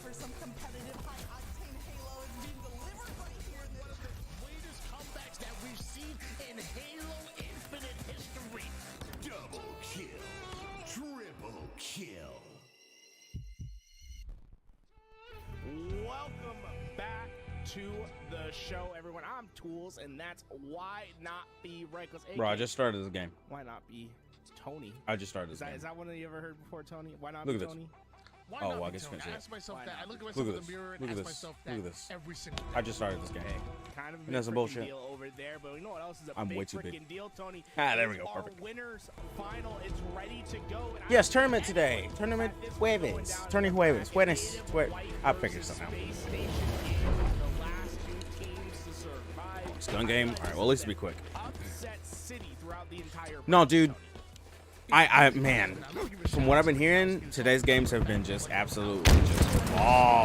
for some competitive high-octane Halo is being delivered right here in One of the greatest comebacks that we've seen in Halo Infinite history. Double kill. Triple kill. Welcome back to the show, everyone. I'm Tools, and that's Why Not Be Reckless. Bro, I just started this game. Why Not Be Tony? I just started this Is game. that one that you ever heard before, Tony? Why Not Look Be at this. Tony? Why Oh, not well, I be guess Tony? finish I it. ask myself Why that. not? I look at Look myself at in this. the mirror and Look at ask this. myself Look that at this. every single day. I just started this game. Kind of a And that's some big bullshit. freaking deal over there, but you know what else is a I'm big way too big. freaking deal, Tony? Ah, there we It's go. our Perfect. winners final. It's ready to go. And Yes, I- tournament today. Tournament Jueves. Tournament Jueves. Jueves. I figured something out. Space Station game. The last two teams to survive. Stun game. All right, well, at least be quick. Upset city throughout the entire No, dude. Man, from what I've been hearing, today's games have been just absolutely just baller.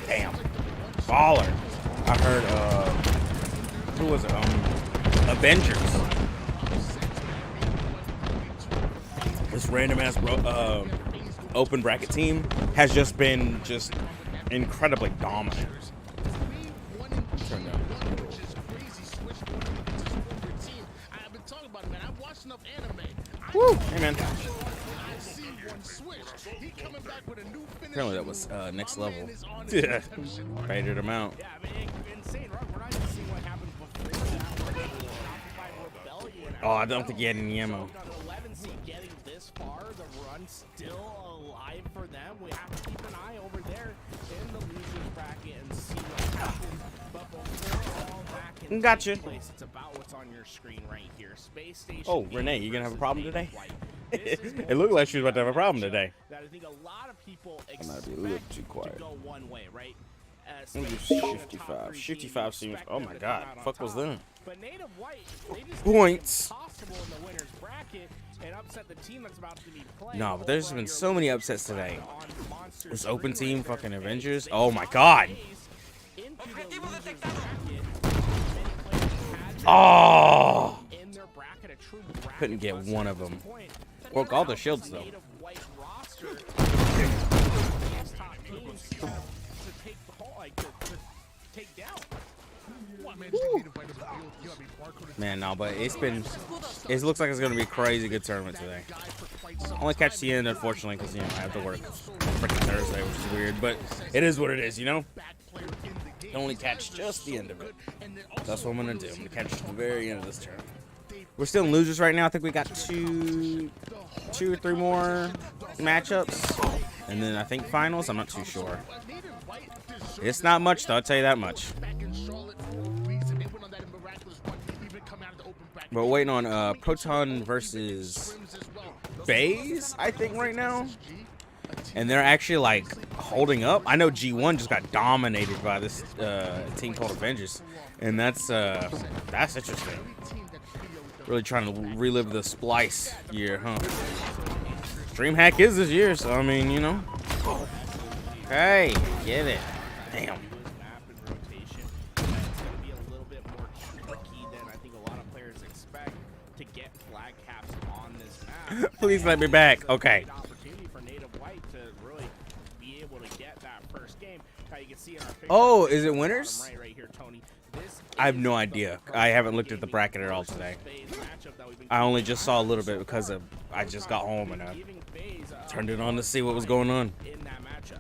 Damn. Baller. I heard, who was it? Avengers. This random ass open bracket team has just been incredibly dominant. Turn down. I've been talking about it, man. I've watched enough anime. Woo! Hey, man. I see one switch. He coming back with a new finish. Apparently that was next My man level. is on his Yeah. redemption. Faded him out. Yeah, I mean, insane, right? We're not even seeing what happened before that. Rebellion. Oh, I don't think he had any ammo. 11 seed getting this far, the run's still alive for them. We have to keep an eye over there in the losers bracket and see what happens. But before all that can Gotcha. take place, it's about what's on your screen right here. Space Station. Oh, Renee, you gonna have a problem today? It looked like she was about to have a problem today. That I think a lot of people I might be a little expect too quiet. to go one way, right? Let me do Space Station, 55. top three 55 teams, seems. expect Oh them my to god. come out on Fuck was top. that? But Native White, they just Points. did impossible in the winners bracket and upset the team that's about to be playing. No, but there's over been on so your many losers upsets today. bracket on Monster This Screen open team, right there. fucking And Avengers. they Oh my saw god. the phase into the losers bracket. Many players had to Oh! in their bracket, a true bracket Couldn't get buster one at of this them. point. Broke all the shields though. Native White roster, these top teams to take to take down. What, man, just need to fight him. You gotta be barcoded. Man, no, but it looks like it's gonna be a crazy good tournament today. Guy for quite some Only catch the end, unfortunately, because I have to work freaking Thursday, which is weird, but it is what it is, back player in the game. Only catch just the end of it. And then also That's what I'm gonna do. I'm gonna catch the very end of this tournament. We're still in losers right now. I think we got two or three more matchups, and then I think finals. I'm not too sure. It's not much though. I'll tell you that much. back in Charlotte for a reason. They went on that miraculous run, even coming out of the open bracket. We're waiting on Proton versus FaZe, I think, right now. And they're actually like holding up. I know G1 just got dominated by this team called Avengers, and that's interesting. Really trying to relive the Splice year, huh? DreamHack is this year, so I mean, you know. Hey, get it. Damn. Map and rotation. It's going to be a little bit more tricky than I think a lot of players expect to get flag caps on this map. Please let me back. Okay. Great opportunity for Native White to really be able to get that first game. Now you can see in our picture, Oh, is it winners? right here, Tony. This I have is no the idea. first I haven't looked at the gaming bracket at all versus today. FaZe matchup that we've been I only just saw a little bit because I just got home and I giving FaZe, turned it on to see what was going on. in that matchup.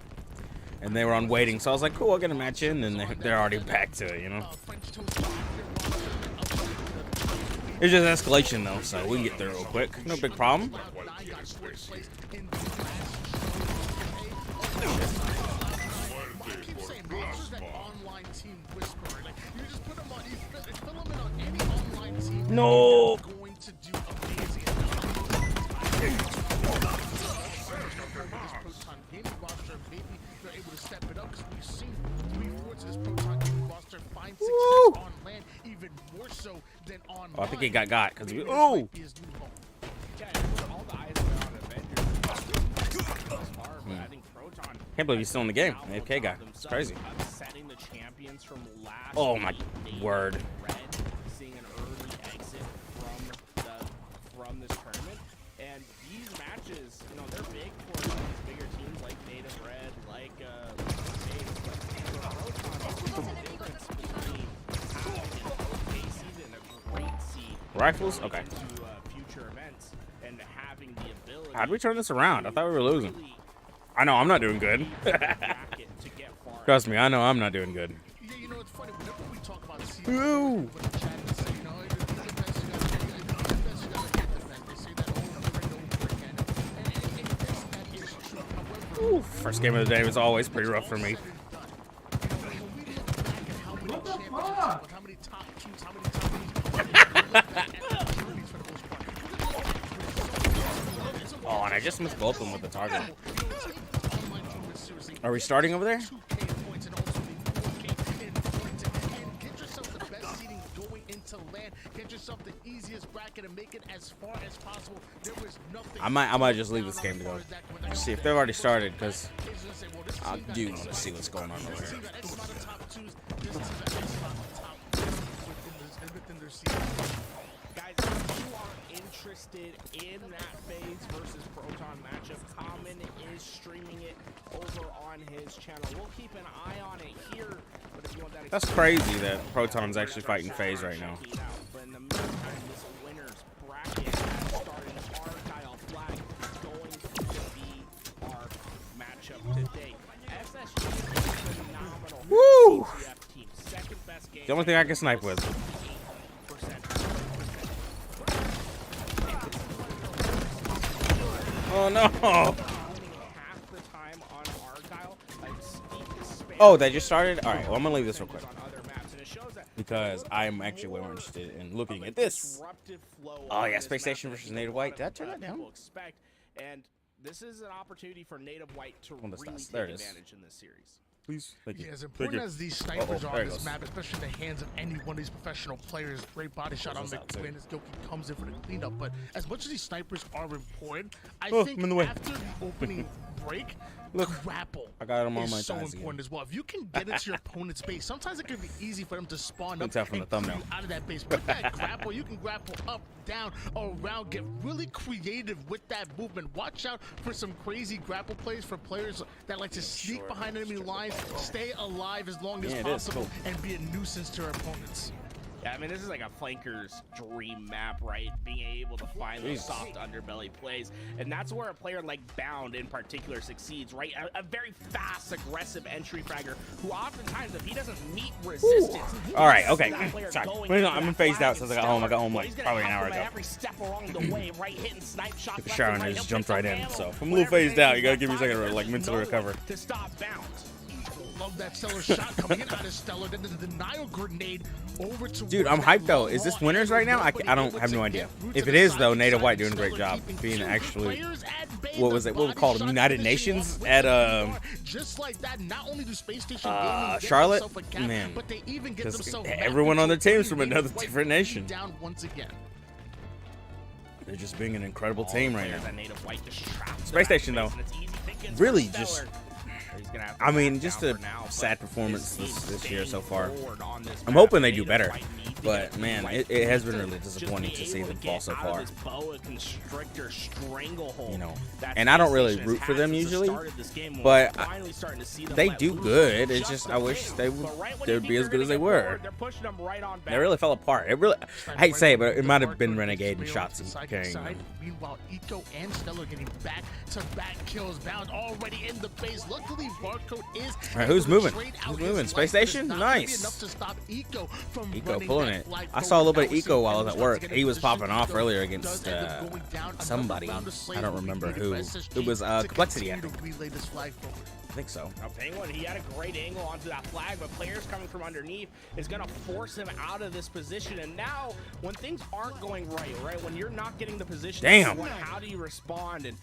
And they were on waiting, so I was like, cool, I'll get a match in, and they're already back to it, you know? It's just escalation, though, so we can get through it real quick. No big problem. No! Woo! Oh, I think he got because we. Oh! Can't believe he's still in the game. The AFK guy. It's crazy. Setting the champions from last Oh my week, word. Red seeing an early exit from this tournament, and these matches, you know, they're big for these bigger teams like Native Red, like Rifles? Okay. Future events and having the ability. How'd we turn this around? I thought we were losing. I know I'm not doing good. Trust me, I know I'm not doing good. Yeah, you know, it's funny. Whenever we talk about Ooh. the chat and say, you know, the defense you gotta get defense. They say that over and over again. And that is true. However, Ooh, first game of the day was always pretty rough for me. what the fuck? How many top teams, how many top Oh, and I just missed both of them with the target. Are we starting over there? I might just leave this game to go. See if they've already started, because I do want to see what's going on over here. Guys, if you are interested in that FaZe versus Proton matchup, Common is streaming it over on his channel. We'll keep an eye on it here. But if you want that That's crazy that Proton's actually fighting FaZe right now. But in the meantime, this winner's bracket has started. Argyle flag going to be our matchup today. SSG is phenomenal. Woo! CTF team. Second best game. The only thing I can snipe with. Oh no! Oh, they just started? Alright, well I'm gonna leave this real quick. Because I'm actually way more interested in looking at this. Oh yeah, Space Station versus Native White. Did I turn that down? And this is an opportunity for Native White to really There take it is. advantage in this series. Please. Thank you. Yeah, as important as these snipers are there on it this goes. map, especially in the hands of any one of these professional players, great body shot on Goes out, McQuinn as Yoki comes in for the cleanup. But as much as these snipers are important, I Oh, think I'm in the way. after the opening break, Look, grapple I got him on is my so thighs important again. as well. If you can get into your opponent's base, sometimes it can be easy for them to spawn Can up tell from and the thumbnail. kill you out of that base. With that grapple, you can grapple up, down, around, get really creative with that movement. Watch out for some crazy grapple plays for players that like to sneak behind enemy lines, stay alive as long as Yeah, it is. possible, Cool. and be a nuisance to our opponents. Yeah, I mean, this is like a flanker's dream map, right? Being able to find those soft underbelly plays. And that's where a player like Bound in particular succeeds, right? A very fast, aggressive entry fragger who oftentimes, if he doesn't meet resistance... All right, okay. Sorry. I'm phased out since I got home. I got home like probably an hour ago. Every step along the way, right? Hitting snipe shots. Took a shower and I just jumped right in. So if I'm a little phased out, you gotta give me a second to like mentally recover. To stop Bound. Love that Stellar shot coming in out of Stellar. Then the denial grenade over to. Dude, I'm hyped though. Is this winners right now? I don't have no idea. If it is though, Native White doing a great job being actually, what was it? What we called them? United Nations at just like that. Not only do Space Station Gaming get Charlotte, themselves a cap, man. but they even get 'Cause themselves everyone on their back into team's from Native another White different nation. Down once again. They're just being an incredible team right now. Native White just traps Space Station though, really just. I mean, just a sad performance this year so far. I'm hoping they do better, but man, it has been really disappointing to see them fall so far. You know, and I don't really root for them usually, but they do good. It's just I wish they would be as good as they were. They really fell apart. It really, I hate to say it, but it might have been Renegade and Shotzi carrying them. Meanwhile, Eco and Stellar getting back-to-back kills. Bound already in the base. Luckily, Barcode is. All right, who's moving? Who's moving? Space Station? Nice. Eco Pulling it. I saw a little bit of Eco while I was at work. He was popping off earlier against somebody. I don't remember who. It was Complexity, I think. I think so. Now, Penguin, he had a great angle onto that flag, but players coming from underneath is going to force him out of this position. And now, when things aren't going right, when you're not getting the position, damn, how do you respond? And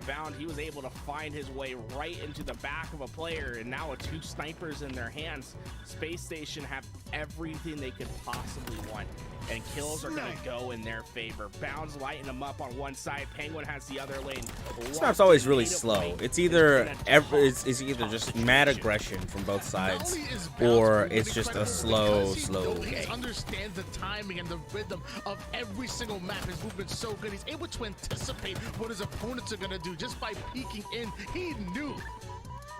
Bound, he was able to find his way right into the back of a player, and now with two snipers in their hands, Space Station have everything they could possibly want, and kills are going to go in their favor. Bound's lighting them up on one side, Penguin has the other lane. This map's always really slow. It's either it's either just mad aggression from both sides, or it's just a slow game. He understands the timing and the rhythm of every single map. His movement's so good. He's able to anticipate what his opponents are going to do just by peeking in. He knew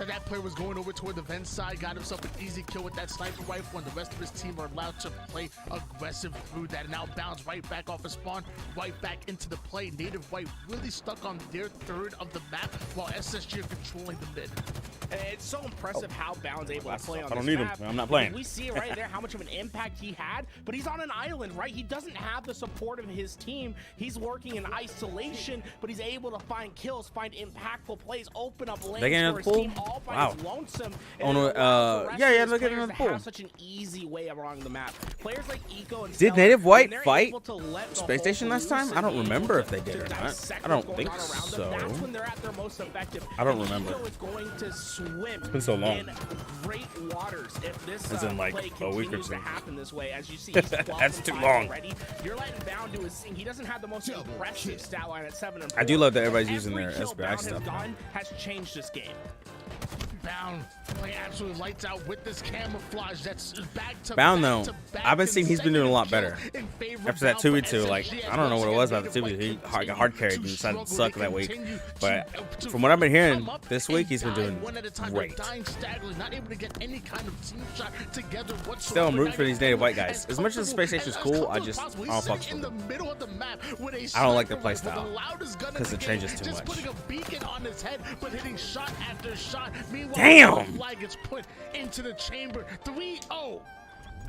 And that player was going over toward the vent side, got himself an easy kill with that sniper rifle, and the rest of his team are allowed to play aggressive through that. And now bounce right back off his spawn, right back into the play. Native White really stuck on their third of the map while SSG are controlling the mid. And it's so impressive how Bound's able to play on I don't this need him. map. I'm not playing. We see it right there, how much of an impact he had, but he's on an island, right? He doesn't have the support of his team. He's working in isolation, but he's able to find kills, find impactful plays, open up lanes They getting for in his the pool? team all by Wow. his lonesome. Oh, And no, it allows the rest yeah, of yeah, his they're getting players in the to pool. have such an easy way along the map. Players like Eco and Did Stellar, Native White when they're fight able to let the Space whole Station last time? loose I don't and be remember able if they to did or not. dissect I don't what's going think on around them, so. That's when they're at their most effective. I don't And remember. Eco is going to swim It's been so long. in great waters if this As in, like, play a week or continues to two. happen this way. As you see, he's 12 That's and too 5 long. already. You're letting Bound do his thing. He doesn't have the most impressive stat line at 7 and 4. I do love that everybody's Every using their kill SBI Bound stuff has now. done has changed this game. Bound playing absolutely lights out with this camouflage. That's back to Bound, back though, to back I've been seeing he's been doing a lot better. in favor After that of Bound 2v2, for like, SSG. I don't know what it was about the 2v2. He got hard carried and decided to suck that week. But from what I've been hearing this week, he's been doing great. Not able to get any kind of team shot together whatsoever. Still, I'm rooting for these Native White guys. As much as Space Station's cool, I don't fuck with them. I don't like their playstyle because it changes too much. Putting a beacon on his head, but hitting shot after shot. Meanwhile, Damn! the flag gets put into the chamber. 3-0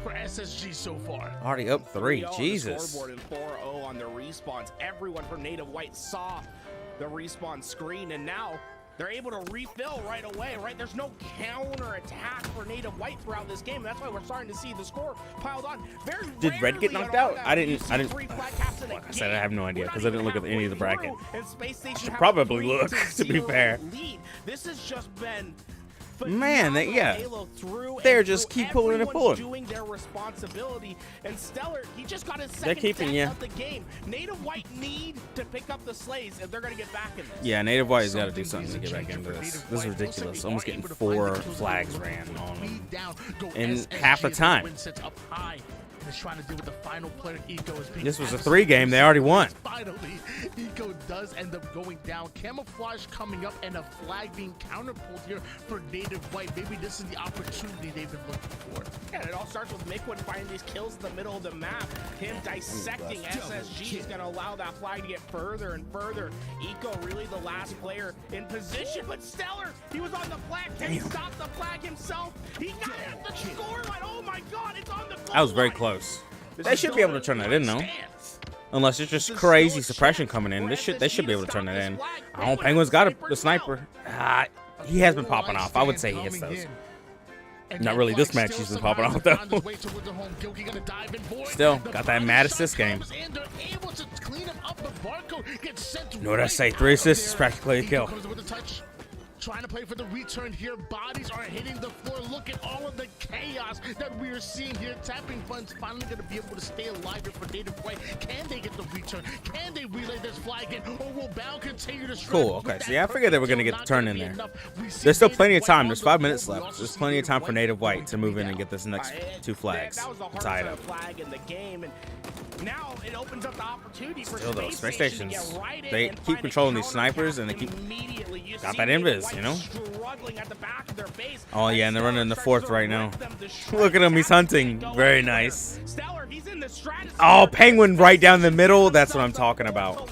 for SSG so far. Already up 3. 3-0 on the Jesus. scoreboard and 4-0 on the respawns. Everyone from Native White saw the respawn screen, and now they're able to refill right away, right? There's no counter attack for Native White throughout this game. That's why we're starting to see the score piled on. Very Did Red get rarely knocked on out? that I do didn't- you see I didn't- 3 flag caps in a Like I said, I game. have no idea We're 'cause not I didn't look even at any of the halfway bracket. through, and Space Station have a probably look, 3-0 to be fair. lead. This has just been Man, they, yeah. Halo through They're and just through. keep pulling and Everyone's pulling. doing their responsibility, and Stellar, he just got his They're second keeping, death yeah. of the game. Native White need to pick up the slays if they're going to get back in this. Yeah, Native White has got to do something to get back into this. This is ridiculous. Almost getting 4 flags ran on him in half the time. Is trying to do with the final player. Eco is being This was a 3 game. They already won. Finally, Eco does end up going down. Camouflage coming up and a flag being counterpulled here for Native White. Maybe this is the opportunity they've been looking for. Yeah, and it all starts with Mikwood finding these kills in the middle of the map. Him dissecting SSG is going to allow that flag to get further and further. Eco really the last player in position, but Stellar, he was on the flag. Can he stop the flag himself? He got it at the scoreline. Oh my God, it's on the goal That was very line. close. They should be able to turn that in, though. Unless it's just crazy suppression coming in. They should be able to turn that in. Oh, Penguin's got the sniper. He has been popping off. I would say he hits those. Not really this match he's been popping off, though. Still, got that mad assist game. You know what I say? 3 assists is practically a kill. Trying to play for the return here. Bodies are hitting the floor. Look at all of the chaos that we are seeing here. Tapping Fun's finally going to be able to stay alive here for Native White. Can they get the return? Can they relay this flag in? Or will Bound continue to struggle? Cool, okay. See, I figured they were going to get the turn in there. There's still plenty of time. There's 5 minutes left. There's plenty of time for Native White to move in and get this next 2 flags. That was the Tie it hardest up. flag in the game, and now it opens up the opportunity for Still, though, Space Station to Stations, get right in they and keep find a controlling these counter snipers, cap and they keep immediately. You got see that Native invis, White you know? struggling at the back of their base. Oh, yeah, and they're running in the Stellar 4th right now. rip them to shreds. Look at him, he's That's hunting. going Very everywhere. nice. Stellar, he's in the stratosphere. Oh, Penguin right down the middle. That's what I'm talking about.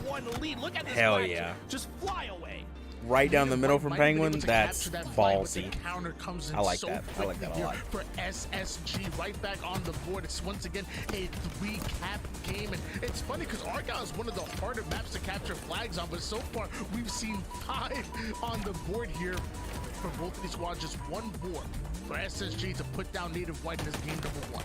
Look at this Hell flag yeah. just fly away. Right down the middle from Penguin. That's ballsy. I I like that. I like that a lot. For SSG, right back on the board. It's once again a 3-cap game, and it's funny because Argyle is one of the harder maps to capture flags on, but so far we've seen 5 on the board here for both of these squads. Just 1 board for SSG to put down Native White in this game #1.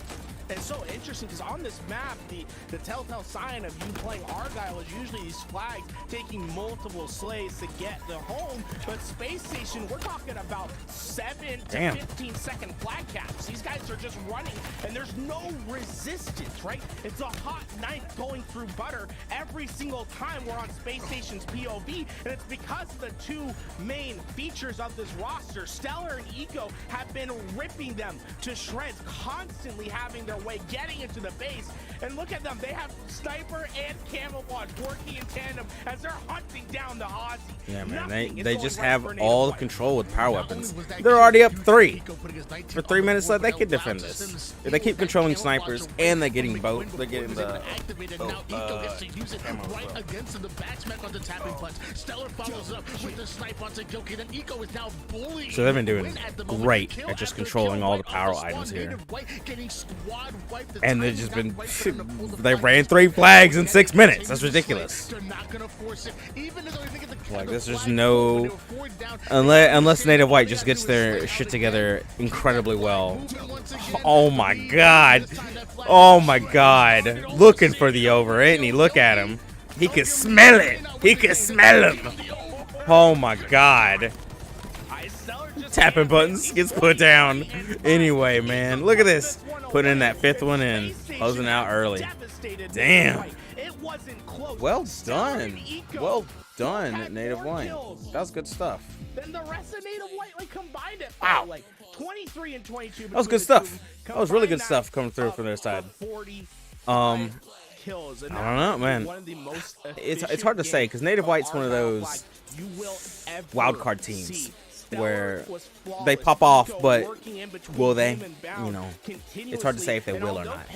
And it's so interesting because on this map, the telltale sign of you playing Argyle is usually these flags taking multiple slays to get the home. But Space Station, we're talking about 7 to 15-second flag caps. These guys are just running, and there's no resistance, right? It's a hot knife going through butter every single time we're on Space Station's POV, and it's because of the 2 main features of this roster. Stellar and Eco have been ripping them to shreds, constantly having their their way, getting into the base. And look at them. They have sniper and camouflage working in tandem as they're hunting down the Aussie. Yeah, man, Nothing is they going just right have for Native all the White. control with power weapons. They're already up 3. For 3 minutes left, they could defend this. If they keep controlling snipers and they're getting both, they're getting the camo as well. Against the back smack on the tapping punch. Stellar follows up with the snipe onto Gilkey. Then Eco is now bullying. So they've been doing Win at the moment. great Kill at just after controlling kill all the right power off the items spawn. here. Native White getting squad wiped. The And they've timing just got been right for them to pull the they flag. ran 3 flags in 6 minutes. That's ridiculous. They're not gonna force it. Even though they get the Like, there's just flag no- when they were forward down, Unless Native White just gets their shit together incredibly well. Oh my god. Oh my god. Looking for the over, ain't he? Look at him. He can smell it. He can smell him. Oh my god. Tapping buttons gets put down. Anyway, man. Look at this. Putting in that 5th one in. Closing out early. Damn. Well done. Well done, Native White. That was good stuff. Then the rest of Native White like combined it. Wow. Like 23 and 22. That was good stuff. That was really good stuff coming through from their side. Kills. I don't know, man. It's hard to say because Native White's one of those wild card teams where they pop off, but will they? You know, it's hard to say if they will or not.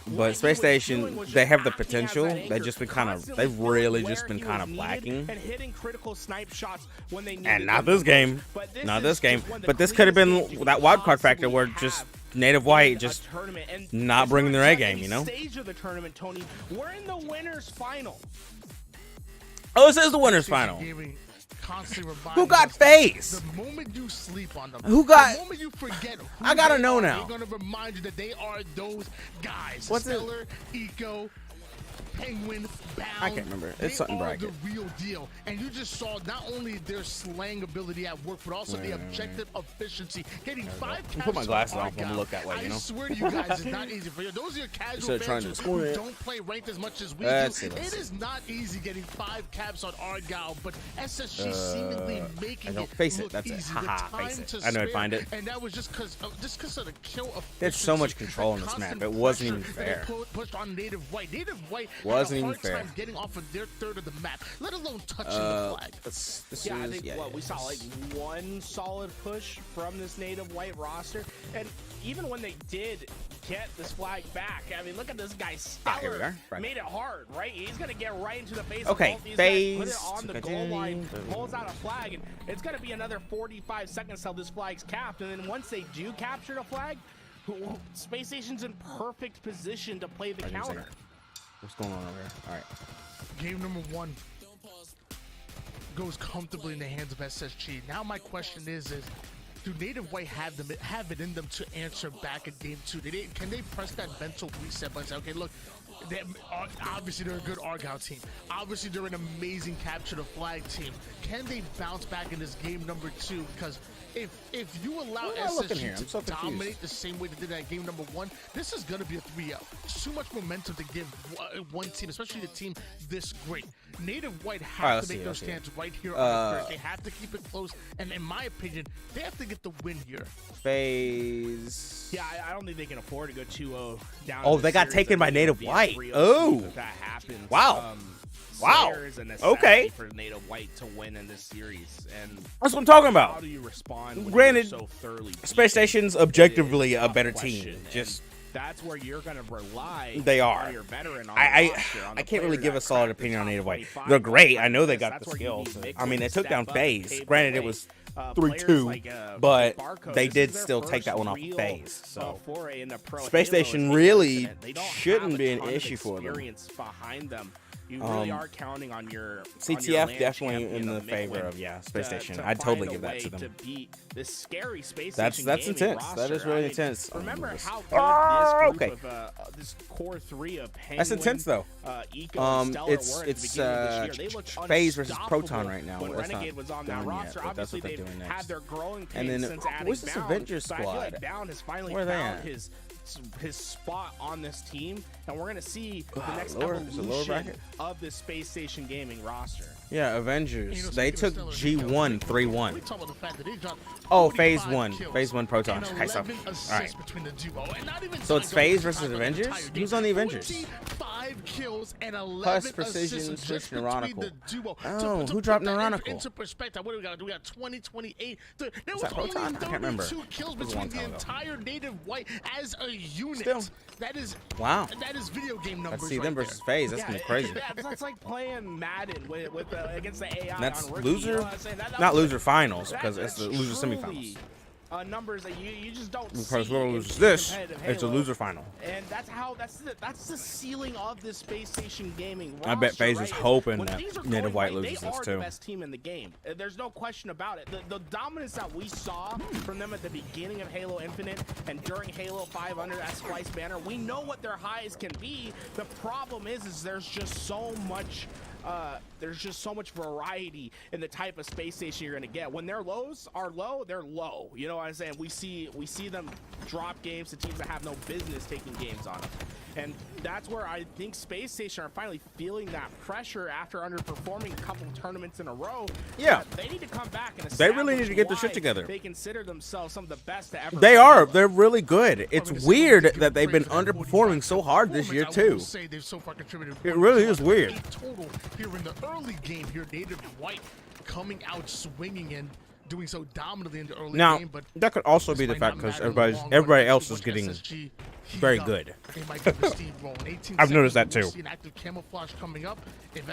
But Space Station, they have the potential. They've really just been kind of lacking. And not this game. Not this game. But this could have been that wild card factor where just Native White just not bringing their A game, you know? Stage of the tournament, Tony. We're in the winners final. Oh, this is the winners final. Who got phase? The moment you sleep on them, Who got- the moment you forget who I gotta they know are, now. They're gonna remind you that they are those guys. What's it? Stellar, Eco, Penguin, Bound. I can't remember. It's They something are bracket. the real deal. And you just saw not only their slang ability at work, but also the objective efficiency. Getting 5 I'll put my caps glasses on on if I'm gonna look that way, you know? I swear to you guys, it's not easy for you. Those are your casual Instead of trying fans to who score it. don't play ranked as much as we Let's do. see, let's It see. is not easy getting 5 caps on Argyle, but SSG seemingly making I don't it face it, look that's it. easy. Haha, The face time it. to I know I'd spare, find it. and that was just because of the kill efficiency. There's so much control the in this map. constant It wasn't even pressure that fair. they pushed on Native White. Native White Wasn't had a even hard fair. time getting off of their third of the map, let alone touching the flag. This Yeah, I is, think we saw like one solid push from this Native White roster, and even when they did get this flag back, I mean, look at this guy. Here we Stellar are. Right. made it hard, right? He's gonna get right into the face. Okay, of both these guys, put it phase. on the goal line, pulls out a flag, and it's gonna be another 45 seconds till this flag's capped, and then once they do capture the flag, Space Station's in perfect position to play the counter. What's going on over here? All right. Game number 1 goes comfortably in the hands of SSG. Now my question is do Native White have it in them to answer back in game 2? Can they press that mental reset button and say, okay, look, obviously they're a good Argyle team. Obviously they're an amazing capture the flag team. Can they bounce back in this game number 2? Because if you allow What am I looking here? SSG I'm so to confused. dominate the same way they did that game number 1, this is going to be a 3-0. It's too much momentum to give one team, especially the team this great. Native White All right, have let's to make see, their let's see. stance right here on the third. They have to keep it close, and in my opinion, they have to get the win here. Phase. Yeah, I don't think they can afford to go 2-0 down. Oh, in they the got series. taken I by think it'll Native be a White. 3-0 Oh. if that happens. Wow. Wow. Slayer is a necessity Okay. for Native White to win in this series, and That's what I'm talking how about. do you respond? When Granted, you're so thoroughly Space Station's objectively a tough better question, team. and Just that's where you're going to rely. They are. On your veteran on I the roster, on the can't really player give that a solid cracked the opinion on top Native White. 25. They're great. I know they got That's the where you skills. need mixes I mean, they to took step down up and phase. pave the Granted, it way. was Players 3-2, like, but Barcode, they this did is their still take first that one off real, phase. So foray into pro Space Halo Station is really infinite. They don't shouldn't have a be an ton of issue for them. experience behind them. You really are counting on your CTF land definitely champion in the of favor Midland of Space Station. to I'd totally find a give that way to them. beat this scary Space That's Station gaming intense. That roster. is really I mean, intense. Remember this. how good Oh, this group okay. of this core 3 of Penguin, That's intense though. Eco, and Stellar It's were at the beginning of this year. They looked Phase versus unstoppable Proton right now. when That's not Renegade was on that done yet, roster. but that's Obviously, what they're they've doing had next. their growing And pains then, since adding where's this Bound. Avenger So I feel like squad? Bound has finally Where are they found at? his spot on this team, and we're going to see the next lower- is it lower evolution bracket? of this Space Station gaming roster. Yeah, Avengers. They took G1 3-1. We talk about the fact that they dropped Oh, phase 45 one. kills Phase 1 Proton. and Okay, so, 11 assists alright. between the duo, and not even So it's Tiger FaZe was versus tied for the Avengers? entire game. Who's on the Avengers? 45 kills and 11 Plus Precision, assists Switch, just between Neurotical. the duo. Oh, To who dropped put that Neurotical? into perspective, what do we got? We got 20, 28. There was that only Proton? I can't remember. 32 kills It was a long between the time ago. entire native white as a unit. Still. That is Wow. That is video game numbers. Let's see right them there. versus FaZe. That's gonna be crazy. Yeah, that's like playing Madden with against the AI. That's on rookie, loser, you know what I'm saying? That not was- loser finals that- because it's the that's loser truly, semifinals. Numbers that you just don't Because see we'll in lose this. competitive It's a Halo. loser final. And that's the ceiling of this space station gaming roster, I bet FaZe is right? hoping When that things are Native going White right, loses they this are too. the best team in the game. There's no question about it. The dominance that we saw from them at the beginning of Halo Infinite and during Halo 5 under that Splice banner, we know what their highs can be. The problem is there's just so much variety in the type of space station you're gonna get. When their lows are low, they're low. You know what I'm saying? We see them drop games to teams that have no business taking games on them. And that's where I think Space Station are finally feeling that pressure after underperforming a couple tournaments in a row. Yeah. They need to come back and They really need establish to get their shit why together. They consider themselves some of the best to ever. They play are. Halo. They're really good. It's weird that they've been underperforming so hard this year too. It really is weird. Total here in the early game here, Native White coming out swinging and doing so dominantly in the early Now, game, but that could also be the fact because everybody else is getting very good. I've noticed that too.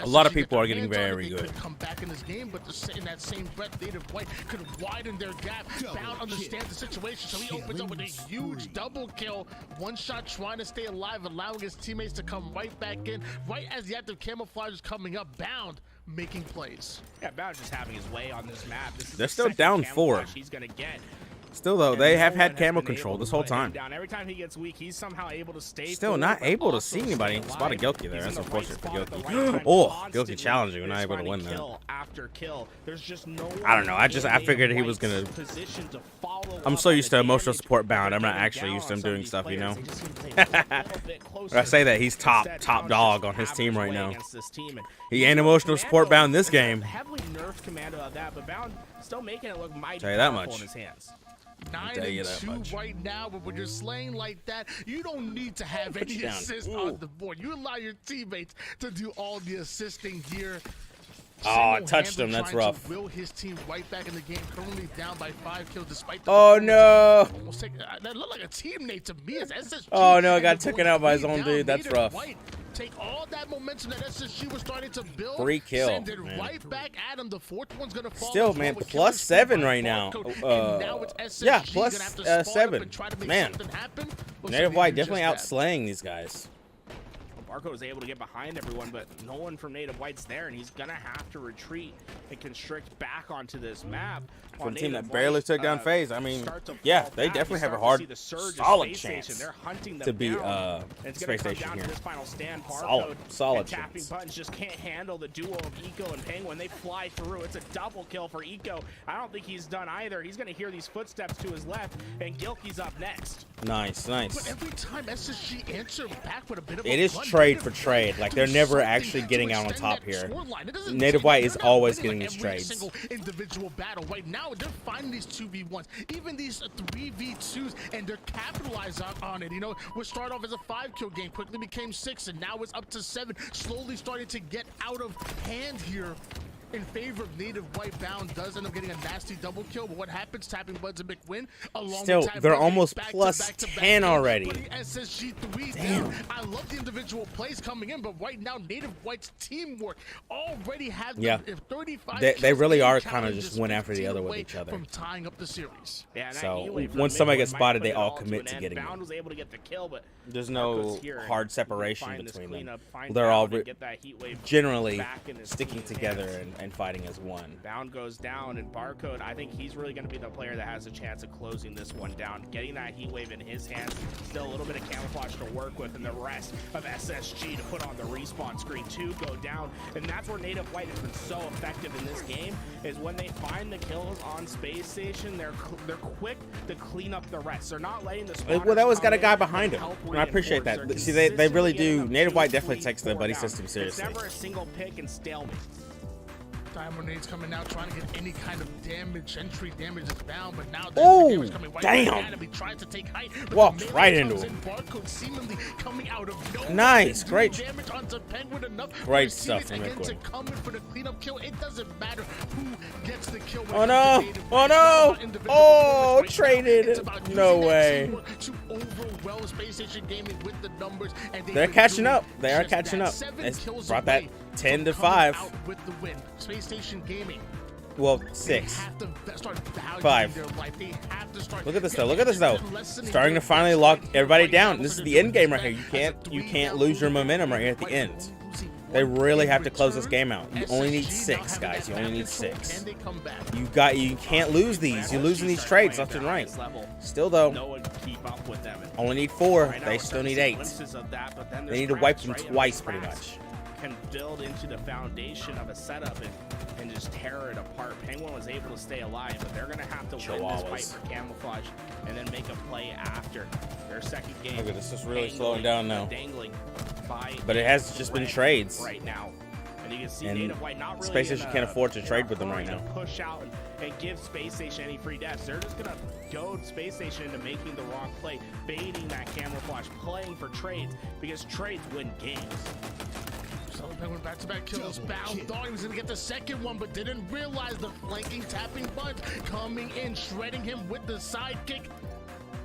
A lot of people are getting very good. Come back in this game, but in that same breath, Native White could widen their gap. Bound understands the situation, so he opens up with a huge double kill. One shot trying to stay alive, allowing his teammates to come right back in. Right as the active camouflage is coming up, Bound making plays. Yeah, Bound just having his way on this map. This is They're the still second down camouflage 4. He's gonna get. Still though, And they no have one had has camo been control able this to whole put him time. down. Every time he gets weak, he's somehow able to stay. Still forward, not but able to also see anybody. stay Spotted alive. Gilkey there. He's That's in the unfortunate for right spot at the Gilkey. right time, Oh, constantly Gilkey challenging. We're not just able to finding win that. kill after kill. There's just no I don't know. I figured he was gonna. I'm so used to emotional support Bound. I'm not actually used to him doing stuff, you know. When I say that, he's top dog on his team right now. He ain't emotional support Bound this game. Heavily nerfed Commando of that, but Bound still making it look mighty Tell you that powerful much. in his hands. 9-2 right now, but when you're slaying like that, you don't need to have Put you any down. assists Ooh. on the board. You allow your teammates to do all the assisting here. Oh, I touched him. That's Single-handedly rough. trying to will his team right back in the game, currently down by 5 kills despite the Oh performance. no! Almost that looked like a teammate to me. As SSG, Oh, no, and got they're taken going out by his three own down. dude. That's Native rough. White take all that momentum that SSG was starting to build. 3 kill, Send it man. right back at him. The fourth one's gonna fall. Still, as man, well with plus killing spree 7 by right now. Barcode. And now it's SSG Yeah, gonna plus, have to spawn up 7. and try to make Man. something happen. Looks Native like White they do definitely just outslaying these guys. Barco was able to get behind everyone, but no one from Native White's there, and he's gonna have to retreat and constrict back onto this map. For a team that barely took down FaZe, I mean, yeah, they definitely have a solid chance They're hunting them to beat down. And it's Space gonna come Station down to here. this final stand. Solid Barcode and chance. tapping buttons just can't handle the duo of Eco and Penguin. They fly through. It's a double kill for Eco. I don't think he's done either. He's gonna hear these footsteps to his left, and Gilkey's up next. Nice, But nice. every time SSG answer back with a bit of It a is run, trade Native for trade. White Like, do they're never something actually to getting out on extend top that here. scoreline. It doesn't Native take- White they're is not always winning, getting like, these every trades. single individual battle. Right now, they're finding these 2v1s, even these 3v2s, and they're capitalized on it. You know, we start off as a 5-kill game, quickly became 6, and now it's up to 7. Slowly starting to get out of hand here. In favor of Native White. Bound does end up getting a nasty double kill, but what happens? Tapping Buds a big win. Along Still, with Tapping they're Buds almost back to plus back to back 10 kills, already. putting SSG 3 down. I love the individual plays coming in, but right now Native White's teamwork already has Yeah. 35 They kills. really are Challenge kind of is just one after the 15 other with away each other. from tying up the series. Yeah, and that So, heat wave from once the somebody mid gets might spotted, put they it all to commit an to end. getting Bound it. was able to get the kill, but There's Barcode's no here, and hard he separation find this between them. cleanup, find They're Bound all and get that heat wave generally back in his sticking team's together hands. and fighting as one. Bound goes down, and Barcode, I think he's really going to be the player that has a chance of closing this one down. Getting that heat wave in his hands, still a little bit of camouflage to work with, and the rest of SSG to put on the respawn screen to go down. And that's where Native White has been so effective in this game, is when they find the kills on Space Station, they're quick to clean up the rest. They're not letting the spawners Well, they always come got a in guy and behind him, help and I appreciate reinforce. that. They're See, they really consistently getting do. them Native 2, White definitely 3, takes the 4 buddy down. system seriously. It's never a single pick and stalemate. Diamond Nade's coming out, trying to get any kind of damage. Entry damage is bound, but now Oh, the damage coming right damn. at him. He tries to take height. but Walked the melee right into comes him. in. Barcode seemingly coming out of nowhere. Nice, Doing great. damage onto Penguin enough. for Great his stuff teammates from again Liquid. to come in for the cleanup kill. It doesn't matter who gets the kill. when Oh it no! comes to native. Oh It's not no! about individual Oh, performance right now. traded. It's about No using that way. teamwork to overwhelm Space Station Gaming with the numbers, and They're been catching doing up. They are just catching that. up. 7 It's kills brought that away 10 to from coming 5. out with the win. Space Station Gaming. Well, They 6. have to start valuing 5. their life. They have to start. Look at this though. Look at this though. lessening Starting to their finally risk lock right everybody now. down. So This is they're the doing end game this right here. You as a can't 3-down lose your lead. momentum right here at the By end. losing They one really in have to close this return, game out. You only need SSG now 6, having guys. that You only map need control. 6. Can they come back? You can't lose these. You're losing these trades left and right. Still though, No one can keep up with them. And only need 4. right now They we're still starting need to see 8. glimpses of that, but then They there's need to wipe cracks, them right? And twice, those pretty cracks can build into the foundation of a setup and just tear it apart. Penguin was able to stay alive, but they're going to have to win this Chihuahuas. fight for camouflage and then make a play after their second game. Look at this, it's really Dangling, slowing down now. Dangling by But it has just been red trades. right now. And you can see And Native White not really Space in Station a- can't afford to in trade a with them hurry right to now. push out and give Space Station any free deaths. They're just gonna goad Space Station into making the wrong play, baiting that camouflage, playing for trades because trades win games. So Penguin back-to-back kills. Bound thought he was gonna get the second one, but didn't realize the flanking tapping buns coming in, shredding him with the sidekick.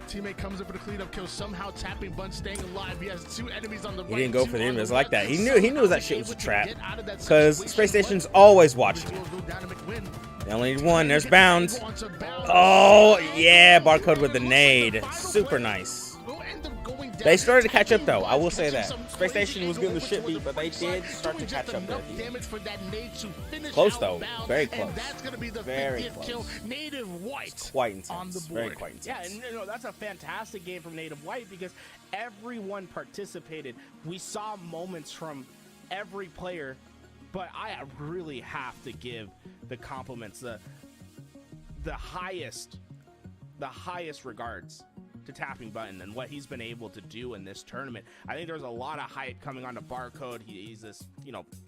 Teammate comes up with a cleanup kill, somehow tapping Bun staying alive. He has 2 enemies on the right. He didn't go 2 for the on enemies left. like that. He knew that shit was a Able to trap. get out of that Because situation, Space Station's but always watching. visuals go down to McWin. They only need 1. There's Bound. Onto Bound. Oh, yeah. Barcode with the nade. Super nice. Will end up going down. They started to catch up, though. I will say Catching that. some Space crazy Station was angle getting the shit over beat, but they towards the did right start to side, catch doing up there. just enough damage for that nade to finish Close, out though. Bound, Very and close. that's going to be the Very 50th close. kill. Native White Quite intense. on the Very board. quite intense. Yeah, and you know, that's a fantastic game from Native White because everyone participated. We saw moments from every player, but I really have to give the compliments, the highest regards to Tapping Button and what he's been able to do in this tournament. I think there's a lot of hype coming onto Barcode. He's this,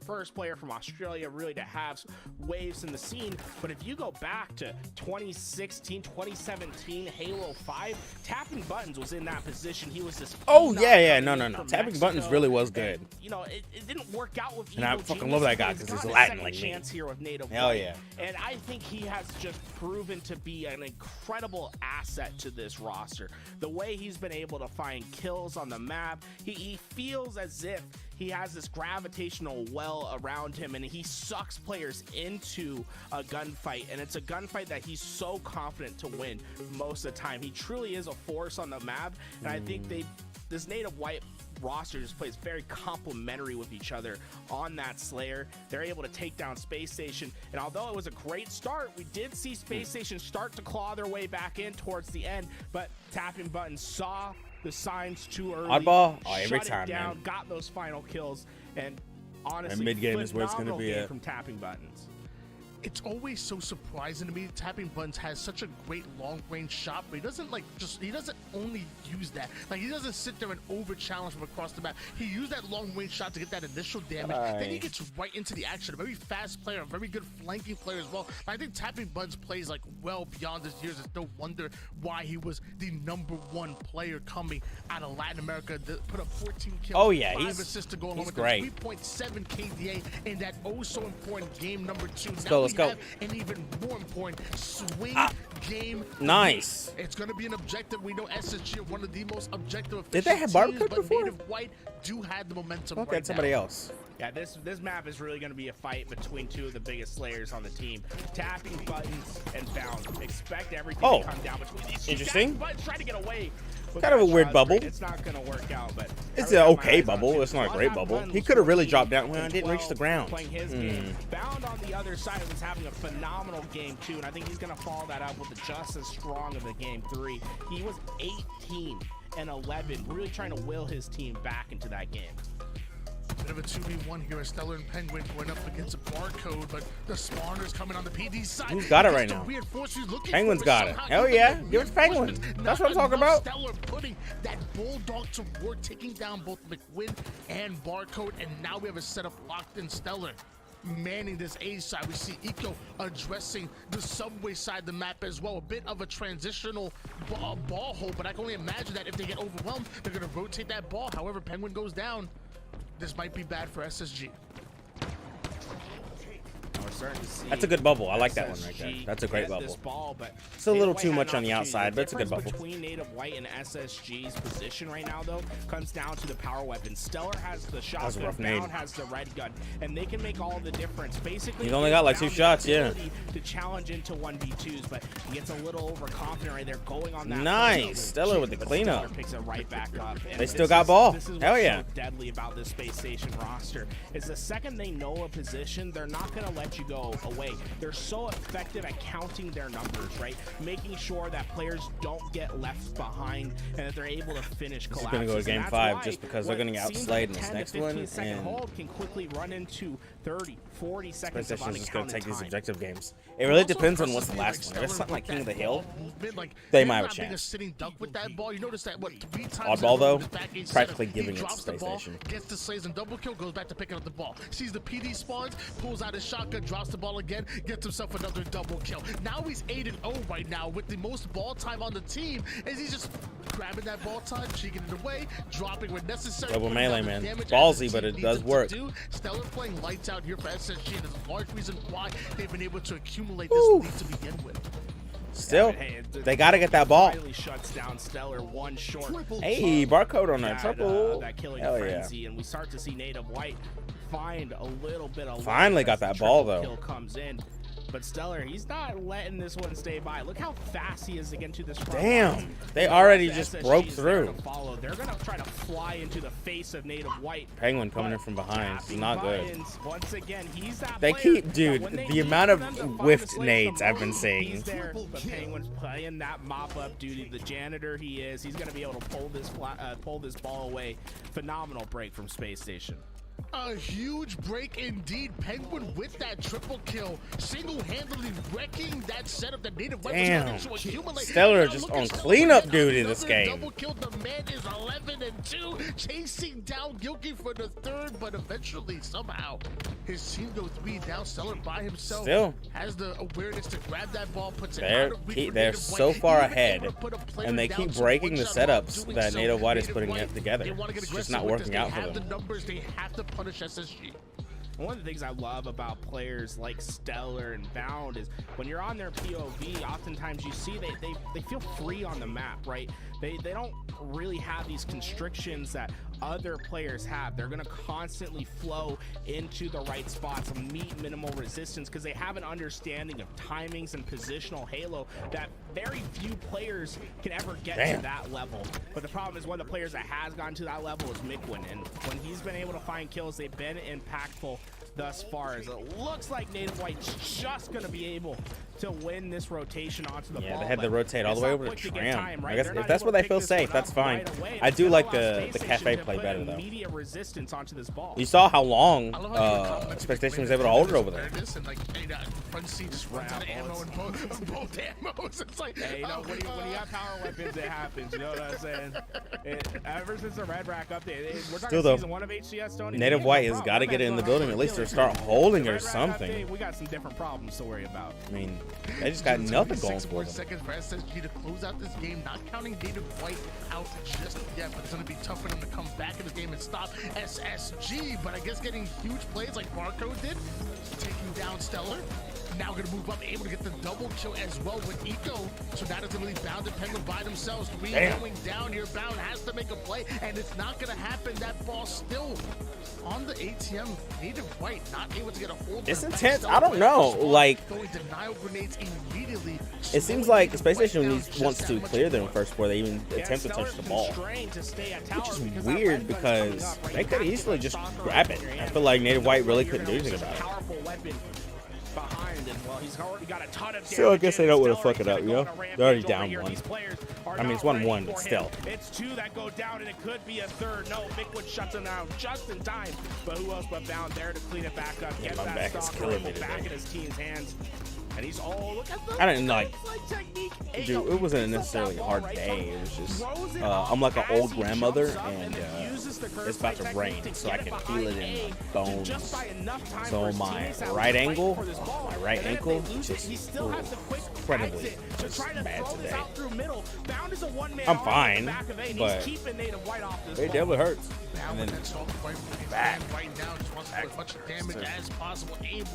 first player from Australia really to have waves in the scene. But if you go back to 2016, 2017, Halo 5, Tapping Buttons was in that position. He was this. Oh, phenom yeah. coming No. in from Tapping Mexico. Buttons really was good. And, it didn't work out with And I Evil fucking Genius, love that guy but 'cause he's got a Latin second like me. chance here with Native Hell White. yeah. And I think he has just proven to be an incredible asset to this roster. The way he's been able to find kills on the map, he feels as if he has this gravitational well around him and he sucks players into a gunfight, and it's a gunfight that he's so confident to win most of the time. He truly is a force on the map, and I think this Native White roster just plays very complementary with each other on that Slayer. They're able to take down Space Station, and although it was a great start, we did see Space Station start to claw their way back in towards the end, but Tapping Button saw the signs too early. Oddball? Oh, every shut it time, down, man. got those final kills, and honestly, And mid-game is where it's gonna phenomenal be game at. from Tapping Buttons. It's always so surprising to me. Tapping Buttons has such a great long-range shot, but he doesn't he doesn't only use that. Like, he doesn't sit there and over-challenge from across the map. He used that long-range shot to get that initial damage. Then he gets right into the action. A very fast player, a very good flanking player as well. I think Tapping Buttons plays like well beyond his years. It's no wonder why he was the #1 player coming out of Latin America. Put up 14 kills. Oh, yeah, 5 he's assists to go along he's with great. 3.7 KDA in that so important game #2. Let's Now go, we let's go. have an even more important swing game. Nice. It's going to be an objective. We know SSG are one of the most objective. Did they have efficient teams, Barcode but before? Native White do have the momentum Look right at somebody now. else. Yeah, this map is really going to be a fight between two of the biggest Slayers on the team. Tapping Buttons and Bound. Expect everything Oh, to come down between these two. interesting. Tapping Buttons trying to get away. with Kind of that a weird shot bubble. screen. It's not going to work out, but It's I an really got my okay eyes on bubble. it. It's not a While great Tapping bubble. Buttons He was could have really 14 dropped down. Well, and didn't reach the 12 ground. Playing his game. Bound on the other side was having a phenomenal game too, and I think he's going to follow that up with just as strong of a game 3. He was 18 and 11, really trying to will his team back into that game. Bit of a 2v1 here as Stellar and Penguin going up against a Barcode, but the spawners coming on the PD side. Who's got it He right gets the now? reinforcements he's looking Penguin's for, got but it. somehow Hell even yeah. the Give it to Penguin. reinforcements, That's not what I'm talking enough. about. Stellar putting that bulldog to work, taking down both McWin and Barcode, and now we have a setup locked in Stellar. manning this A side. We see Eco addressing the subway side of the map as well. A bit of a transitional ball hole, but I can only imagine that if they get overwhelmed, they're going to rotate that ball. However, Penguin goes down. This might be bad for SSG. We're starting to see That's a good bubble. I like that one right there. That's a great get this bubble. ball, but It's a little Native White too had much an on the opportunity. outside, but it's a good difference bubble. Between Native White and SSG's position right now, though, comes down to the power weapon. Stellar has the was a shotgun, rough nade. Bound has the red gun, and they can make all the difference. Basically, He's only got like 2 Bound shots, the yeah. ability to challenge into 1v2s, but he gets a little overconfident right there, going on that. Nice. Stellar with the But cleanup. Stellar picks it right back up. And They still this got is- ball. This is Hell what's yeah. so deadly about this Space Station roster is the second they know a position, they're not going to let you go away. They're so effective at counting their numbers, right? Making sure that players don't get left behind and that they're able to finish This is collapses. gonna go to And game that's 5 why just because they're what gonna get seems outslayed like in this 10 to next 15 one, second and hold can quickly run into 30, 40 seconds of PlayStation's just gonna unaccounted take these time. objective games. It really depends on what's the last one. If it's something like King of the Hill, they might have a chance. Sitting duck with that ball. You notice that 3 times Oddball, in a row though, with his back ace practically setup, giving he it to drops the Space ball, Station. Gets the slays and double kill, goes back to picking up the ball. Sees the PD spawns, pulls out his shotgun, drops the ball again, gets himself another double kill. Now he's 8-0 right now with the most ball time on the team, as he's just grabbing that ball time, cheeking it away, dropping when necessary. Double putting melee, down the man. damage Ballsy, as the but it team does needs to work. do. Stellar playing lights out here for SSG, and is a large reason why they've been able to accumulate this lead to begin with. Still, Hey, they gotta get that ball. Finally shuts down Stellar one short. Hey, barcode on that that, triple. that killing Hell yeah. frenzy, and we start to see Native White find a little bit of Finally life got as the that ball, triple though. kill comes in. But Stellar, he's not letting this one stay by. Look how fast he is to get into this front Damn, line. they The already rest just of broke SSG is there through. to follow. They're gonna try to fly into the face of Native White. Penguin coming in But from behind. It's tapping not good. buttons, once again, he's that They player keep, that dude, when they the need amount of them to find whiffed the slaves nades the I've been most, seeing. He's there, but Penguin's playing that mop-up duty. The janitor he is, he's gonna be able to pull this ball away. Phenomenal break from Space Station. A huge break indeed. Penguin with that triple kill, single-handedly wrecking that setup that Native White Damn. was trying to accumulate. Stellar Now just look at on Stellar cleanup again. duty this Another game. Double kill. The man is 11-2, chasing down Gilkey for the third, but eventually, somehow, his team goes 3 down. Stellar by himself Still. has the awareness to grab that ball, puts it They're out of reach for they're Native so White. far Even ahead, able to put a player and they down, keep so breaking the one shot while setups doing that so. Native White is Native putting White, together. they wanna get It's just aggressive not with working this. out They for have them. the numbers, they have to punish SSG. One of the things I love about players like Stellar and Bound is when you're on their POV, oftentimes you see they feel free on the map, right? They don't really have these constrictions that other players have. They're going to constantly flow into the right spots, meet minimal resistance, because they have an understanding of timings and positional halo that very few players can ever get to that level. But the problem is one of the players that has gotten to that level is Mikwin, and when he's been able to find kills, they've been impactful thus far, as it looks like Native White's just going to be able to win this rotation onto the ball. Yeah, they had to but rotate all the it's way not over to quick get Tram. time, right? I guess They're if not that's able where to they feel pick this safe, one that's up fine. right away. I It's do gonna like allow the Space cafe Station to play put better though. immediate resistance onto this ball. You saw how long I love how you comment Space Station was able to hold it over there. And like, hey, that front seat just runs out of ammo and both ammos. It's like, Hey, you know, when you got power weapons, it happens. You know what I'm saying? Ever since the Red Rack update, we're talking Still, though, season 1 of HCS, Tony. Native we White ain't has no got to problem. get it in the We're building at least, or killing start it. holding The or Red Rack something. update, we got some different problems to worry about. I mean, they just got nothing going 6 for more them. seconds for SSG to close out this game, not counting Native White out just yet, but it's going to be tough for them to come back in the game and stop SSG. But I guess getting huge plays like Barcode did, taking down Stellar. Now going to move up, able to get the double kill as well with Eco. So that is really Bound and Penguin by themselves. 3 going down here. Bound has to make a play, and it's not going to happen. That ball still on the ATM. Native White not able to get a hold of It's it. intense. Stellar I don't right know. off the spot, Like, throwing denial grenades immediately. it seems like Space Station wants to clear them first before they even attempt to touch the ball. Which Which is weird because they could easily just grab it. I feel like Native White really couldn't do anything about it. Powerful weapon behind, and well, he's already got a ton of Still, I damage guess in. they don't wanna Stellar, fuck it up, he's you gonna know? go on a They're already rampage over down here. one. These players are I mean, it's not 1-1, ready but for still. him. It's 2 that go down, and it could be a third. No, Mikwin shuts him down just in time. But who else but Bound there to clean it back up? Get my that back is stock killing rifle me back today. in his team's hands. And he's look at the I didn't like. technique. Dude, it wasn't necessarily a hard day. It was just I'm like an old grandmother, and it's about to rain, so I can feel it in my bones. So my right ankle just incredibly bad today. I'm fine, but it definitely hurts. And then back. Right now, just wants to put as much damage as possible. Able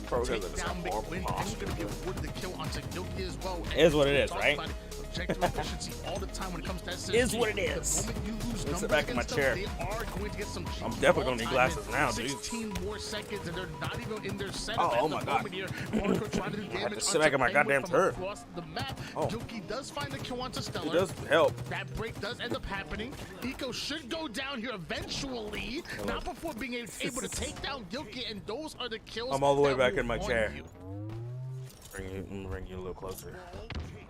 Bro, to take down McWin. He's going to be awarded the kill onto Gilkey as well. It is what it is, right? Objective efficiency all the time when it comes to SSG. Is what it is. The moment you lose Let's sit back in my against chair. them, they are going to get some I'm definitely gonna need glasses now, dude. 16 more seconds, and they're not even in their setup. Oh at my the God. moment here. Marco trying to do I have damage to sit back in my onto goddamn Penguin turret. from across the map. Oh. Gilkey does find the kill onto Stellar. It does help. That break does end up happening. Eco should go down here eventually, not before being able to take down Gilkey, and those are the kills. I'm all the way that back will in my harm chair. you. I'm gonna bring you a little closer.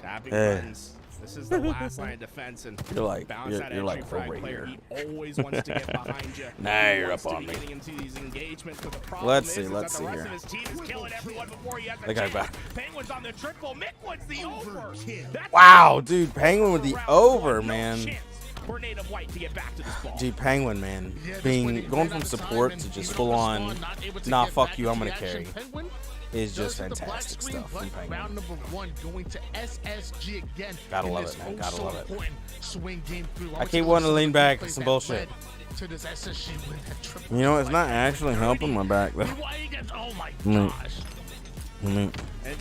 Tapping buttons. This is the last line of defense, and You're like- bounce you're- that you're entry like frag over player. here. He always wants to get behind you. Now He you're wants up to on be me. getting into these engagements, but the problem Let's is see, that let's the see rest here. of his team is killing everyone before he has They the got chance. back. Penguin's on the triple. Mickwin's the over. That's Wow, dude, Penguin with the round over, one. No man. chance for Native White to get back to this ball. Dude, Penguin, man, Yeah, this being winning going ran from out of time, support and to just even full though on, Spawn not able to nah, get fuck back you, I'm into gonna the action, carry. Penguin Is does just hit the black fantastic screen, stuff from but Penguin. round number 1 going to SSG again. Gotta in love this it, man. oh Gotta so love it. important swing game 3. I keep wanting to lean back. Some bullshit. To this SSG win, that triple You know, it's fight. not actually helping my back though. Why you guys- oh my Mm. gosh. Mm. And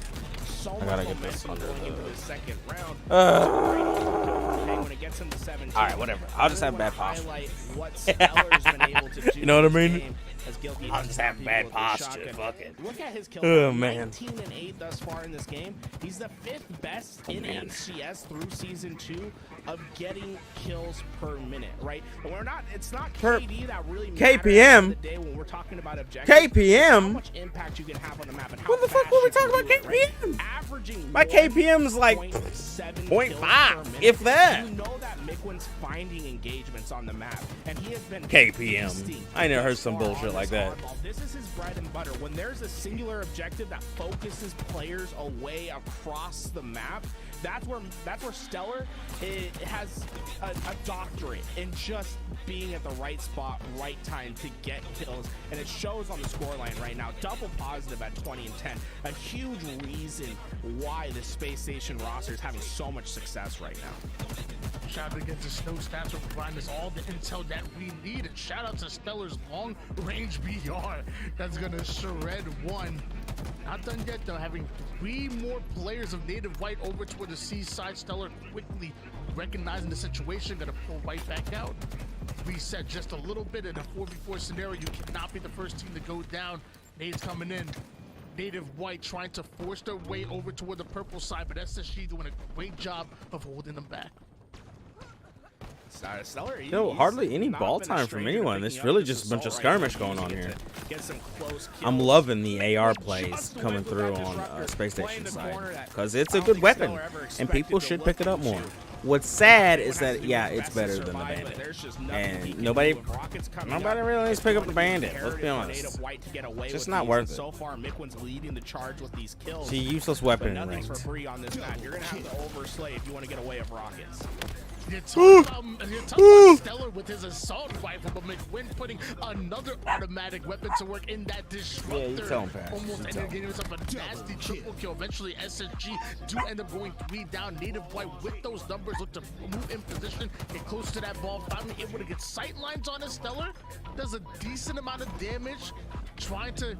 so I gotta much get this momentum under going into the- his second round. Uh, When it gets him to 17. All right, whatever. I'll just I have wanna bad posture. highlight what Stellar's been able to do You know what I in this mean? game as Gilkey I'll has just have stopped bad people with the posture, shotgun. fuck it. Look at his kill Oh, count, man. 19-8 thus far in this game. He's the 5th best in man. HCS through season 2 of getting kills per minute, right? And it's not Per- KD that really matters KPM? at the day when we're talking about objectives. It's KPM? how much impact you can have on the map and how What the fuck fast were we you can talking about do it, right? KPM? Averaging My KPM is like 0.7 0.5, kills per minute. if that. You know that Mickwin's finding engagements on the map, and he has been KPM. feasting I never heard thus some far bullshit on like this that. hardball. This is his bread and butter. When there's a singular objective that focuses players away across the map, that's where Stellar has a doctorate in just being at the right spot, right time to get kills, and it shows on the scoreline right now. Double positive at 20 and 10. A huge reason why the Space Station roster is having so much success right now. Shout out against the Snow Stats for providing us all the intel that we need. And shout out to Stellar's long range BR that's gonna shred one. Not done yet though, having 3 more players of Native White over toward the seaside. Stellar quickly recognizing the situation, gonna pull right back out. Reset just a little bit in a 4v4 scenario. You cannot be the first team to go down. Nade's coming in. Native White trying to force their way over toward the purple side, but SSG doing a great job of holding them back. Stellar, Yo, he's hardly any not ball been a time from stranger to anyone. picking It's up really this just a bunch of assault right skirmish now. going You on get here. to get some close I'm kills. loving the AR Just plays the coming whip with through that on disruptor, Space playing Station the side corner that because it's I a don't good think weapon Stellar ever and people expected to should look pick it up into. more. What's sad Everyone is has that to do yeah, their it's best to better than the survive, but Bandit, there's just nothing and he can nobody do with rockets coming nobody up. really needs to pick up the It's Bandit. imperative Let's be for honest. Native White to get away Just with not these, worth and it. So far, Mickwin's leading the charge with these kills. It's a useless But weapon in nothing's for ranked. free on this map. You're gonna have to overslay if you want to get away of rockets. You're talking about Stellar with his assault rifle, but McWin putting another automatic weapon to work in that disruptor. Yeah, you tell him, Pat. Almost You ended tell up getting himself a nasty triple kill. Eventually, SSG do end up going 3 down. Native White with those numbers look to move in position, get close to that ball. Finally able to get sight lines on his Stellar. Does a decent amount of damage. Trying to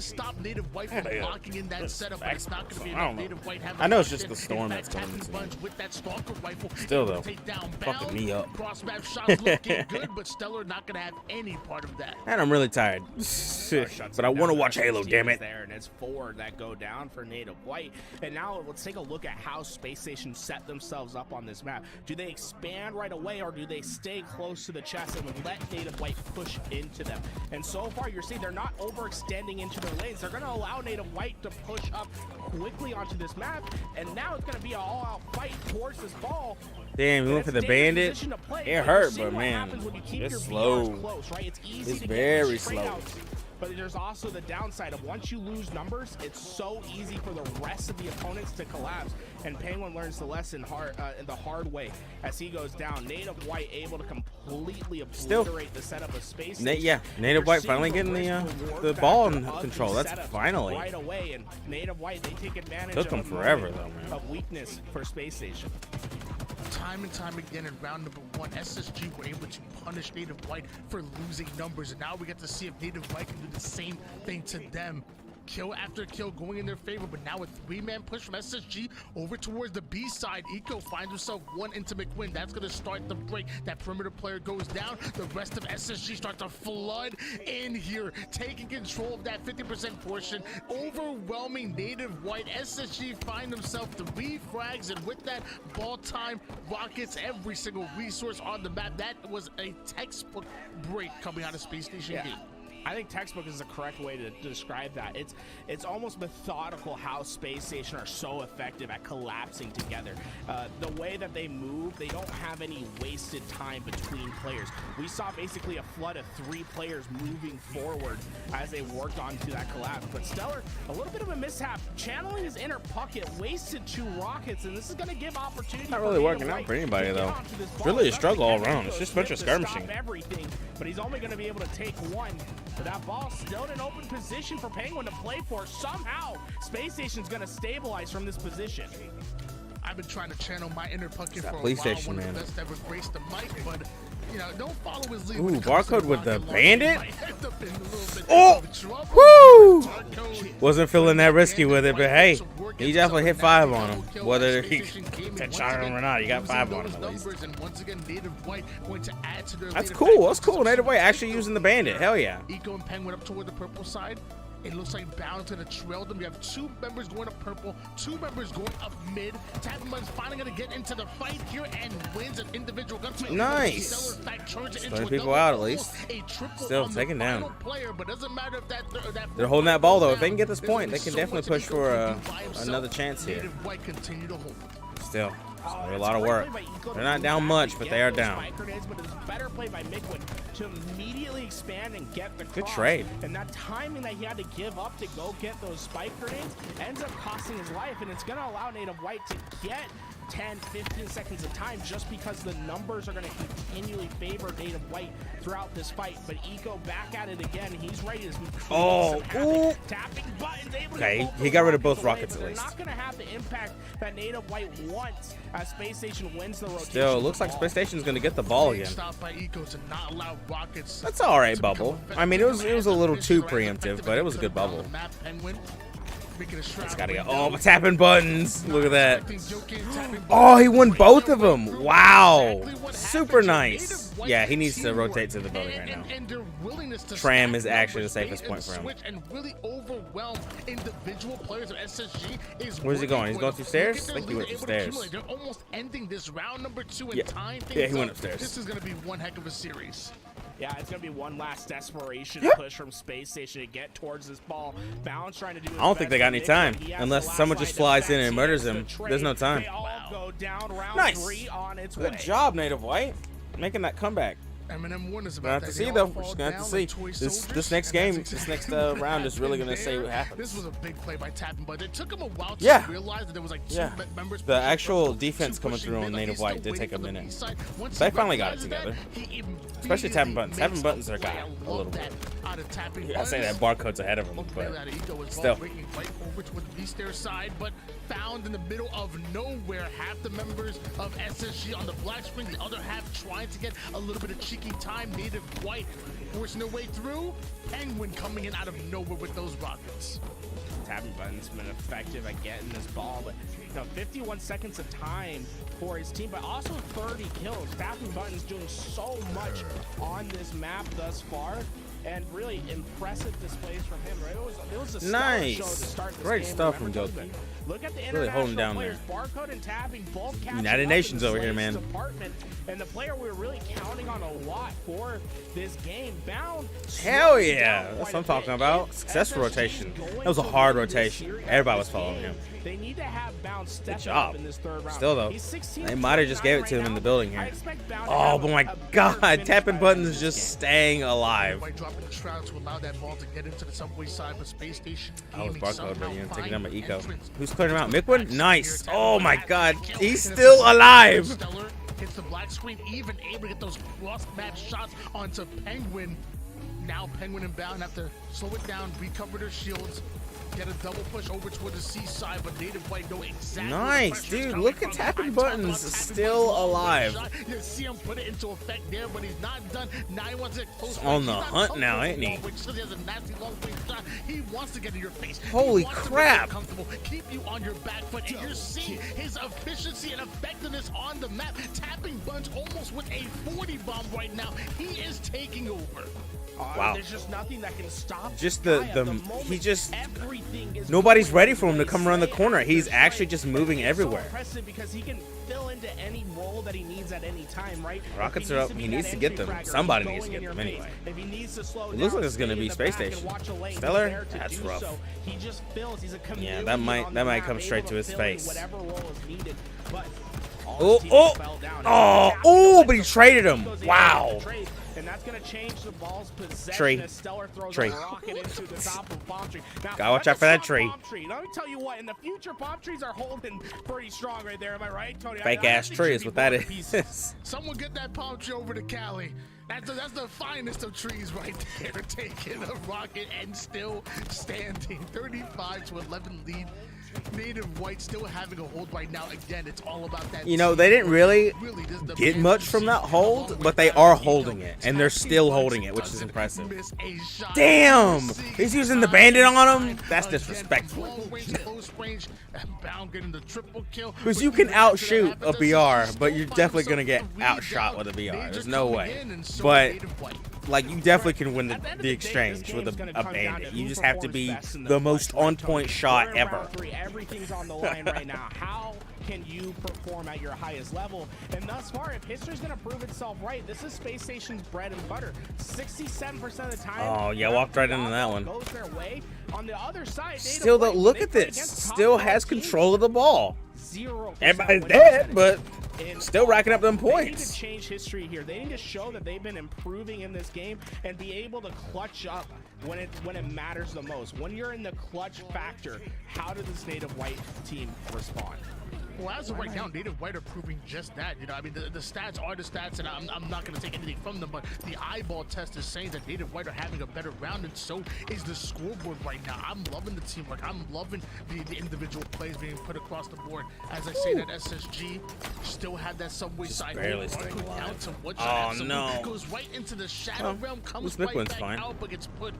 stop Native White from blocking in that setup, but it's not going to be I enough. don't know. Native White having I know it's to just the in storm fact, that's coming Captain to me. Bunch with that stalker rifle. Still, able to though, take down fucking Bound. me up. Cross map shots looking good, but Stellar not going to have any part of that. And I'm really tired, but I want to watch Halo. Damn it! There, and it's 4 that go down for Native White. And now let's take a look at how Space Station set themselves up on this map. Do they expand right away, or do they stay close to the chest and let Native White push into them? And so far, you're seeing they're not overextending into their lanes. They're going to allow Native White to push up quickly onto this map, and now it's going to be an all-out fight towards this ball. Damn, you went for the Bandit. It hurt, but man, it's slow. It's very slow. but there's also the downside of once you lose numbers, it's so easy for the rest of the opponents to collapse. And Penguin learns the lesson the hard way as he goes down. Native White able to completely obliterate the setup of Space Station. Yeah, Native White finally getting the ball in control. That's finally. Right away, and Native White, they take advantage Took of them a forever, moment though, man. of weakness for Space Station. Time and time again in round number 1, SSG were able to punish Native White for losing numbers, and now we get to see if Native White can do the same thing to them. Kill after kill going in their favor, but now a 3-man push from SSG over towards the B side. Eco finds himself one into McQuinn. That's going to start the break. That perimeter player goes down. The rest of SSG start to flood in here, taking control of that 50% portion, overwhelming Native White. SSG find themselves 3 frags, and with that, ball time, Rockets, every single resource on the map. That was a textbook break coming out of Space Station Gate. I think textbook is the correct way to describe that. It's almost methodical how Space Station are so effective at collapsing together. The way that they move, they don't have any wasted time between players. We saw basically a flood of 3 players moving forward as they worked onto that collapse. But Stellar, a little bit of a mishap, channeling his inner pocket, wasted 2 rockets, and this is going to give opportunity. Not really working out for anybody, though. It's really a struggle all around. It's just a bunch of skirmishing. Everything, but he's only going to be able to take 1. But that ball still in an open position for Penguin to play for. Somehow, Space Station's going to stabilize from this position. I've been trying to channel my inner pocket for a police while. station, One man. of the best ever graced the mic, but you know, don't follow his lead. Ooh, when it comes to Barcode with the rocket bandit? launch. Might end up in a little bit Oh! of trouble. Woo! Barcode Wasn't feeling that risky with it, but hey, he he definitely hit 5 on him. Whether he shot him or not, he got 5 on him at least. And once again, Native White going to add to their That's lead. cool. That's cool. Native White actually using the bandit. Hell yeah. Eco and Penguin up toward the purple side. It looks like Bound's gonna trail them. We have 2 members going up purple, 2 members going up mid. Tapman's finally gonna get into the fight here and wins an individual gunfight. Nice. Stellar, in fact, turns it Stunning into people another out at goal, least. a triple Still on the taken down. final player, but doesn't matter if that They're holding that ball though. If they can get this There's point, gonna they be can so definitely much push Eco for can do by himself. another chance here. Native White continue to hold. Still, a lot of work. They're not down much, but they are down. But it's better play by McQuinn to immediately expand and get the Good cross. trade. And that timing that he had to give up to go get those spike grenades ends up costing his life, and it's going to allow Native White to get 10, 15 seconds of time just because the numbers are going to continually favor Native White throughout this fight. But Eco back at it again. He's ready to Oh, ooh. tapping buttons. Able Okay, to pull he those got rid of both away, rockets but at they're least. not going to have the impact that Native White wants as Space Station wins the rotation. Still, looks like Space Station's gonna get the ball again. Stop by Eco to not allow Rockets. That's all right, to bubble. become I mean, it was a little too effective preemptive, but it was a good on bubble. the map. Penguin making a shroud It's gotta go. window. Oh, but tapping buttons. Look at that. Expecting Jokic tapping Oh, he won buttons. both of them. Wow. Exactly what Super happened to nice. Native White Yeah, he needs to teamwork rotate to the building right and- now. and their willingness to Tram stack is actually numbers, the safest bait point and for him. switch and really overwhelm individual players of SSG is Where's he working going? He's for going them. through stairs? Look at I think he their went lead, through they're able to stairs. accumulate. They're almost ending this round number 2 and Yeah. tying things Yeah, he went up. upstairs. This is going to be one heck of a series. Yeah, it's going to be one last desperation push from Space Station to get towards this ball. Bounce trying to do his I don't think best they got to any make time. it. He has Unless the last someone line just flies in defense. and He murders has him. the There's no trade. time. They all go down round Nice. 3 on its Good way. job, Native White. Making that comeback. Eminem warned us We're about gonna have to that. see They though. all We're fall just gonna have to down see. like toy This soldiers, next and game, that's this next exactly what round is really gonna happened say what there. happens. This was a big play by Tappan, but it took him a while to Yeah. realize that there was like 2 Yeah. members. The pushing actual purple, defense 2 coming pushing through on mid, like Native he's White still did waiting take a for the minute. B-side. Once They he finally got it realizes that, together. he Especially tapping buttons. Tapping makes buttons a are got play. a I little love bit. that out of tapping Yeah, I say that buttons. barcode's ahead of him, Play but that Eco as well, still. breaking right over towards the B-stair side, but found in the middle of nowhere. Half the members of SSG on the black screen, the other half trying to get a little bit of cheeky time. Native White forcing their way through. Penguin coming in out of nowhere with those rockets. Tapping button's been effective at getting this ball, but 51 seconds of time for his team, but also 30 kills. Tapping button's doing so much on this map thus far, and really impressive displays from him. Right? It was a stellar Nice. show to start this Great game. stuff from Remember, Jokic. Look at the Really international holding down players. Barcode and Tapping both catching United up Nations in over here, Slade's man. department. And the player we were really counting on a lot for this game, Bound. Hell slowed yeah, down that's quite what I'm a talking bit. about. If Successful SSG rotation. is going That was a to hard win this rotation. series, Everybody this was following game, him. They need to have Bound step job. up in this third round. Still though, He's 16 they might have just gave it to him in the building I here. expect Bound to Oh, have but a my better God, finish tapping by the end buttons of is this just game. staying alive. White dropping dropping Shroud to allow that ball to get into the subway side, but Space Station I was Gaming barcode, but somehow you taking find down my eco. entrance. Who's clearing him out? Midwin? Nice. Oh my god. He's still alive. Stellar hits the black screen, even able to get those cross-match shots onto Penguin. Now Penguin and Bound have to slow it down, recover their shields, get a double push over toward the seaside, but Native White know exactly. Nice, dude. Look at tapping buttons. Still alive. You see him put it into effect there, but he's not done. Now he wants to get close. On the hunt now, ain't he? He has a nasty long range shot. He wants to get in your face. Holy He wants to crap. make you comfortable, keep you on your back foot, and you're seeing his efficiency and effectiveness on the map. Tapping Bunch almost with a 40 bomb right now. He is taking over. Wow. There's just nothing that can stop. Just he just everything is nobody's going ready for him to his come around the way. corner. He's That's actually right. just moving And it's so everywhere. impressive because he can fill into any role that he needs at any time, right? Rockets If he are needs up. to be He that needs to get entry them. fragger, Somebody he's needs to going get in your them face. anyway. If he needs to slow It looks down, like it's gonna stay be in the Space back and Station. watch a lane, he's Stellar? there to That's do rough. so. He just fills. He's a chameleon that might on the come map, straight able to his fill in face. whatever role is needed. But all Oh, his teammates oh, fell down. oh, Tapping oh, the but he West traded him. goes in Wow. to trade, and that's going to change the ball's possession Tree. as Stellar throws Tree. a rocket into the top of Palm Tree. Now, Gotta watch that's out for a that strong tree. Palm tree. Let me tell you what, in the future, palm trees are holding pretty strong right there. Am I right, Tony? Fake I ass think tree should is be what that broken is. pieces. Someone get that palm tree over to Cali. That's the finest of trees right there. Taking a rocket and still standing. 35 to 11 lead. Native White still having a hold right now. Again, it's all about that. You know, they didn't really this is the get man much to from see that along hold, with but they that are ego. holding it, and they're Tapping still Bunch holding it, which is doesn't impressive. miss a shot. Damn! Seeing He's using the time bandit and on him? time That's again, disrespectful. long range, close range, and Bound getting the triple kill. Because But you can even after that outshoot happens, a does BR, he but still you're find definitely going to himself get three outshot down? with a BR. Major There's no coming way. in, and so But Native White. like, you definitely can win At the end of the day, exchange this with game's gonna a come down bandit. to You who just have to performs be best in the clutch, most right, on Tony? point shot We're in ever. round three. Everything's on the line right now. How can you perform at your highest level? And thus far, if history's going to prove itself right, this is Space Station's bread and butter. 67% of the time. Oh, yeah, walked right into that one. Goes their way. On the other side, Still, though, Native White, look they at play this. against top Still five has teams. control of the ball. 0% Everybody's win dead, percentage. but And still racking up them They need points. to change history here. They need to show that they've been improving in this game and be able to clutch up when it matters the most. When you're in the clutch factor, how does this Native White team respond? Well, as of right now, Native White are proving just that. You know, I mean, the stats are the stats, and I'm not going to take anything from them, but the eyeball test is saying that Native White are having a better round, and so is the scoreboard right now. I'm loving the teamwork. I'm loving the individual plays being put across the board. As I say, that SSG still had that subway side. barely hold, staying alive. down to one Oh, shot, absolutely. no. Goes right into the shadow Oh, realm, comes Mick right Wins back fine. out, but gets put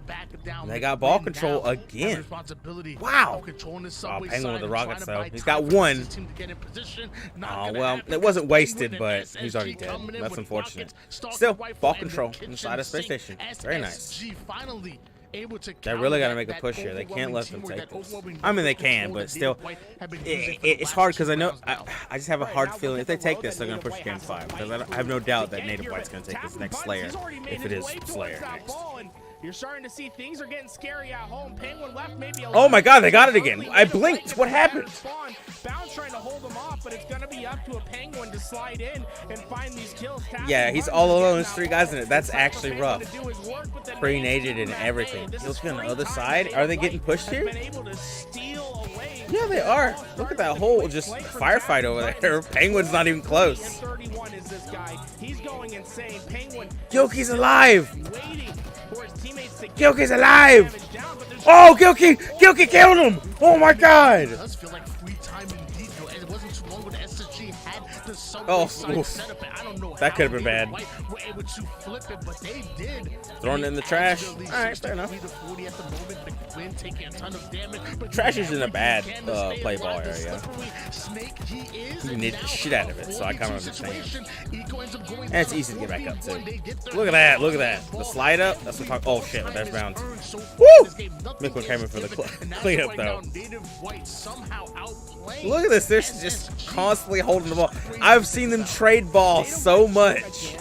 back down. They got ball McWin control now has again. responsibility Wow. of controlling the Oh, subway Penguin with side the and Rockets, trying to though. buy He's time got for one. his team to get in position. Not Oh, gonna well, happen it wasn't because wasted, Penguin but and he's already SSG dead. coming in That's with unfortunate. rockets, stalking Still, rifle, ball and the control kitchen inside of Space sink. Station. Very nice. SSG finally able to They really got to counter make a that push here. They can't let them overwhelming take teamwork, this. that overwhelming I mean, they control can, that but still, Native White have been using for the it's last hard because I two know rounds now. I just have a Right, hard now feeling look if they at the take road this, that they're going to Native push White game has 5 to because fight I have no through doubt to that get Native here, White's going to take but this next Tapping Slayer Bunch, he's already made if his it is way towards Slayer that next. ball, and you're starting to see things are getting scary at home. Penguin left maybe a Oh my God, they got it early. again. I Native blinked. White What gets a better happened? spawn. Bound's trying to hold them off, but it's going to be up to a Penguin to slide in and find these kills. Tapping Yeah, he's Bunch all is alone. getting There's that 3 guys in ball. it. That's It's time for actually Penguin rough. to do his work, but the Pre-naded and Native everything. This He's is on the free other time. side. Native Are they getting White pushed has here? been able to steal away. Yeah, they are. Look at that whole just firefight over there. Penguin's not even close. 31 is this guy. He's going insane. Penguin Gilkey's alive. waiting for his teammates to get Gilkey's alive. damage down, but there's Oh, Gilkey killed him. Oh my God. It does feel like free time indeed, though, and it wasn't too long when the SSG had the subway Oh, side oof. set up, and I don't know That how could have been Native bad. White were able to flip it, but they did. Throwing it in the trash. All right, fair enough. 40 at the moment, McWin taking a ton of damage, but Trash is in a bad, can to stay play ball alive. The area. slippery snake he is, You and need the now shit out of it, so I kinda 4v2 understand. situation. Eco ends up going And it's down easy to get back up, too. 4v1. They get their Look at that. hands Look at on that. the The ball. slide up. That's what I'm talking. Oh shit, Time there's is bounds. earned so far Woo! in this game. Nothing Midland came in for the is given, and that's cleanup, right though. now, Native White somehow outplaying Look at this. They're just SSG. constantly holding the ball. I've seen them trade balls so much.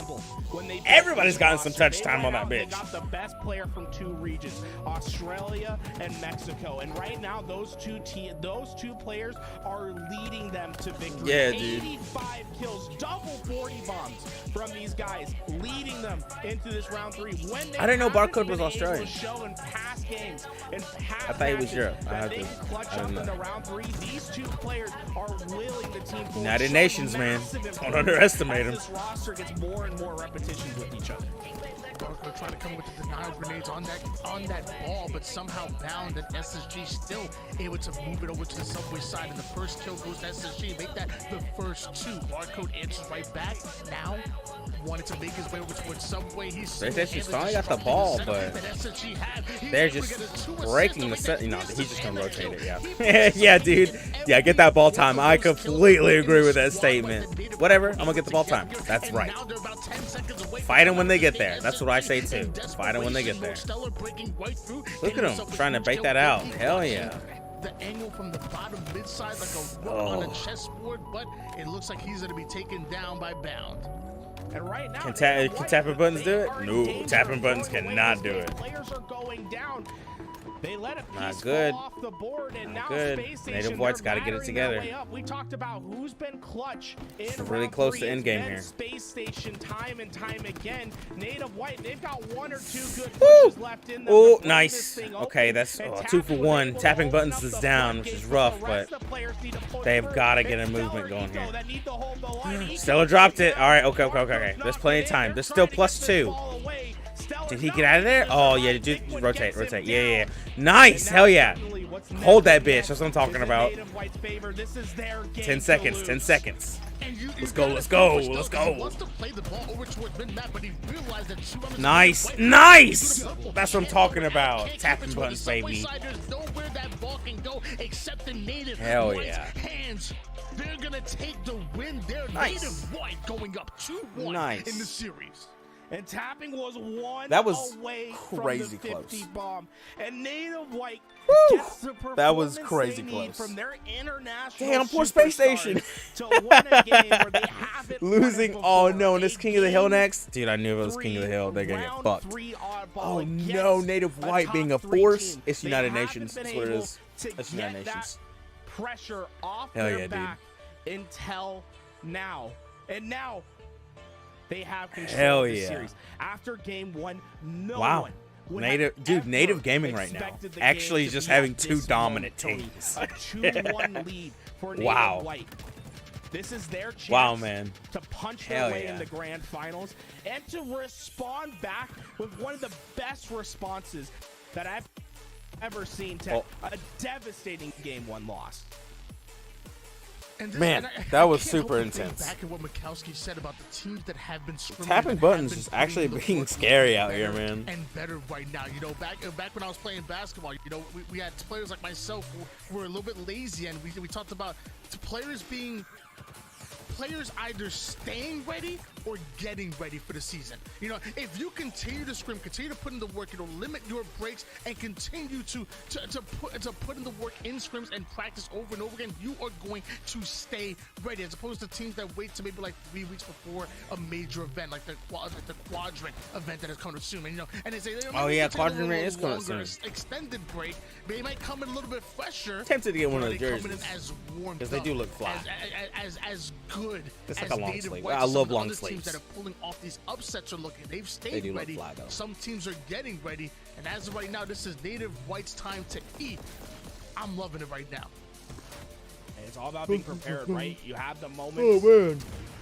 When they Everybody's gotten some touch They time on went that out, They bitch. got the best player from 2 regions, Australia and Mexico, and right now those two players are leading them to victory. Yeah, dude. 85 kills, double 40 bombs from these guys, leading them into this round 3. When they I didn't know haven't Barcode was been able Australian. to show in past games, in past I thought he was matches Europe. I that had they to- can clutch I up didn't into know. round 3. These two players are willing the team forward. United Show Nations, man. massive Don't improvement underestimate as him. This roster gets more and more repetitions with each other. Barcode trying to come with the denial grenades on that ball, but somehow Bound and SSG still able to move it over to the subway side, and the first kill goes to SSG. Make that the first 2. Barcode answers right back. Now wanted to make his way over towards subway. He's PlayStation's finally got the ball, but they're just breaking the set. You know, he's just gonna rotate it. Yeah, yeah, dude. Yeah, get that ball time. I completely agree with that statement. Whatever, I'm gonna get the ball time. That's right. Fight them when they get there. That's what I say too. Fight them when they get there. Look at him trying to bait that out. Hell yeah. The angle from the bottom mid side like a rook on a chessboard, but it looks like he's gonna be taken down by Bound. And right now, Can tapping buttons do it? No, tapping buttons cannot do it. Players are going down. They let a Not piece good. fall off the board, and Not now good. Space Station, Native White's they're gotta get it battering their together. way up. We talked about who's been clutch in Really round close 3. to It's endgame been here. Space Station time and time again. Native White, they've got 1 or 2 good Woo! pushes left in them. Oh, to break nice. this thing Okay, open, that's and 2 for Tapping was 1. able to Tapping open buttons up is the down, which floodgates, is but rough, the but rest of the players need to push they've through. got to get a It's movement Stellar going Eco here. that need to hold the line. Eco Stella dropped it. down. All right, okay. There's plenty of time. There's still +2. Did he get out of there? Oh, yeah, rotate. Yeah. Nice. Hell yeah. Hold that bitch. That's what I'm talking about. 10 seconds. 10 seconds. Let's go. Nice. That's what I'm talking about. Tapping buttons, baby. Hell yeah. They're gonna take the win. They're Nice. Native White going up 2-1 Nice. in the series. And Tapping was 1 That was away crazy from the 50 close. bomb. And Native White Woo! gets the That was performance crazy they need close. from their international Damn, poor Space superstars Station. to win a game where they haven't won it Losing. Oh before. no, and this A King of the Hill game next. Dude, I knew if it was King of the Hill, they're gonna get round fucked. 3 oddball Oh against no, Native a White top being a 3 force. team. It's They United haven't Nations. been That's what it able is. to It's get United that Nations. pressure off Hell their yeah, dude. back until now. And now they have control Hell of the yeah. series. After game 1, no Wow. one would Native, have dude, ever Native Gaming right now. expected the Actually, game to just be having at 2 this dominant moment, Tony. teams. A 2-1 lead for Native Wow. White. This is their chance Wow, man. to punch Hell their way yeah. in the grand finals and to respond back with one of the best responses that I've ever seen to Oh. a devastating game 1 loss. Man, that was can't super help but think intense. Back at what Mikowski said about the teams that have been scrimmaging, Tapping that buttons have is been actually putting the being work scary out here, better man. And better right now. You know, back when I was playing basketball, you know, we had players like myself who were a little bit lazy, and we talked about players either staying ready or getting ready for the season. You know, if you continue to scrim, continue to put in the work, it'll limit your breaks and continue to put in the work in scrims and practice over and over again. You are going to stay ready, as opposed to teams that wait to maybe like 3 weeks before a major event, like the quadrant event that is coming soon. And, you know, and they say, Oh, maybe yeah, we'll take a quadrant little is coming longer, soon. extended break. They might come in a little bit fresher. Tempted to get one of but the they coming in jerseys. as warmed 'Cause they up, do look fly. as good. It's like as a long Native sleeve. White. I Some love of the long other teams sleeves. that are pulling off these upsets are looking. They've They stayed do look ready. fly, though. Some teams are getting ready, and as of right now, this is Native White's time to eat. I'm loving it right now. It's all about being prepared, right? You have the moment. Oh man,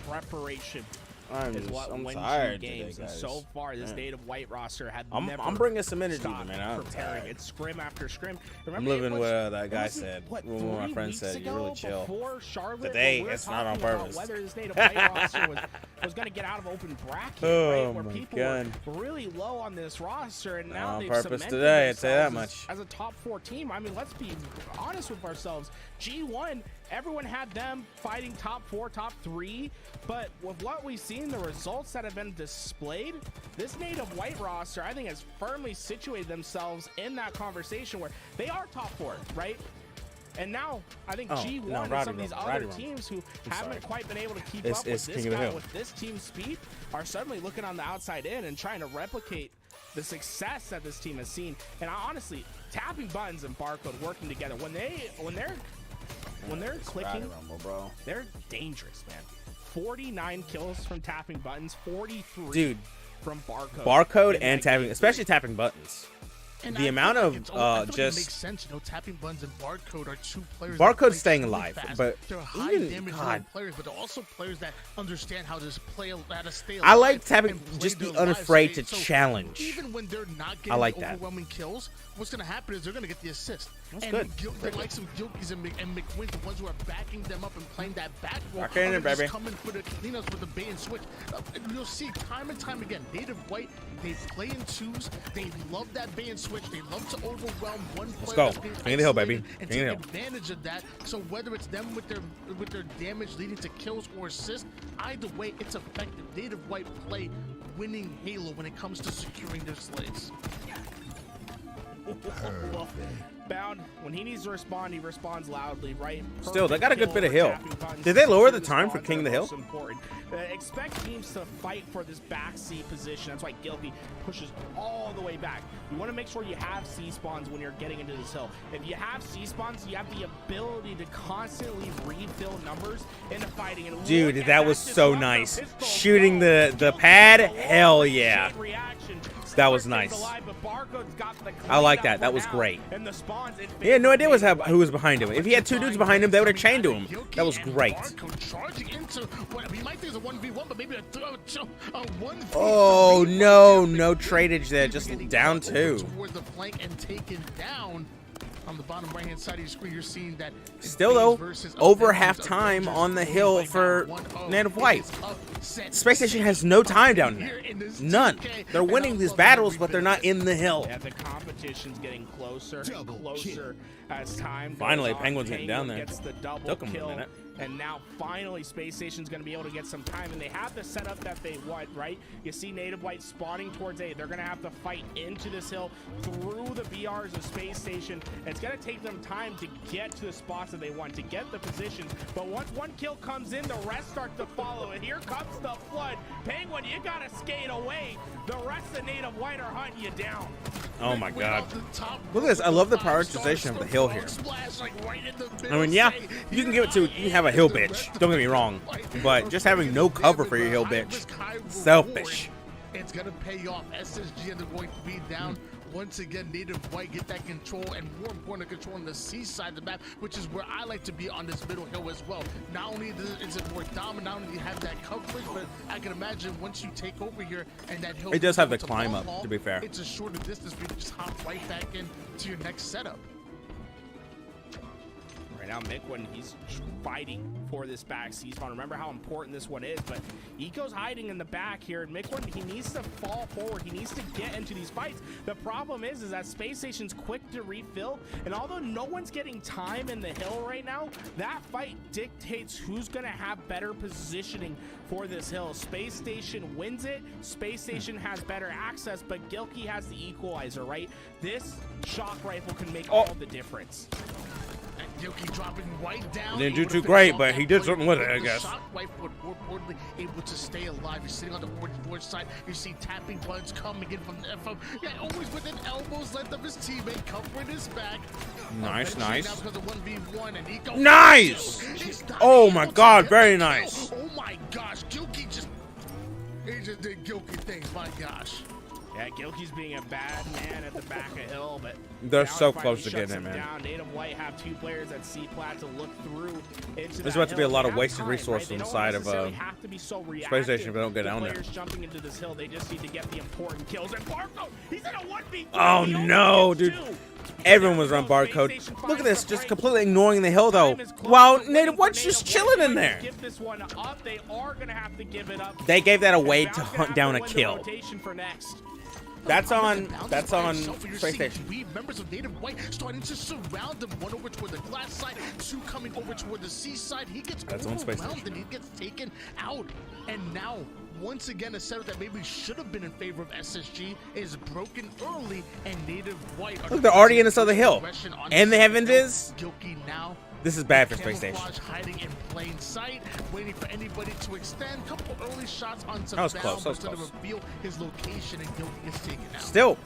Preparation I'm is what I'm wins you tired today, games. And guys. so far, this Man. Native White roster had I'm never bringing some energy, stopped man. I'm preparing. tired. It's scrim after scrim. I'm Remember, living it was- what that it guy was, said. What, One of my 3 friends weeks said, "You're really ago chill." before Charlotte, Today, when we were it's not on talking about purpose. Whether this Native White roster was going to get out of open bracket, Oh, right? Where my people God. were really low on this roster, and Not now on they've purpose cemented today, I'd say that themselves much. as a top 4 team. I mean, let's be honest with ourselves. G1, everyone had them fighting top 4, top 3, but with what we've seen, the results that have been displayed, this Native White roster, I think, has firmly situated themselves in that conversation where they are top 4, right? And now I think Oh, G1 no, and Roddy some of these wrong, other Roddy wrong. teams who haven't sorry. quite been able to keep It's up with this King of the guy Hill. with this team speed are suddenly looking on the outside in and trying to replicate the success that this team has seen. And honestly, tapping buttons and Barcode working together when they're clicking, bro. they're dangerous, man. 49 kills from tapping buttons, 43 Dude, from Barcode. Barcode in and that tapping, game. especially tapping buttons. And The I amount feel of, like I feel like just- it makes sense, you know, tapping buttons and Barcode are two players. Barcode's that play staying extremely alive, fast. but they're high even- damage God. players, but they're also players that understand how to play, how to stay alive. I like tapping, and play just be their lives. unafraid to So challenge. even when they're not I getting like that. overwhelming kills, what's going to happen is they're going to get the assist. That's and good. The likes of Gilkies and McWin, the ones who are backing them up and playing that back roll, Rock in there, baby. coming for the cleanups with the bait and switch. And you'll see time and time again, Native White, they play in twos. They love that bait and switch. They love to overwhelm one player. go. that's being King of the Hill, baby. isolated and King of take the Hill. advantage of that. So whether it's them with their damage leading to kills or assists, either way, it's effective. Native White play winning Halo when it comes to securing their slates. Bound, when he needs to respond, he responds loudly, right? Still, they got a good Perfect bit of kill hill. or tapping buttons Did they lower to the time for respond King of the are Hill? most important. Expect teams to fight for this back C position. That's why Gilby pushes all the way back. You want to make sure you have C spawns when you're getting into this hill. If you have C spawns, you have the ability to constantly refill numbers into fighting. And Dude, look at that was just so left nice. of pistol. Shooting the Gilby pad, with the hell wall yeah. chain reaction. That was Sniper stays nice. alive, but Barcode's got the I like clean up that. That for was now. great. And the spawns in He had no idea favor of who was behind him. If he had two dudes behind him, they would have chained to him. That was great. Charging into what we might think is a 1v1, but maybe a 1v1. Oh, no. No tradeage there. Just down two. Towards the flank and taken down. On the bottom right hand side of your screen, you're seeing that Still, though, versus over Avengers, halftime Avengers on the leading hill by for 1-0. Native It White. is upset. Space Station has no time down there. Here in this None. 2K, They're and winning I these love battles, every but they're bit of not it. in the hill. Yeah, the competition's getting closer and Double closer as time goes Finally, on. Penguin's getting down Penguin there. Gets the double Took 'em a kill, minute. and now finally Space Station's going to be able to get some time, and they have the setup that they want, right? You see Native White spawning towards A. They're going to have to fight into this hill through the BRs of Space Station. It's going to take them time to get to the spots that they want, to get the positions, but once one kill comes in, the rest start to follow, and here comes the flood. Penguin, you got to skate away. The rest of Native White are hunting you down. Oh, my Way God. off the top Look at this. I love the rope, prioritization of the hill here. splash, like, right in the I middle, mean, yeah, say, you can give it to, you can have a hill bitch. Don't get me wrong. But just having no cover for your hill bitch, selfish. It's gonna pay off. SSG and they're going to be down once again. Native White get that control, and more important, controlling the C side of the map, which is where I like to be on this middle hill as well. Not only is it more dominant, not only do you have that coverage, but I can imagine once you take over here and that hill, It does have the to climb ball up, haul, to be fair. It's a shorter distance for you to just hop right back in to your next setup. Right now, Mikwin, he's fighting for this back C spawn. Remember how important this one is, but Eco's hiding in the back here, and Mikwin, he needs to fall forward. He needs to get into these fights. The problem is that Space Station's quick to refill, and although no one's getting time in the hill right now, that fight dictates who's going to have better positioning for this hill. Space Station wins it. Space Station has better access, but Gilkey has the equalizer, right? This shock rifle can make all the difference. Yoki dropping right down. Didn't do able to too finish great, off but that he did play something with it, I the guess. shot rifle, but more importantly, able to stay alive. You're sitting on the orange side. You see tapping buttons coming in from yeah, always within elbows length of his teammate, covering his back. Nice, Eventually nice. now because of 1v1, and Eco Nice! He's not Oh able my to God, get very the kill. nice. Oh my gosh, Gilkey he just did Gilkey things. My gosh. Yeah, Gilkey's being a bad man at the back of hill, but They're now so he finally close to shuts getting it, him man. down. Native White have two players at C plat to look through into There's that about to be a hill. lot They of have wasted time, resources right? They on the don't side of, necessarily have to be so Space reactive Station if they don't get to down there. players jumping into this hill. They just need to get the important kills. And Barco, he's in a 1v3. Oh, He only no, gets dude. two. Everyone was on barcode. Look at this, just completely ignoring the hill though. Wow, Native White's just chilling in there. Give this one up. They are gonna have to give it up. They gave that And away Val's to gonna hunt have down a win the kill. rotation for next. That's on Space Station. Members of Native White starting to surround him. One over toward the glass side, two coming over toward the seaside. He gets That's on Space overwhelmed Station. and he gets taken out. And now, once again, a setup that maybe should have been in favor of SSG is broken early, and Native White. Look, they're already in this other hill, and they have invis. Gilkey now. This is bad for Space Station. Camouflage hiding in plain sight, waiting for anybody to extend. Couple early shots on some That was close, that was to close. reveal his location, and Gilkey gets taken out. Still,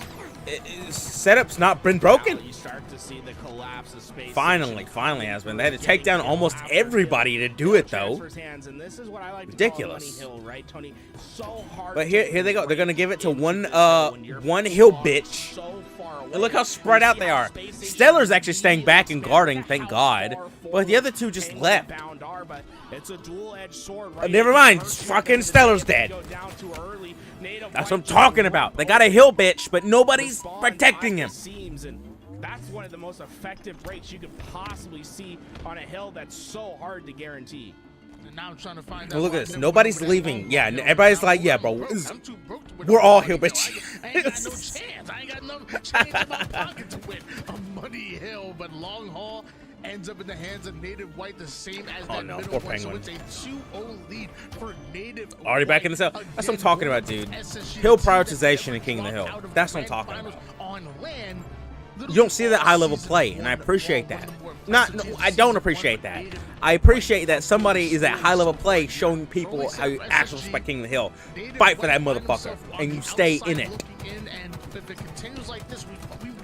setup's not been broken. You start to see the collapse of Space Finally has been. They had to take down almost everybody to do it, though. Hands, and this is what I like Ridiculous. to call Money Hill, right, Tony? So hard. But here they go. They're gonna give it to one hill bitch. So far away. And look how spread out they are. Stellar's actually staying back and guarding, thank God. But the other two just left. Never mind. Fucking Stellar's dead. That's what I'm talking about. They got a hill bitch, but nobody's protecting him. That's one of the most effective breaks you could possibly see on a hill that's so hard to guarantee. And now I'm trying to find Look at this. Nobody's leaving. Yeah, everybody's like, yeah, bro. We're all hill bitch. I ain't got no chance. I ain't got no change in my pocket to win a Money Hill, but long haul ends up in the hands of Native White, the same as that no, middle poor one. So Penguin. it's a 2-0 lead for Native Already back in the cell. That's what I'm talking about, dude. Hill prioritization in King of the Hill. That's what I'm talking about. On land, You don't see that high level play, and I appreciate that. No, I don't appreciate that. I appreciate that somebody is at high level play showing people how you actually respect King of the Hill. Fight for that motherfucker, and you stay in it.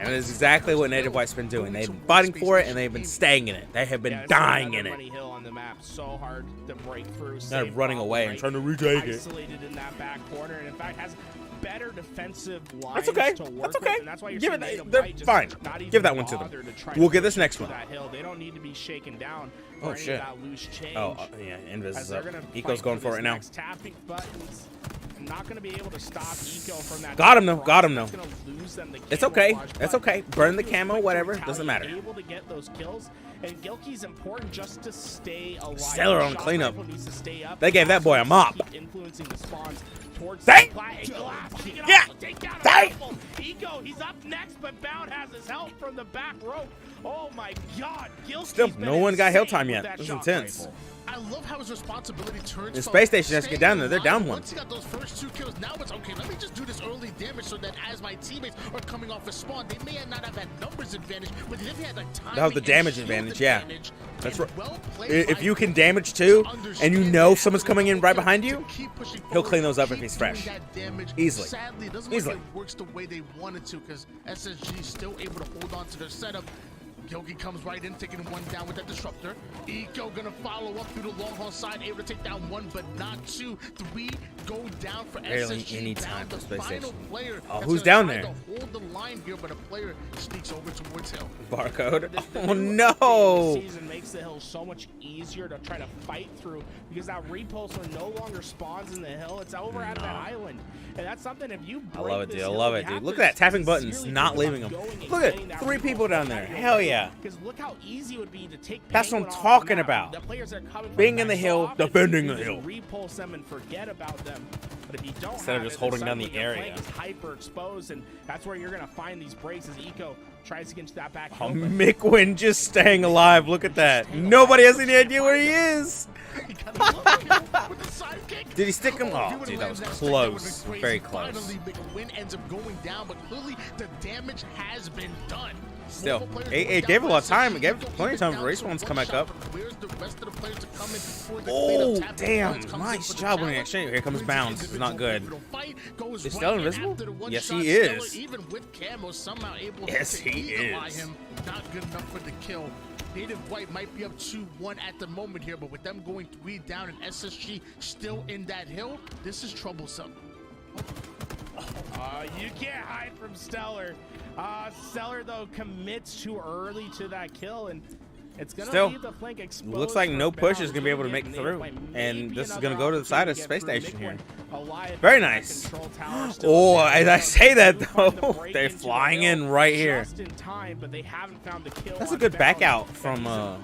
And it's exactly what Native White's been doing. They've been fighting for it, and they've been staying in it. They have been dying in it. Money Hill on the map, so hard to break through. They're running away and trying to retake it. Isolated in that back corner, and in fact has better defensive lines That's okay. to work That's okay. with, and that's why you're Give seeing it. Native They're White just fine. not even Give that one to them. bother to try We'll to get this push next through one. that hill. They don't need to be shaken down. Oh, or any of shit. that loose change. Yeah, Invis As is they're up. gonna Eco's fight going for for this it now. next tapping buttons. I'm not going to be able to stop Eco from that. Got him, though. Got him, though. It's gonna lose them the It's okay. camouflage, It's but okay. Burn the he was camo, quick to whatever. Doesn't matter. retaliate, able to get those kills, and Gilkey's important just to stay alive. Stellar on Shot cleanup. rifle needs to stay up. They gave that boy a mop. Keep influencing the spawns towards Dang! the glass. He can Yeah! also take down a Dang! rifle. Eco, he's up next, but Bound has his help from the back row. Oh my God, Gilkey's Still, been no one got hill insane time with yet. that This is shot intense. rifle. I love how his responsibility turns. The from space station has to get staying down there. They're alive. down one. Once he got those first 2 kills, now it's okay. Let me just do this early damage so that as my teammates are coming off a spawn, they may not have had numbers advantage, but if they had like time, They'll have the damage advantage, yeah. That's right. If you can damage too, and you know someone's coming in right behind you, he'll clean those up if he's fresh. Easily. Sadly, it doesn't Easily. look like it works the way they wanted to, because SSG is still able to hold on to their setup. Gilkey comes right in, taking one down with that disruptor. Eco gonna follow up through the long haul side, able to take down 1, but not 2. 3 go down for Barely SSG. any down time the for Space final Station. player Oh, that's who's gonna down try there? to hold the line here, but a player sneaks over towards Hill. Barcode. The Oh new no! update this season makes the hill so much easier to try to fight through, because that repulsor no longer spawns in the hill. It's over at that island, and that's something if you I break love it, this dude. I hill, love you it, dude. have Look to at that tapping buttons, sincerely not think leaving about them. going and Look getting at that 3 people repulsor down there. back Hell in. yeah! Because look how easy it would be to take That's what Penguin I'm off talking the map. about. The players that are coming from Being the in the back hill, so often, defending you the just hill. repulse them and forget about them. But if you don't Instead of have just it, holding then down the suddenly your flank area. is hyper exposed, and that's where you're gonna find these breaks as Eco tries to get into that back Oh, hill, but Mickwin just staying alive. Look at that. Nobody has any idea where he is. He got a little kill with the sidekick. Did he stick him? Oh, if he Oh, would've dude, that was landed stick, that would've close. been crazy. Very close. Finally, McWin ends up going down, but clearly the damage has been done. Still, Multiple players it going gave a down lot of for time. SSG. It gave Eco plenty of time for even respawns down to come back one up. shot, but where's the rest of the players to come in for the Oh, cleanup? Tap damn. comes in Nice for the job winning challenge. exchange. Here comes Wins Bounce. the It's not good. individual fight, goes Is right Stellar in invisible? after the one Yes, shot. he is. Stellar, even with camo, somehow able Yes, to he eagle-eye is. him. Not good enough for the kill. Native White might be up 2-1 at the moment here, but with them going 3 down and SSG still in that hill, this is troublesome. you can't hide from Stellar. Stellar, though, commits too early to that kill, and it's going to Still, leave the flank exposed. looks like for no push Bound. is gonna be able to Get make it Native through. White. And Maybe this is another gonna go to the side of opportunity Space to get Station through. here. Mickwin alive Very in that nice. control tower still Oh, there. as I say that They found the though, break they're into the flying hill in right here. just in time, but they haven't found the kill That's a on good back Bound. out from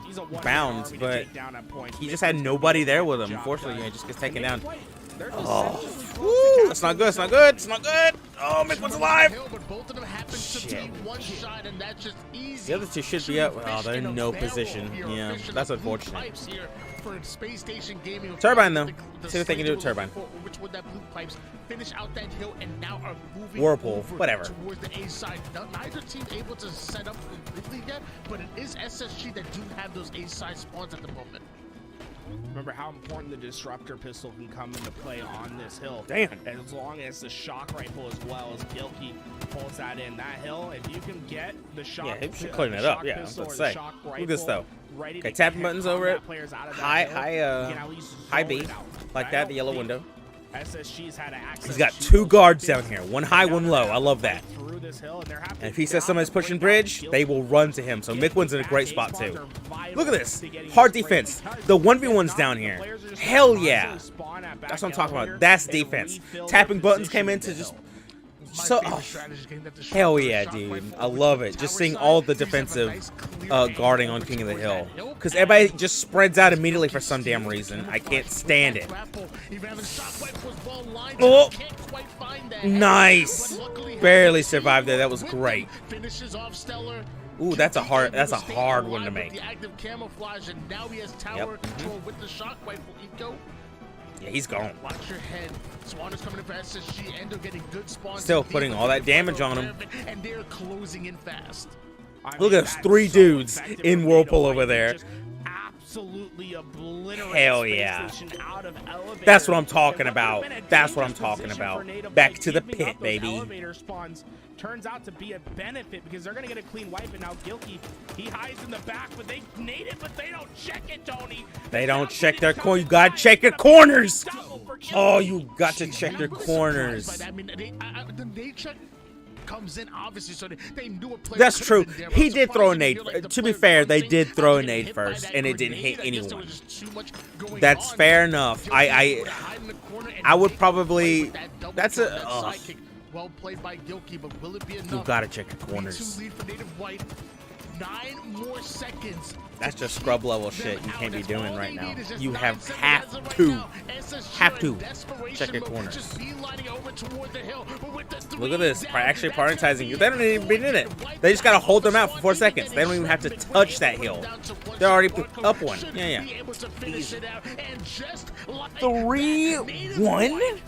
He's a one-man Bound, army to but take down at points. he just had Mickwin's nobody gonna there get with the him. job Unfortunately, done. he just gets taken And down. Native White, They're Oh, deceptively close woo, to that's not capturing good. It's not the good. It's not good. Oh, McWin's alive. Hill, but both of them happen to Shit. be one shot, and that's just easy. The other two should be Shooting up. Oh, fish they're in a no barrel position. here, Yeah, fish in that's the blue unfortunate. pipes here for Space Station Gaming. Turbine, though. The See what they can do with slate Turbine. for Which would that blue pipes finish out that hill and now are moving Whirlpool, over whatever. towards the A side. Neither team able to set up completely yet, but it is SSG that do have those A side spawns at the moment. Remember how important the disruptor pistol can come into play on this hill. Damn. As long as the shock rifle as well as Gilkey pulls that in. That hill, if you can get the shock, Yeah, he should clean it up. Yeah, let's say. Look at this though. Okay, tapping buttons over it. High B, like that. The yellow window. SSG's had access. He's got to two those guards spaces. down here, one high, one low. I love that. Through this hill, and they're having And if he says to somebody's pushing bring down bridge, Gilkey. they will run to him. So Mikwin's in a great spot Spawns too. are vital Look at this. to getting Hard this defense. break. The 1v1's down here. Players are just Hell gonna yeah. constantly spawn at back That's what I'm talking elevator about. That's and defense. refill Tapping their buttons came in to position just. My So, favorite oh, strategy game that the hell shot- yeah, shot dude. rifle I with love the it. Just tower seeing side. all the These have a defensive nice clear guarding angle on over King of the towards Hill. that hill. Because everybody just spreads out immediately for some damn reason. I can't stand it. Oh. Nice. Barely survived there. That was great. Finishes off stellar. Ooh, that's a hard one to Alive make. with the active camouflage, and now he has tower Yep. control with the shock rifle. Eco. Yeah, he's gone. Watch your head. Swan is coming in for SSG. Endo getting good spawns. Still deep putting in all the that damage on him. perfect, and they're closing in fast. I Look mean, at those that's 3 so dudes effective in from Whirlpool NATO. over Like, there. just absolutely obliterate Hell Space yeah. Station out of elevator. That's what I'm talking And what about. would've been a That's what I'm dangerous talking position about. for NATO Back by to the giving pit, up those baby. Elevator spawns turns out to be a benefit because they're gonna get a clean wipe, and now Gilkey, he hides in the back, but they nade it, but they don't check it, Tony. They don't Now check he's their coming corner. You gotta back. check your Double corners. for Gilkey. Oh, you got to check your I'm surprised by corners. that. I mean, the nade check comes in obviously, so they knew a player. That's could've true. been there, He but did throw a surprising nade. to hear, like, the To be player fair, they saying, did "I'm throw a getting nade hit by first, that and it didn't grenade. hit I guess there anyone." was just too much going That's on. fair enough. Gilkey I would hide in the corner and I would make probably. with that double That's kill, a. that Ugh. sidekick. Well played by Gilkey, but will it be enough? You gotta check your 3-2 corners. lead for Native White. 9 more seconds. That's to just keep scrub level them shit you out. can't be That's doing all right they now. need is just You 9 have seconds have as of right to. now. SSG Have in to desperation check your mode, corners. just beelining over toward the hill, but with the Look at 3 this. down, Actually that's gonna prioritizing be you. They don't even be in it. They just gotta hold them out for 4 seconds. They don't even have to touch that hill. They're already up one. Yeah, yeah. 3-1?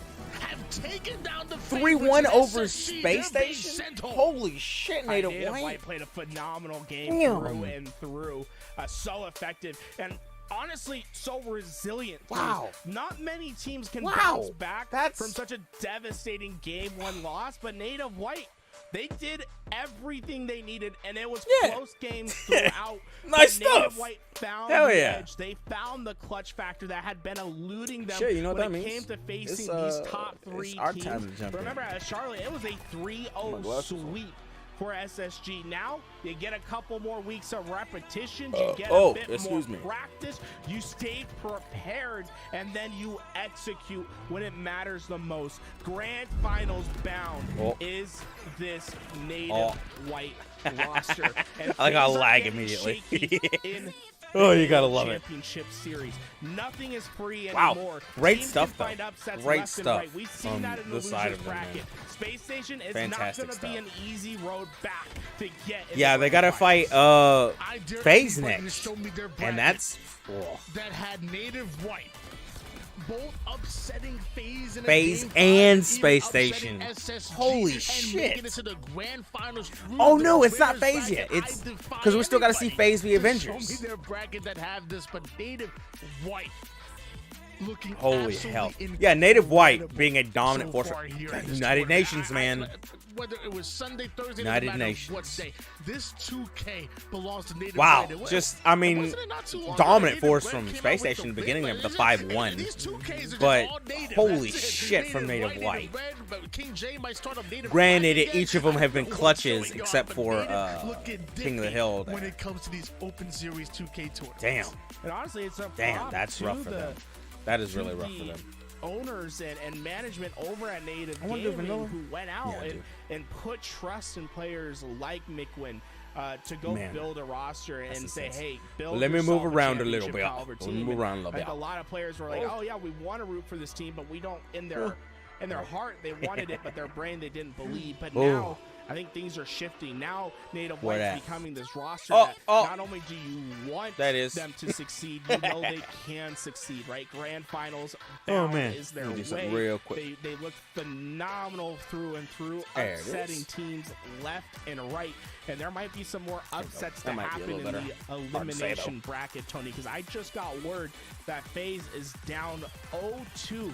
3-1 over Space Station? Holy shit, Native Native White. White played a phenomenal game Damn. through and through. So effective and honestly so resilient. too. Wow. Not many teams can Wow. bounce back That's- from such a devastating game 1 loss, but Native White, they did everything they needed, and it was Yeah. close games throughout. Nice But Native stuff. White found Hell the yeah. edge. They found the clutch factor that had been eluding them Shit, you know what when that it means? came to facing It's, these top 3 it's our teams. time to jump in. Remember, at Charlotte, it was a 3-0 glasses on. sweep for SSG. Now you get a couple more weeks of repetitions, you get oh, a bit more excuse me. practice, you stay prepared, and then you execute when it matters the most. Grand finals bound Oh. is this Native Oh. White roster. And I like how I things are lag getting immediately. shaky in Oh, you the gotta love it. Championship series. Nothing is free Wow. anymore. Great Teams stuff, can find though. upsets Great left and stuff right. We've seen from that in the this side losers of them, bracket. man. Space Station is Fantastic not going to be stuff. an easy road back to get. In Yeah, the they gotta grand fight finals. FaZe next. And that's that had Native White both upsetting FaZe in a FaZe game 5, and even Space upsetting Station. SSG, Holy and shit. making it to the grand finals through Oh the no, it's not winners FaZe yet. bracket. It's I defy because we still gotta see anybody FaZe v to Avengers. Show me their bracket that have this, but Native White looking Holy absolutely hell. Yeah, Native White incredible being a dominant so force. far here in this United tournament. Nations, man. Whether it was Sunday, Thursday, United doesn't matter what Nations. day, this 2K belongs to Native Wow, White. It was- just, I mean, wasn't it not too long ago dominant Native force White from came out Space with Station the in the beginning win, of the like, 5-1. these 2Ks are just But all Native. holy That's it. shit from Native Native White. Red, but King J might start up Native Granted, White again. each of them have been I don't know what's clutches going on, except but for, Native looking King of the Hill different when there. it comes to these Open Series 2K tournaments. Damn. And honestly, it's a Damn, prop that's to rough for the- them. That is to really rough for the them. Owners and management over at Native I wanna do Gaming vanilla. who went out Yeah, I do. and put trust in players like Mikwin, to go Man. build a roster and say, hey, build Let me yourself move around a little championship bit. caliber Let me team. move around a little Like, bit. a lot of players were like, oh yeah, we want to root for this team, but we don't. In their heart, they wanted it, but their brain, they didn't believe. But now, I think things are shifting. Now, Native Where White's at? becoming this roster that not only do you want That is. them to succeed, you know they can succeed, right? Grand finals, Oh, bound man. is their Let me do something way. real quick. They look phenomenal through and through, There it upsetting is. teams left and right. And there might be some more upsets That to might be a happen in little the better. Hard to say, elimination bracket, Tony, because I just got word that FaZe is down 0-2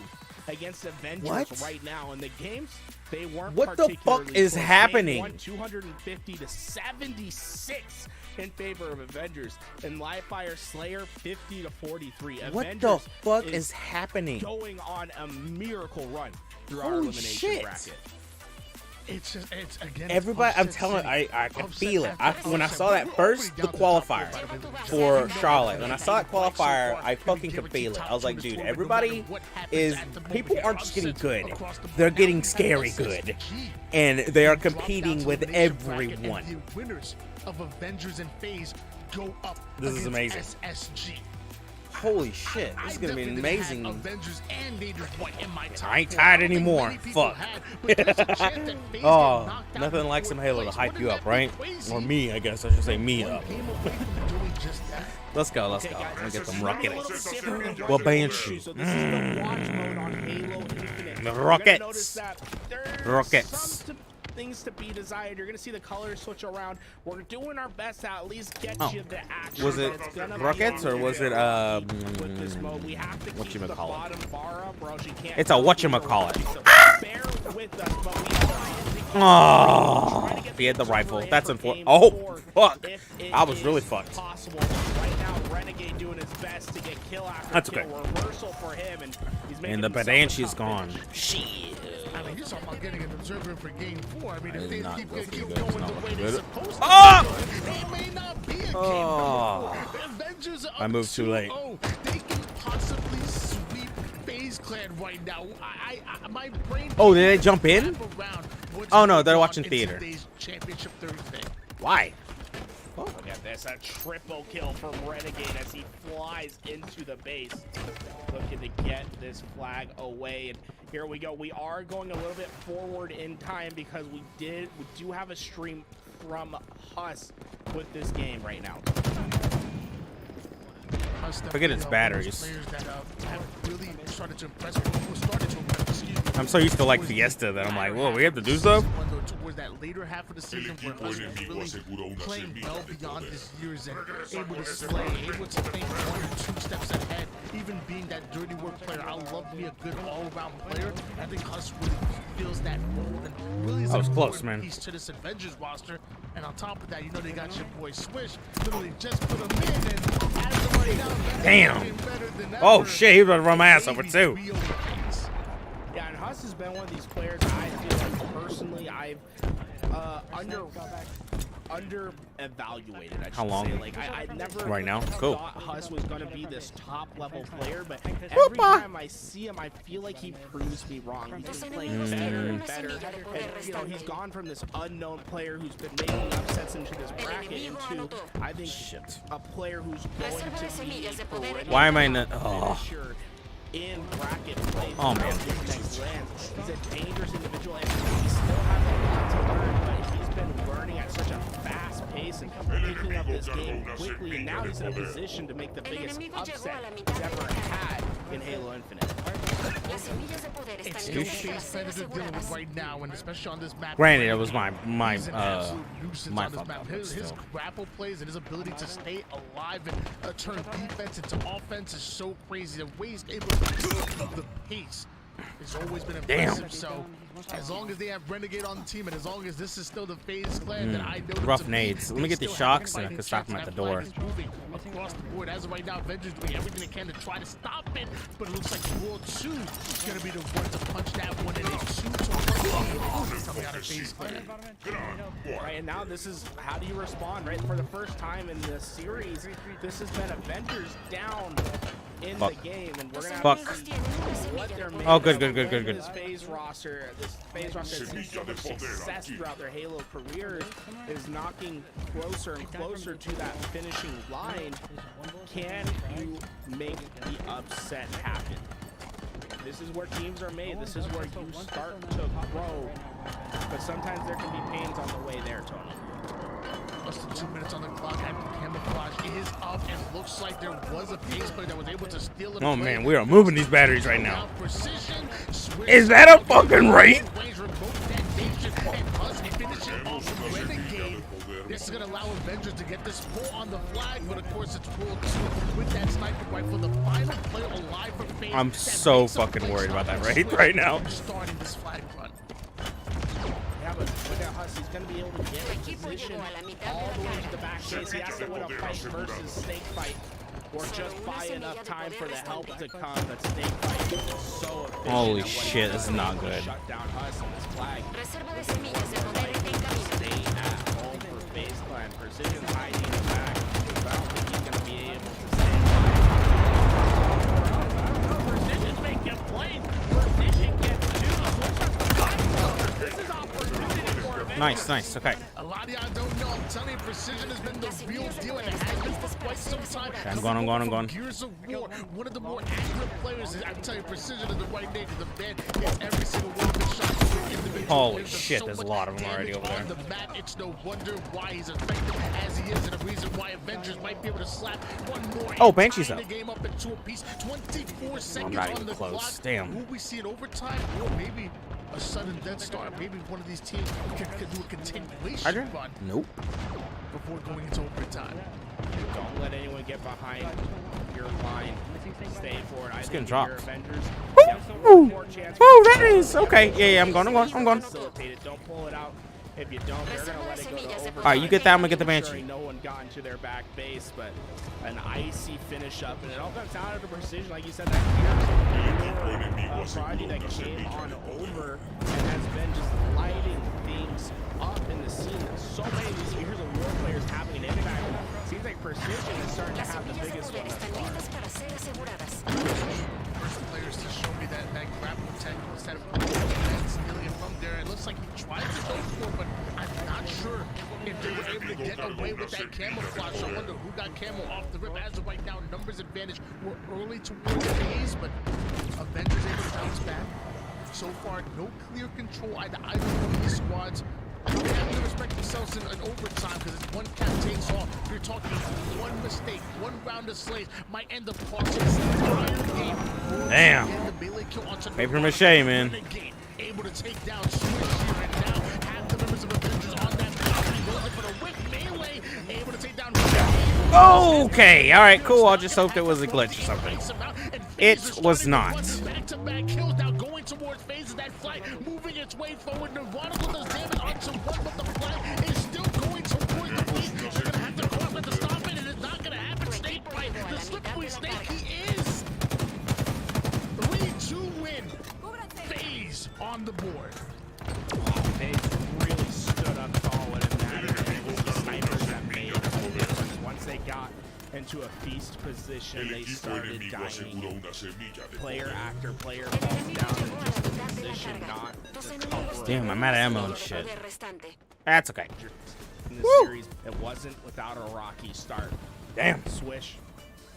against Avengers What? right now. In the games, they weren't What the fuck particularly is close. happening? They won 250 to 76 in favor of Avengers, and Livefire Slayer 50 to 43. What Avengers the fuck is happening? going on a miracle run through our Holy elimination shit. bracket. It's just, it's again. Everybody, I'm upset telling, city. I can Upset feel it. after When I upset. saw that We're first, already the down to top qualifier four, by the way. for Charlotte, when I saw that qualifier, I fucking could feel it. I was like, dude, everybody is, people aren't just getting good, they're getting scary good, and they are competing with everyone. The winners of Avengers and FaZe go up. This is amazing. SSG. Holy shit, this is gonna be an amazing. Avengers and Native White in my top I ain't four. tired don't think anymore. many people Fuck. had, but there's a chance that FaZe get Oh, knocked out nothing in like some fourth Halo to place. hype you Wouldn't up, that right? be crazy? Or me, I guess I should say me up. Came away from doing just that. Let's go, let's Okay, go. guys, I'm gonna get this them is rockets. a little different than Well, regular Banshee. review. So this is the watch mode on Halo Infinite. The You're gonna rockets. notice that there's Rockets. some things to be desired. You're gonna see the colors switch around. We're doing our best to at least get Oh. you the action. Was it It's gonna be rockets a or was it, little bit with this mode. We have to keep the whatchamacallit? bottom bar up, or else you can't It's a go through whatchamacallit. the roof. So bear with us, but we Oh, try to get he had the the rifle. server That's in for unfortunate. game Oh, four fuck. if it I was really is fucked. Possible. Right now, Renegade doing his best to get kill after That's kill. okay. Reversal for him, and he's making And the himself a Banshee's tough gone. finish. Shit. I mean, you're talking about getting an observer for game 4. I mean, That if is they not keep, looking keep good. going It's not the way looking they're good. supposed to, Oh! it may not be a game Oh. number 4. Avengers are I up moved too late. 2-0. They can possibly sweep FaZe Clan right now. My brain Oh, did they jump in? can't wrap around what's Oh, no, going they're on watching in theater. today's Championship Thursday. Why? Look at this, a triple kill from Renegade as he flies into the base. Looking to get this flag away. And here we go. We are going a little bit forward in time because we do have a stream from Huss with this game right now. Forget its batteries. Players that have really started to impress people, started to impress, excuse me. I'm so used to like Fiesta that I'm like, whoa, we have to do stuff? Towards that later half of the season where Huss was really playing well beyond his years and able to slay, able to think 1 or 2 steps ahead, even being that dirty work player. I love me a good all-around player. I think Huss really feels that role and really is That was an close, important man. piece to this Avengers roster. And on top of that, you know they got your boy Swish, literally just put him in and as of right now, Damn. looking better than Oh, ever. shit, he was about to run my ass over, too. Real pace. Yeah, and Huss has been one of these players I feel like personally I've under evaluated. I should How long? say. Like I never Right now? Cool. thought Huss was gonna be this top level player, but every time I see him, I feel like he proves me wrong. He's been playing better and better. And, you know, he's gone from this unknown player who's been making upsets into this bracket into, I think, a player who's going to be a Why am I not? Oh. finisher in bracket play. Oh, man. Next lands. He's a dangerous individual, and he still has a lot to learn, but he's been learning at such a fast pace and picking up this game quickly, and now he's in a position to make the biggest upset he's ever had in Halo Infinite. It's no face Predator dealing with right now, and especially on this map. Granted, it was my He's an absolute nuisance my on this fault, map. but His still. grapple plays and his ability to stay alive and turn defense into offense is so crazy. The way he's able to keep the pace has always been impressive. So as long as they have Renegade on the team, and as long as this is still the FaZe clan that I know them Rough to be, nades. Let me they get these still have shocks and I fighting can stop them chance, at and the that door. flag is moving across the board. As of right now, Avengers doing everything they can to try to stop it, but it looks like World 2 is going to be the one to punch that one in a 2-1 coming out of FaZe clan. Right, and now this is how do you respond, right? For the first time in the series, this has been Avengers down in Fuck. the game, and we're gonna Fuck. have to see what they're made Oh, good, of. good, good, good, good. This FaZe roster has seen so much success throughout their Halo career, is knocking closer and closer to that finishing line. Can you make the upset happen? This is where teams are made. This is where you start to grow. But sometimes there can be pains on the way there, Tony. Less than 2 minutes on the clock, and camouflage is up, and looks like there was a pace player that was able to steal it. Oh man, we are moving these batteries right now. Precision, Is that a fucking raid? This is gonna allow Avengers to get this pull on the flag, but of course it's pulled too with that sniper rifle. The final player alive for FaZe. I'm so fucking worried about that raid right now. Starting this flag run. Yeah, but look at Huss. He's going to be able to get in position all the way to the back base. He has to win a fight versus Snake Fight, or just buy enough time for the help to come. But Snake Fight is so efficient. Holy shit, this is not good. Shut down Huss and this flag. Stay at home for FaZe Clan. Precision's hiding in the back, but I don't think he's going to be able to stay alive. Precision making plays. Precision gets two. This is opportunity for Avengers. Nice, nice. Okay. A lot of y'all don't know. I'm telling you, Precision has been the real deal, and it has been for quite some time. I'm going. Gears of War, one of the more accurate players. I'm telling you, Precision is the right name. The man hits every single one of his shots. Holy shit, there's a lot of them already over there. On the map, it's no wonder why he's effective as he is, and a reason why Avengers might be able to slap one more. Oh, Banshee's up. The game up into a piece. 24 seconds not on even the close. clock. Damn. Will we see an overtime, or maybe a sudden death start? Maybe one of these teams could do a continuation run Nope. before going into overtime. Don't let anyone get behind your line. Stay for it. I think getting if dropped. you're Avengers, Woo! you have so much more chance Woo, for that is okay. Yeah, I'm going. Facilitate it. Don't pull it out. If you don't, they're gonna let it go to overtime. All right, you get that. I'm gonna get the Ensuring Banshee. No one got into their back base, but an icy finish up, and it all comes down to the precision, like you said. That Prodigy that came on over and has been just lighting things up in the scene. So many of these Gears of War players having an impact. Seems like Precision is starting to have the biggest one thus far. First players to show me that grapple tech instead of stealing it from there. It looks like he tried to go for it, but I'm not sure if they were able to get away with that camouflage. I wonder who got camo off the rip. As of right now, numbers advantage. We're early towards the phase, but Avengers able to bounce back. So far, no clear control either one of these squads. They have to respect themselves in overtime because it's one cap takes off. You're talking one mistake, one round of slaves might end up costing this entire game. Damn. And the melee kill onto the Paper right. mache, man. Renegade able to take down Swish here, and now half the members of Avengers on that balcony. Goes in for the whip. Melee able to take down. Okay. All right. Cool. I just hoped it was a glitch or something. It was not. Back-to-back kills now going towards FaZe of that flight, moving its way forward. Nirvana does damage onto one, but the flag is still going towards the beast. You're gonna have to go up with the stop it, and it's not gonna happen. Snake fight, the slippery snake he is. 3-2 win. FaZe on the board. They really stood up tall when it mattered. It was the snipers that made the difference. Once they got into a feast position, they started dying. Player after player falls down in just a position not to cover. Damn, I'm out of ammo and shit. That's okay. In this series, it wasn't without a rocky start. Damn. Swish,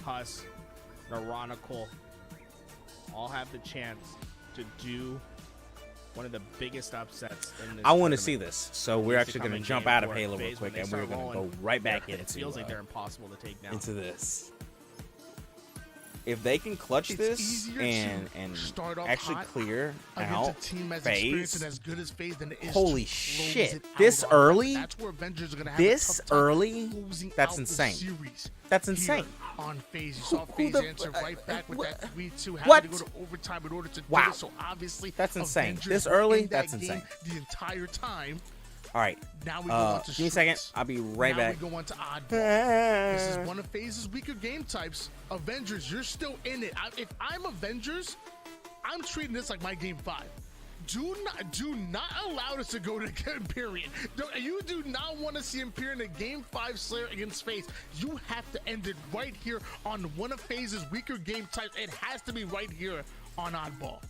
Huss, Neuronical all have the chance to do one of the biggest upsets in this I want to tournament. see this. So we're actually going to jump out of Halo real quick, and we're going to go right back It feels like they're impossible to take down. into this. If they can clutch It's this easier and to start off actually hot clear against out a team as experienced and FaZe, as good as FaZe than it is holy to close shit. it out This on early? them. That's where Avengers are gonna have This a tough time early? closing That's out the insane. series That's here insane. on FaZe. You saw Who FaZe the- answer right back with that 3-2, having what? to go to overtime in order to do Wow. it. So obviously, That's insane. Avengers This were early? in that That's game insane. The entire time. All right. Now we go on to Give me a second. streaks. I'll be right now back. we go on to oddball. This is one of FaZe's weaker game types. Avengers, you're still in it. If I'm Avengers, I'm treating this like my game 5. Do not allow this to go to Imperium. You do not want to see Imperium in a game 5 Slayer against FaZe. You have to end it right here on one of FaZe's weaker game types. It has to be right here on Oddball.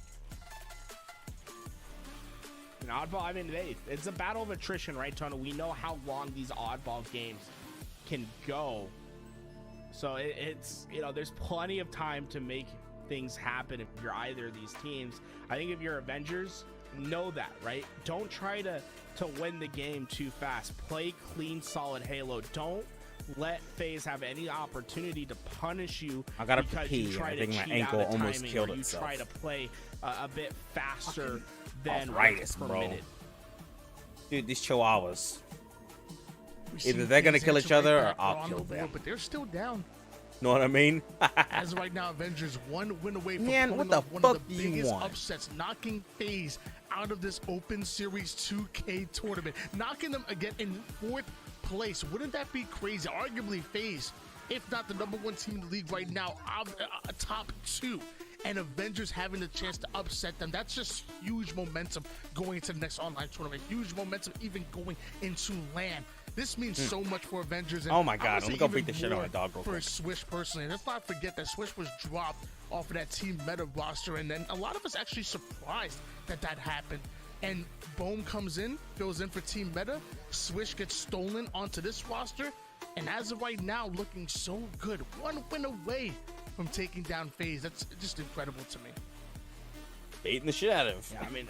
An oddball, I mean, it's a battle of attrition, right, Tony? We know how long these oddball games can go. So it's, you know, there's plenty of time to make things happen if you're either of these teams. I think if you're Avengers, know that, right? Don't try to win the game too fast. Play clean, solid Halo. Don't let FaZe have any opportunity to punish you. I gotta because pee. you try I to think my cheat ankle out of almost timing, killed or you itself. try to play a bit faster than arthritis, what's bro. permitted. Dude, these chihuahuas. We Either see they're gonna FaZe kill answer each other right or back I'll on kill the board, them. But they're still down. Know what I mean? As of right now, Avengers one win away from Man, pulling what the off one fuck of the do you biggest want? upsets, knocking FaZe out of this Open Series 2K tournament, knocking them again in 4th place. Wouldn't that be crazy? Arguably FaZe, if not the #1 team in the league right now, top 2. And Avengers having the chance to upset them. That's just huge momentum going into the next online tournament. Huge momentum even going into LAN. This means so much for Avengers. And Oh my I God, would let me say go even beat the shit out of more my dog real for quick. Swish personally. And let's not forget that Swish was dropped off of that Team Meta roster. And then a lot of us actually surprised that that happened. And Bohm comes in, fills in for Team Meta. Swish gets stolen onto this roster. And as of right now, looking so good. One win away from taking down FaZe. That's just incredible to me. Beating the shit out of. Yeah, I mean,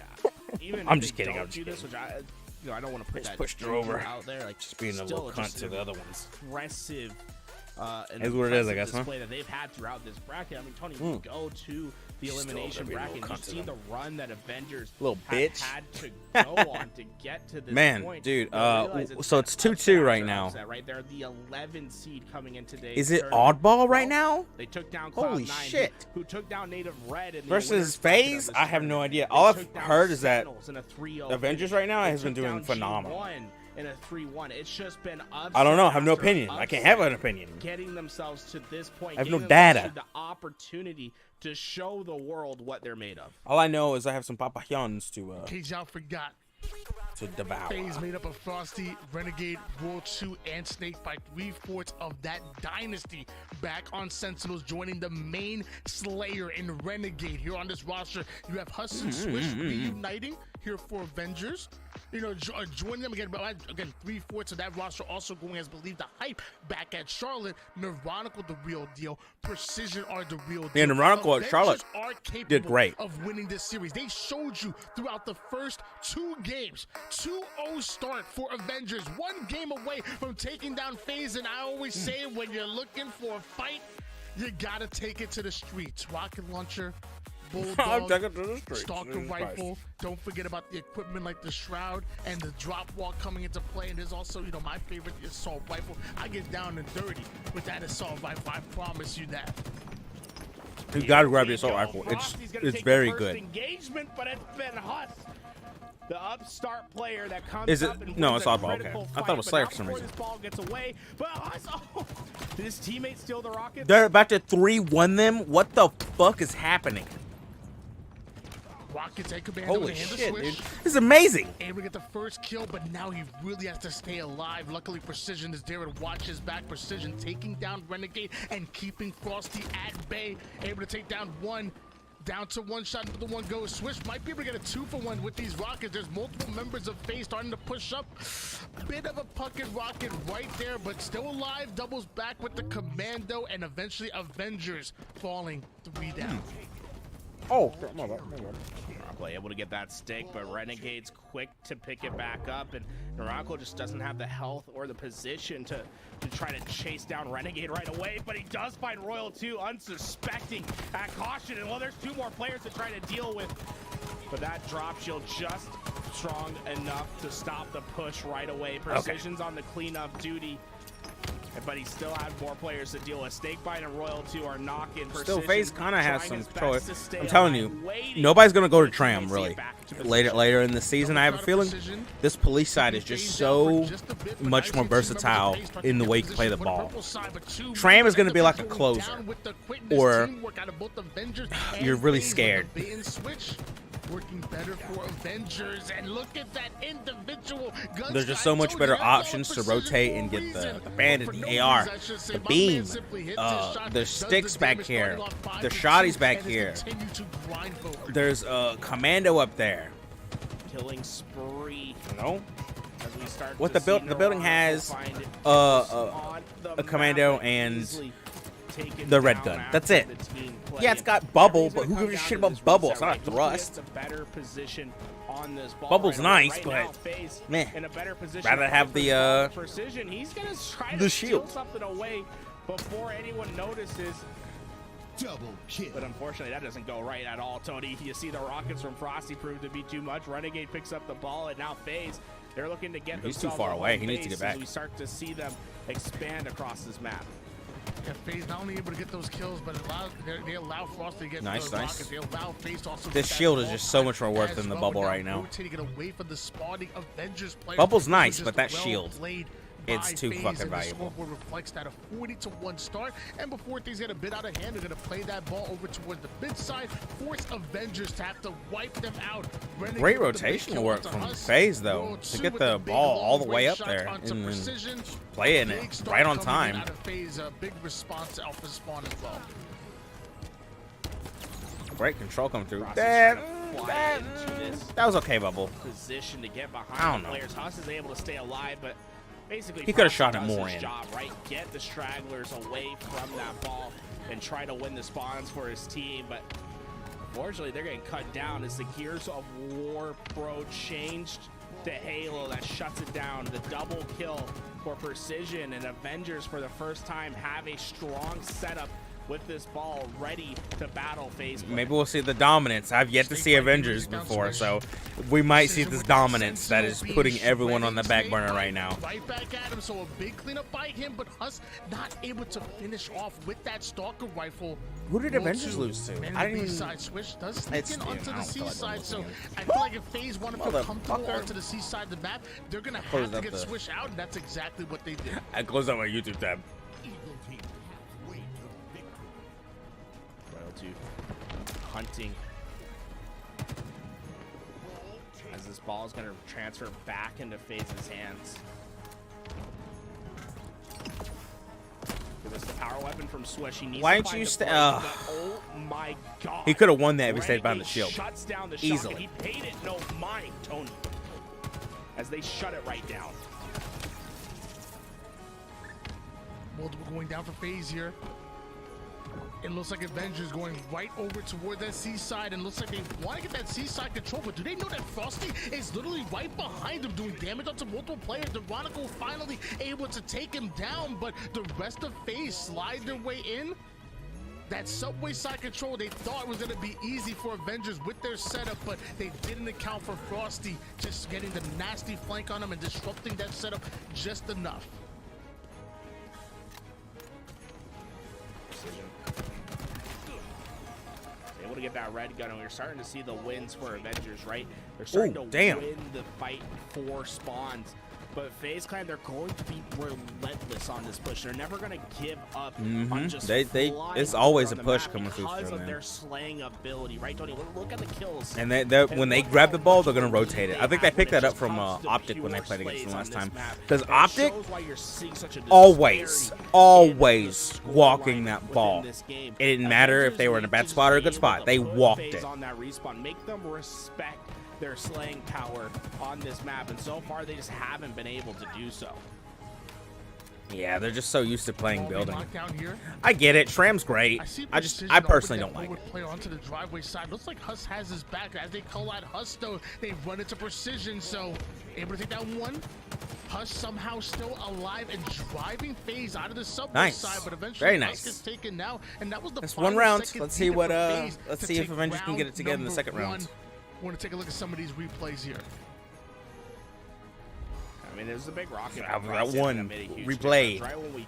even I'm if just they kidding, don't I'm just do this, kidding. which I don't want to put Just that pushed her danger over. out there, like Just being a still little cunt just to an the other ones. Impressive. Is what it is, I guess, huh? Display that they've had throughout this bracket. I mean, Tony, you go to the Still elimination gotta be a little bracket, you cunt to see the them. run that Avengers Little have bitch. had to go on to get to this Man, point. dude, You realize so an it's 2-2 upset right after now. upset, right? They're the 11 seed coming in today. Is it oddball right now? They took down Holy Cloud9, shit. who took down Native Red in the Versus winners bracket of FaZe? this I have no tournament. idea. They All I've took down heard is that Sentinels in a 3-0 Avengers finish. right now They has been took doing down phenomenal. G1 in a 3-1. It's just been upset I don't know. I have no after opinion. I can't have an opinion. Getting themselves to this point. I have no getting themselves data. to the opportunity to show the world what they're made of. All I know is I have some papayons In case y'all forgot, to devour. FaZe made up of Frosty, Renegade, World 2, and Snake by 3/4 of that dynasty. Back on Sentinels, joining the main Slayer in Renegade. Here on this roster, you have Huss and Swish reuniting here for Avengers. You know, joining them again. But again, 3/4 of that roster also going as believed the hype back at Charlotte. Neuronical, the real deal. Precision are the real deal. Yeah, Neuronical at Charlotte Avengers are capable did great. of winning this series. They showed you throughout the first 2 games. 2-0 start for Avengers. 1 game away from taking down FaZe. And I always say when you're looking for a fight, you gotta take it to the streets. Rocket launcher, bulldog, Take it to the streets. stalker Jesus rifle. Christ. Don't forget about the equipment like the shroud and the drop wall coming into play. And there's also, you know, my favorite, the assault rifle. I get down and dirty with that assault rifle. I promise you that. You gotta grab your assault Here we rifle. go. Frosty's gonna It's take very the first good. engagement, but it's been Huss, the upstart player that comes Is it- up and no, wins it's a oddball, okay. critical I thought it fight, was but Slayer not for some before reason. This ball gets away, but Huss, did his teammate steal the rocket? They're about to 3-1 them. What the fuck is happening? Rocket take command Holy with a hand of shit, Swish. dude. This is amazing. Able to get the first kill, but now he really has to stay alive. Luckily, Precision is there and watches back. Precision taking down Renegade and keeping Frosty at bay. Able to take down one. Down to 1 shot, another one goes. Swish might be able to get a 2-for-1 with these rockets. There's multiple members of FaZe starting to push up. Bit of a pucket rocket right there, but still alive. Doubles back with the commando, and eventually Avengers falling 3 down. Oh, my bad. Neuronical able to get that stick, but Renegade's quick to pick it back up, and Neuronical just doesn't have the health or the position to try to chase down Renegade right away, but he does find Royal 2 unsuspecting at caution, and well, there's 2 more players to try to deal with, but that drop shield just strong enough to stop the push right away. Precision's on the cleanup duty, but he still had more players to deal with. Snakebite and Royal 2 are knocking. Still, Precision FaZe kind of has trying some his control. best to stay I'm telling alive, you, waiting nobody's gonna go to for Tram teammates really. get back to Later position. in the season, I have a feeling this police side is just so much more versatile in the way you play the ball. Tram is gonna be like a closer, or you're really scared. working better for Avengers. And look at that individual gun. There's just so much better options to rotate and get the bandit, the AR, the beam, the sticks back here, the shotties back here. There's a commando up there. Killing spree. No. As we start What to the see building Naranjo has find it a the commando map, and easily taken the red down gun. after That's it. the team play. Yeah, it's And got bubble, he's but gonna who come gives a down shit to about this bubble? reset, It's not right? a Who thrust. gets a better position on this ball Bubble's right nice, right but now, FaZe meh. in a better position. Rather have the, precision. He's gonna try the to shield. steal something away before anyone notices. Double kill. But unfortunately, that doesn't go right at all, Tony. You see the rockets from Frosty prove to be too much. Renegade picks up the ball, and now FaZe, they're looking to get He's too themselves far a away. home He needs to base get back. as we start to see them expand across this map. Yeah, FaZe not only able to get those kills, but they allow Frost to get Nice, the nice. rockets. They allow FaZe to also This get that shield is ball just so much more worth as than the well. bubble Now right now. rotating it away from the spawning Avengers player. Bubble's This was nice, just but that well shield, played it's by too FaZe, fucking and the valuable. scoreboard reflects that a 40-1 start, and before things get a bit out of hand, they're gonna play that ball over towards the mid side, force Avengers to have to wipe them out. Renegade Great with the big rotational kill work onto from Hus. FaZe, though, Roll to two get with the big ball all the long way range up shots there onto and then Precision. playing Big it start right on coming in time. out of FaZe, a big response to Alpha spawn as well. Great control coming through. Frosty's That, trying to fly that, into this that was okay, Bubble. position to get I behind don't the know. players. Huss is able to stay alive, but basically He coulda Frosty shot it does more his in. job, right? Get the stragglers away from that ball and try to win the spawns for his team, but unfortunately they're getting cut down as the Gears of War Pro changed to Halo. That shuts it down. The double kill for Precision, and Avengers for the first time have a strong setup with this ball ready to battle FaZe. Maybe we'll see the dominance. I've yet to see Avengers before, so we might see this dominance that is putting everyone on the back burner right now. Right back at him, so a big cleanup by him, but Huss not able to finish off with that Stalker rifle. Who did Roll Avengers two. lose to? Man, I the didn't even. B-side switch does sneak It's- in yeah, onto I the don't feel like C-side, so losing I feel like if FaZe want to feel comfortable Motherfucker. onto the C-side of the map, they're gonna Close have to up get the- switched out, and that's exactly what they did. I closed out my YouTube tab. Eagle team halfway to victory. Royal 2 hunting as this ball is going to transfer back into FaZe's hands. This is the power weapon from Swish. He needs Why to didn't find you the stay? play, but oh my god! He could have won that if he stayed behind the Renegade shield. Shuts down the Easily. shot, and he paid it no mind, Tony, as they shut it right down. Multiple going down for FaZe here. It looks like Avengers going right over toward that C-side, and looks like they want to get that C-side control, but do they know that Frosty is literally right behind them doing damage onto multiple players? Veronica finally able to take him down, but the rest of FaZe slide their way in. That subway side control they thought was going to be easy for Avengers with their setup, but they didn't account for Frosty just getting the nasty flank on him and disrupting that setup just enough. Able to get that red gun, and we're starting to see the wins for Avengers, right? They're starting Ooh, to damn. win the fight for spawns. But FaZe Clan, they're going to be relentless on this push. They're never going to give up on just They- flying it's always on a the push map coming through because from of them. their slaying ability, right, Tony? Look at the kills. And when they grab the ball, they're gonna rotate it. I think they picked that up from Optic when they played against them last time. Because Optic always walking that ball. It didn't matter if they were in a bad spot or a good spot. They walked it. On that respawn, make them respect their slaying power on this map, and so far they just haven't been able to do so. Yeah, they're just so used to playing Ball being building. knocked down here. I get it. Shram's great. I personally don't like it. Play onto the driveway side. Looks like Huss has his back. As they call out Huss, though, they run into Precision. So able to take that one. Huss somehow still alive and driving FaZe out of the subway Nice. side, but eventually Very Huss nice. gets taken now, and that was the That's final one round. second Let's see beat what, for FaZe let's to see if take Avengers can get it together in the round second round. one. Want to take a look at some of these replays here. I mean, there's a big rocket. That from Frosty one that made a huge replayed. difference, right when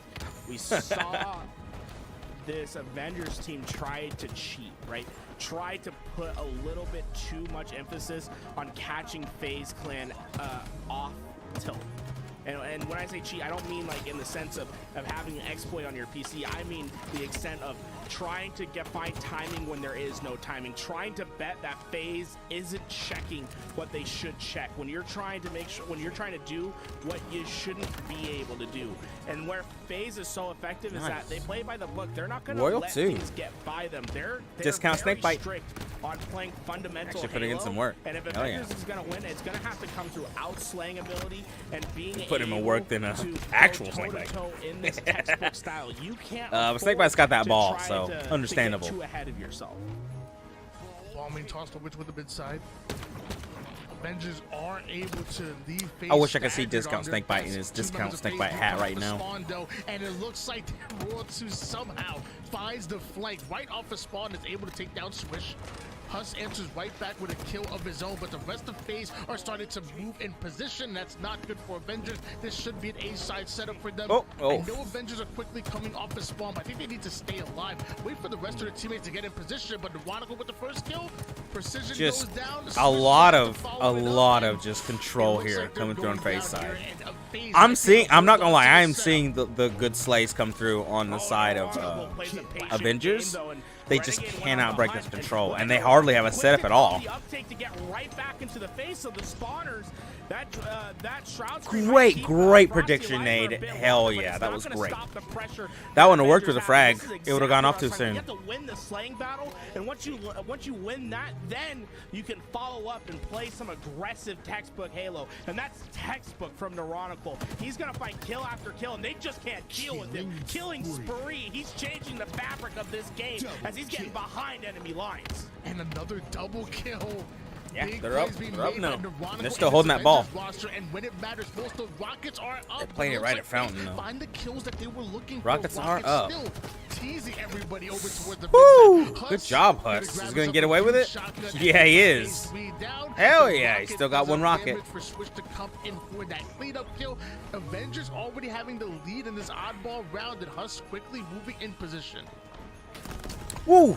we saw this Avengers team tried to cheat, right? Tried to put a little bit too much emphasis on catching FaZe Clan off tilt. And when I say cheat, I don't mean like in the sense of having an exploit on your PC. I mean the extent of trying to find timing when there is no timing, trying to bet that FaZe isn't checking what they should check, when you're trying to make sure, when you're trying to do what you shouldn't be able to do. And where FaZe is so effective is that they play by the book. They're not going to let things get by them. They're Discount very Snakebite. strict on playing fundamental Actually putting in Halo. some work. And if Avengers is going to win, it's going to have to come through outslaying ability and being put him in work than a to actual go Snakebite. toe-to-toe in this textbook style. You can't Snakebites got that afford ball, to so try to understandable. get too ahead of yourself. Ball being tossed over to the mid side. Avengers are able to leave FaZe I wish I could see staggered Discount on their Snakebite in best. his Two Discount members of FaZe Snakebite hat moving right off the now. spawn, though, and it looks like Raw 2 somehow finds the flank right off the spawn, is able to take down Swish. Huss answers right back with a kill of his own, but the rest of FaZe are starting to move in position. That's not good for Avengers. This should be an A-side setup for them. I know Avengers are quickly coming off the spawn, but I think they need to stay alive. Wait for the rest of their teammates to get in position, but Veronica with the first kill. Precision goes down. A lot of just control here coming through on FaZe side. I'm not gonna lie, I am seeing the good slays come through on the side of Avengers. They just cannot break this control, and they hardly have a setup at all. Great prediction, Nade. Hell yeah, that was great. That wouldn't have worked with a frag. It would have gone off too soon. You have to win the slaying battle, and once you win that, then you can follow up and play some aggressive textbook Halo, and that's textbook from Neurotical. He's gonna find kill after kill, and they just can't deal with him. Killing spree. He's changing the fabric of this game as he's getting behind enemy lines. And another double kill. Yeah, Big they're up. plays being They're up made now. by Neurotical They're still and holding this that ball. Avengers roster, and when it matters most, the Rockets are up. They're playing it right at Fountain, though. Find the kills that they were looking Rockets for. are up. Still teasing everybody over towards the Woo! mid-side. Good job, Huss. He's gonna get away with it? Yeah, he is. Hell yeah, he still got one rocket. For Swish to come in for that cleanup kill. Avengers already having the lead in this oddball round, and Huss quickly moving in position. Woo!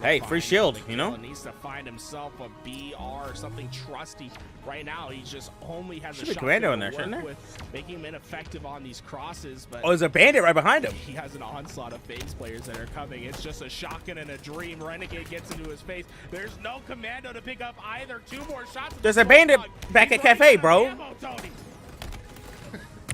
Hey, free shield, you know? Needs to find himself a BR or something trusty. Right now, he just only has Should a be Commando in there, shotgun to shouldn't work there? with, making him ineffective on these crosses. But Oh, there's a bandit right behind him. he has an onslaught of FaZe players that are coming. It's just a shotgun and a dream. Renegade gets into his face. There's no Commando to pick up either. 2 more shots. There's a bandit back at Cafe, He's bro. running out of ammo, Tony.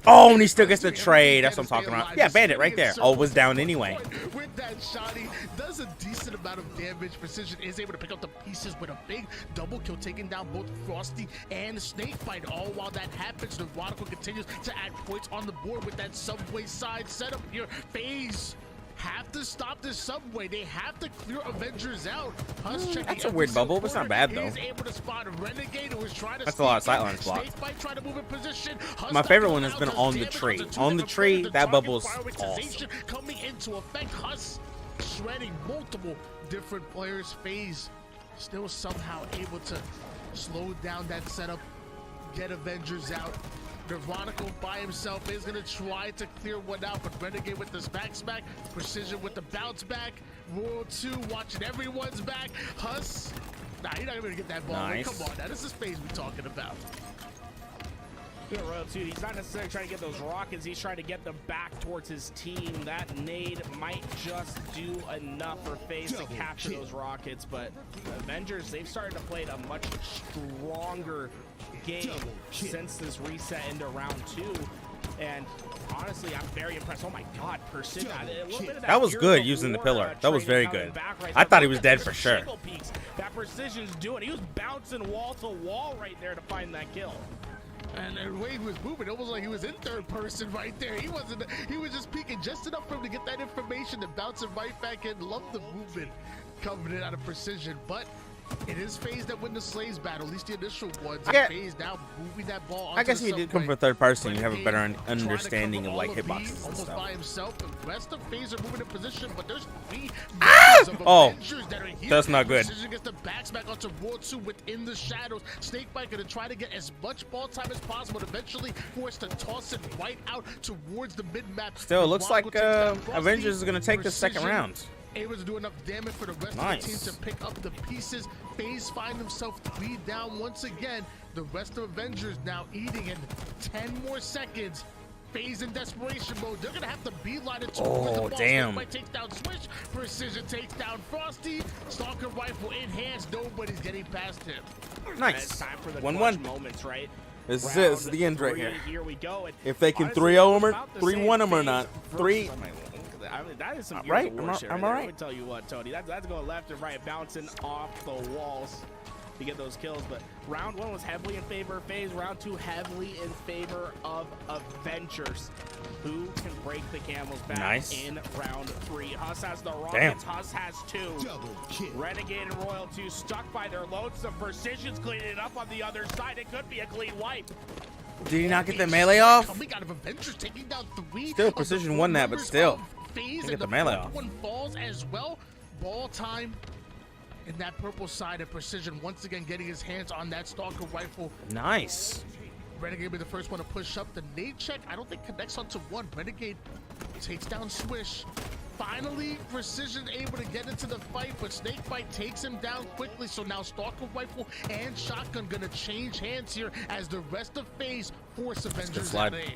Oh, and he still gets the trade. That's what I'm talking about. Yeah, bandit right there. Oh, was down anyway. With that shot, he does a decent amount of damage. Precision is able to pick up the pieces with a big double kill, taking down both Frosty and Snakebite. All while that happens, the Neurotical continues to add points on the board with that subway side setup here. FaZe have to stop this subway. They have to clear Avengers out. That's a weird bubble, but it's not bad, though. He's able to spot a Renegade who was trying to That's a lot of sightlines blocked. Snakebite trying to move in position. My favorite one has been on the tree. On the tree, that bubble is awesome. Coming into effect, Huss shredding multiple different players. FaZe still somehow able to slow down that setup, get Avengers out. Neurotical by himself is going to try to clear one out, but Renegade with this back smack, Precision with the bounce back, Royal 2 watching everyone's back. Huss, nah, you're not going to get that ball. Nice. Come on, now this is FaZe we're talking about. Royal 2, he's not necessarily trying to get those rockets, he's trying to get them back towards his team. That nade might just do enough for FaZe to capture those rockets, but the Avengers, they've started to play a much stronger game since this reset into round 2. And honestly, I'm very impressed. Oh my god, Precision. A little bit of That was good using the pillar. That was very good. I thought he was dead for sure. That Precision's doing. He was bouncing wall to wall right there to find that kill. And the way he was moving, almost like he was in third person right there. He wasn't. He was just peeking just enough for him to get that information and bounce it right back in. Love the movement coming in out of Precision, but it is FaZe that win the Slays battle, at least the initial ones. FaZe now moving that ball onto I guess the he did come subway. from third person. You have a Renegade better trying to understanding cover of like all B, hitboxes and almost stuff. by himself. The rest of FaZe are moving in position, but there's 3 Ah! members of Oh, Avengers that are here. that's not good. Precision gets the backs back onto Raw 2 within the shadows. Snakebite gonna try to get as much ball time as possible, but eventually forced to toss it right out towards the mid-map. Still, it looks like Neurotical takes down Avengers is going to take the Precision second round. able to do enough damage for the rest Nice. of the team to pick up the pieces. FaZe find himself 3 down once again. The rest of Avengers now eating in 10 more seconds. FaZe in desperation mode. They're gonna have to beeline it to Oh, damn. Takes down Switch. Precision takes down Frosty. Stalker rifle in hands. Nobody's getting past him. Nice. It's time for the 1-1. clutch moments, right? This is it. Round This is the end right 3, here. Here we go. And If they can honestly, 3-0 him or about the 3-1 same him or FaZe not. versus- I mean, that is some Right, Gears of War shit am I there. right? Let me tell you what, Tony. That's going left and right, bouncing off the walls to get those kills. But round 1 was heavily in favor of FaZe. Round 2 heavily in favor of Avengers. Who can break the camel's back Nice. in round 3? Huss has the Rockets. Damn. Huss has 2. Double kill. Renegade and Royal 2 stuck by their loads. Some Precision's cleaning it up on the other side. It could be a clean wipe. Did he not get the melee off? Coming out of Avengers, taking down 3. Still, of the Precision 4 won that, but members still. of FaZe, Didn't and get the the melee fourth off. one falls as well. Ball time in that purple side of Precision once again getting his hands on that Stalker rifle. Nice. Renegade be the first one to push up. The nade check, I don't think connects onto one. Renegade takes down Swish. Finally, Precision able to get into the fight, but Snakebite takes him down quickly. So now Stalker rifle and shotgun gonna change hands here as the rest of FaZe force Avengers slide. at A.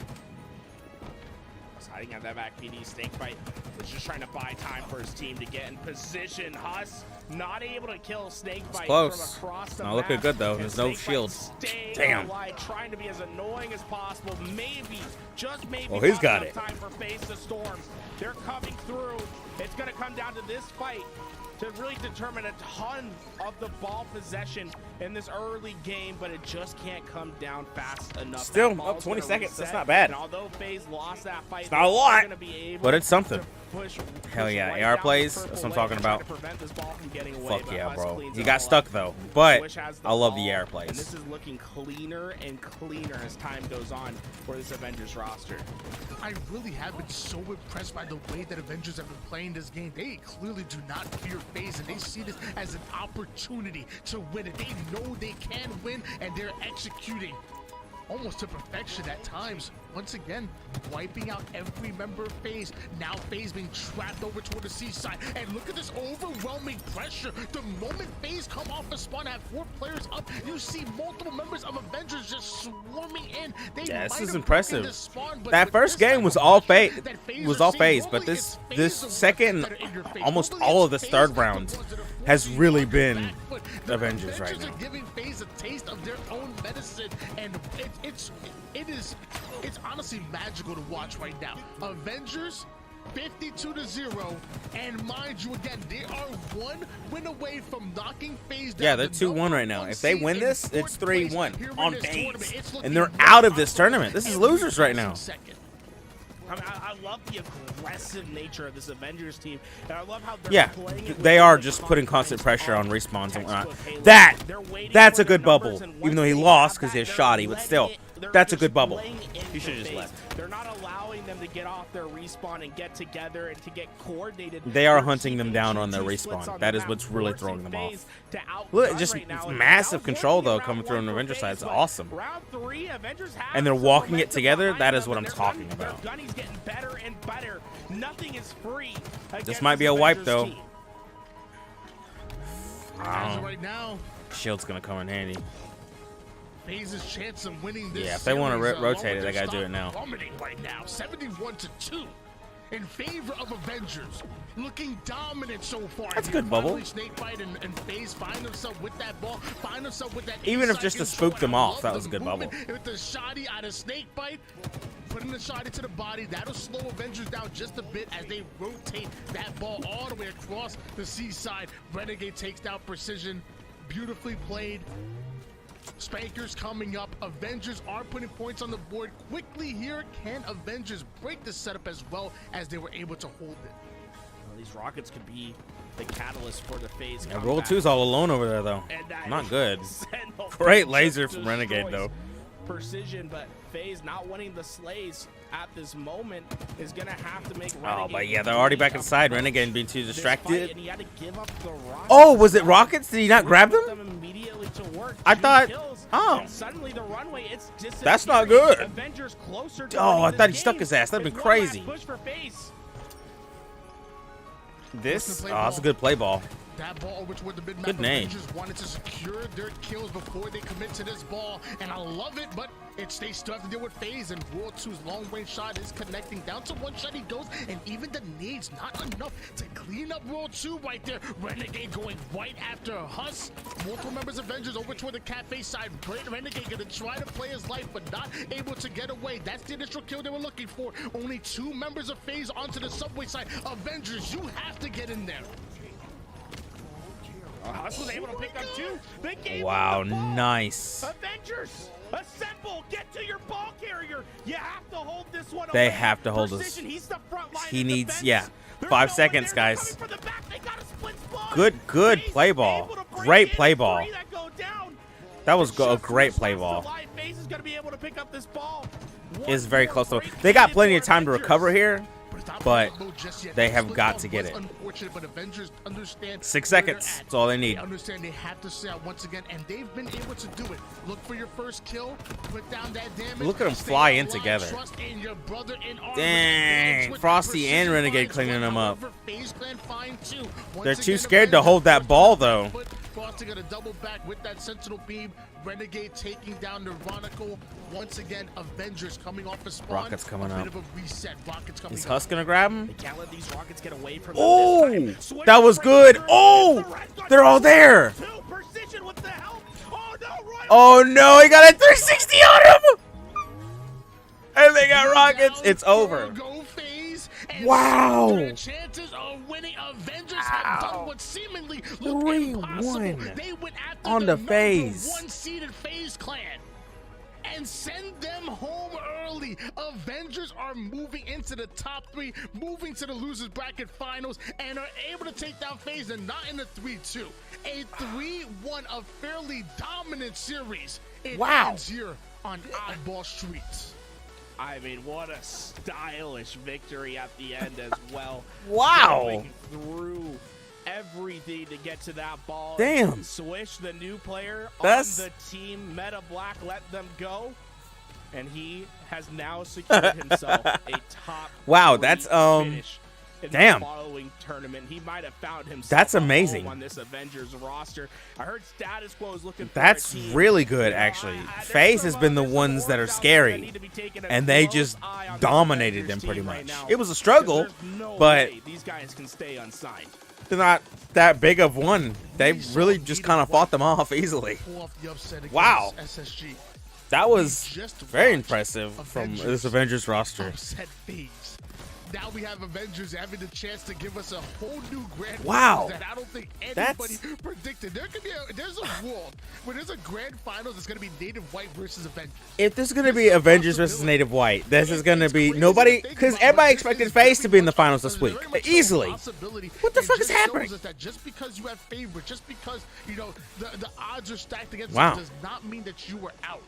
Hiding on that back, PD Snakebite is just trying to buy time for his team to get in position. Huss not able to kill Snakebite close. from across the Not looking map. good, though. And There's no Snakebite shield. staying Damn. alive, trying to be as annoying as possible. Maybe, just maybe, Well, he's not got enough time for FaZe the Storms. They're coming through. It's going to come down to this fight to really determine a ton of the ball possession in this early game, but it just can't come down fast enough. Still, That ball's up 20 gonna seconds. reset, That's not bad. and although FaZe lost that fight, It's not a they're lot, gonna be able but it's something. to push Hell yeah, right AR down plays, the that's purple what I'm talking lane, trying about. to prevent this ball from getting away, Fuck but yeah, Huss bro. cleans He it got all stuck, up. though. But Swish has the I love the ball, AR and plays. this is looking cleaner and cleaner as time goes on for this Avengers roster. I really have been so impressed by the way that Avengers have been playing this game. They clearly do not fear FaZe, and they see this as an opportunity to win it. They know they can win, and they're executing almost to perfection at times. Once again, wiping out every member of FaZe. Now FaZe being trapped over toward the seaside. And look at this overwhelming pressure. The moment FaZe come off the spawn, have 4 players up, you see multiple members of Avengers just swarming in. They Yeah, this might is have impressive. broken the spawn, but That with first this game type was of all pressure FaZe, that FaZe was are all seeing, FaZe, but normally this it's this FaZe second, that are in your face. almost Normally all it's of this FaZe third that are the round ones that are has forcing really you on been the back foot. The Avengers right Avengers now. are giving FaZe a taste of their own medicine, and it's honestly magical to watch right now. Avengers 52-0, and mind you, again, they are 1 win away from knocking FaZe down. Yeah, they're the 2-1 right now. #1 If they seed win in this, fourth it's place 3-1 here in on this FaZe. tournament. It's looking And they're more out of this possible tournament. This is every losers right now. second. I mean, I love the aggressive nature of this Avengers team, and I love how they're Yeah, playing it they with are the just putting constant confidence pressure on of respawns and whatnot. textbook Halo. They're waiting That's for a the good bubble. numbers, and Even once though he they lost have because he that, has they're shoddy, but letting still, they're that's a just good bubble. playing into He should've just FaZe. left. They're not allowing them to get off their respawn and get together and to get coordinated. They are They're hunting them keeping down on their G2 splits respawn. on That the is map, what's really forcing throwing them off. FaZe to outrun Look, just right now, and massive that was control, working though, in coming round through on the 1 for Avenger side. FaZe, It's but awesome. round 3, Avengers have And they're some walking it momentum together. behind That is them, what and I'm their talking gun- about. Their gunny's getting better and better. Nothing is free. This against might be a wipe, Avengers though. team. As of right now, Shield's gonna come in handy. FaZe's chance of winning this Yeah, if they wanna series, rotate it, along they with gotta their do it now. stock plummeting right now, 71-2 in favor of Avengers, looking dominant so far. That's a Here, good bubble. finally, Snakebite and FaZe find themselves with that ball, find themselves with that. Even if inside just to control, spook them and I off, love that the was a good movement bubble. With the shoddy out of Snakebite, putting the shoddy to the body, that'll slow Avengers down just a bit as they rotate that ball all the way across the seaside. Renegade takes down Precision, beautifully played. Spankers coming up. Avengers are putting points on the board quickly here. Can Avengers break the setup as well as they were able to hold it? Well, these Rockets could be the catalyst for the FaZe. Yeah, Roll 2's all alone over there, though. And that Not good. Sentinel Great just laser from Renegade, destroys though. Precision, but FaZe not winning the slays at this moment is gonna have to make Oh, Renegade but yeah, they're already back really inside. approach Renegade being too this distracted. fight, and he had to give up the Rockets. Oh, was it Rockets? Did he not grab Put them? immediately to work. I 2 thought- kills, oh. and suddenly the runway, it's That's not disappearing. good. Avengers closer to Oh, winning I this thought he stuck game. his ass. That'd It's been one last crazy. push for FaZe. This? Oh, that's a good play ball. That ball over toward the mid-map. Good name. Avengers wanted to secure their kills before they commit to this ball, and I love it, but they still have to deal with FaZe, and World 2's long-range shot is connecting. Down to one shot he goes, and even the nades not enough to clean up World 2 right there. Renegade going right after Huss. Multiple members of Avengers over toward the Cafe side. Renegade gonna try to play his life, but not able to get away. That's the initial kill they were looking for. Only 2 members of FaZe onto the subway side. Avengers, you have to get in there. Huss was able to pick up 2. They gave Wow, him the ball. nice. Avengers, assemble, get to your ball carrier. You have to hold this one. They away. have to hold this. Precision, he's the front line He in needs, defense. yeah, There's 5 no one seconds, there. guys. Coming from the back. They got a split spawn. Good FaZe play ball. able to break Great in. play ball. 3 that go down. That was Just a great force play left ball. to life. FaZe is going to be able to pick up this ball. It's very close though. Great They got play plenty of for time to Avengers. recover here, but they have Split got ball to get was it. Unfortunate, but Avengers understand 6 where they're seconds. at. That's all they need. They understand they have to stay out once again, and they've been able to do it. Look for your first kill, put down that damage. Look at 'em stay fly in alive, together. trust in your brother in armor. Dang, Advance with Frosty and precision Renegade finds cleaning one. them up. However, FaZe Clan find 2. Once They're too again, scared to Avengers hold that first ball, on the though. back foot. Frosty gonna double back with that Sentinel beam. Renegade taking down Neuronical. Once again, Avengers coming off a spawn. Rockets coming a up. bit of a reset. Rockets coming Is up. Huss gonna grab him? They can't let these rockets get away from Oh, them this time. Switch that was to good. Reptar. Oh, The Red Guard they're all there. 2 precision with the help. Oh no, Royal. Oh no, he got a 360 on him! And they got rockets. It's over. Go FaZe, and Wow. their chances of winning. Avengers have done what seemingly looked 3-1 impossible. They went after on the FaZe. #1 seeded FaZe clan and send them home early. Avengers are moving into the top 3, moving to the losers bracket finals, and are able to take down FaZe, and not in a 3-2. A 3-1, a fairly dominant series. It Wow. ends here on Oddball Streets. I mean, what a stylish victory at the end as well. Wow. Going through everything to get to that ball. Damn. Swish, the new player That's- on the team, Meta Black, let them go. And he has now secured himself a top Wow, 3 that's, finish in damn. the following tournament. He might have found himself That's a home amazing. on this Avengers roster. I heard Status Quo is looking for That's a team. really good, You know, actually. there's FaZe some, has been the there's some ones that are orgs out there scary, need to be taking a and they close just eye on this dominated Avengers them pretty team right much. now, It was a struggle, because there's no but way these guys can stay unsigned. they're not that big of one. They really just kind of fought them off easily. Pull off the upset against Wow. SSG. That was Just very watched impressive from Avengers this Avengers roster. upset FaZe. Now we have Avengers having the chance to give us a whole new grand Wow. finals that I don't think That's- anybody predicted. There's a world where there's a grand finals that's going to be Native White versus Avengers. If this is going to be Avengers versus Native White, this is going to be nobody, because everybody expected FaZe to be in the finals this week. Easily. What the fuck is happening? That just because you have favorite, just because, you know, the odds are stacked against Wow. you does not mean that you were out.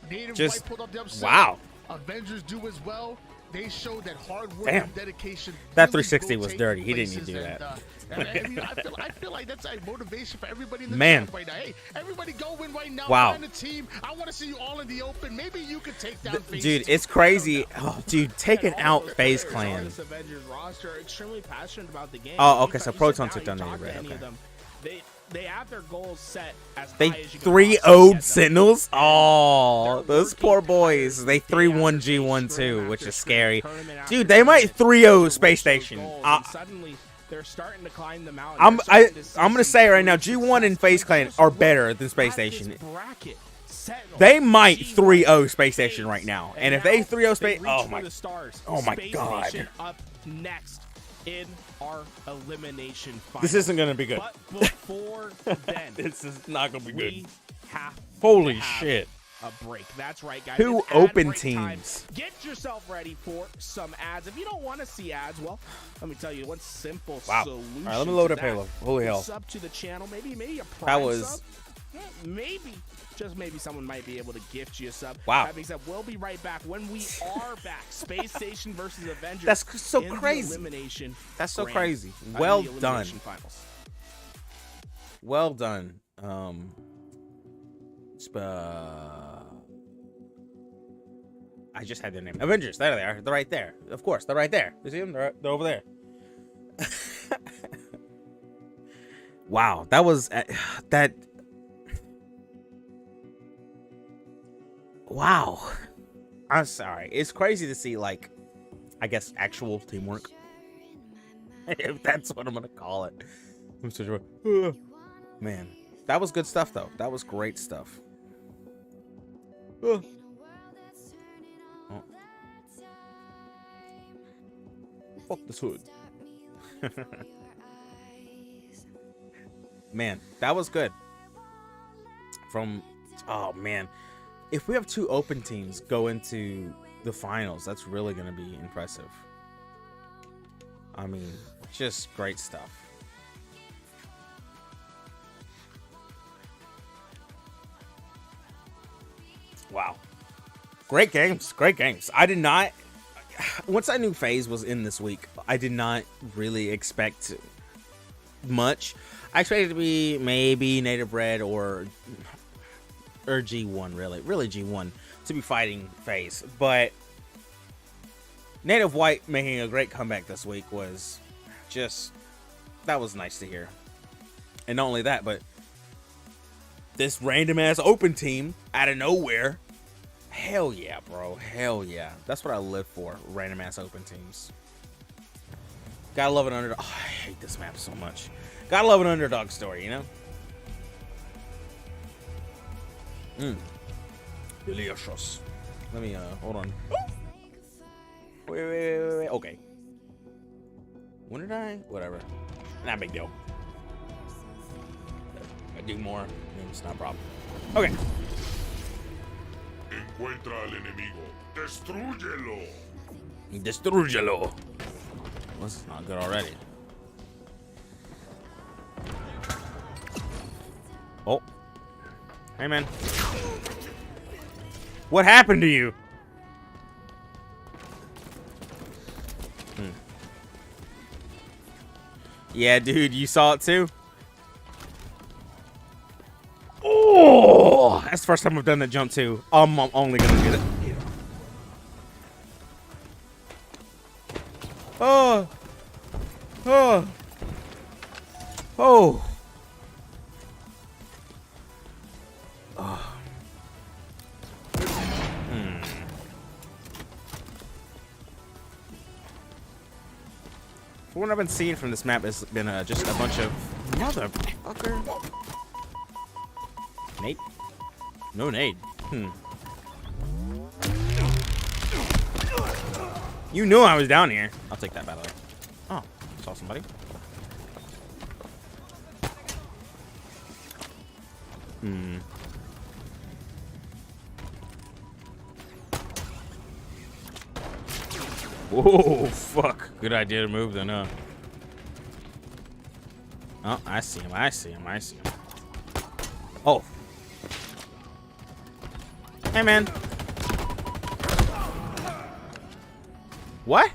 Native Just- White pulled up the upset. wow. Avengers do as well. They showed that hard work Damn. and dedication. That really 360 will was take dirty. He didn't places, even do and, that. I mean, I feel like that's a motivation for everybody in the Man. chat right now. Hey, everybody go win right now. Wow. Find a team. I want to see you all in the open. Maybe you could take down FaZe Dude, too. it's crazy. Oh, dude, taking And all out those FaZe players on Clan. this Avengers roster are extremely passionate about the game. Oh, You okay, so sit Proton down, took down you Native talk to Red, any of okay. them, They have their goals set as They high as you can 3-0'd possibly get them. Sentinels. Oh, They're those working poor boys. They day 3-1 after day, G1 scrim too, which after is scrim, scary. tournament after Dude, they might tournament 3-0 to Space reach those Station. goals, and suddenly they're starting to climb the mountain. I'm They're starting to see gonna some say right now, true G1 and success. FaZe Clan Just are look better than Space at this Station. bracket. Sentinels, They might G1, 3-0 Space Station right FaZe, now, and if now they 3-0 Space, reach oh for my, the stars. oh my Space God. Station up next in our elimination final. this isn't gonna be good. But before then, This is not gonna be we good. have Holy to have shit. a break. That's right, guys. Two It's ad open break time. teams. Get yourself ready for some ads. If you don't want to see ads, well, let me tell you one simple Wow. solution. All right, let me load to up Halo. that. Holy hell. Sub to the channel, maybe a prime That was- sub. Yeah, maybe, just maybe someone might be able to gift you a sub. Wow. That being said, we'll be right back when we are back. Space Station versus Avengers. That's so in the crazy. elimination That's so grand- crazy. in the Well elimination done. Finals. Well done. I just had their name. Avengers. There they are. They're right there. Of course, they're right there. You see them? They're over there. Wow, that was that. Wow, I'm sorry. It's crazy to see, like, I guess actual teamwork, if that's what I'm gonna call it. I'm so sure. Man, that was good stuff though. That was great stuff. Oh. Fuck this hood. Man, that was good. Oh man, if we have 2 open teams go into the finals, that's really gonna be impressive. I mean, just great stuff. Wow, great games, great games. I did not, once I knew FaZe was in this week, I did not really expect much. I expected it to be maybe Native Red or G1, really G1 to be fighting FaZe, but Native White making a great comeback this week was just, that was nice to hear. And not only that, but this random ass open team out of nowhere. Hell yeah, bro. Hell yeah. That's what I live for. Random ass open teams. Gotta love an underdog. Oh, I hate this map so much. Gotta love an underdog story, you know? Delicious. Let me, hold on. Wait. Okay. When did I? Whatever. Not a big deal. I do more. It's not a problem. Okay. Encuentra al enemigo. Destrúyelo. Destrúyelo. Well, this is not good already. Oh. Hey, man. What happened to you? Yeah, dude, you saw it too? Oh, that's the first time I've done that jump too. I'm only gonna get it. Oh. Oh. Oh. Oh. What I've been seeing from this map has been just a bunch of motherfucker. Nade? No nade. You knew I was down here. I'll take that, by the way. Oh, saw somebody. Whoa, fuck. Good idea to move then, huh? Oh, I see him. Oh. Hey, man. What?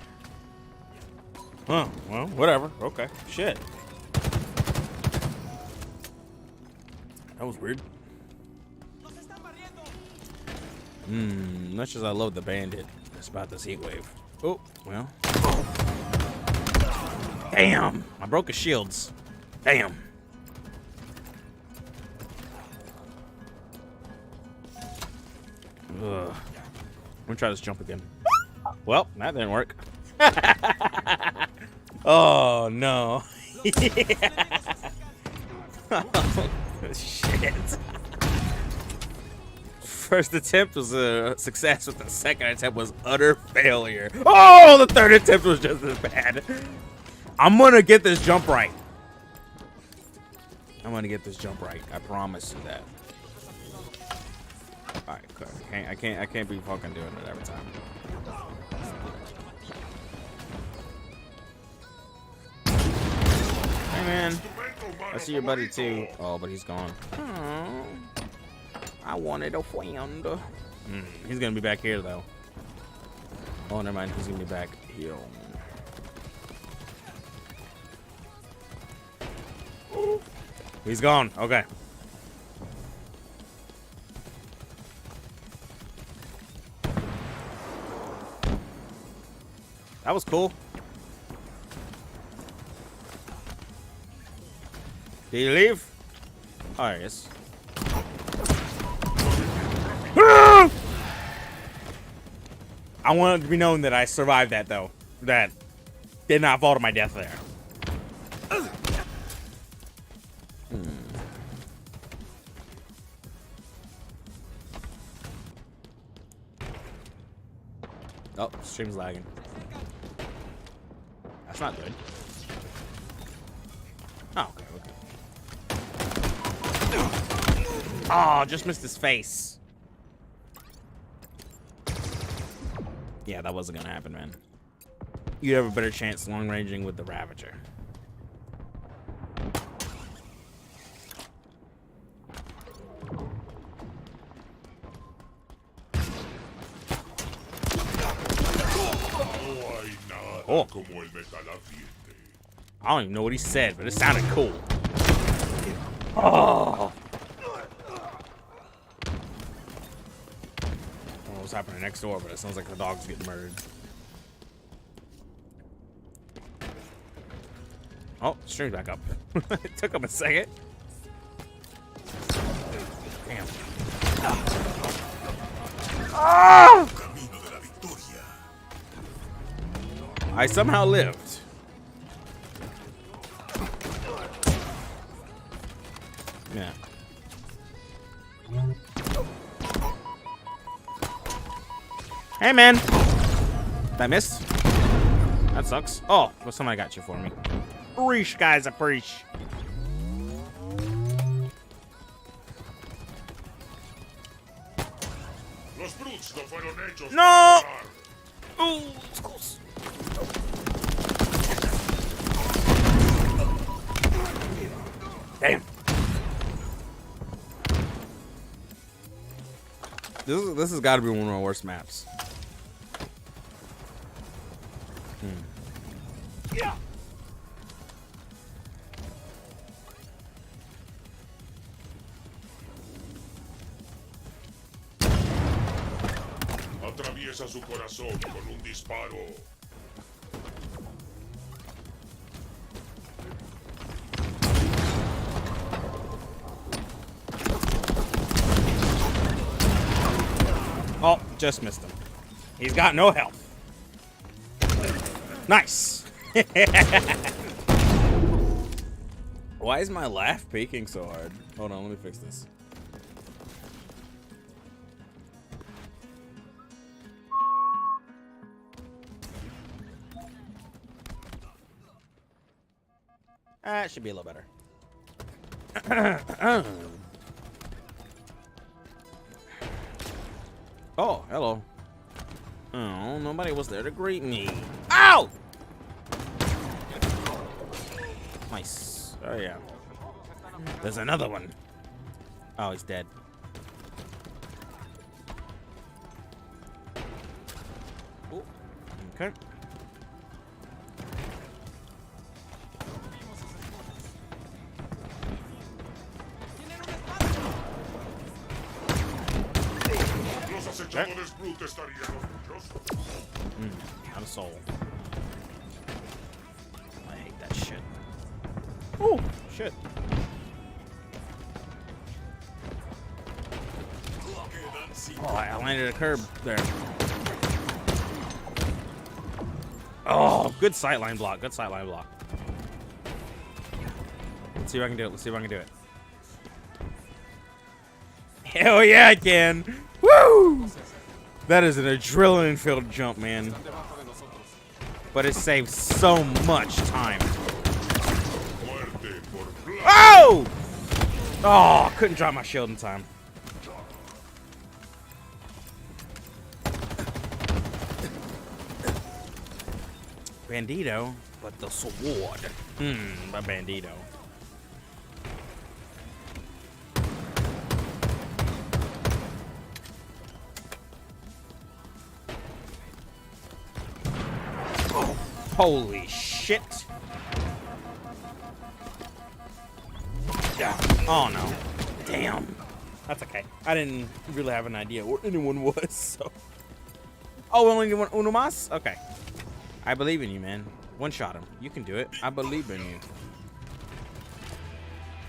Huh, well, whatever. Okay, shit. That was weird. Much as I love the bandit, it's about this heat wave. Oh, well. Damn! I broke his shields. Damn. Ugh. I'm gonna try this jump again. Well, that didn't work. Oh, no. Oh, shit. First attempt was a success, but the second attempt was utter failure. Oh, the third attempt was just as bad. I'm gonna get this jump right. I promise you that. All right, good. I can't be fucking doing it every time. Hey, man. I see your buddy too. Oh, but he's gone. Oh, I wanted a friend. He's gonna be back here though. Oh, never mind. He's gonna be back here. He's gone. Okay. That was cool. Did he leave? Oh, there he is. I want it to be known that I survived that, though. That did not fall to my death there. Oh, stream's lagging. That's not good. Oh, okay, okay. Oh, just missed his face. Yeah, that wasn't gonna happen, man. You have a better chance long ranging with the Ravager. Oh. I don't even know what he said, but it sounded cool. Oh. I don't know what's happening next door, but it sounds like the dog's getting murdered. Oh, stream's back up. It took him a second. Damn. Ah! I somehow lived. Yeah. Hey, man. That missed? That sucks. Oh, well, somebody got you for me. Preach, guys, I preach. No! Ooh, it's close. Damn. This has got to be one of my worst maps. Yeah. Atraviesa su corazón con un disparo. Oh, just missed him. He's got no health. Nice. Why is my laugh peaking so hard? Hold on, let me fix this. It should be a little better. Oh, hello. Oh, nobody was there to greet me. Ow! Nice. Oh, yeah. There's another one. Oh, he's dead. Ooh. Okay. Not a soul. I hate that shit. Oh, shit. Oh, I landed a curb there. Oh, good sightline block. Good sightline block. Let's see if I can do it. Let's see if I can do it. Hell yeah, I can. Woo! That is an adrenaline-filled jump, man. But it saves so much time. Oh! Oh, couldn't drop my shield in time. Bandito, but the sword. My Bandito. Holy shit. Oh no. Damn. That's okay. I didn't really have an idea where anyone was, so. Oh, only uno más? Okay. I believe in you, man. One shot him. You can do it. I believe in you.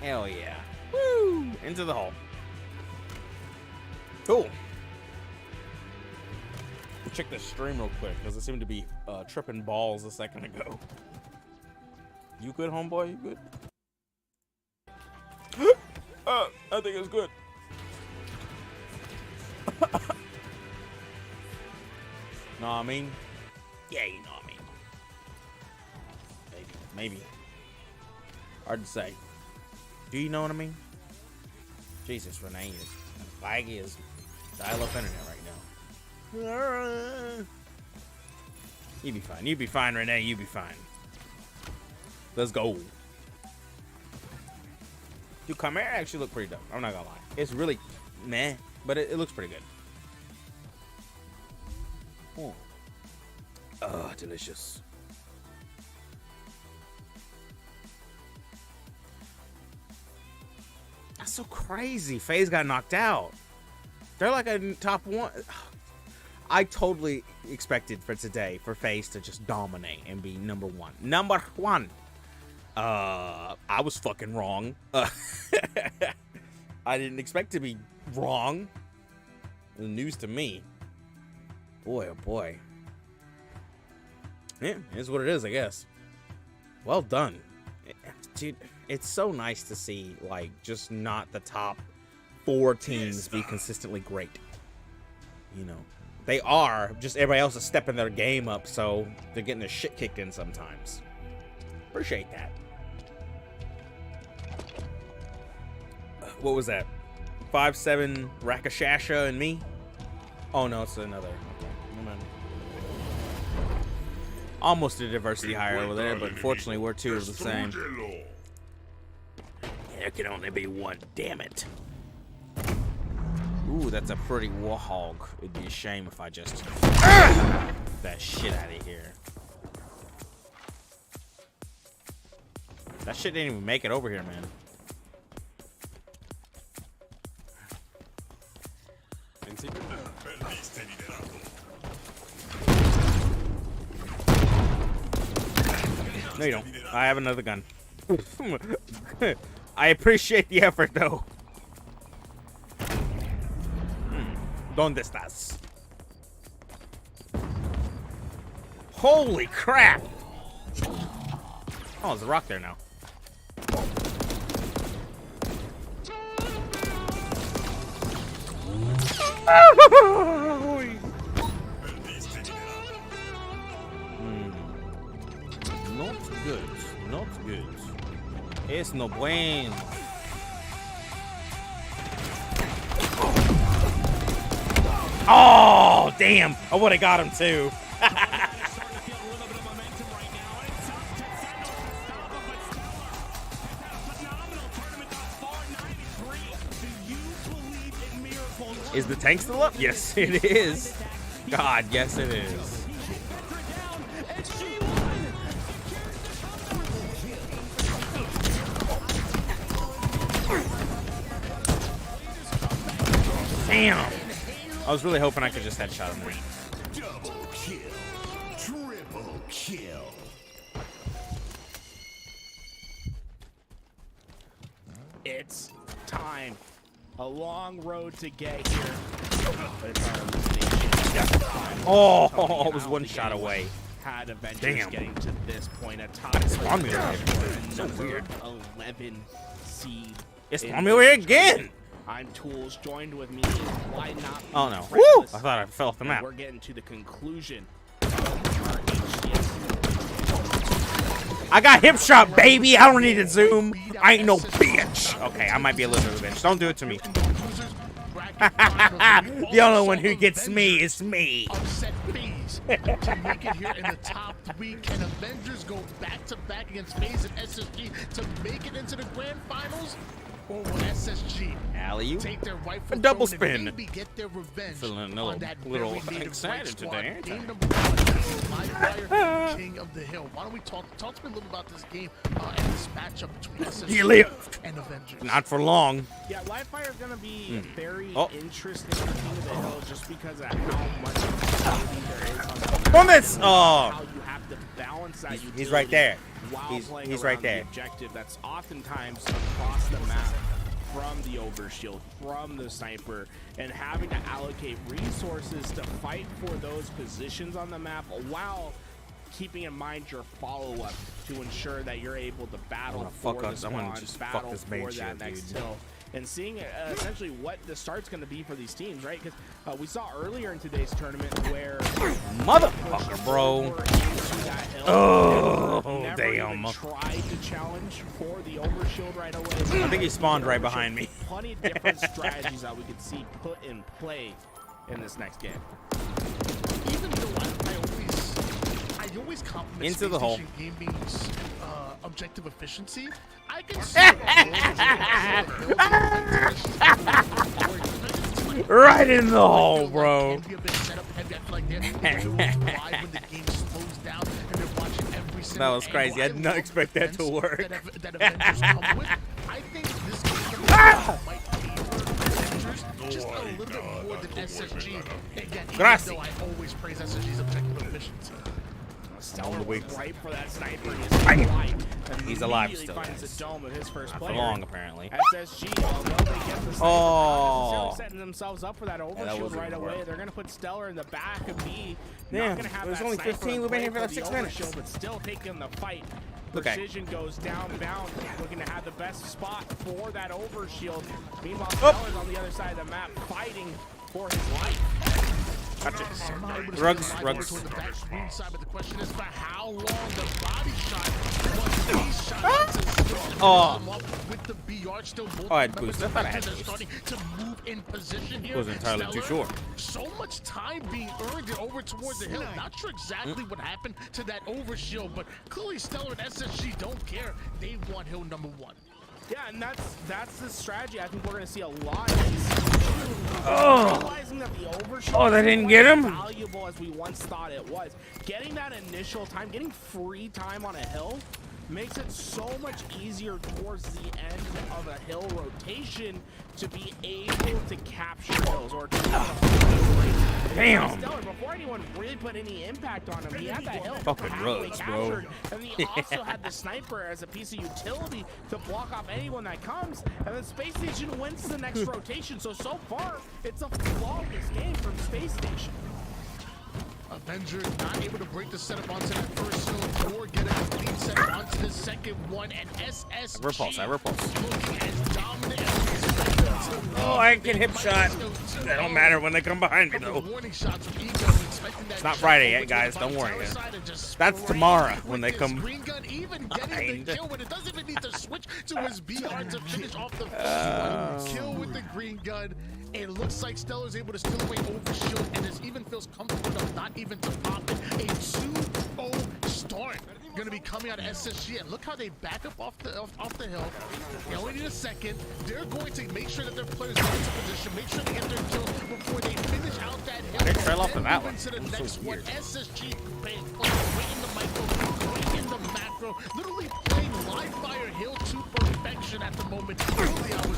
Hell yeah. Woo! Into the hole. Cool. Check the stream real quick because it seemed to be tripping balls a second ago. You good, homeboy? You good? I think it's good. Know what I mean? Yeah, you know what I mean. Maybe. Hard to say. Do you know what I mean? Jesus, Renee is laggy as dial-up internet right now. You be fine. You be fine, Renee. You be fine. Let's go. Dude, Chimera actually look pretty dope. I'm not gonna lie. It's really meh, but it looks pretty good. Oh, delicious. That's so crazy. FaZe got knocked out. They're like a top one. I totally expected for today for FaZe to just dominate and be number one. Number one. I was fucking wrong. I didn't expect to be wrong. The news to me. Boy, oh boy. Yeah, it's what it is, I guess. Well done. Dude, it's so nice to see, like, just not the top 4 teams be consistently great. You know, they are, just everybody else is stepping their game up, so they're getting their shit kicked in sometimes. Appreciate that. What was that? 5'7" Rakashasha and me? Oh no, it's another. Okay, never mind. Almost a diversity hire over there, but unfortunately we're 2 of the same. There can only be 1, damn it. Ooh, that's a pretty warhog. It'd be a shame if I just get that shit out of here. That shit didn't even make it over here, man. No, you don't. I have another gun. I appreciate the effort, though. ¿Dónde estás? Holy crap! Oh, there's a rock there now. Not good. Not good. Es no bueno. Oh, damn. I would have got him, too. Is the tank still up? Yes, it is. God, yes, it is. Damn. I was really hoping I could just headshot him there. Double kill. Triple kill. It's time. A long road to get here. But it's our elimination. Oh, it was one shot away. Had Avengers Damn. getting to this point, a top spawned me there. so weird. 11 seed. It's spawned me over here again. I'm Tools, joined with me. Why not? Oh no! Reckless? Woo! I thought I fell off the And map. we're getting to the conclusion of our HCS. I got hip shot, baby. I don't need to zoom. I ain't no bitch. Okay, I might be a little bit of a bitch. Don't do it to me. The only one who gets me is me. Upset FaZe to make it here in the top 3. Can Avengers go back-to-back against FaZe and SSG to make it into the grand finals? Or will SSG Alley-oop. take their rightful A double throne and spin. maybe get their revenge Feeling on that little very native excited white squad? today, ain't I? Game number 1, Livewire, King of the Hill. Why don't we talk to me a little bit about this game and this matchup between He SSG lived. and Avengers? Not for long. Yeah, Livefire is going to be very Oh. interesting for King of the Hill just because of how much utility there is on the From this. how Oh, you have to balance that utility he's right there. while playing he's around right there. the objective that's oftentimes across the map from the overshield, from the sniper, and having to allocate resources to fight for those positions on the map while keeping in mind your follow-up to ensure that you're able to battle for the spawn, battle for that next hill. And seeing essentially what the start's going to be for these teams, right? Because we saw earlier in today's tournament where motherfucker, bro. Oh, damn. Tried to challenge for the overshield right away. I think he spawned right behind me. Plenty of different strategies that we could see put in play in this next game. Even though I always compliment Into the hole. Gaming's objective efficiency. I can see right in the hole, bro. That was crazy. I did not expect that to work. I think this game might favor Avengers just a little bit more than SSG. Again, even though I always praise SSG's objective efficiency. Stellar was right for that sniper. He's alive still. Finds the dome of his first player. For long, apparently. SSG, although they get the sniper, setting themselves up for that overshield right away. They're going to put Stellar in the back of B. Yeah, there's only 15. We've been here for like 6 minutes. But still taking the fight. Precision goes downbound, looking to have the best spot for that overshield. Meanwhile, Stellar's on the other side of the map, fighting for his life. Gotcha. Rugs. But the question is for how long the body shot was these shots with the BR still I had boost. I thought I had boost. starting to move in position here. Wasn't entirely too sure. So much time being earned over towards the hill. Not sure exactly what happened to that overshield, but clearly Stellar and SSG don't care. They want hill number 1. Yeah, and that's the strategy I think we're going to see a lot of these. Realizing that the overshield they didn't get him? Valuable as we once thought it was. Getting that initial time, getting free time on a hill makes it so much easier towards the end of a hill rotation to be able to capture hills or to damn. Before anyone really put any impact on him, he had that hill fucking rugs, bro. And he also had the sniper as a piece of utility to block off anyone that comes. And then Space Station wins the next rotation. So far, it's a flawless game from Space Station. Avengers not able to break the setup onto that first zone or get a complete setup onto the second one, and SSG repulse. looking as dominant as oh, I can hip shot. That don't matter when they come behind me, though. It's not Friday yet, guys. Don't worry. That's tomorrow when they come. Green gun even getting the kill when it doesn't even need to switch to his BR to finish off the kill with the green gun. It looks like Stellar's able to steal away overshield, and this even feels comfortable enough not even to pop it. A 2-0 start going to be coming out of SSG, and look how they back up off the hill. They only need a second. They're going to make sure that their players get into position, make sure they get their kills before they finish out that hill. They trail off of that one. To the next one. SSG playing right in the micro, right in the macro, literally playing live fire hill to perfection at the moment.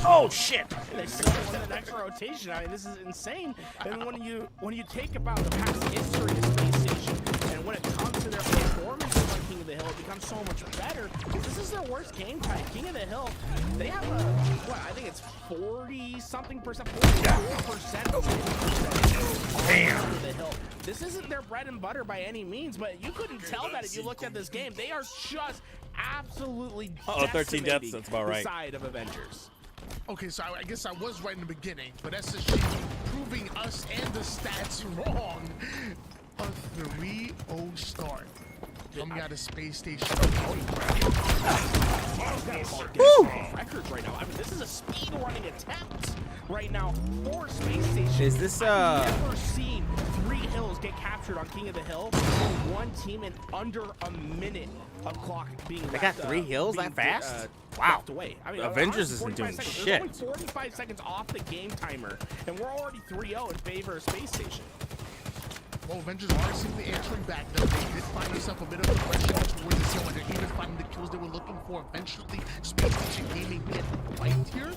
Oh shit! They still won the next rotation. I mean, this is insane. And when you take about the past history of Space Station, and when it comes to their performance on King of the Hill, it becomes so much better. This is their worst game time. King of the Hill, they have I think it's 40-something percent, 44%. Damn. The Hill. This isn't their bread and butter by any means, but you couldn't tell that if you looked at this game. They are just absolutely 13 deaths. That's about right. The side of Avengers. Okay, so I guess I was right in the beginning, but SSG proving us and the stats wrong. A 3-0 start coming out of Space Station. Records right now. I mean, this is a speed running attempt right now for Space Station. Is this I've never seen 3 hills get captured on King of the Hill for one team in under a minute of clock being They got 3 hills that fast? Wow. Away. I mean, Avengers isn't doing seconds. shit. There's only 45 seconds off the game timer, and we're already 3-0 in favor of Space Station. Well, Avengers are simply answering back, though. They did find themselves a bit of a pressure towards the hill, and they're even finding the kills they were looking for. Eventually, Space Station Gaming get wiped here.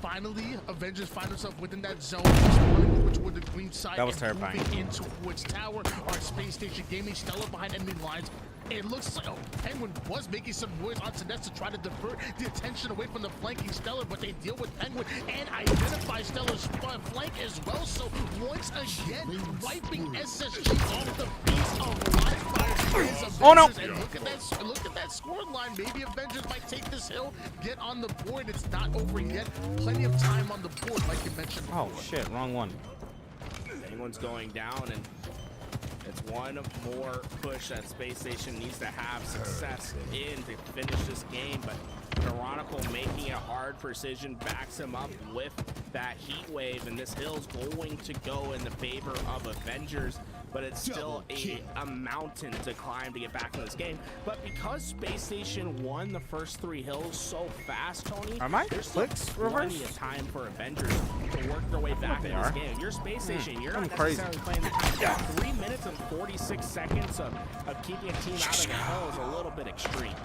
Finally, Avengers find themselves within that zone, running over toward the green side. That was and terrifying. Moving in towards tower. Our Space Station Gaming, Stellar behind enemy lines. It looks like Penguin was making some noise onto Ness to try to divert the attention away from the flanking Stellar, but they deal with Penguin and identify Stellar's flank as well. So once again, wiping SSG off the face of Livefire is Avengers. Oh, no. And look at that score line. Maybe Avengers might take this hill, get on the board. It's not over yet. Plenty of time on the board, like you mentioned before. Oh shit, wrong one. Penguin's going down, and it's one more push that Space Station needs to have success in to finish this game, but Veronica making it hard. Precision backs him up with that heat wave, and this hill's going to go in the favor of Avengers, but it's still a mountain to climb to get back in this game. But because Space Station won the first 3 hills so fast, Tony, Are my there's still clicks plenty reversed? of time for Avengers to work their way back in this game. If you're Space Station, you're not I'm crazy. necessarily playing the time. 3 minutes and 46 seconds of keeping a team out of the hill is a little bit extreme.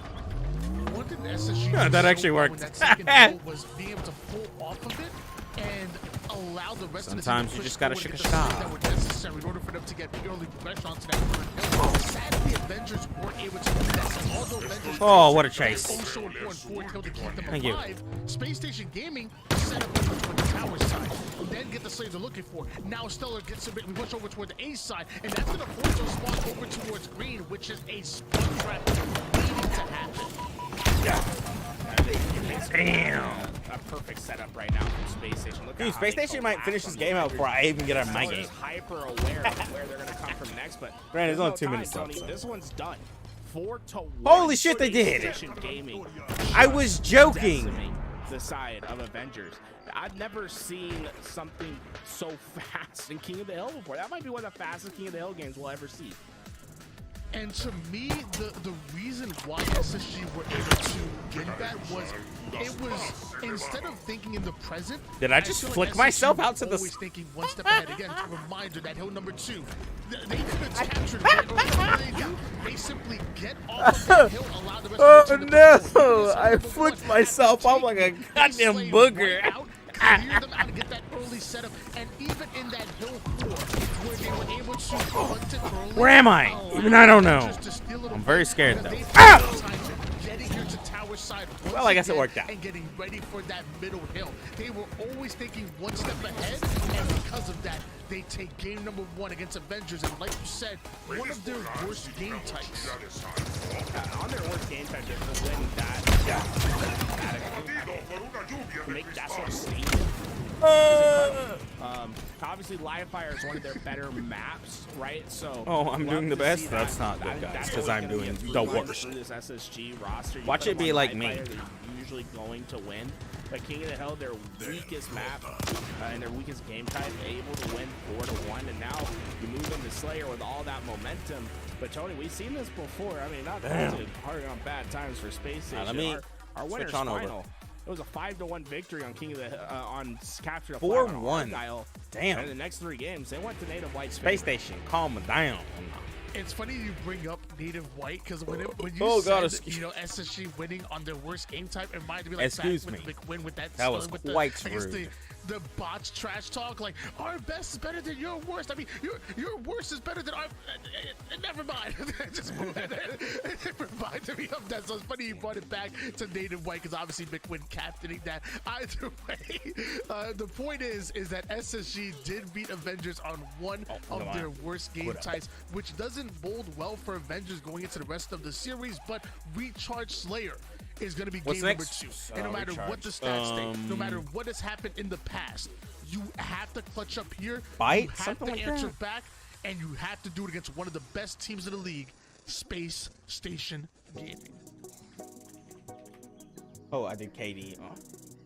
One thing SSG Yeah, did that so actually well in worked. that second goal was being able to pull off of it and allow the rest Sometimes of you the team to just gotta push shake a forward and get the shot. saves that were necessary in order for them to get early progression onto that third hill. Sadly, the Avengers weren't able to do that. And although Avengers Oh, what a chase. also important fourth hill to keep them Thank you. alive, Space Station Gaming set up over toward the tower side. Then get the slaves they're looking for. Now Stellar gets a bit, we push over toward the A side, and that's gonna force those spawn over towards green, which is a spawn trap waiting to happen. Damn. A perfect setup right now from Space Station. Look Dude, at how Space they Station might collapse finish on this the game out before I even get out of my Stellar's game. hyper aware of where they're gonna come from next, but Brandon, there's only no 2 time, minutes Tony. left. This one's done. 4-1. Holy shit, they Space did. Station Gaming I was joking. decimate the side of Avengers. I've never seen something so fast in King of the Hill before. That might be one of the fastest King of the Hill games we'll ever see. And to me, the reason why SSG were able to get that was it was instead of thinking in the present. Did I just feel flick SSG myself was out to the always thinking one step ahead. Again, a reminder that hill number 2, they could have captured it. Right what they do, they simply get off of that hill, allow the rest of the team to push forward. I flicked myself up like a goddamn Slay booger. right out, clear them out and get that early setup. And even in that hill 4, where they were able to hunt it early, Where am I? Even I don't know. just to steal it I'm away, very scared, and though. they Ah! found time to getting here to tower side once Well, I guess it again worked out. and getting ready for that middle hill. They were always thinking one step ahead, and because of that, they take game number 1 against Avengers. And like you said, one of their worst game types. On their worst game type, they're winning that. Make that sort of statement. Obviously, Livefire is one of their better maps, right? So, Oh, I'm love doing the to best? see That's that. not good, I think guys, that's 'cause always I'm gonna be doing a through the line worst. through this SSG roster. You Watch put it them be on like Livefire, me. They're usually going to win. But King of the Hill, their weakest map and their weakest game type, able to win 4-1. And now you move into Slayer with all that momentum. But Tony, we've seen this before. I mean, not really hard on bad times for Space Station. let me our winner's switch on over. final. It was a 5-1 victory on King of the on capture the 4-1. Argyle. Damn. And in the next 3 games, they went to native white Space Station, calm down. It's funny you bring up native white because when you Oh, said God, excuse- SSG winning on their worst game type, it reminded me like Excuse back me. with McWin with that. That was with quite I guess rude. the bots trash talk like our best is better than your worst. I mean your worst is better than our. Never mind. Just it reminded me of that. So it's funny you brought it back to native white because obviously McWin captaining that. Either way, the point is that SSG did beat Avengers on one of their worst game types, which doesn't bode well for Avengers going into the rest of the series. But Recharge Slayer is going to be What's game number next? 2, and no matter what the stats Recharge. say, no matter what has happened in the past, you have to clutch up here. Bite? You have Something to like answer that? back, and you have to do it against one of the best teams in the league, Space Station Gaming. Oh, I did KD. Oh,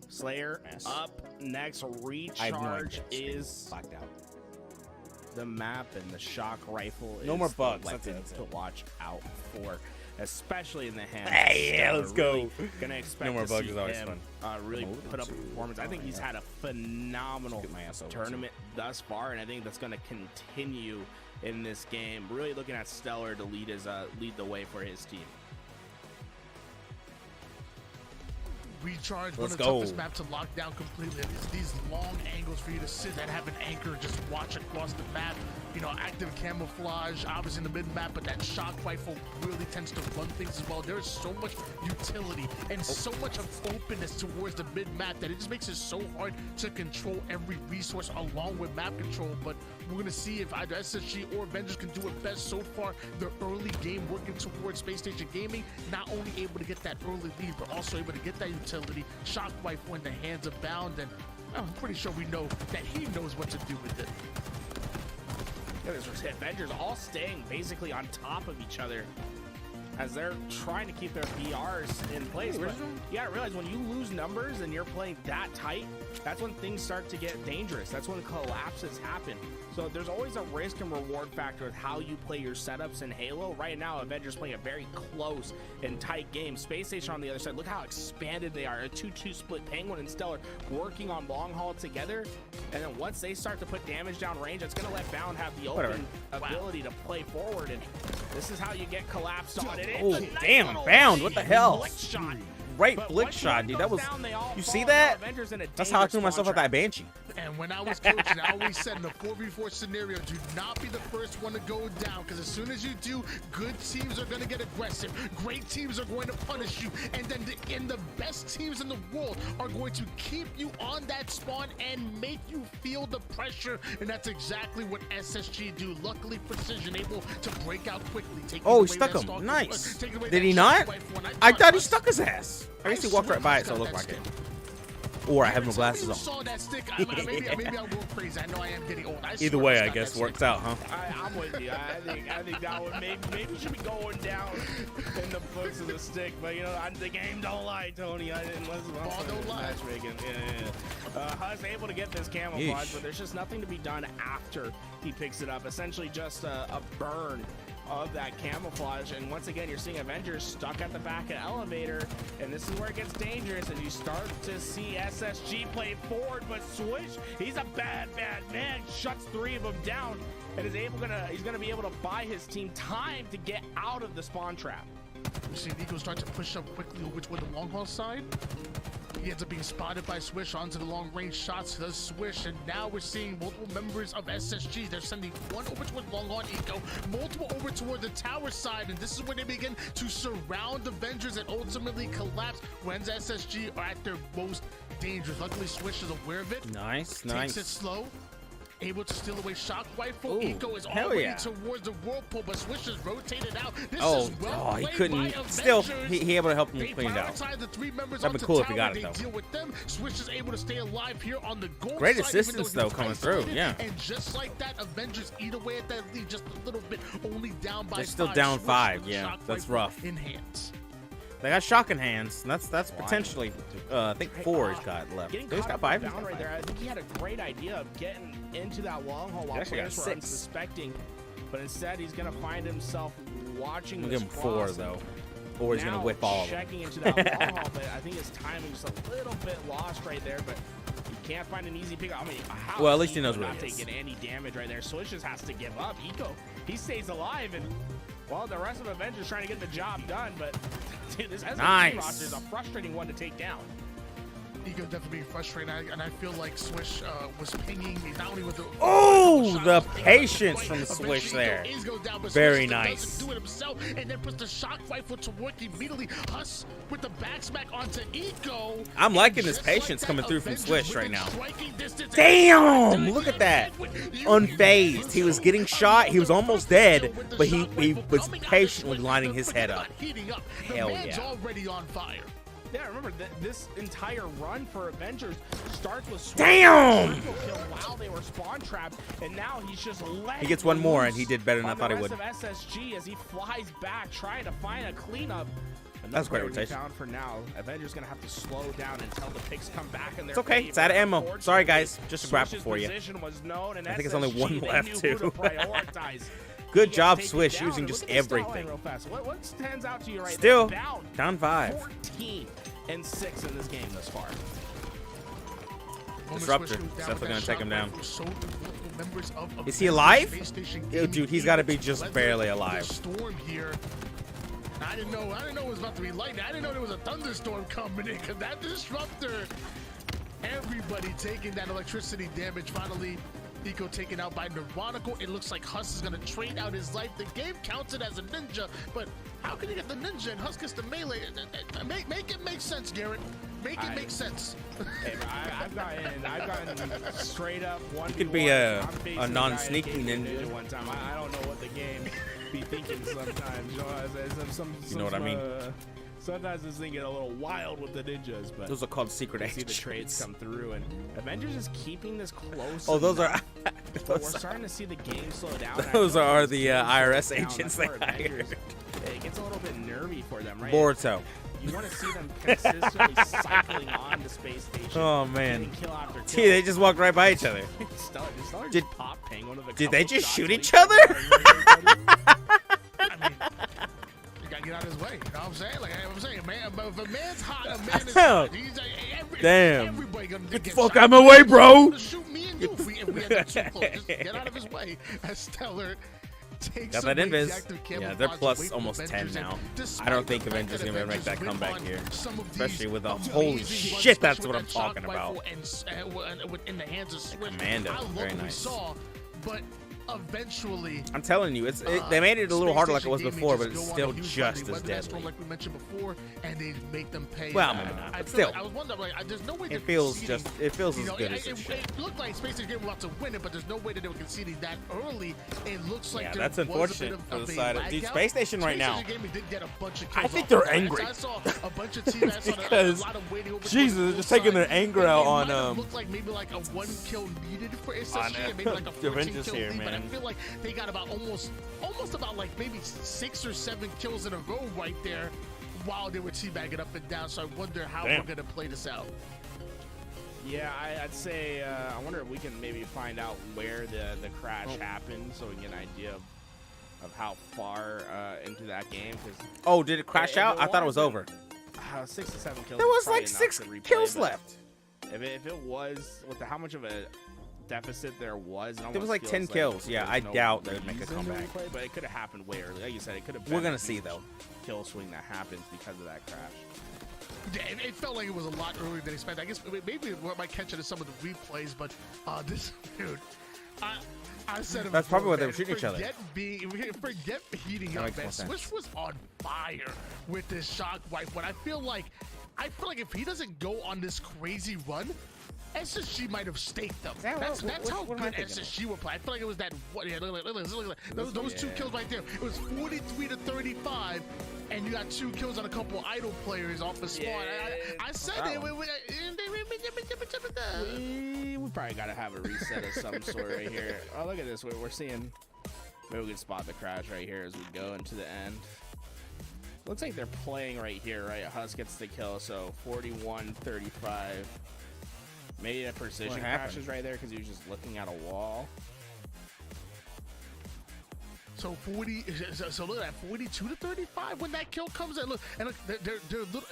Slayer Yes. up next. I have no Recharge idea. is Blacked out. the map, and the shock rifle No is more the bugs. That's weapon it. to watch out for, especially in the hands. Hey, of yeah, Stellar. let's go. Really gonna expect No more to bugs see is always him, fun. really Move put up a to- performance. I think he's had a phenomenal Get my ass over tournament thus far, and I think that's going to continue in this game. Really looking at Stellar to lead the way for his team. recharge. Let's One of the go. toughest maps to lock down completely. It's these long angles for you to sit and have an anchor, just watch across the map. You know, active camouflage, obviously in the mid map, but that shock rifle really tends to run things as well. There's so much utility and so much of openness towards the mid map that it just makes it so hard to control every resource along with map control. But we're gonna see if either SSG or Avengers can do it best. So far, the early game working towards Space Station Gaming, not only able to get that early lead, but also able to get that utility. Shock rifle in the hands of Bound, and I'm pretty sure we know that he knows what to do with it. There's Avengers all staying basically on top of each other as they're trying to keep their BRs in place. But you gotta realize when you lose numbers and you're playing that tight, that's when things start to get dangerous. That's when collapses happen. So there's always a risk and reward factor with how you play your setups in Halo. Right now, Avengers playing a very close and tight game. Space Station on the other side, look how expanded they are. A 2-2 split. Penguin and Stellar working on long haul together. And then once they start to put damage down range, it's going to let Bound have the open ability to play forward. And this is how you get collapsed on it. Oh, damn, Bound, what the hell? Right flick shot, dude. That was, you see that? That's how I threw myself at that Banshee. And when I was coaching, I always said in a 4v4 scenario, do not be the first one to go down, because as soon as you do, good teams are going to get aggressive. Great teams are going to punish you. And then the best teams in the world are going to keep you on that spawn and make you feel the pressure. And that's exactly what SSG do. Luckily, Precision able to break out quickly. Oh, he stuck him. Nice. Did he not? I thought he stuck his ass. I guess he walked right by it, so it looked like it. Or I have no glasses on. Saw that stick. Maybe I'm going crazy. I know I am getting old. Either way, I guess works out, huh? I'm with you. I think that one maybe should be going down in the books of the stick. But you know, the game don't lie, Tony. I didn't listen. Ball don't lie. Matchmaking. Yeah. Huss able to get this camouflage, but there's just nothing to be done after he picks it up. Essentially, just a burn of that camouflage. And once again, you're seeing Avengers stuck at the back of the elevator, and this is where it gets dangerous, and you start to see SSG play forward. But Swish, he's a bad man, shuts 3 of them down, and he's gonna be able to buy his team time to get out of the spawn trap. You see Nico start to push up quickly over toward the long haul side. He ends up being spotted by Swish onto the long range shots. Does Swish, and now we're seeing multiple members of SSG. They're sending one over toward long haul Eco, multiple over toward the tower side, and this is where they begin to surround Avengers and ultimately collapse when SSG are at their most dangerous. Luckily, Swish is aware of it. Nice. Takes it slow. Able to steal away shock rifle. Ooh, Eco is already towards the whirlpool, but Swish is rotated out. This is well he played couldn't. by Still, Avengers. he able to help him They clean it out. prioritize the 3 members That'd be onto cool if he tower. got it, though. They deal with them. Swish is able to stay alive here on the gold Great side, assistance, even though, coming through. isolated. Yeah. And just like that, Avengers eat away at that lead just a little bit, only down by 5. They're still down Swish 5, with the yeah, shock that's rifle rough. in hands. They got shocking hands. And that's potentially, I think 4 he's got left. Getting He's caught got up 5. down right there. I think he had a great idea of getting into that long haul while actually got players were 6. unsuspecting, but instead he's gonna find himself watching We'll this give him 4 cross, though, or he's gonna whip all of them. checking into that long haul, but I think his timing's a little bit lost right there, but you can't find an easy pick. I mean, how Well, at is least he knows Eco where not he is. taking any damage right there. Swish just has to give up. Eco, he stays alive, and well, the rest of Avengers trying to get the job done, but dude, this SSG roster is a frustrating one to take down. Eco definitely being frustrated, and I feel like Swish was pinging me not only with the The patience from Swish there. Very nice. Do it himself, and then puts the shock rifle to work immediately. Huss with the back smack onto Eco. I'm liking this Just patience like coming that, through from Avengers Swish right within now. striking distance. Damn! Look at that. Unfazed. He was getting shot. He was almost dead, but he was patiently lining his head up. Hell yeah. Already on fire. Yeah, remember this entire run for Avengers starts with Swish Damn! triple kill while they were spawn trapped, and now he's just letting He gets one more, and he loose did better than I on thought he the would. rest of SSG as he flies back, trying to find a cleanup. That's great Another player we rotation. found for now. Avengers gonna have to slow down until the picks come back in their It's okay. favor. It's out of ammo. Sorry, guys. Just a grapple Swish's for you. position was known, and I think it's only SSG, one they left, knew who too. to prioritize. Good He job, gets taken Swish, down, using and just look at the stat line everything. real fast. What stands out to you right Still, there? down 5. 14-6 in this game thus far. Disruptor. It's definitely gonna take him down. Is he alive? Yo, dude, he's got to be just barely alive. Storm here. I didn't know it was about to be lightning. I didn't know there was a thunderstorm coming in, because that disruptor, everybody taking that electricity damage. Finally, Eco taken out by Neurotical. It looks like Husk is gonna trade out his life. The game counts it as a ninja, but how can you get the ninja and Husk gets the melee? Make it make sense, Garrett. Make it make sense. Hey, I've gotten straight up one. You could be a non-sneaky ninja. One time, I don't know what the game be thinking sometimes. You know what I mean? Sometimes this thing get a little wild with the ninjas, but Those are called secret see the agents. trades come through, and Avengers is keeping this close. Oh, those are. But we're starting to see the game slow down. Those I know are this the game's IRS slowing down. agents That's they where hired. Avengers, it gets a little bit nervy for them, right? Boruto. You want to see them consistently cycling on the space station. Oh man. getting kill after kill. Gee, they just walked right by each other. Stellar Did- just pop ping one of the Did they couple just shots shoot that each he other? I mean, you gotta get out of his way. You know what I'm saying? Like I'm saying, man, but if a man's hot, a man is hot. He's like, Damn. Everybody gonna Get the get fuck shot. out of my way, bro. Shoot me and you if we end up too close. Just get out of his way. As Stellar takes Got that away invis. the active Yeah, camouflage they're away plus from almost 10 Avengers, now. and despite I don't think the fact Avengers that are gonna make that Avengers comeback win here. on some of Especially these with a amazing holy runs, shit, that's especially what I'm with that shock talking about. rifle and in the hands of Swift. Commando, I love very what we nice. saw, but eventually I'm telling you, they made it a little Space harder like it Station was Gaming before, just but it's go on still a huge run. just They as weather that storm deadly. like we mentioned before, and they make them pay. Well, maybe not, I but feel like- still. I was wondering, like, there's no way It they're feels conceding, just, it feels you as know, good as it it should. looked like Space Station Gaming were about to win it, but there's no way that they were conceding that early. It looks like Yeah, there that's was a bit unfortunate of for the a side of lag dude. out. Space Station right now. Station Gaming did get a bunch of I kills think off they're the bat. angry. I saw a bunch of teams. I saw Because a lot of waiting over Jesus, they're just taking their anger out on, looked like maybe like a 1 kill needed for I SSG, know. and maybe like a The 14 Avengers kill here, lead, but I man. feel like they got about almost about like maybe 6 or 7 kills in a row right there while they were teabagging up and down. So I wonder how Damn. we're gonna play this out. Yeah, I'd say I wonder if we can maybe find out where the crash happened, so we can get an idea of how far into that game. Because Oh, did it crash out? I thought it was over. 6 to 7 kills. There was is probably like enough 6 to replay, kills but left. If it was with how much of a deficit there was, There was like 10 kills. Yeah, I doubt they would make a comeback. Replay, but it could have happened way early. Like you said, it could have. We're been gonna a see huge though. kill swing that happens because of that crash. Yeah, it felt like it was a lot earlier than expected. I guess maybe what might catch it is some of the replays, but this dude, I said it That's before, probably why they man, were shooting each other. Forget heating That up, makes man. more sense. Swish was on fire with this shock rifle, and I feel like if he doesn't go on this crazy run, SSG might have staked them. Yeah, That's how what am I good thinking? SSG were playing. I feel like it was that. Yeah, look at those 2 kills right there. It was 43 to 35, and you got 2 kills on a couple idle players off the spawn. I said it. We probably got to have a reset of some sort right here. Oh, look at this. We're seeing. Maybe we can spot the crash right here as we go into the end. Looks like they're playing right here, right? Husk gets the kill, so 41-35. Maybe a precision What happened? crashes right there because he was just looking at a wall. So 40. So look at that, 42 to 35 when that kill comes in. Look, they're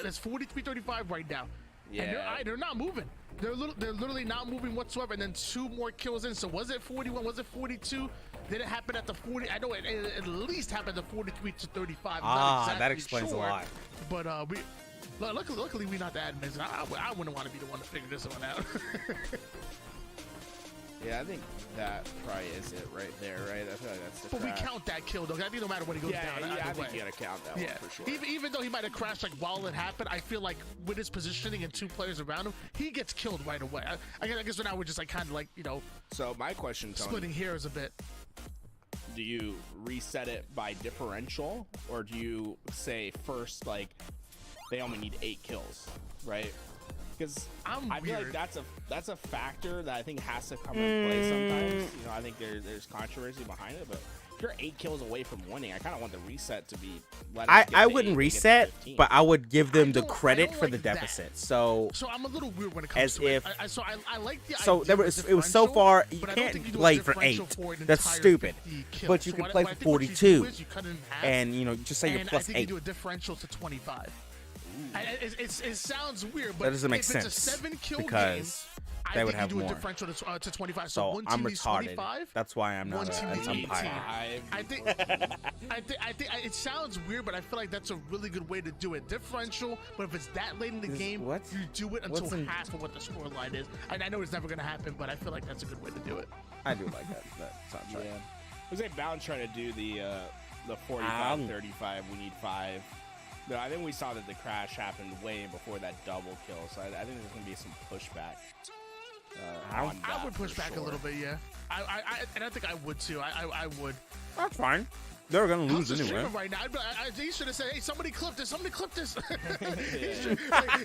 that's 43-35 right now. Yeah. And they're not moving. They're literally not moving whatsoever. And then 2 more kills in. So was it 41? Was it 42? Did it happen at the 40? I know it at least happened at 43 to 35. I'm not exactly that explains sure, a lot. But luckily we're not the admins. I wouldn't want to be the one to figure this one out. Yeah, I think that probably is it right there, right? I feel like that's the But we crash. count that kill though. I think no matter what he goes down. Yeah, either I way. think you gotta count that one for sure. Even though he might have crashed like while it happened, I feel like with his positioning and 2 players around him, he gets killed right away. I guess now we're just like kind of like So my question, Tony, splitting hairs a bit. do you reset it by differential, or do you say first like they only need 8 kills, right? Because I feel like that's a factor that I think has to come into play sometimes. I think there's controversy behind it, but if you're 8 kills away from winning, I kind of want the reset to be. I wouldn't reset, but I would give them the credit for the deficit. So I'm a little weird when it comes as to if it. I like the so idea there of was a it was so differential, far you but I don't can't think you do a play for differential 8. for an That's entire stupid. 50 kills. But you So can what play I for think what you 42, do is you cut it in half, and just say you're and plus I think 8. you do a differential to 25. It sounds weird, but That doesn't make if sense it's a 7-kill because They would think have you do more. a differential to 25. So one I'm team needs retarded. 25. That's why I'm One not team an needs umpire. 18. I think it sounds weird, but I feel like that's a really good way to do it. Differential, but if it's that late in the game, what? you do it until What's in- half of what the score line is. And I know it's never going to happen, but I feel like that's a good way to do it. I do like that. That sounds right. Yeah. Was it bound trying to do the 45-35? We need 5. No, I think we saw that the crash happened way before that double kill, so I think there's gonna be some pushback. On I that would push for back a sure. little bit, yeah. And I think I would too. I would. That's fine. They're gonna lose How's the anyway. streamer right now? He should have said, "Hey, somebody clip this. Somebody clip this."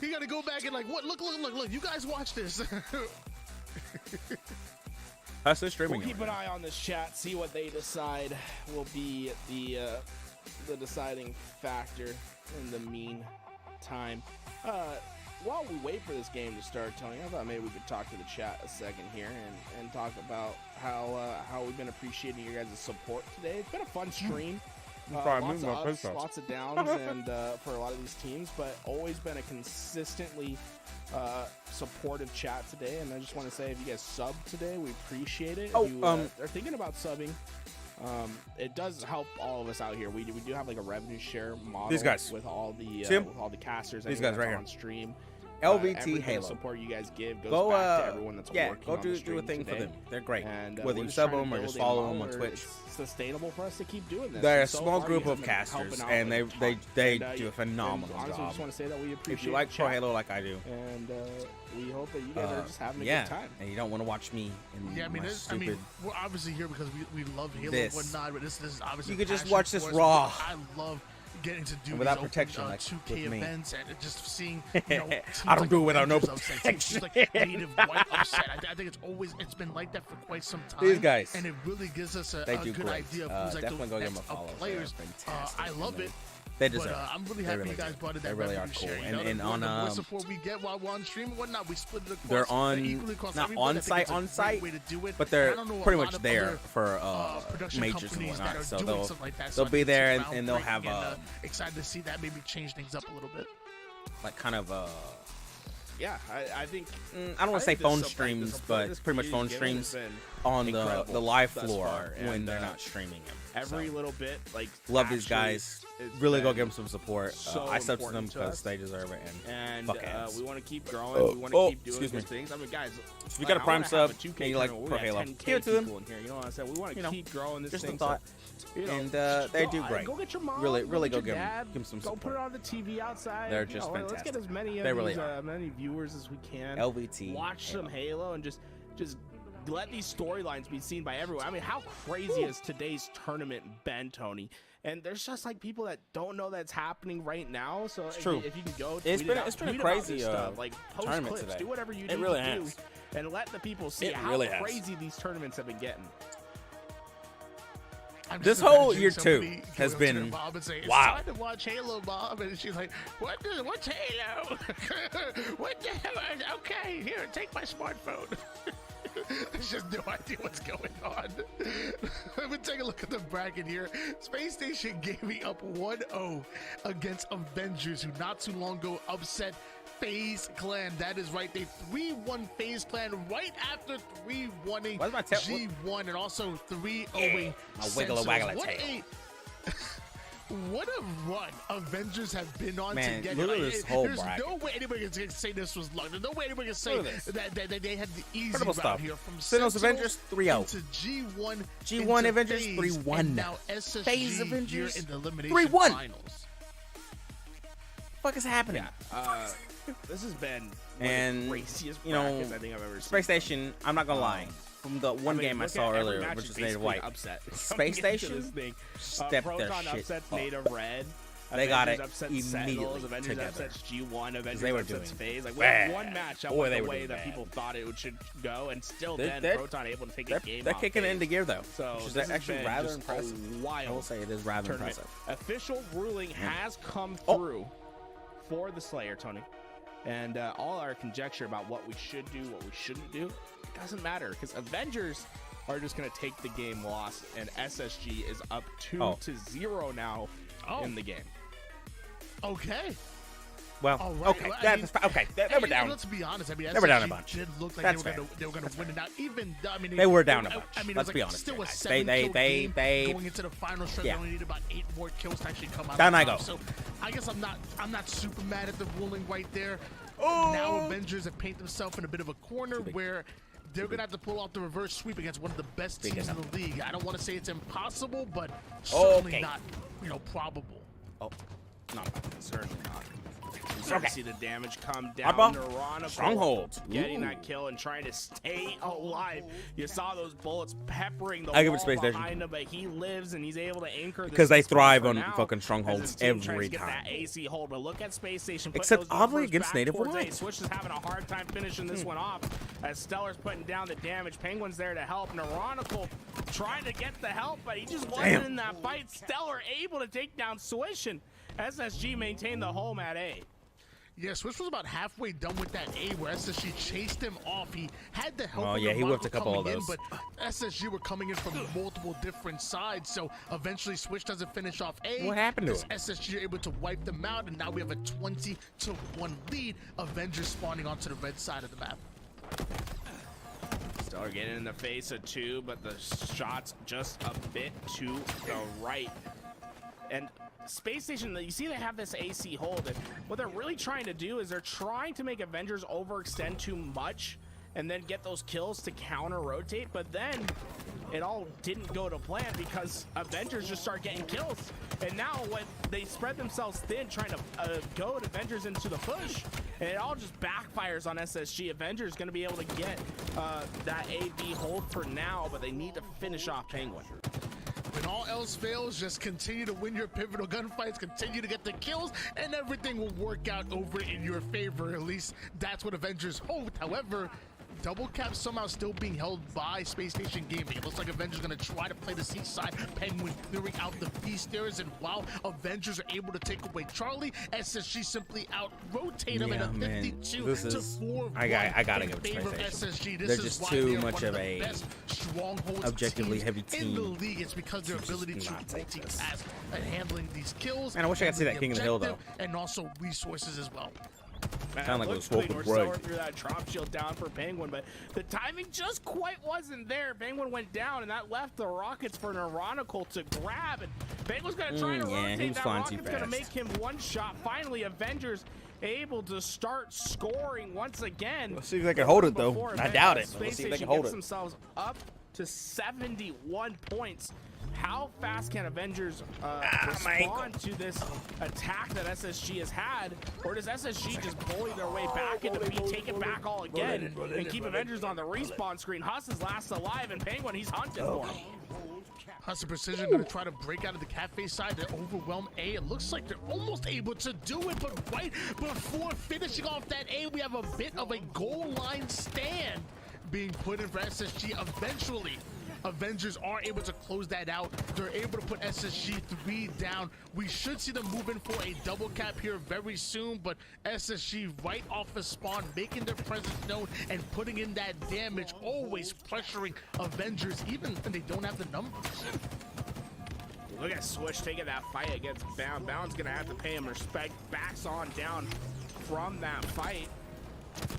He got to go back and like, what? Look! You guys watch this. That's the streaming. We'll keep an eye on this chat, see what they decide will be the deciding factor in the meantime. While we wait for this game to start, Tony, I thought maybe we could talk to the chat a second here and talk about how we've been appreciating your guys' support today. It's been a fun stream. Lots of downs and for a lot of these teams, but always been a consistently supportive chat today. And I just want to say, if you guys subbed today, we appreciate it. Oh, if you are thinking about subbing, it does help all of us out here. We do have like a revenue share model. These guys. With all the Tim? with all the casters. These anyone guys right that's here. on stream. LVT Every bit Halo. of support you guys give goes Go, back to everyone that's yeah, working go on the do a stream thing today. for them. They're great. And Whether we're you just sub trying to them or build just a follow model them on where Twitch. It's sustainable for us to keep doing this. They're a And so small far, group you of guys have been casters, helping out and like they top. do a phenomenal honestly, I job. just want to say that we appreciate If you like Pro chat, Halo like I do, and we hope that you guys are just having a yeah, good time. and you don't want to watch me in Yeah, I mean, my stupid. we're obviously here because we love Halo This. and whatnot, but this is obviously You could just passion watch this for us. raw. I love getting to do And without these protection, open, like 2K with me. events and just seeing, teams I don't like do it without no Avengers upset, teams like Native White upset. I think it's been like that for quite some time. These guys, and it really gives us a do good great. idea of who's like Definitely the go give best them a follow. of players. They're fantastic, I love and it. They But deserve. I'm really They happy really you guys do. brought it. They That really are revenue cool. share, you And- know, and the on, more support we get while we're on stream and whatnot, we split it across. They're on equally across not everybody. I on think site, it's a great way to do it. but And I they're don't know a pretty lot much of there other, for production majors and companies that whatnot. are So doing they'll something like that. So they'll I be think there it's and they'll have groundbreaking and, excited to see that maybe change things up a little bit. like kind of Yeah, I think I don't want to say think phone the streams, support but this pretty much phone community has streams been on the incredible live thus floor far, when and, they're not streaming them. every So, little bit, like love these actually guys. it's Really go been give them some support. so I sub to them important to because us. they deserve it. and fuck ass. we want to keep growing. We want to keep doing excuse good me. things. I mean, guys, If you got a I Prime wanna have sub a 2K and you like tournament, Pro we got Halo, 10K give it to them. people in here. You know what I said? We want You to know, keep growing this just a thing. thought. You know, And just they go- do great. Go get your mom. Really get go your give 'em- dad, give 'em some Go put support. it on the TV outside. They're you just know, Let's get fantastic. as many of They really these, are. many viewers as we can. LVT. Watch some Halo and just let these storylines be seen by everyone. I mean, how crazy has today's tournament been, Tony? And there's just like people that don't know that's happening right now. So true. if you can go, It's tweet been- it out, it's been a tweet about crazy, this stuff. Like post tournament clips, today. do whatever you It need really to has. do, and let the people see It how really has. crazy these tournaments have been getting. I'm This just whole imagining year two somebody has going up to been their mom and saying, it's wow. time to watch Halo, Mom, and she's like, what's Halo? What the hell? Okay, here, take my smartphone. There's just no idea what's going on. Let me take a look at the bracket here. Space Station Gaming up 1-0 against Avengers, who not too long ago upset FaZe Clan. That is right. They 3-1 FaZe Clan right after 3-1ing Why's my tail- G1 and also 3-0ing My wiggle a waggle a tail. What a run Avengers have been on Man, together. look at this whole There's bracket. no way anybody can say this was luck. There's no way anybody can say Look at this. that they had the easy Incredible route stuff. here from Sentinels Avengers 3-0. into G1, G1 into Avengers FaZe, 3-1. and now SSG FaZe here Avengers in the elimination 3-1. finals. Fuck is happening? This has been one And, of the craziest you know, brackets I think I've ever seen. Space Station. I'm not gonna lie. From the one game I look saw at every earlier, match which is is Native basically White, an upset. Space Coming into Station this thing. stepped their Proton shit upsets up. Native Red. They got Avengers it upsets immediately Sentinels, Avengers together. upsets G1, Avengers they were upsets doing FaZe. Like we bad. had one match that Boy, went they the were way doing that bad. people thought it should go, and still They're- then they're- Proton able to take a game They're off kicking it FaZe. into gear though, So which is this has actually been rather just impressive. a I will wild say it is rather tournament. impressive. Official ruling has come Oh. through for the Slayer, Tony. And all our conjecture about what we should do, what we shouldn't do, it doesn't matter because Avengers are just going to take the game loss, and SSG is up 2-0 now in the game. Okay. Well, All right, okay, well, I that's mean, fine. Okay, they were down. Let's be honest. I mean, They were down a SSG bunch. did look like That's they were gonna win it. Now, even I mean, They were down a bunch. I mean, Let's it was be like honest still here, a guys. 7-kill game They going into the final stretch. yeah. They only need about 8 more kills to actually come out. Down on I top. go. So I guess I'm not super mad at the ruling right there. Oh. Now Avengers have painted themselves in a bit of a corner where they're going to have to pull off the reverse sweep against one of the best teams in the league. I don't want to say it's impossible, but certainly Okay. not, probable. Oh, no. Certainly not. You start Okay. to see the damage come down. Hardball. Neuronica Stronghold. getting Ooh. that kill and trying to stay alive. You saw those bullets peppering the I give it wall Space Station. behind him, but he lives and he's able to anchor Because they this thrive for on now fucking as strongholds his team tries every to get time. that AC hold. But look at Space Station. Putting Except those oddly numbers against back Native towards White. A. Switch is having a hard time finishing this one off as Stellar's putting down the damage. Penguin's there to help. Neuronical trying to get the help, but he just wasn't Damn. in that fight. Stellar able to take down Swish, and SSG maintained the home at A. Yeah, Swish was about halfway done with that A where SSG chased him off. He had the help Oh, of yeah, he Neuronica whipped a couple of coming in, those. but SSG were coming in from multiple different sides, so eventually Swish doesn't finish off A. What happened to because him? SSG are able to wipe them out, and now we have a 20-1 lead. Avengers spawning onto the red side of the map. Stellar getting in the face of 2, but the shot's just a bit to the right. And Space Station, you see they have this AC hold, and what they're really trying to do is they're trying to make Avengers overextend too much and then get those kills to counter rotate, but then it all didn't go to plan because Avengers just start getting kills. And now when they spread themselves thin trying to goad Avengers into the push, and it all just backfires on SSG. Avengers going to be able to get that AV hold for now, but they need to finish off Penguin. When all else fails, just continue to win your pivotal gunfights, continue to get the kills, and everything will work out over in your favor. At least that's what Avengers hoped. However, Double Cap somehow still being held by Space Station Gaming. It looks like Avengers going to try to play the C side. Penguin clearing out the B stairs, and while Avengers are able to take away Charlie, SSG simply out-rotate him in a 52-4. I gotta give it to favor of Space SSG. This They're is just why too they are much one of the a best strongholds objectively teams heavy in the team. league. It's because their ability to not take this. multitask and handling these kills. Man, I wish I could see that King of the Hill, though. And also resources as well. Sound like it was Luckily, swooping Stellar right. threw that drop shield down for Penguin, but the timing just quite wasn't there. Penguin went down, and that left the Rockets for Neuronical to grab, and Penguin's going to try to yeah, he rotate. was That flying too Rocket's going to fast. make him one shot. Finally, Avengers able to start scoring once again. Let's see if they can hold it, though. Before I doubt it, Space but let's see if they Station can hold gets it. themselves up to 71 points. How fast can Avengers respond to this attack that SSG has had? Or does SSG just bully their way back into B, take it back all again, and keep Avengers on the respawn screen? Huss is last alive, and Penguin, he's hunting for him. Hustle Precision going to try to break out of the cafe side to overwhelm A. It looks like they're almost able to do it, but right before finishing off that A, we have a bit of a goal line stand being put in for SSG. Eventually, Avengers are able to close that out. They're able to put SSG 3 down. We should see them moving for a double cap here very soon, but SSG right off the spawn, making their presence known and putting in that damage, always pressuring Avengers, even when they don't have the numbers. Look at Swish taking that fight against Bound. Bound's going to have to pay him respect. Backs on down from that fight.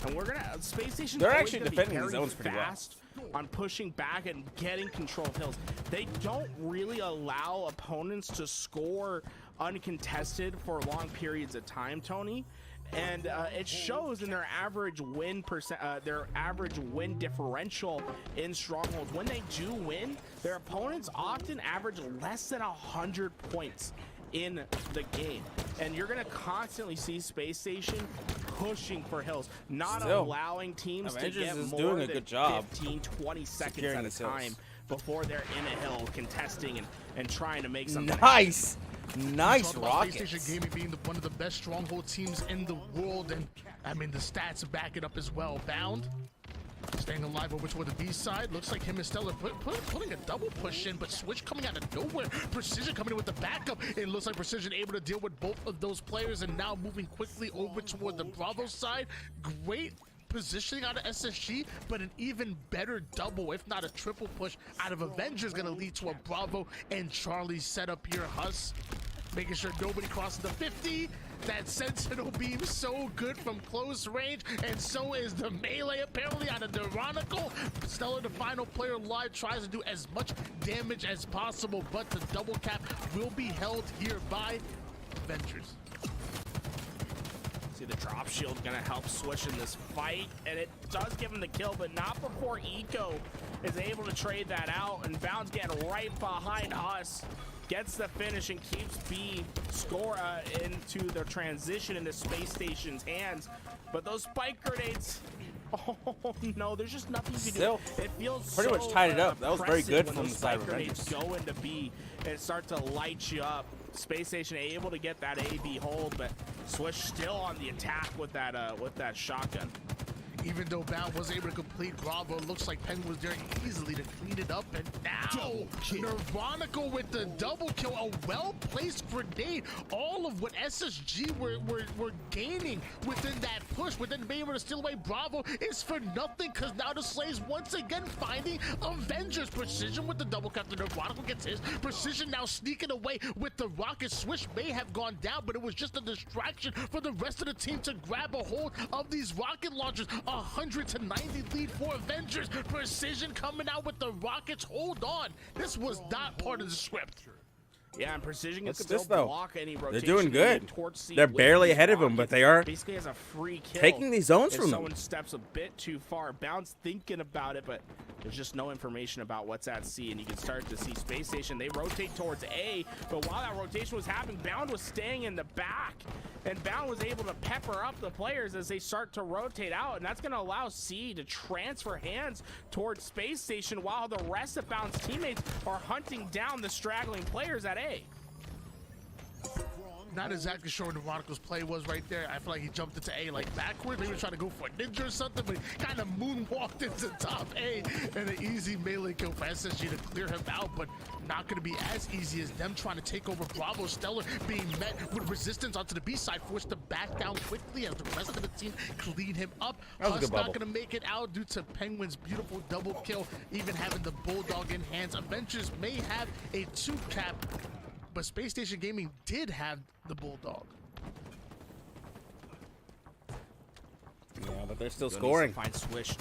And we're gonna Space Station. They're actually defending the zones pretty well. fast on pushing back and getting control of hills. They don't really allow opponents to score uncontested for long periods of time, Tony. And it shows in their average win differential in strongholds. When they do win, their opponents often average less than 100 points in the game, and you're gonna constantly see Space Station pushing for hills, not Still, allowing teams Avengers to get is more doing a than good job 15-20 seconds securing at a these hills. time before they're in a hill contesting and trying to make something Nice. Nice Talk about Space Station rockets. Gaming being one of the best stronghold teams in the world, and I mean the stats back it up as well. Bound staying alive over toward the B side. Looks like him and Stellar putting a double push in, but Switch coming out of nowhere. Precision coming in with the backup. It looks like Precision able to deal with both of those players, and now moving quickly over toward the Bravo side. Great positioning out of SSG, but an even better double, if not a triple push out of Avengers, going to lead to a Bravo and Charlie setup here. Huss making sure nobody crosses the 50. That Sentinel beam so good from close range, and so is the melee apparently on a Duronical. Stellar, the final player alive, tries to do as much damage as possible, but the double cap will be held here by Avengers. See, the drop shield gonna help Swish in this fight, and it does give him the kill, but not before Eco is able to trade that out, and Bound's getting right behind Huss. Gets the finish and keeps B score into the transition into Space Station's hands. But those spike grenades, oh no, there's just nothing you can Still, do. It feels pretty so, much tied it up. That was very good when from those the side spike of grenades Avengers. go into B and start to light you up. Space Station able to get that AB hold, but Swish still on the attack with that shotgun. Even though Bound was able to complete Bravo, it looks like Penguin was there easily to clean it up. And now, Nirvanical with the double kill, a well-placed grenade. All of what SSG were gaining within that push, within being able to steal away Bravo, is for nothing, because now the Slaves once again finding Avengers. Precision with the double cut. The Nirvanical gets his. Precision now sneaking away with the rocket. Swish may have gone down, but it was just a distraction for the rest of the team to grab a hold of these rocket launchers. 100-90 lead for Avengers. Precision coming out with the rockets. Hold on. This was not part of the script. Yeah, and Precision can Look at still this, though. block any rotation. They're doing good. Towards C They're with barely these ahead of him, but they are basically has a free kill. taking these zones if from them. someone steps a bit too far. Bound's thinking about it, but there's just no information about what's at C, and you can start to see Space Station. They rotate towards A, but while that rotation was happening, Bound was staying in the back, and Bound was able to pepper up the players as they start to rotate out, and that's going to allow C to transfer hands towards Space Station while the rest of Bound's teammates are hunting down the straggling players at A. Not exactly sure what Nirvanical's play was right there. I feel like he jumped into A like backwards. Maybe he was trying to go for a ninja or something, but he kind of moonwalked into top A, and an easy melee kill for SSG to clear him out, but not going to be as easy as them trying to take over Bravo. Stellar being met with resistance onto the B side, forced to back down quickly as the rest of the team clean him up. Huss not going to make it out due to Penguin's beautiful double kill, even having the Bulldog in hands. Avengers may have a 2-cap, but Space Station Gaming did have the Bulldog. Yeah, but they're still Needs to scoring. find Swish.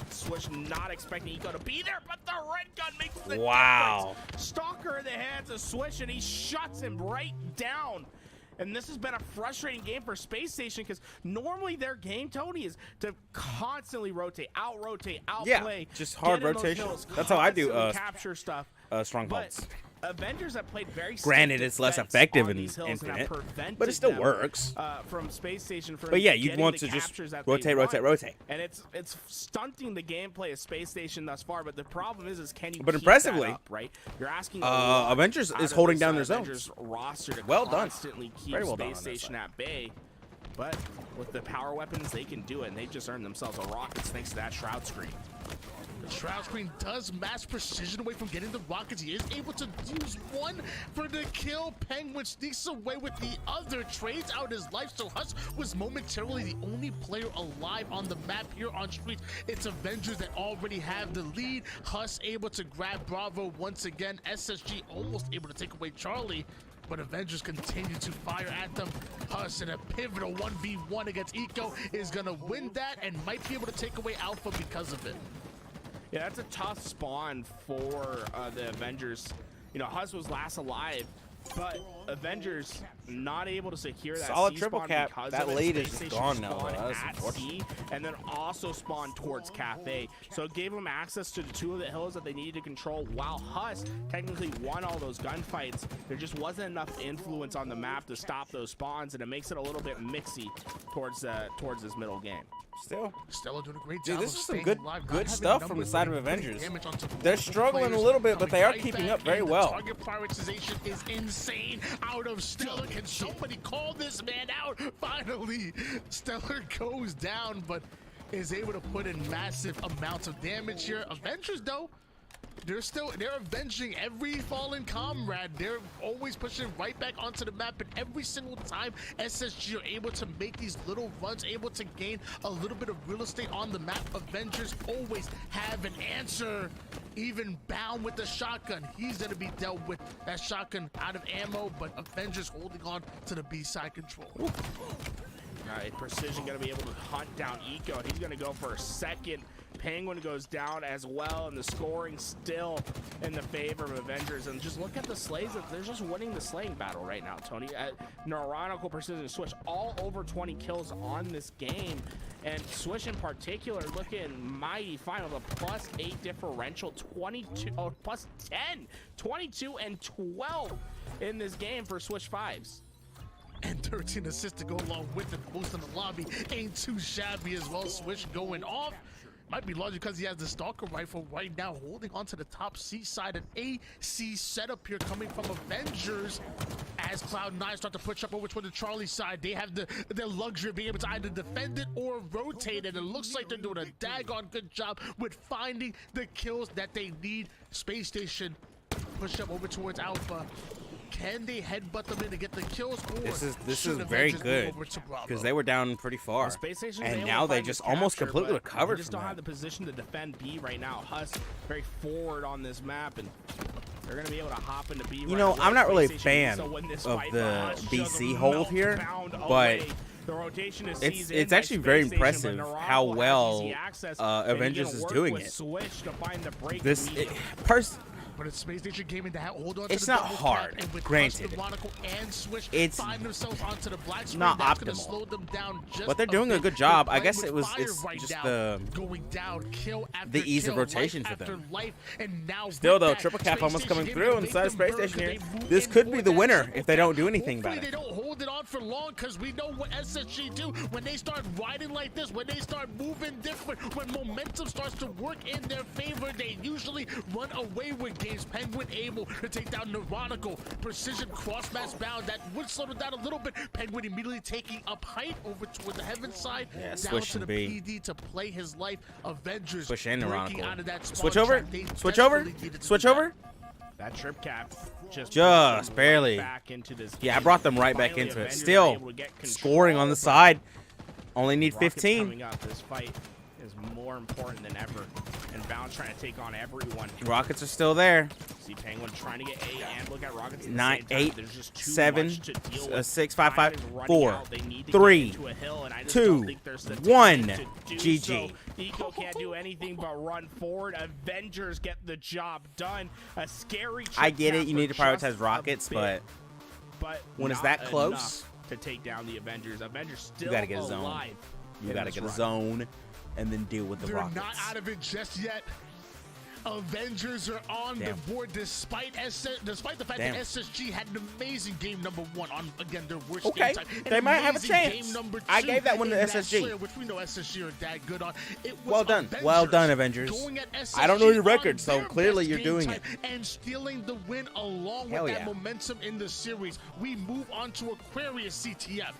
Swish not expecting Eco to be there, but the red gun makes the Wow. difference. Stalker in the hands of Swish, and he shuts him right down. And this has been a frustrating game for Space Station because normally their game, Tony, is to constantly rotate, out-rotate, outplay. Yeah, just hard get in those rotation. hills, That's how I do constantly capture stuff. Strongholds. But Avengers have played very Granted, safe it's less defense effective on in these hills and have Infinite, prevented but it still them, works. From Space Station for But yeah, you'd getting want the to just captures that they rotate, want. rotate, rotate. And it's stunting the gameplay of Space Station thus far. But the problem is can you? But keep impressively, that up, right? You're asking. A lot Avengers out is of holding this, down their Avengers zones. roster to Well done. constantly keep Very well done Space on their Station side. at bay. But with the power weapons, they can do it, and they just earned themselves a rockets thanks to that shroud screen. The shroud screen does mass Precision away from getting the rockets. He is able to use one for the kill. Penguin sneaks away with the other, trades out his life. So Huss was momentarily the only player alive on the map here on Streets. It's Avengers that already have the lead. Huss able to grab Bravo once again. SSG almost able to take away Charlie, but Avengers continue to fire at them. Huss in a pivotal 1v1 against Eco is gonna win that and might be able to take away Alpha because of it. Yeah, that's a tough spawn for the Avengers. You know, Huss was last alive, but Avengers not able to secure that Solid C triple spawn cap. because That of it. lead Space is Station gone now, spawned though. That's at unfortunate. C, and then also spawned towards Cafe. So it gave them access to the 2 of the hills that they needed to control, while Huss technically won all those gunfights. There just wasn't enough influence on the map to stop those spawns, and it makes it a little bit mixy towards this middle game. Still, Stella doing a great dude, job. this of is some staying good alive, not good having stuff from the numbers, side of but putting Avengers. damage onto They're multiple struggling a players little bit, but coming they are right keeping back, up very and the well. Target prioritization is insane out of Stellar. Can somebody call this man out? Finally, Stellar goes down, but is able to put in massive amounts of damage here. Avengers, though, they're avenging every fallen comrade. They're always pushing right back onto the map, and every single time SSG are able to make these little runs, able to gain a little bit of real estate on the map, Avengers always have an answer. Even Bound with the shotgun, he's gonna be dealt with. That shotgun out of ammo, but Avengers holding on to the B-side control. All right, Precision gonna be able to hunt down Eco. He's gonna go for a second. Penguin goes down as well, and the scoring still in the favor of Avengers. And just look at the slays. They're just winning the slaying battle right now, Tony. Neuronical, Precision, Swish, all over 20 kills on this game. And Swish in particular looking mighty fine with a +8 differential, 22, oh, +10, 22 and 12 in this game for Swish 5s. And 13 assists to go along with it. Most in the lobby ain't too shabby as well. Swish going off. Might be largely because he has the Stalker rifle right now, holding onto the top C side. An AC setup here coming from Avengers as Cloud9 start to push up over toward the Charlie side. They have the luxury of being able to either defend it or rotate it. It looks like they're doing a daggone good job with finding the kills that they need. Space Station push up over towards Alpha. Can they headbutt them in to get the kills? Or This is should very Avengers good move over to Bravo? because they were down pretty far, Space Station's and able now to they find just the almost capture, completely but recovered They just from don't have that. the position to defend B right now. Huss very forward on this map, and they're going to be able to hop into B. You know, I'm not really a fan So when this of fight the Huss just BC hold here, meltbound but away. The rotation is it's seasoned by actually very Space Station, but impressive Neuronical how has well easy access, and he Avengers can is work doing with it. Switch to find the break This immediately. But it's Space Station Gaming to hold on It's to the not double hard, tap, and with granted. Neuronical and Swish It's find themselves onto the black screen, not that's gonna optimal. slow them down just But they're doing a bit. good job. They're I guess playing it with was fire it's right just now, the going down, kill after the ease of kill, rotation life for after them. life, and now Still with though, that, triple cap Space almost Station coming Gaming through to make inside them Space burn, Station could here. they move This in could for be the that winner triple if they don't cap? do anything Hopefully about it. they don't hold it on for long, because we know what SSG do when they start riding like this, when they start moving different, when momentum starts to work in their favor, they usually run away with games. Penguin able to take down Neuronical. Precision cross-match Bound. That would slow it down a little bit. Penguin immediately taking up height over toward the heaven side. Yeah, down Swish to the and B. PD to play his life. Avengers Swish and breaking Neuronical. out of that spawn Switch over, trap. They switch over, desperately needed to switch do that. over. That trip cap just Just barely. back into this Yeah, I game. brought them right back Finally, into it. Avengers are Still able to get control, scoring on the but side. Only need Rockets 15. coming up. This fight is more important than ever, and Bound trying to take on everyone. Rockets are still there. See Penguin trying to get A, and look at Rockets at the 9, same time. 8, There's just too 7, much to deal with. 6, 5, 5, Time is running 4, out. They need to 3, get into a hill, and I just 2, don't think there's the 1. time to do GG. so. Eco can't do anything but run forward. Avengers get the job done. A scary trip I get it. cap You for need to just prioritize a rockets, bit, but but when it's not that close, enough to take down the Avengers. Avengers still you gotta get a zone. alive. You in gotta this get a run. zone and then deal with the They're Rockets. not out of it just yet. Avengers are on Damn. the board despite the fact Damn. that SSG had an amazing game number 1 on, again, their worst Okay, game time. An they might have a amazing chance. Game number 2 I gave that one to in SSG. Slayer, which we know SSG are that good on. It was Well done. Avengers Well done, Avengers. going at SSG I don't know your on record, so their clearly best you're game doing time it. and stealing the win along Hell with that yeah. momentum in the series. We move on to Aquarius CTF.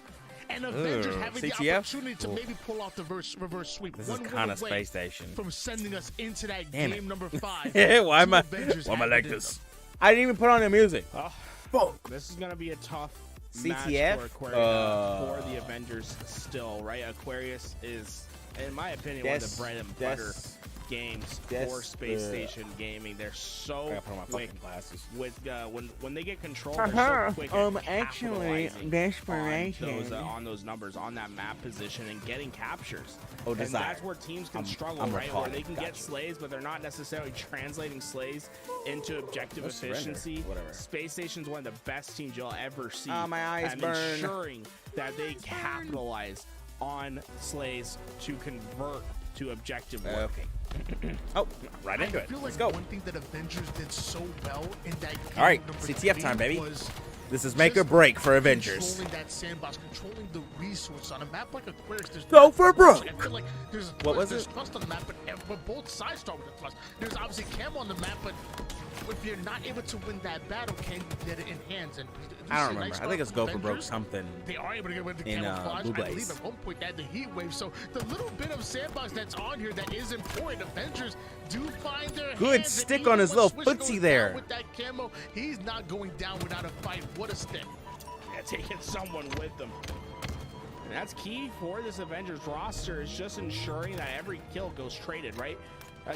And Avengers Ugh, having the CTF? opportunity to maybe pull off the reverse sweep. This One is win kind of away Space Station. from sending us into that Damn game it. number 5. Why am I Avengers why am I have like it in this? them. I didn't even put on the music. Oh, Fuck. this is gonna be a tough CTF? match for Aquarius, for the Avengers still, right? Aquarius is, in my opinion, one of the bread and butter games for Space Station Gaming. They're so Gotta put on my quick fucking glasses. with when they get control. They're so quick at actually, capitalizing desperation. on those numbers, on that map position, and getting captures. Oh, and desire. that's where teams can I'm- struggle, I'm right? Where retarded. they can Got get you. slays, but they're not necessarily translating slays into objective No surrender. efficiency. Whatever. Space Station's one of the best teams you'll ever see. My eyes and burn. ensuring that they capitalize on slays to convert to objective work. Okay. Oh, right into I it. feel like Let's go. one thing that Avengers did so well in that game All right, number CTF 3 time, baby. was This is make or just break for Avengers. Controlling that sandbox, controlling the resource on a map like Aquarius. There's Go no for trust. broke. I feel like there's What was there's it? trust on the map, but both sides start with a trust. There's obviously cam on the map, but if you're not able to win that battle, can you get it in hands? And I don't remember. I think it's Gopher broke something. They are able to get rid of the in camouflage. Blue I believe Blaze. at one point that the heat wave. So the little bit of sandbox that's on here that is important. Avengers do find their Good hands, and stick even on his when little Swish footsie goes there. down with that camo, he's not going down without a fight. What a stick! Yeah, taking someone with them. And that's key for this Avengers roster, is just ensuring that every kill goes traded, right?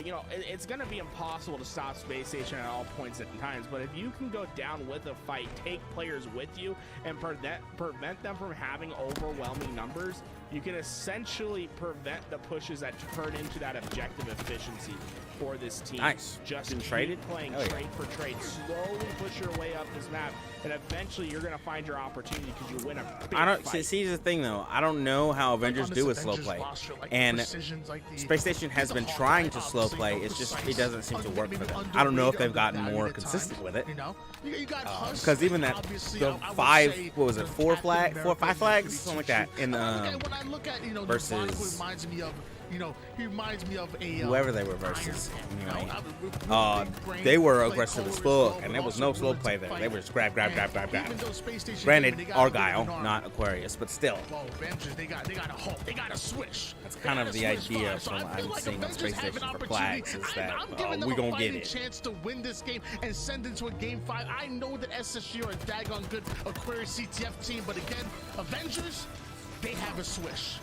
You know, it's going to be impossible to stop Space Station at all points at times, but if you can go down with a fight, take players with you, and prevent them from having overwhelming numbers, you can essentially prevent the pushes that turn into that objective efficiency for this team. Nice. Just Been keep traded? playing Hell yeah. trade for trade. Slowly push your way up this map, and eventually you're going to find your opportunity because you win a big I don't fight. see. Here's the thing, though. I don't know how Avengers On do this with slow Avengers play, roster, like, and precision's like the- Space Station has the been Hawkeye, trying to slow obviously, play. no It's just precise, it doesn't seem to work for maybe them. I don't know if underrated, they've gotten undervalued more at consistent times, with it. You know, you got Husk, Because even that obviously, the I would five, say what was it, the four Captain America flags, is something like pretty that in when I look at, you know, versus Nirvana reminds me of, you know, he reminds me of a whoever they were versus. Iron Man, you know, Anyway. with big brain, They were play aggressive as color fuck, well, and but there was also no slow willing to play there. They fight. were just grab. And even though Space Station Granted, they got Argyle, good arm. not Aquarius, but still. Well, Avengers, they got a halt, they got a switch. That's kind of the idea from what I'm seeing on Space Station for Flags is that we gonna get it. Chance to win this game and send into a game 5. I know that SSG are a daggone good Aquarius CTF team, but again, Avengers, they have a swish.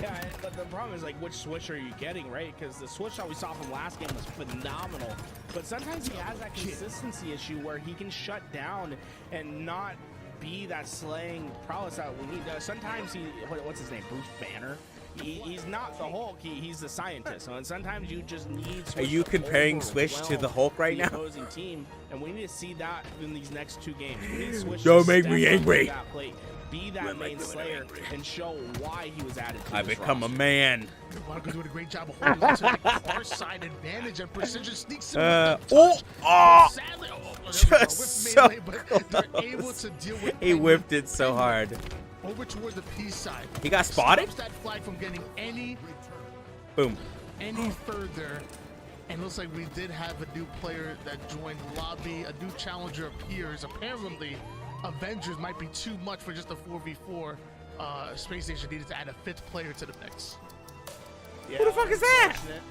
Yeah, but the problem is, like, which switch are you getting, right? Because the switch that we saw from last game was phenomenal, but sometimes he has that consistency issue where he can shut down and not be that slaying prowess that we need. Sometimes what's his name, Bruce Banner? He's not the Hulk. He's the scientist. So, and sometimes you just need. Are you comparing Swish to the Hulk right the now? Opposing team, and we need to see that in these next 2 games. We need Swish Don't to make step me up to angry. that plate, be that main slayer, and show why he was added to I this become a roster. man. Monaco doing a great job of holding on to the far side advantage, and Precision sneaks in. Sadly, Just with so melee, but they're able to deal with. He whipped it so hard. Over toward the P side. He got spotted? Stops that flag from getting any Boom. further. And looks like we did have a new player that joined the lobby. A new challenger appears. Apparently, Avengers might be too much for just a 4v4. Space Station needed to add a 5th player to the mix. Yeah, Who the fuck is that? unfortunate.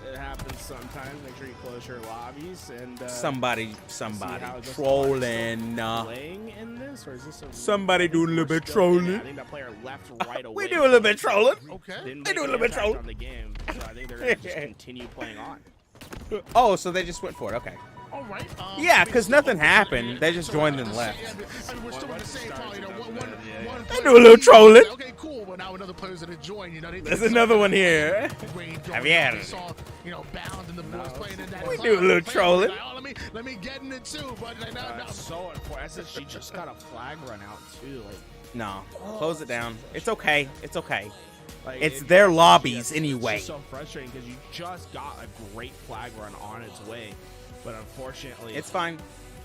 It happens sometimes. Make sure you close your lobbies and Somebody see how it goes. trolling. Playing in this, or is this a Somebody doing a little bit still- yeah, I trolling. think that player left right away. We do a little bit trolling. Okay. Didn't They make do a an little bit impact trolling. on the game, so I think they're gonna just continue playing on. Oh, so they just went for it. Okay. All right. Yeah, because nothing happened. They just joined and left. I mean, we're still in the same file, you know. One They player do a little leaves, trolling. Okay, cool. Well, now another player's gonna join. You know, There's another one here. Javier. They saw, you know, Bound and the boys playing in that. We cloud. do a little Players trolling. Like, oh, let me get in it too. But like, no. So important. SSG just got a flag run out too. No. Close it down. It's okay. It's okay. It's It- their yeah, lobbies it's anyway. just so frustrating because you just got a great flag run on its way, but unfortunately, It's fine.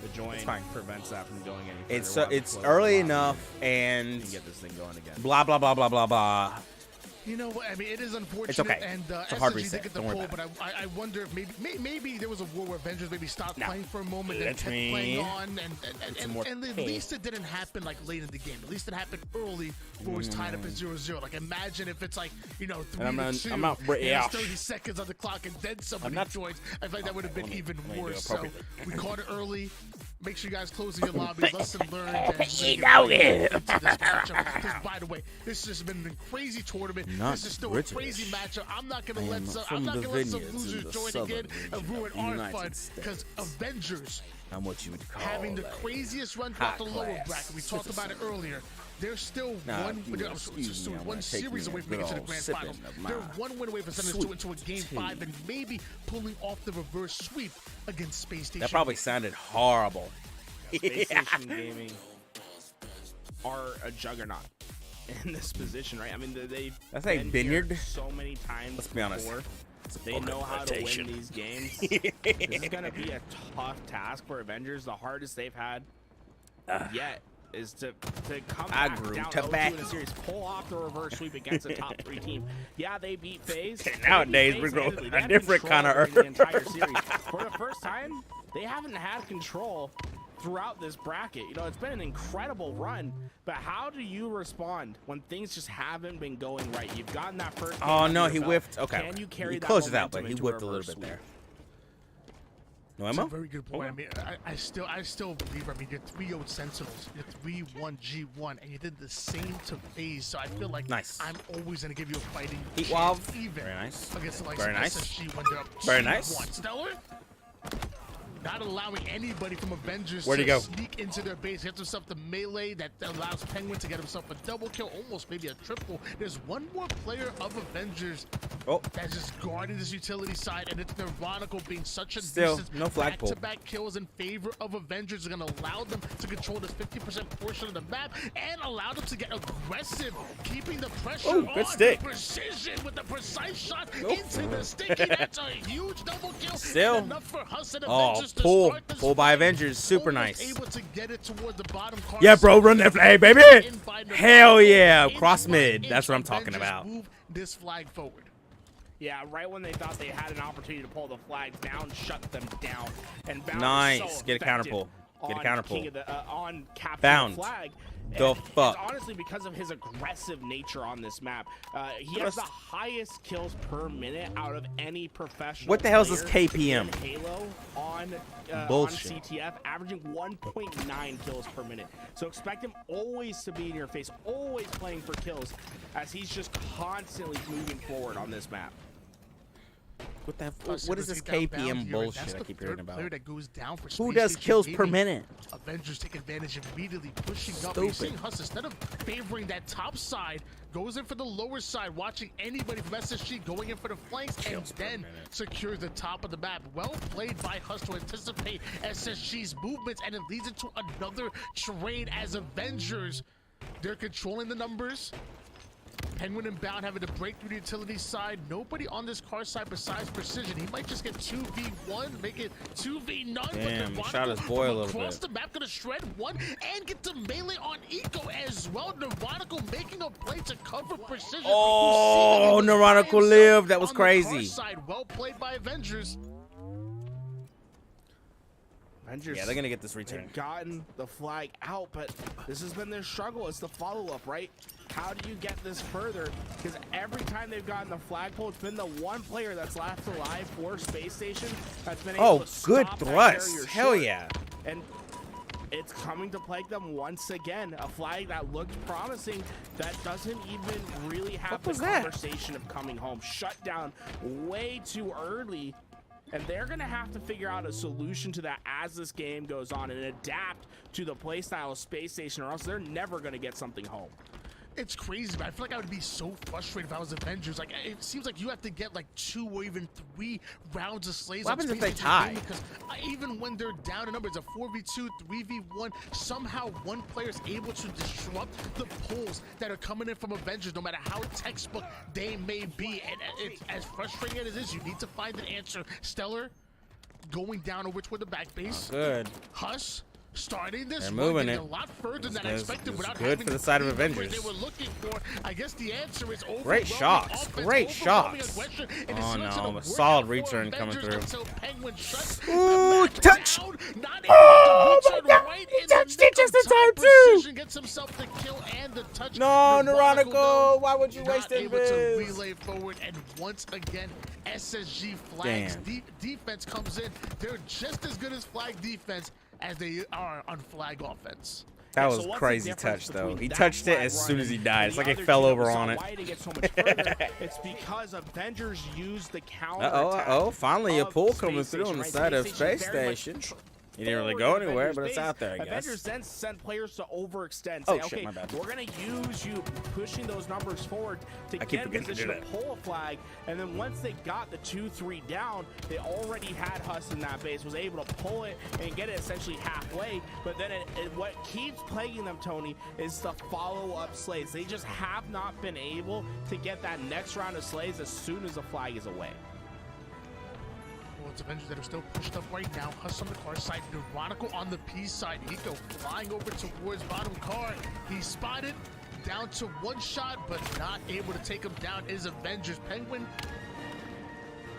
the join it's fine. prevents that from going any further. It's We'll have to it's close early the lobby enough and and get this thing going again. blah blah blah blah blah blah. You know what? I mean, it is unfortunate. It's okay. And It's a hard SSG reset. did get the Don't worry pull, about but I wonder if maybe there was a war where Avengers maybe stopped No. playing for a moment and Let kept me playing on, get some more and at tape. least it didn't happen like late in the game. At least it happened early, where it was tied up at 0-0. Like imagine if it's like 3-2. I'm not and there's British. 30 seconds on the clock, and then somebody not- joins. I feel like that would have been even let me do it worse. So appropriately. we caught it early. Make sure you guys close your lobbies. Lesson learned. And because, by the way, this has been a crazy tournament. Not This is still British. a crazy matchup. I'm not gonna I let am some. from I'm not the gonna let some vineyards in losers the join southern again and region ruin of the our United fun. States. Because Avengers I'm what you would call having the a craziest run high throughout the lower class bracket. We talked about it citizen. earlier. They're still Now, one. if you will excuse me, I one wanna take series me away a from making it to the good grand old finals. sipping of They're my one win away from sending us into a game tea. 5 and maybe pulling off the reverse sweep against Space Station. That probably sounded horrible. Space Station Gaming are a juggernaut in this position, right? I mean, they've That's like been vineyard. here so many times. Let's be honest. before. It's a They fucking know how to win plantation. these games. This is gonna be a tough task for Avengers, the hardest they've had yet. is to come I back grew down to 0-2 back. in a series, pull off the reverse sweep against a top 3 team. Yeah, they beat FaZe. Nowadays, we're going a different kind of the entire series. For the first time, they haven't had control throughout this bracket. You know, it's been an incredible run, but how do you respond when things just haven't been going right? You've gotten that first game Oh under no, your he belt. whiffed. Okay, Can you carry he that closed it out, momentum but he into whiffed a little reverse bit sweep? there. No That's ammo? a very good point. I mean, I still believe. I mean, you're 3-0 Sentinels, you're 3-1 G1, and you did the same to FaZe. So I feel like Nice. I'm always gonna give you a fighting Heat chance, Wave. even Very nice. against the likes Very of nice. SSG when they're up Very 2-1. nice. Stellar. Not allowing anybody from Avengers Where'd he to go? sneak into their base. He gets himself the melee that allows Penguin to get himself a double kill, almost maybe a triple. There's one more player of Avengers Oh, that's just guarding this utility side, and it's ironical being such a Still, decent no flagpole. back-to-back kills in favor of Avengers are going to allow them to control this 50% portion of the map and allow them to get aggressive, keeping the pressure Ooh, on. good stick. Precision with the precise shot Go into for the it. sticky. That's a huge double kill. Still. And enough for Huss and Oh, Avengers to pull start this by fight. Avengers, super Almost nice. Able to get it towards the bottom card. Yeah, bro, run that flag, baby. In by Nirvana. Hell yeah, Inch cross by mid. inch, That's what I'm talking Avengers about. Move this flag forward. Yeah, right when they thought they had an opportunity to pull the flags down, shut them down. And Bound Nice. was so Get a counter effective pull. Get a on counter King pull. of the, on capturing Bound. the flag. The And fuck? It's honestly because of his aggressive nature on this map. He has the highest kills per minute out of any professional. What the hell is this player KPM? in Halo on Bullshit. CTF, averaging 1.9 kills per minute. So expect him always to be in your face, always playing for kills, as he's just constantly moving forward on this map. What the? Plus, What it is was this down KPM here, and bullshit that's I the keep hearing third about? player that goes down for Who Space does Station kills per Gaming. minute? Avengers take advantage immediately, pushing up. You're seeing Stupid. Huss, instead of favoring that top side, goes in for the lower side, watching anybody from SSG going in for the flanks, and Kills per then minute. secures the top of the map. Well played by Huss to anticipate SSG's movements, and it leads into another trade as Avengers. They're controlling the numbers. Penguin and Bound having to break through the utility side. Nobody on this car side besides Precision. He might just get 2v1, make it 2v none. Damn, but he shot his Nirvana boy a from little across bit. the map, gonna shred one and get the melee on Eco as well. Nirvana making a play to cover Precision. who Oh, seemingly was Nirvana by himself lived. That was on the car crazy. side. Well played by Avengers. Avengers. Yeah, they're gonna get this return. They've gotten the flag out, but this has been their struggle. It's the follow-up, right? How do you get this further? Because every time they've gotten the flagpole, it's been the one player that's left alive for Space Station that's been able Oh, to good stop that thrust. carrier Hell short. yeah. And it's coming to plague them once again. A flag that looked promising that doesn't even really have What the was that? conversation of coming home. Shut down way too early. And they're going to have to figure out a solution to that as this game goes on and adapt to the playstyle of Space Station, or else they're never going to get something home. It's crazy, but I feel like I would be so frustrated if I was Avengers. Like, it seems like you have to get like 2 or even 3 rounds of slays. What on happens if Space they Station tie? Gaming, because even when they're down in numbers, a 4v2, 3v1, somehow one player is able to disrupt the pulls that are coming in from Avengers, no matter how textbook they may be. And it's as frustrating as it is, you need to find an answer. Stellar going down over toward the back base. Good. Huss starting this They're one, moving getting it. a lot further than I It's expected good without for having the side of the numbers Avengers. they were looking for. I guess the answer is overwhelming Great shots. offense, Great overwhelming shots. aggression, and it Oh, seems no, to a work solid out for return coming Avengers through. until Penguin shuts Ooh, the map touch. down, not Oh, able my to God. right He in the touched nick it just of in time, too. Precision gets himself the kill and the touch. No, Nirvana, Nirvana, though, why would you not waste it, able to Viz? relay forward, and once again SSG flags Damn. defense comes in. They're just as good as flag defense as they are on flag offense. That Yeah, was so what's the crazy difference touch, though. between He that touched it flag as run soon as he and died. It's the like he other fell team that over we saw on it. why it gets so much further? It's because Avengers used the counter. Uh-oh. Finally a of pull Space coming through Station, on the right? side of Space Space Station very much Station. He didn't really forward go in anywhere, Avengers but it's base. out there, I guess. Avengers then sent players to overextend. Oh, Say, shit, okay, my bad. we're going to use you pushing those numbers forward to I keep get in forgetting to position do to that. pull a flag. And then once they got the 2-3 down, they already had Huss in that base, was able to pull it and get it essentially halfway. But then what keeps plaguing them, Tony, is the follow-up slays. They just have not been able to get that next round of slays as soon as the flag is away. Well, it's Avengers that are still pushed up right now. Huss on the car side, Neurotical on the P side. Eco flying over towards bottom car. He's spotted, down to one shot, but not able to take him down is Avengers. Penguin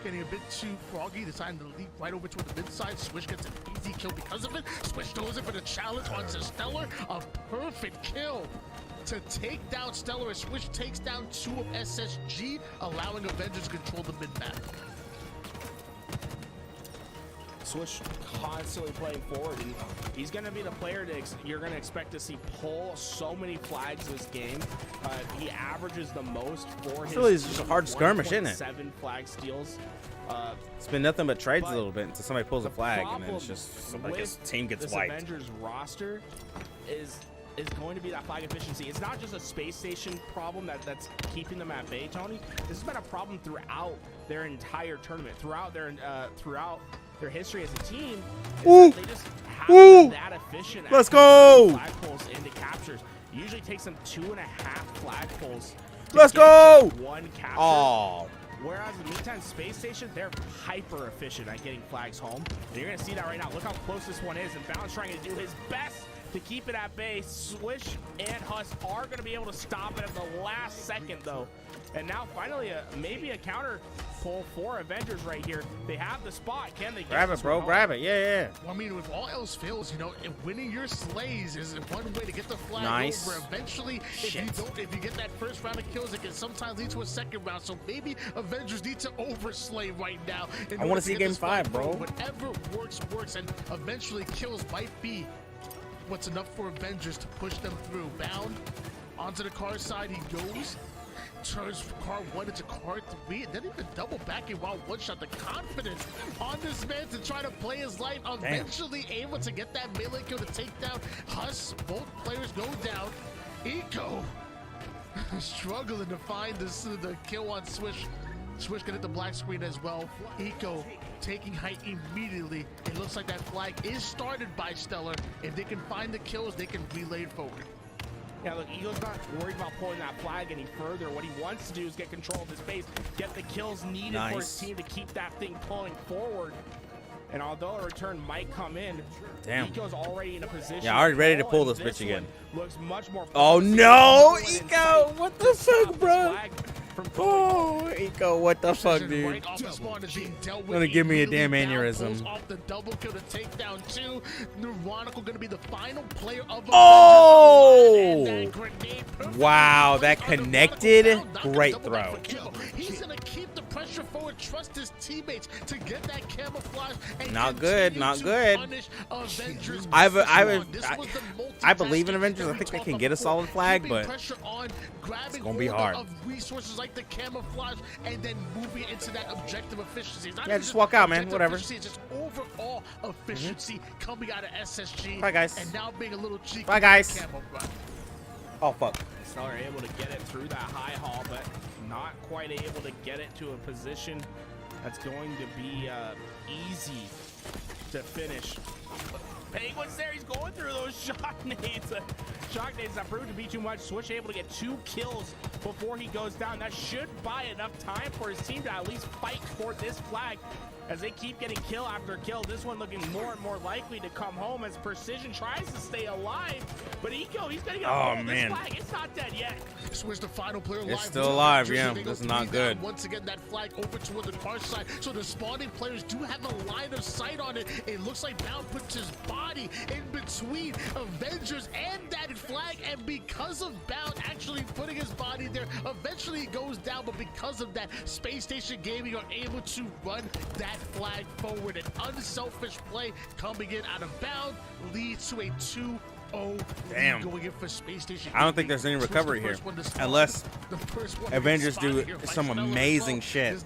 getting a bit too froggy, deciding to leap right over to the mid side. Swish gets an easy kill because of it. Swish throws it for the challenge onto Stellar. A perfect kill to take down Stellar as Swish takes down 2 of SSG, allowing Avengers to control the mid-map. Swish constantly playing forward, and he's going to be the player that you're going to expect to see pull so many flags this game. He averages the most for his really is just a hard skirmish, isn't it? 7 flag steals. It's been nothing but trades a little bit until somebody pulls a flag, and then it's just somebody with team gets this wiped. Avengers roster is going to be that flag efficiency. It's not just a space station problem that's keeping them at bay, Tony. This has been a problem throughout their entire tournament, throughout their history as a team. Ooh. They just haven't been that efficient. Let's at go. Flag pulls into captures. Usually takes them 2.5 flag pulls. Let's go. One capture. Oh. Whereas in the meantime, Space Station, they're hyper efficient at getting flags home. And you're going to see that right now. Look how close this one is. And Balance trying to do his best to keep it at bay. Swish and Huss are going to be able to stop it at the last second, though. And now finally, maybe a counter pull for Avengers right here. They have the spot. Can they get Grab this it, bro. one Grab it. Yeah, yeah. Well, I mean, if all else fails, you know, winning your slays is one way to get the flag Nice. over. Eventually, if you get that first round of kills, it can sometimes lead to a second round. So maybe Avengers need to overslay right now. I want to see get game this flag 5, bro. over. Whatever works, and eventually kills might be what's enough for Avengers to push them through. Bound onto the car side, he goes. Turns car 1 into car 3, and then even double backing while one shot. The confidence on this man to try to play his life. Eventually able to get that melee kill to take down Huss. Both players go down. Eco struggling to find the kill on Swish. Swish gonna hit the black screen as well. Eco taking height immediately. It looks like that flag is started by Stellar. If they can find the kills, they can relay it forward. Yeah, look, Eagle's not worried about pulling that flag any further. What he wants to do is get control of his base, get the kills needed for his team to keep that thing pulling forward. And although a return might come in, Eco's already in a position. Yeah, already ready to pull this bitch again. Looks much more. Oh no, Eco! What the fuck, bro? Oh, Eco, what the fuck, dude? Gonna give me a damn aneurysm. Off the double kill to take down 2. Neurotical gonna be the final player of the Oh! Wow, that connected. Great throw. He's gonna keep the pressure forward, trust his teammates to get that camouflage. And not good, not good. I believe in Avengers. I think they can get a solid flag, but it's gonna be hard. Resources like the camouflage and then moving into that objective efficiency. Yeah, just walk out, man. Whatever. It's just overall efficiency coming out of SSG. Bye, guys. And now being a little cheeky. Bye, guys. Oh, fuck. Stellar able to get it through that high hall, but not quite able to get it to a position that's going to be easy to finish. Penguin's there, he's going through those shock nades. Shock nades that proved to be too much. Swish able to get 2 kills before he goes down. That should buy enough time for his team to at least fight for this flag. As they keep getting kill after kill, this one looking more and more likely to come home as Precision tries to stay alive. But Eco, he's gonna get a this flag. It's not dead yet. Swish the final player alive. It's still alive, yeah. This is not good. Once again, that flag over toward the car side. So the spawning players do have a line of sight on it. It looks like Bound puts his body in between Avengers and that flag. And because of Bound actually putting his body there, eventually he goes down. But because of that, Space Station Gaming are able to run that flag forward. An unselfish play coming in out of Bound leads to a 2-0 Damn. going in for Space Station. I don't think there's any recovery here, unless Avengers do some amazing shit.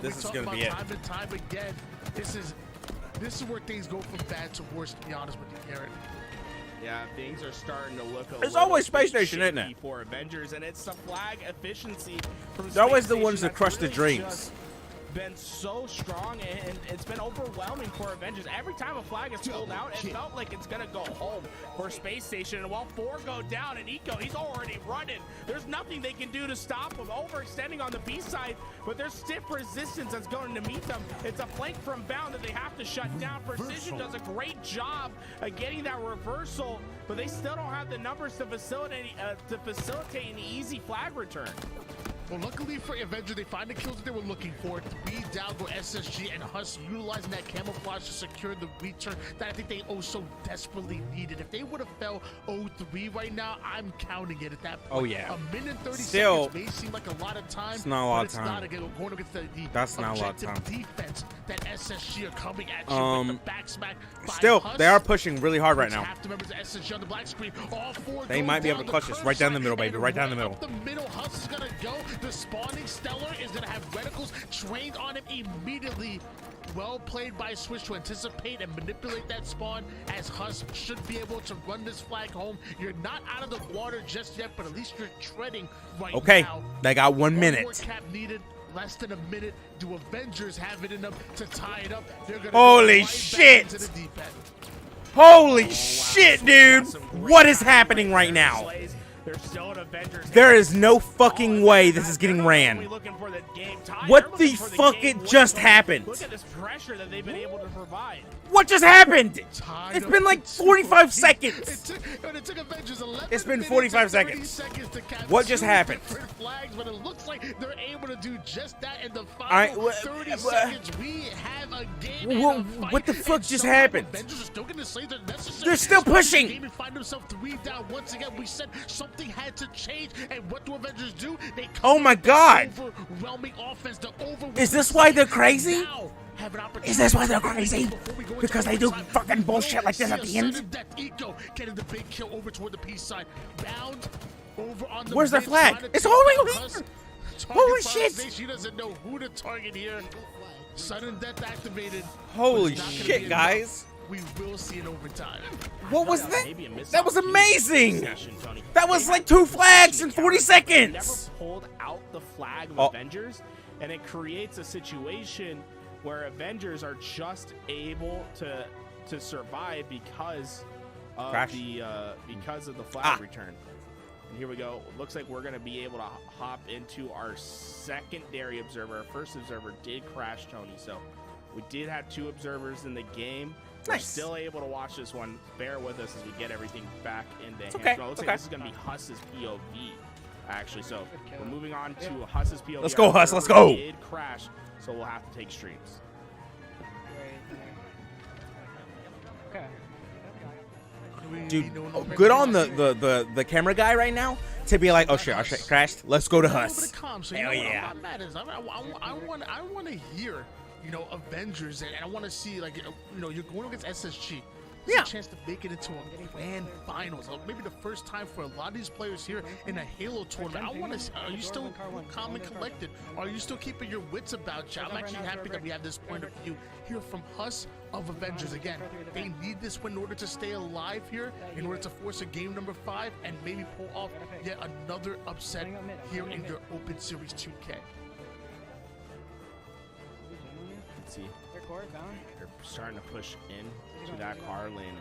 This is gonna be it. Time and time again. This is where things go from bad to worse, to be honest with you, Garrett. Yeah, things are starting to look It's always Space Station, isn't it? For Avengers, and it's the flag efficiency from They're always the Space ones Station that crush the really dreams. been so strong, and it's been overwhelming for Avengers. Every time a flag is pulled out, it felt like it's gonna go home for Space Station. And while 4 go down, and Eco, he's already running. There's nothing they can do to stop him. Overextending on the B side, but there's stiff resistance that's going to meet them. It's a flank from Bound that they have to shut down. Precision does a great job of getting that reversal, but they still don't have the numbers to facilitate an easy flag return. Well, luckily for Avenger, they find the kills that they were looking for. 3 down go SSG, and Huss utilizing that camouflage to secure the return that I think they so desperately needed. If they would have fell 0-3 right now, I'm counting it at that point. Oh, yeah. A minute and 30 Still, seconds may seem like a lot of time. It's not a lot but of it's time. not again, going against the That's not a lot of objective time. defense that SSG are coming at you with the back smack by Still, Huss. they are pushing really hard right now. Have to remember the SSG on the black screen. All 4 They go might be able down to the clutch this curve right down the side, middle, baby, and right down the middle. up the middle, Huss is gonna go. The spawning Stellar is gonna have reticles trained on him immediately. Well played by Switch to anticipate and manipulate that spawn, as Huss should be able to run this flag home. You're not out of the water just yet, but at least you're treading right Okay, now. they got 1 More minute. cap needed. Less than a minute. Do Avengers have it in them to tie it up? They're gonna Holy go right shit! back into the deep end. Holy shit, dude! What is happening right now? They're still an Avengers. There is no fucking way this is getting ran. What the fuck it just happened? Look at this pressure that they've been able to provide. What just happened? It's been like 45 seconds. It's been 45 seconds. What just happened? Flags, but it looks like they're able to do just that in the I- final 30 seconds. We have a game and a fight, What the fuck and just somehow happened? Avengers are still gonna say they're necessary. They're still pushing. Game and find themselves 3 down once again. We said something had to change, and what do Avengers do? They come Oh my with God. the overwhelming offense. The overwhelming Is this why they're crazy? now have an opportunity Is this why they're to crazy? before we go into Because they do overtime. fucking bullshit like this at the end? Sudden death, Eco getting the big kill over toward the peace side. Bound over on the Where's their mid, flag? trying to It's take holding down me. Huss. Holy Target shit. finalization. She doesn't know who to target here. Sudden death activated. Holy but it's not gonna shit, be guys. enough. We will see an overtime. What was that? Maybe a missed That was amazing. session, Tony. That was like 2 flags in 40 Never seconds. pulled out the flag of Oh. Avengers, and it creates a situation where Avengers are just able to survive because of Crash. because of the flag return. And here we go. Looks like we're going to be able to hop into our secondary observer. Our first observer did crash, Tony, so we did have 2 observers in the game. We're Nice. still able to watch this one. Bear with us as we get everything back into hands. okay, Well, it looks it's like okay. this is going to be Huss's POV, actually. So we're moving on to Huss's POV. Let's go, Our Huss, let's server go. Did crash, so we'll have to take streams. Okay. Dude, good on the camera guy right now to be like, oh shit, crashed. Let's go to A little Huss. bit of calm, so you Hell know what, yeah. I'm not mad as I want to hear, you know, Avengers, and I want to see, like, you know, you're going against SSG. There's Yeah. a chance to make it into a grand finals. Maybe the first time for a lot of these players here in a Halo tournament. I want to. Are you still calm and collected? Are you still keeping your wits about you? I'm actually happy that we have this point of view here from Huss of Avengers. Again, they need this win in order to stay alive here, in order to force a game number 5 and maybe pull off yet another upset here in their Open Series 2K. Let's see. Record, bound. They're starting to push in to that car lane.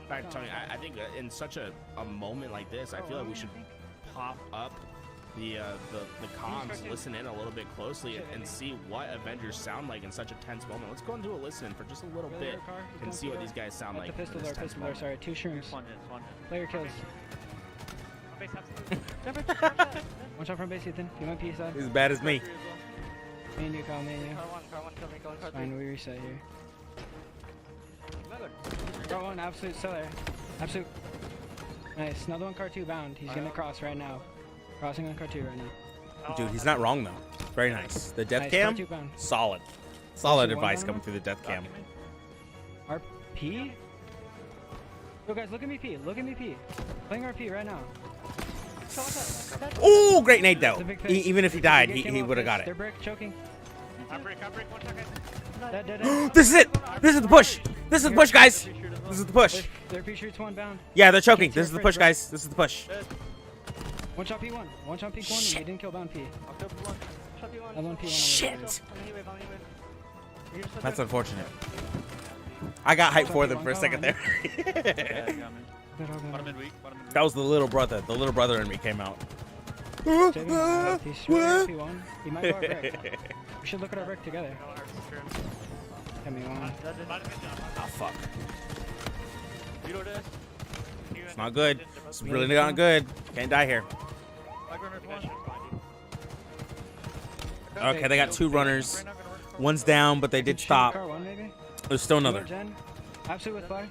In fact, Tony, I think in such a moment like this, I feel like we should pop up the comms, listen in a little bit closely, and see what Avengers sound like in such a tense moment. Let's go and do a listen for just a little bit and see what these guys sound like. The in this tense moment. sorry, 2 shrooms. Player kills. One shot from base, Ethan. You want P side? He's as bad as me. Me and you, Kyle, me and you. Fine, we reset here. Got one, absolute seller. Absolute. Nice. Another one, car 2 bound. He's gonna cross right now. Crossing on car 2 right now. Dude, he's not wrong though. Very nice. The death Nice, cam, car 2 bound. solid. Solid One advice down coming now? through the death cam. RP? Yo guys, look at me P. Look at me P. Playing RP right now. Oh, great nade though. It's a big pick. Even if he died, Get he came off would have this. got They're it. brick, choking. I break, one second. Dead. This is it. This is the push. This is the push, guys. This is the push. Their P shoots 1 bound. Yeah, they're choking. This is the push, guys. This is the push. One shot P1. One shot P1. They didn't kill bound P. Another one P1 on the Shit. You're so That's good. unfortunate. I got hyped for them for a second there. Yeah, you got me. Good, okay. Bottom midweek. Bottom midweek. That was the little brother. The little brother in me came out. Saving him, he's shooting at P1. He might go at brick. We should look at our brick together. Give me one. Oh fuck. You know what it is? It's not good. It's really not good. Can't die here. Okay, they got 2 runners. One's down, but they did Shoot stop. car one, maybe? There's still another. Gen. Absolute with flag.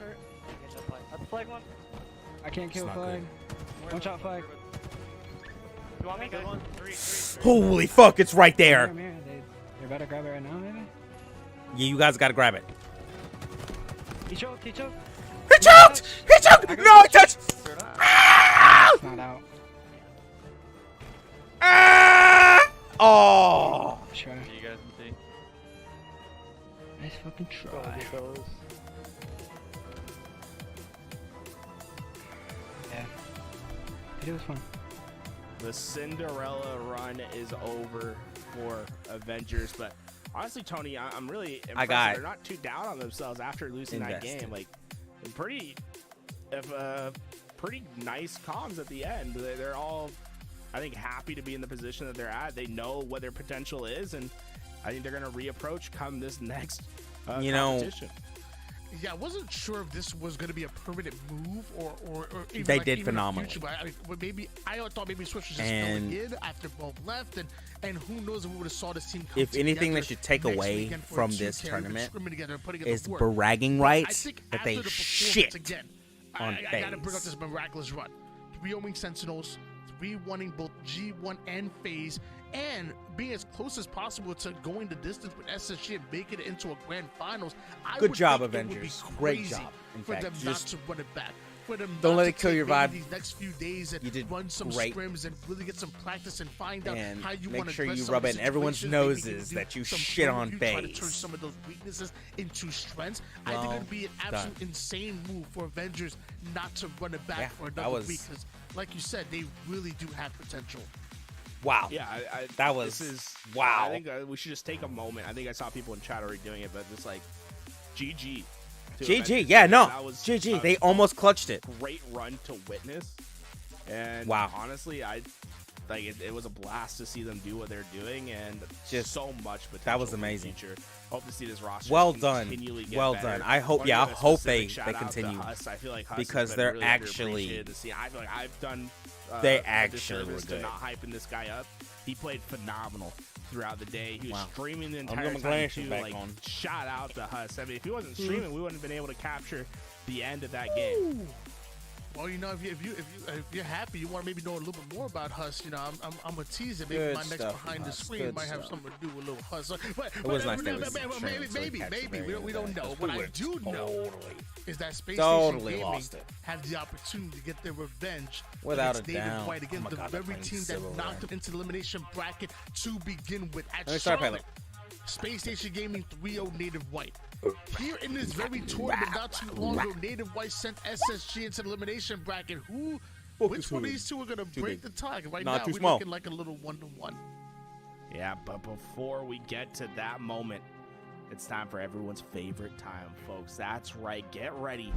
That's the flag one. I can't kill It's not flag. One shot flag. You want me? Good one. 3. Holy fuck, it's right there. Mirror. They better grab it right now, maybe? Yeah, you guys gotta grab it. He choked, he choked. He choked! He choked! No, he touched! Ah! It's not out. Ah! Oh! Try. You guys can see. Nice fucking try. Yeah. It was fun. The Cinderella run is over for Avengers, but honestly, Tony, I'm really impressed. got They're not too down on themselves after losing that invested. game. Like, pretty nice comms at the end. They're all, I think, happy to be in the position that they're at. They know what their potential is, and I think they're going to reapproach come this next You know, competition. Yeah, I wasn't sure if this was going to be a permanent move or even They like, did even phenomenally. Future, but I thought maybe Switch was just And- filling in after both left, and who knows if we would have saw this team come If anything together they should take next away weekend for a from 2 this carry, tournament scrimming together and putting in the is work. bragging But I rights think that after they the performance shit again, on I gotta bring up FaZe. this miraculous run. 3-0ing Sentinels, 3-1ing both G1 and FaZe, and being as close as possible to going the distance with SSG and making it into a grand finals. I Good would job, think it would be Avengers. Great crazy job. In for fact, them just not to run it back. For them don't not let to it kill take your maybe vibe. These next few days and You did run some great. scrims and really get some practice and find out And how you make want to sure you address rub some it of in the everyone's situations. Maybe noses do that you some shit pro on review, try to FaZe. turn some of those weaknesses into strengths. I Well think it'd be an absolute done. insane move for Avengers not to run it back Yeah, for that another was- week because, like you said, they really do have potential. Wow. Yeah, That was- this is wow. I think we should just take a moment. I think I saw people in chat already doing it, but it's like GG. to GG. Avengers. Yeah, no. That was GG. a They almost clutched it. great run to witness. And Wow. honestly, it was a blast to see them do what they're doing, and Just- so much potential. that was for the amazing. future. Hope to see this roster Well done. continually get Well better. done. I hope- Wanna yeah, give I a hope specific they shout out to continue. Huss. I feel like Huss Because has been they're really actually- underappreciated to see. I feel like I've done They a actually disservice were to good. not hyping this guy up. He played phenomenal throughout the day. He was Wow. streaming the I'm entire getting my time glasses too. back Like, on. shout out to Huss. I mean, if he wasn't streaming, we wouldn't have been able to capture the end of that game. Well, you know, if you're happy, you want to maybe know a little bit more about Huss. You know, I'm gonna tease it. Maybe Good my next stuff, behind the Huss. screen Good might have stuff. something to do with little Huss. But It was nice that we streamed, so we maybe catch the very we don't end of know. that, What 'cause we I do know totally, is that Space totally Station Gaming lost it. have the opportunity to get their revenge Without against a Native doubt. White, against Oh my the God, they're very playing team that Civil knocked War. them into the elimination bracket to begin with at Let me start Charlotte. playing. Space Station Gaming 3-0 Native White. Here in this very tournament, not too long ago, Native White sent SSG into the elimination bracket. Which one of these two are going to break the tie? Right Not now, too we're small. looking like a little 1-1. Yeah, but before we get to that moment, it's time for everyone's favorite time, folks. That's right. Get ready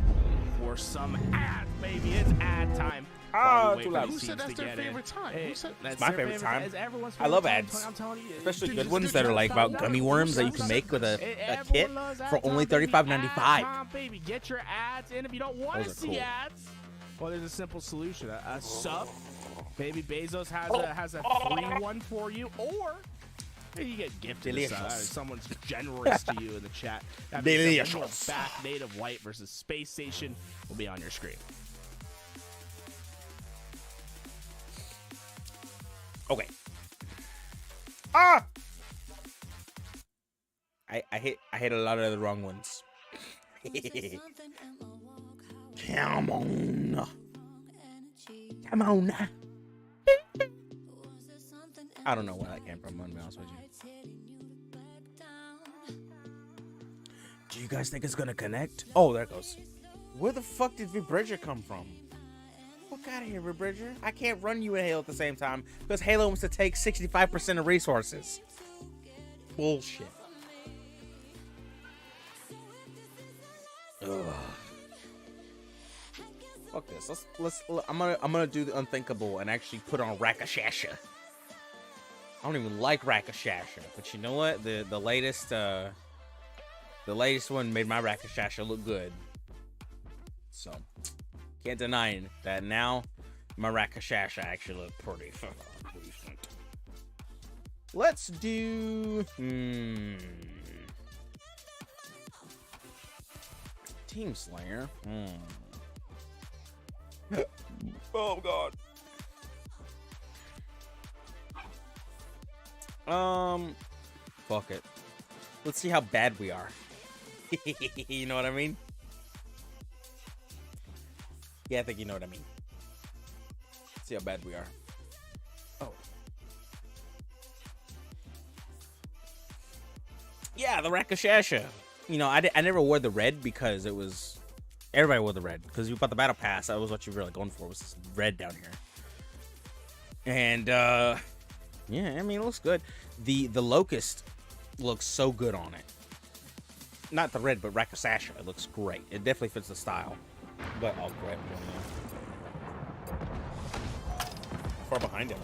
for some ads, baby. It's ad time. While we wait too for loud. these Who said teams that's to their get in. favorite time? Hey, Who said that's my their favorite time. It's everyone's I love favorite ads. time. I'm telling you, Especially dude, good just ones that are like about gummy worms that you can make with a kit for only $35.95. Ad time, baby. Get your ads in if you don't want to Those are see cool. ads. Well, there's a simple solution. A sub. Baby Bezos has a free one for you, or maybe you get gifted. Delicious. Someone's generous to you in the chat. That means that Delicious. back Native White versus Space Station will be on your screen. Okay. Ah! I hit a lot of the wrong ones. Come on. Come on. I don't know where that came from, to be honest with you. Do you guys think it's gonna connect? Oh, there it goes. Where the fuck did Vibridger come from? What Fuck out of here, Bridger. I can't run you and Halo at the same time because Halo wants to take 65% of resources. Bullshit. Ugh. Fuck this. I'm gonna do the unthinkable and actually put on Rakashasha. I don't even like Rakashasha, but you know what? The latest one made my Rakashasha look good. So can't deny that now my Rakashasha actually look pretty decent. Let's do Team Slayer. Oh god. Fuck it. Let's see how bad we are. You know what I mean? Yeah, I think you know what I mean. Let's see how bad we are. Oh. Yeah, the Rakashasha. You know, I never wore the red because it was... Everybody wore the red. Because you bought the battle pass. That was what you were really going for. Was this red down here. And, yeah, I mean, it looks good. The Locust looks so good on it. Not the red, but Rakashasha. It looks great. It definitely fits the style. But I'll grab one. Far behind him.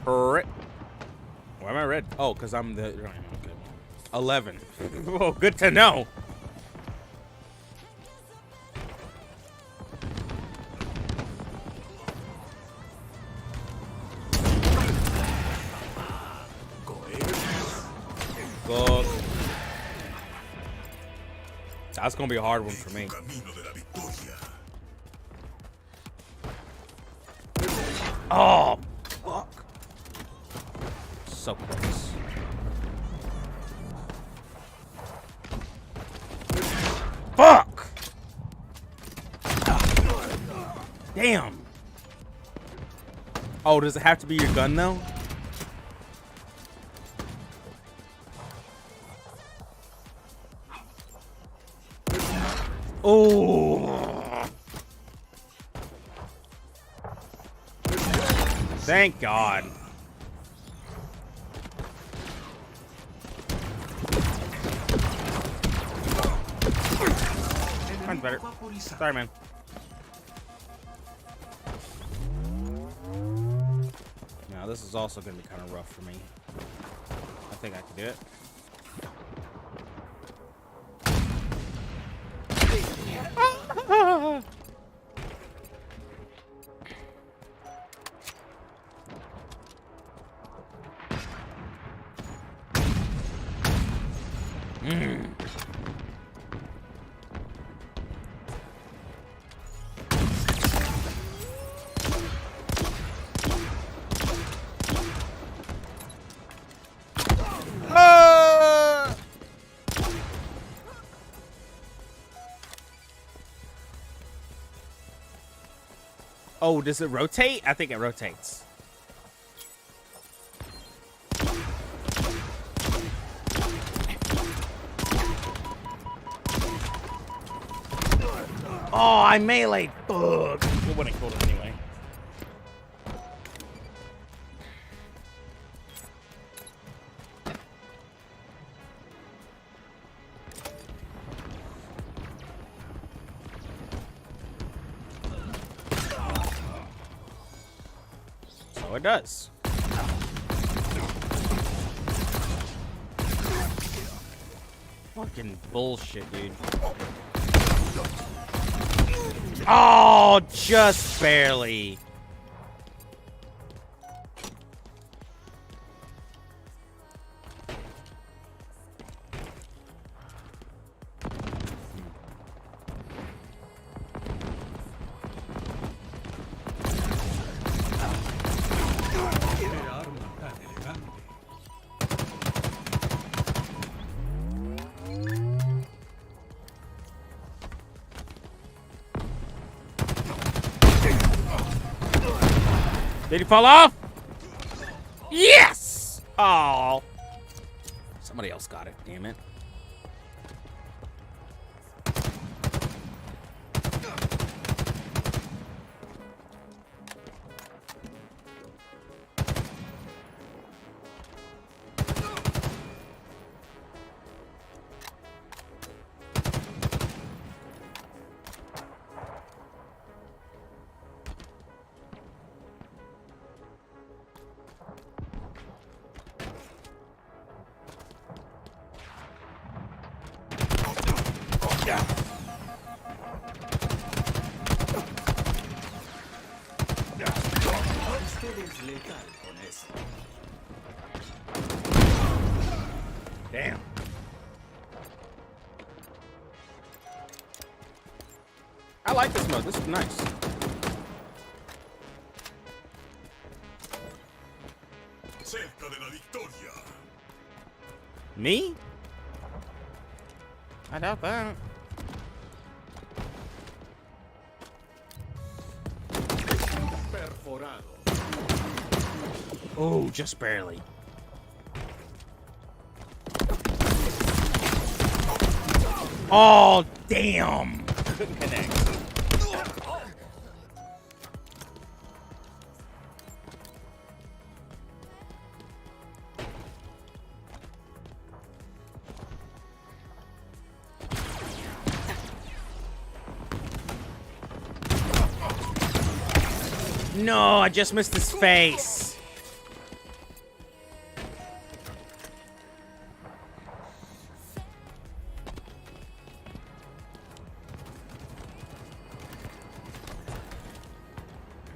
Red. Why am I red? Oh, because I'm the... Okay. 11. Oh, good to know. Good. That's gonna be a hard one for me. Oh, fuck. So close. Fuck! Damn. Oh, does it have to be your gun, though? Oh. Thank God. Mine's better. Sorry, man. Now, this is also going to be kind of rough for me. I think I can do it. Oh, does it rotate? I think it rotates. Oh, I melee. Fuck. It wouldn't kill him anyway. So it does. Fucking bullshit, dude. Oh, just barely. Did he fall off? Yes! Oh. Somebody else got it, damn it. Damn. I like this mode. This is nice. Cerca de la victoria. Me? I doubt that. Perforado. Oh, just barely. Oh, damn. Couldn't connect. No, I just missed his face.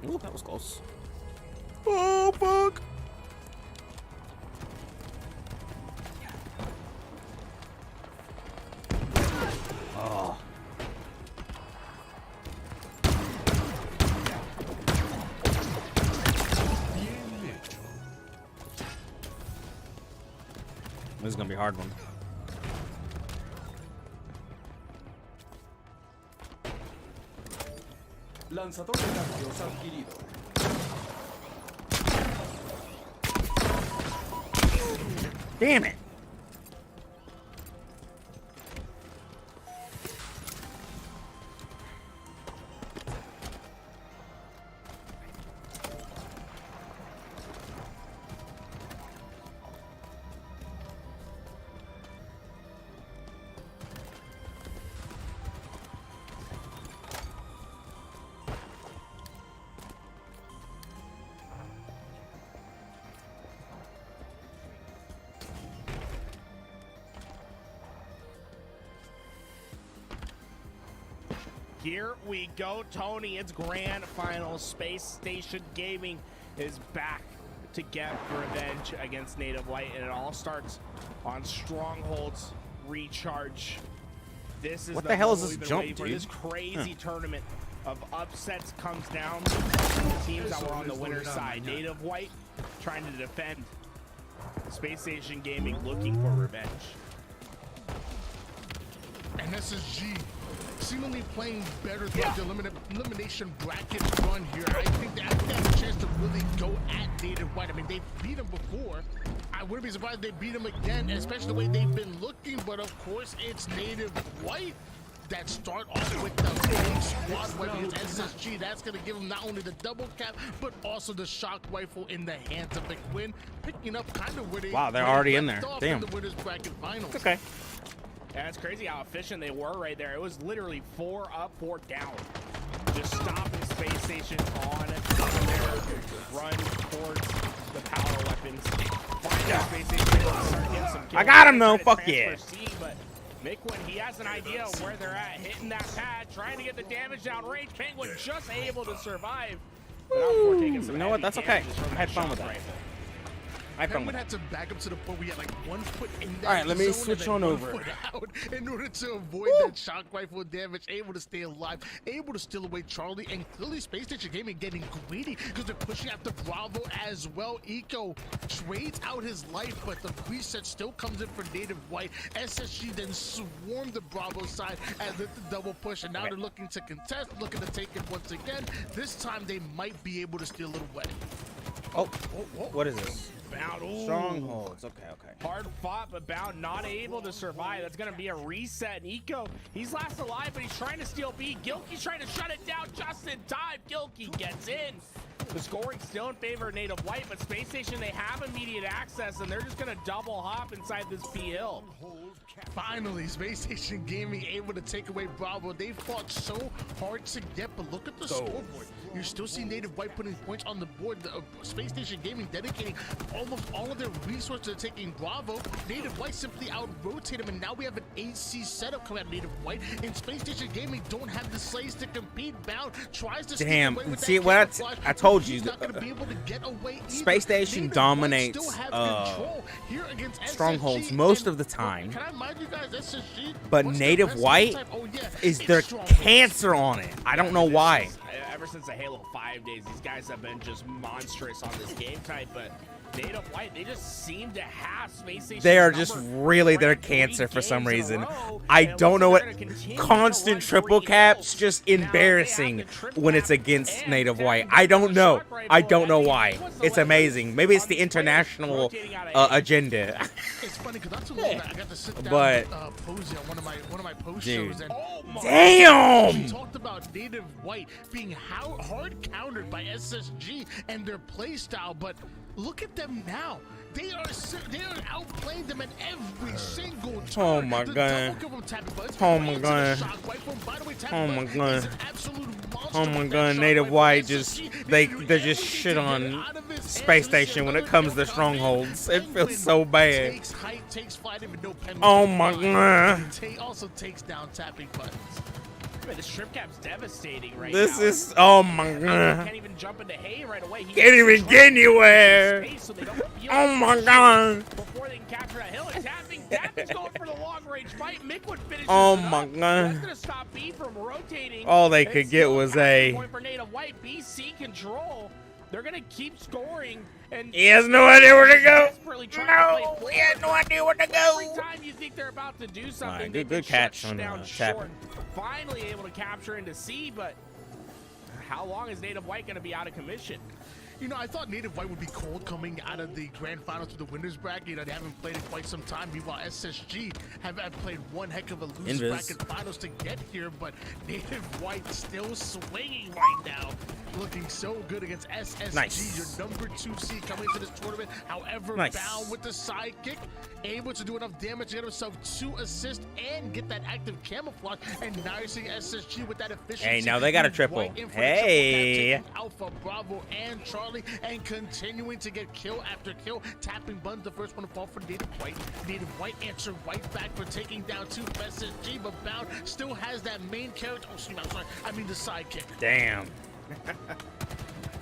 Ooh, that was close. Oh, fuck. Oh. This is gonna be a hard one. Lanzador de cambios adquirido. Damn it. Here we go, Tony. It's grand final. Space Station Gaming is back to get revenge against Native White, and it all starts on Stronghold's recharge. This is What the hell is this we've been jump, waiting for. dude? This crazy tournament of upsets comes down to the teams that were on the winner's side. Native White trying to defend. Space Station Gaming looking for revenge. And SSG seemingly playing better throughout the elimination bracket run here. I think they have a chance to really go at Native White. I mean, they beat him before. I wouldn't be surprised if they beat him again, especially the way they've been looking. But of course, it's Native White that start off with the big squad weapon. His SSG, that's going to give him not only the double cap, but also the shock rifle in the hands of McQuinn, picking up kind of where they Wow, they're already in there. left off Damn. in the winners bracket finals. It's okay. Yeah, it's crazy how efficient they were right there. It was literally 4 up, 4 down. Just stopping Space Station on their run towards the power weapons. Finally, Space Station able to start getting some kills. I got him, though. Trying to Fuck yeah. transfer C, but McQuinn, he has an idea of where they're at, hitting that pad, trying to get the damage down range. Penguin just able to survive. But now before taking some You know what? heavy That's okay. damages from I that had fun shock with that. rifle. I found Penguin it. had to back up to the point where he had like 1 foot in that All right, let me zone switch and then on 1 over. foot out in order to avoid that shock rifle damage, able to stay alive, able to steal away Charlie, and clearly Space Station Gaming getting greedy because they're pushing after Bravo as well. Eco trades out his life, but the reset still comes in for Native White. SSG then swarmed the Bravo side as with the double push, and now they're looking to contest, looking to take it once again. This time they might be able to steal it away. Oh, what is this? Bound. Ooh. Strongholds. Okay, okay. Hard fought, but Bound not able to survive. That's going to be a reset. Eco, he's last alive, but he's trying to steal B. Gilkey's trying to shut it down just in time. Gilkey gets in. The scoring still in favor of Native White, but Space Station, they have immediate access, and they're just going to double hop inside this B hill. Finally, Space Station Gaming able to take away Bravo. They fought so hard to get, but look at the scoreboard. You're still seeing Native White putting points on the board. The Space Station Gaming dedicating almost all of their resources to taking Bravo. Native White simply out-rotate him, and now we have an AC setup coming out of Native White. And Space Station Gaming don't have the slays to compete. Bound tries to sneak Damn, away with see that what camouflage, I told but you, he's not gonna be able to get away either. Space Station Native White dominates, still have control here against strongholds SSG, most and of the time. Can I remind you guys, SSG, But what's their Native best White type? Oh, yeah, is it's their strongholds. cancer on it. I don't know why. Ever since the Halo 5 days, these guys have been just monstrous on this game type, but Native White, they just seem to have Space Station. They are just really their cancer for some reason. I don't know what constant triple caps, just embarrassing when it's against Native White. I don't know. I don't know why. It's amazing. Maybe it's the international agenda. It's funny because not too long ago I got to sit down But- with Posey on one of my post Dude. shows, and Damn! we talked about Native White being hard countered by SSG and their play style, but look at them now. They are outplaying them in every single turn. Oh my The God. double kill from Tappy Buds, Oh right my into the God. shockwave from, by the way, Tappy Oh my Buds God. is an absolute monster Oh my with God, that Native shockwave White from just SSG. they do just everything shit to get on it out of his hands. Space And we see Station when it another comes to kill come in. strongholds. It feels Penguin so bad. Takes height, takes flight, even no penalty. Oh my God. Also takes down Tapping Buttons. Man, the strip cap's devastating right This now. is, oh my He God. can't even jump into hay right away. He Can't even get anywhere. space so they don't feel Oh my it God. before they can capture that hill. And Tapping's going for the long range fight. Mick finishes Oh it my up. God. That's gonna stop B from rotating. All they And could get still was capture a- point for Native White. BC control. They're gonna keep scoring. And He has no idea where to go. desperately trying to play No, he has no idea where to Every go. time you think they're about to do something, Right, they've good been catch shut on, down Tapping. short. Finally able to capture into C, but how long is Native White going to be out of commission? You know, I thought Native White would be cold coming out of the grand finals to the winners bracket. You know, they haven't played in quite some time. Meanwhile, SSG have played one heck of a loser Invis. bracket finals to get here, but Native White still swinging right now. Looking so good against SSG, Nice. your number 2 seed coming into this tournament. However, Nice. Bound with the sidekick, able to do enough damage to get himself 2 assists and get that active camouflage. And now you're seeing SSG with that efficiency. Hey, now they got a triple. Right in for the triple Hey. tap, taking Alpha, Bravo, and Charlie, and continuing to get kill after kill. Tapping Buns, the first one to fall for Native White. Native White answer right back for taking down 2 SSG, but Bound still has that main character. Oh, excuse me, I'm sorry. I mean the sidekick. Damn.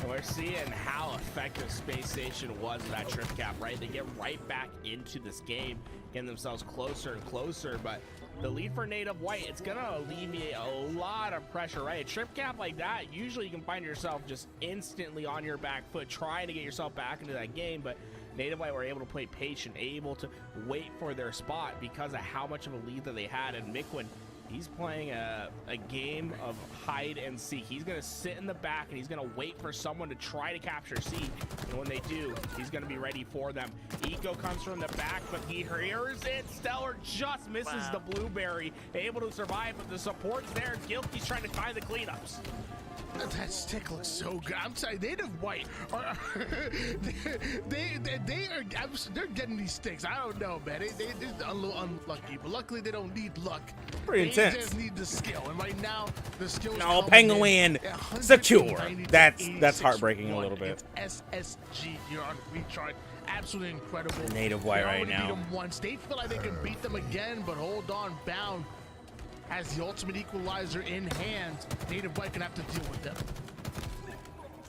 We're seeing how effective Space Station was with that trip cap, right? They get right back into this game, getting themselves closer and closer, but the lead for Native White, it's going to alleviate a lot of pressure, right? A trip cap like that, usually you can find yourself just instantly on your back foot trying to get yourself back into that game, but Native White were able to play patient, able to wait for their spot because of how much of a lead that they had, and Miquin, he's playing a game of hide and seek. He's going to sit in the back and he's going to wait for someone to try to capture C. And when they do, he's going to be ready for them. Eco comes from the back, but he hears it. Stellar just misses the blueberry. Able to survive, but the support's there. Guilty's trying to find the cleanups. That stick looks so good. I'm sorry, Native White are they're getting these sticks. I don't know, man. They're a little unlucky, but luckily they don't need luck. Pretty They intense. just need the skill, and right now the skill. No, Penguin secure. That's heartbreaking a little bit. It's SSG here on Recharge. Absolutely incredible. Native White They right already now. beat them once. They feel like they can beat them again, but hold on, Bound has the ultimate equalizer in hand. Native White can have to deal with them.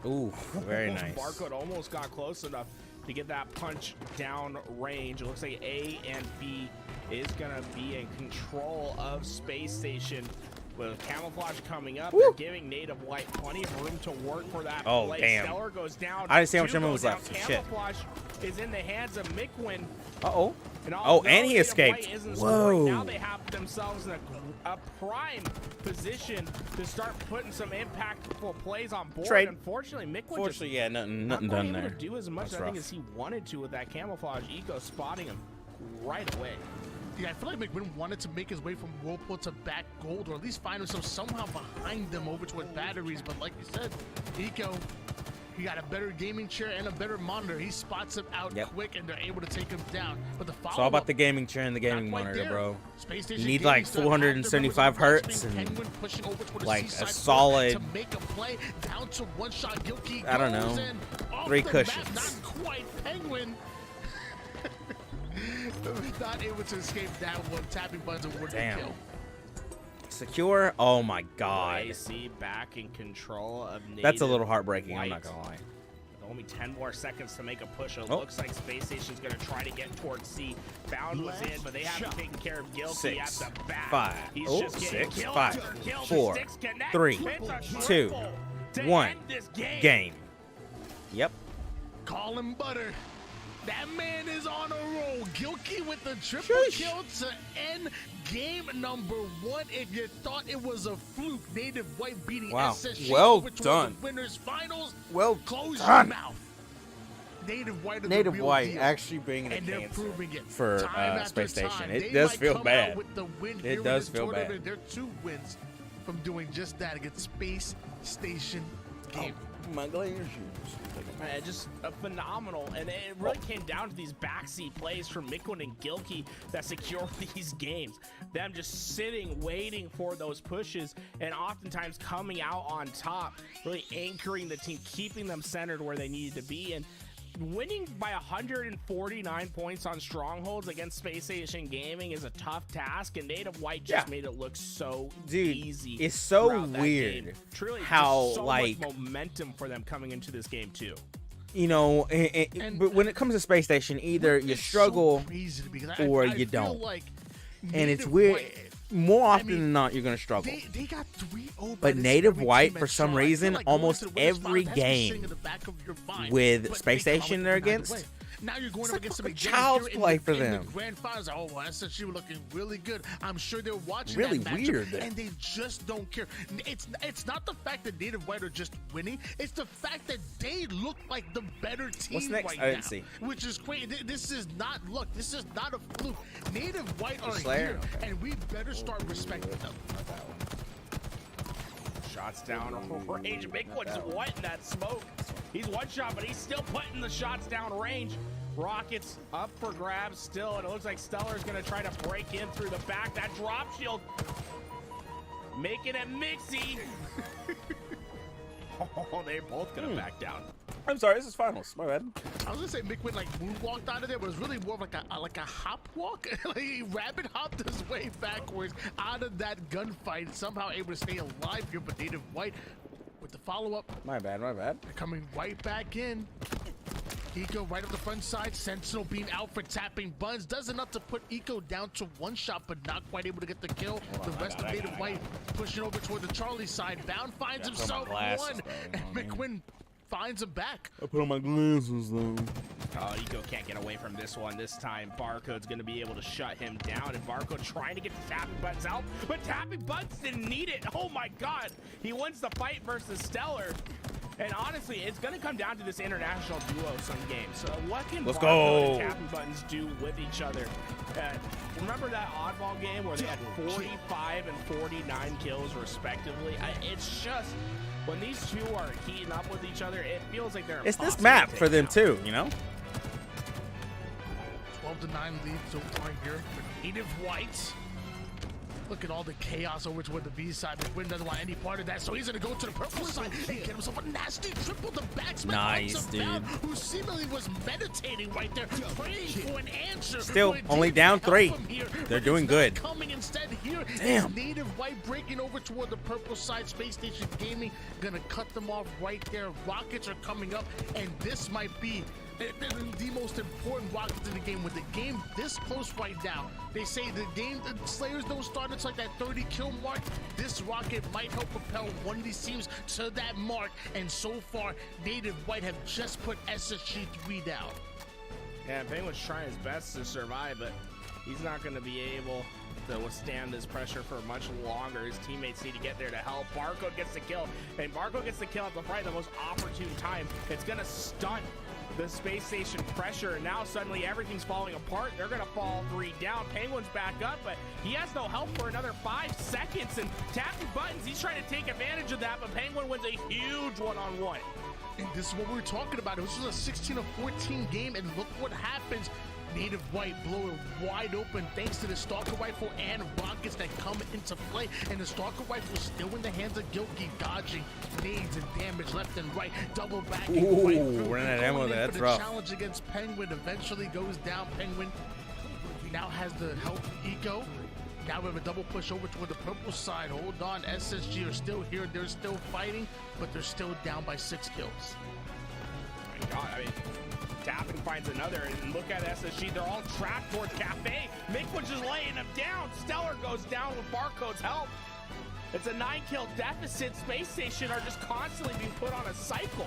Ooh, very nice. Barcode almost got close enough to get that punch down range. It looks like A and B is going to be in control of Space Station. With camouflage coming up, they're giving Native White plenty of room to work for that Oh, play. damn. Stellar goes down. I didn't see how much 2 ammo go was down. left. Shit. Camouflage is in the hands of Miquin. Uh-oh. And Oh, although and he Native escaped. White isn't scoring, Whoa. now they have themselves in a prime position to start putting some impactful plays on board. Trade. Unfortunately, Miquin just Fortunately, yeah, nothing not done able there. to do as much, That's I think, rough. as he wanted to with that camouflage. Eco spotting him right away. Yeah, I feel like McMinn wanted to make his way from Whirlpool to back gold, or at least find himself somehow behind them over toward batteries. But like you said, Eco He got a better gaming chair and a better monitor. He spots him out quick, and they're able to take him down. But the follow-up, It's all about the gaming chair and the gaming not quite monitor, there. bro. Space You Station need Gaming like still have their 475 members on hertz Watchman, and Penguin pushing over toward the like a seaside solid, to make a play down to one shot. Gilkey I don't goes know, in off 3 the cushions. map, not quite. Penguin not able to escape that one. Tapping buttons and wouldn't Damn. kill. Secure. Oh my god. AC back in control of Native That's a little heartbreaking, I'm White. not gonna lie. With only 10 more seconds to make a push. It Oh. looks like Space Station's going to try to get towards C. Bound was in, but they haven't taken care of Gilkey at 6, the back. 5, He's oh, just getting 6, kill 5, after kill. The 4, sticks connect. 3, It's a 2, triple to 1. end this game. Game. Yep. Call him butter. That man is on a roll. Gilkey with the triple Sheesh. kill to end game number 1. If you thought it was a fluke, Native White beating Wow. SSG Well over to done. the winners finals. Well Close done. your mouth. Native White are Native the real White deal. actually being the And they're cancer proving it for time after Space Station. time. It They does might feel come bad. out with the win It here in does this feel bad. tournament. They're 2 wins from doing just that against Space Station Gaming. My glacier shoes. Man, just phenomenal, and it really came down to these backseat plays from Miquin and Gilkey that secured these games. Them just sitting, waiting for those pushes, and oftentimes coming out on top, really anchoring the team, keeping them centered where they needed to be, and winning by 149 points on strongholds against Space Station Gaming is a tough task, and Native White just made it look so easy. It's so throughout that weird game. Truly, how, just so like, much momentum for them coming into this game too. You know, but when it comes to Space Station, either you struggle so crazy to me, 'cause or I you feel don't. like And it's Native weird. White- More often mean, than not, you're gonna struggle. They got 3-0 by But this Native every White, team for at some Shaw. I feel reason, like going almost to the winners' every finals has to sing game in the back of your mind. with But Space they come out Station with they're the night against, away. Now you're going it's up like against some fucking again child's here in play the- for in them. the grand finals. Oh, well, SSG were looking really good. I'm sure they're watching Really that matchup, weird. and they just don't care. It's not the fact that Native White are just winning. It's the fact that they look like the better team What's next? right I didn't now, see. which is crazy. This is not luck. This is not a fluke. Native White are Slayer? here, and we better start respecting them. Shots down range. Bigwood's what in that smoke? He's one shot, but he's still putting the shots down range. Rockets up for grabs still, and it looks like Stellar's gonna try to break in through the back. That drop shield making it mixy. Oh, they're both gonna back down. I'm sorry, this is finals. My bad. I was gonna say Mick went like moonwalked out of there, but it's really more of like a hop walk. Like he rabbit hopped his way backwards out of that gunfight, somehow able to stay alive here. But Native White with the follow-up, My bad. My bad. coming right back in. Eco right up the front side. Sentinel being out for tapping buns. Does enough to put Eco down to 1 shot, but not quite able to get the kill. The rest of Native White pushing over toward the Charlie side. Bound finds himself one, and McQuinn finds him back. I put on my glasses though. Oh, Eco can't get away from this one. This time, Barcode's going to be able to shut him down. And Barcode trying to get the Tapping Buttons out, but Tapping Buttons didn't need it. Oh my God. He wins the fight versus Stellar. And honestly, it's going to come down to this international duo some games. So what can Let's Barcode go. and Tapping Buttons do with each other? Remember that oddball game where they had 45 and 49 kills respectively? It's just, when these two are heating up with each other, it feels like they're It's this impossible map to for take them out. too, you know? 12-9 lead so far here for Native White. Look at all the chaos over toward the B side. McQuinn doesn't want any part of that, so he's gonna go to the purple side and get himself a nasty triple. The backsman Nice, hunts him dude. down, who seemingly was meditating right there, praying for an answer. Still, Where only Dave down help 3. him here, They're but doing it's not good. Coming instead here Damn. is Native White breaking over toward the purple side. Space Station Gaming gonna cut them off right there. Rockets are coming up, and this might be the most important rockets in the game. With the game this close right now, they say the Slayers don't start until like that 30 kill mark. This rocket might help propel one of these teams to that mark, and so far Native White have just put SSG 3 down. Yeah, Penguin's trying his best to survive, but he's not going to be able to withstand this pressure for much longer. His teammates need to get there to help. Barcode gets the kill, and Barcode gets the kill at the probably the most opportune time. It's going to stunt the Space Station pressure, and now suddenly everything's falling apart. They're going to fall 3 down. Penguin's back up, but he has no help for another 5 seconds, and Tapping Buttons, he's trying to take advantage of that, but Penguin wins a huge one-on-one. And this is what we were talking about. This was a 16-14 game, and look what happens. Native White blow it wide open thanks to the Stalker Rifle and rockets that come into play. And the Stalker Rifle still in the hands of Gilkey, dodging nades and damage left and right. Double backing. Ooh, running out of ammo there. That's rough. Challenge against Penguin eventually goes down. Penguin now has the help Eco. Now we have a double push over toward the purple side. Hold on, SSG are still here. They're still fighting, but they're still down by 6 kills. Oh my God, I mean, Tapping finds another, and look at SSG. They're all trapped towards Cafe. Mickwood's just laying them down. Stellar goes down with Barcode's help. It's a 9-kill deficit. Space Station are just constantly being put on a cycle.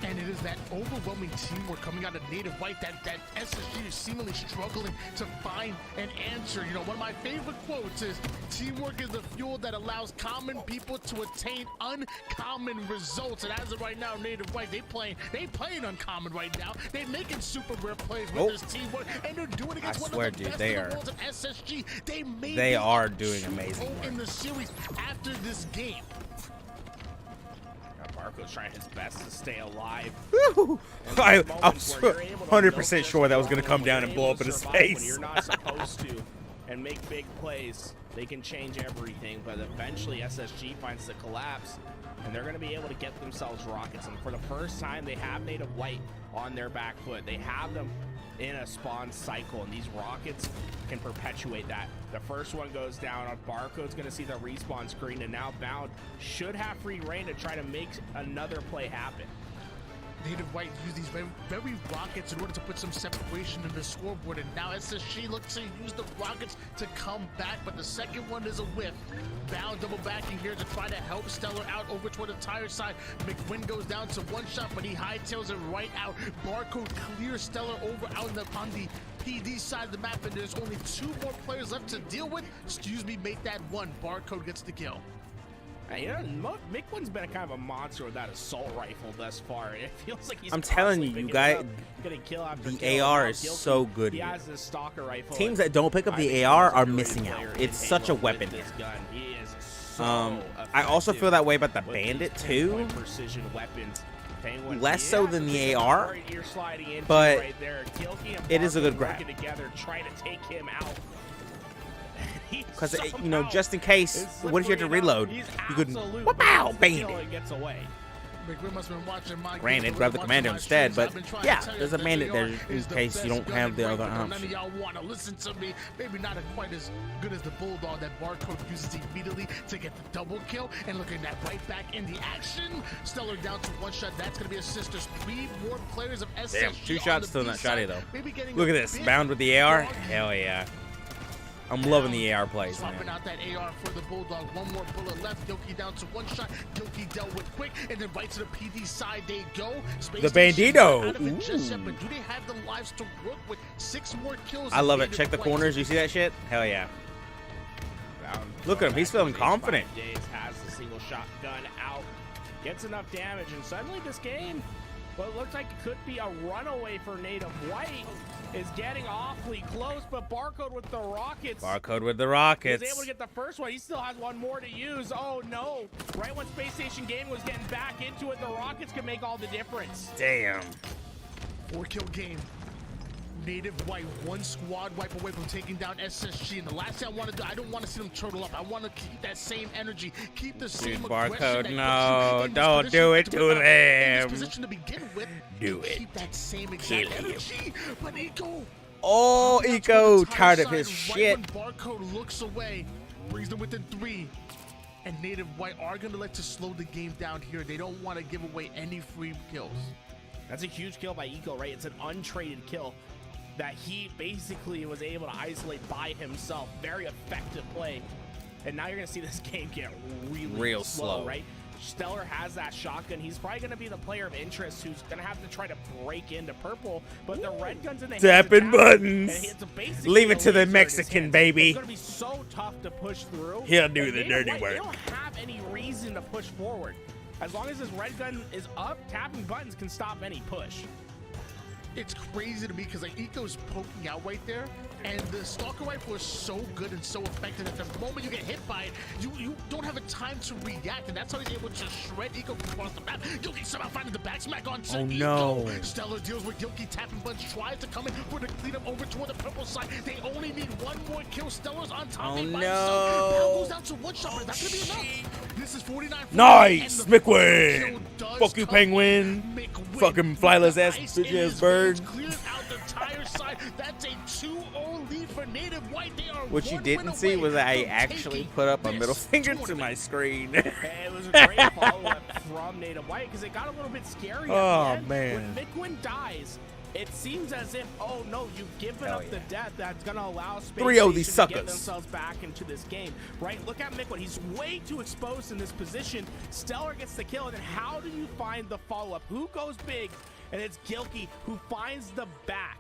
And it is that overwhelming teamwork coming out of Native White that SSG is seemingly struggling to find an answer. You know, one of my favorite quotes is, teamwork is the fuel that allows common people to attain uncommon results. And as of right now, Native White, they playing uncommon right now. They making super rare plays with this teamwork, and they're doing it against one of the best in the world of SSG. They are doing amazing work in the series after this game. Barco's trying his best to stay alive. I was 100% sure that was going to come down and blow up in his face. When you're not supposed to and make big plays, they can change everything. But eventually SSG finds the collapse, and they're going to be able to get themselves rockets. And for the first time, they have Native White on their back foot. They have them in a spawn cycle, and these rockets can perpetuate that. The first one goes down. Barcode's going to see the respawn screen, and now Bound should have free reign to try to make another play happen. Native White use these very rockets in order to put some separation in the scoreboard, and now SSG looks to use the rockets to come back, but the second one is a whiff. Bound double backing here to try to help Stellar out over toward the tire side. McWin goes down to one shot, but he hightails it right out. Barcode clears Stellar over out on the PD side of the map, and there's only 2 more players left to deal with. Excuse me, make that one. Barcode gets the kill. You know, McWin's been kind of a monster with that assault rifle thus far. It feels like he's I'm telling you, you guys, getting kill after the kill. AR is so good. He has this stalker rifle. Teams that don't pick up the AR are missing out. It's such a weapon. This gun. He is so I also feel that way about the Bandit too. Precision weapons. Penguin, less so than the AR, you're sliding into but right there. it is a good grab. Together, trying to take him out. Because, you know, just in case, what if you have to reload? You could, wow, bandit. Gets away. Granted, grab the commander instead, but yeah, there's a bandit there in case you don't have the other option. None of y'all want to listen to me. Maybe not quite as good as the Bulldog that Barcode uses immediately to get the double kill. And look at that, right back in the action. Stellar down to 1 shot. That's going to be a sisters. 3 more players of SSG. Damn, 2 shots still not shotty though. Look at this, Bound with the AR. Hell yeah. I'm loving the AR plays, man. Swapping out that AR for the Bulldog. 1 more bullet left. Gilkey down to 1 shot. Gilkey dealt with quick, and then right to the PD side they go. Space the Bandito. Just yet, but do they have the lives to work with? 6 more kills. I love it. Check the corners. You see that shit? Hell yeah. Look at him. He's feeling confident. Days has the single shotgun out. Gets enough damage, and suddenly this game, what looks like it could be a runaway for Native White, is getting awfully close, but Barcode with the rockets. Barcode with the rockets. He's able to get the first one. He still has 1 more to use. Oh no. Right when Space Station Gaming was getting back into it, the rockets could make all the difference. Damn. 4-kill game. Native White 1 squad wipe away from taking down SSG. And the last thing I want to do, I don't want to see them turtle up. I want to keep that same energy, keep the same Barcode, no, don't do it to them. In this position to begin with, do it. Keep that same exact energy. But Eco. Oh, Eco tired of his shit. Right when Barcode looks away, brings them within 3. And Native White are going to like to slow the game down here. They don't want to give away any free kills. That's a huge kill by Eco, right? It's an untraded kill that he basically was able to isolate by himself. Very effective play. And now you're going to see this game get real slow, right? Stellar has that shotgun. He's probably going to be the player of interest who's going to have to try to break into purple, but the red gun's in the tapping buttons. Leave it to the laser Mexican, baby. It's going to be so tough to push through. He'll do the dirty work. They don't have any reason to push forward. As long as his red gun is up, tapping buttons can stop any push. It's crazy to me because like Eco's poking out right there, And the Stalker Rifle is so good and so effective that the moment you get hit by it, you don't have a time to react, and that's how he's able to shred Eco across the map. Gilkey somehow finding the back smack on Oh, Eco. no. Stellar deals with Gilkey, tapping bunch, tries to come in for the cleanup over toward the purple side. They only need one more kill. Stellar's on top. Oh, They by no. himself. Pal goes down to one shot, but that's gonna be enough. This is 49. Nice, and the McWin. kill does Fuck you, come Penguin. McWin Fucking flyless ass Ice bitch in ass his bird. veins, clearing out the entire side. That's a 2-0 lead for Native White. They are What you one didn't win see away was that I from actually taking put up a this middle finger to tournament. my screen. Hey, it was a great follow-up from Native White because it got a little bit scary. Oh, at the end. man. When McWin dies, it seems as if, oh no, you've given Hell up the death that's going to allow Space 3-0 these Station to get suckers. themselves back into this game, right? Look at McWin. He's way too exposed in this position. Stellar gets the kill, and then how do you find the follow-up? Who goes big? And it's Gilkey who finds the back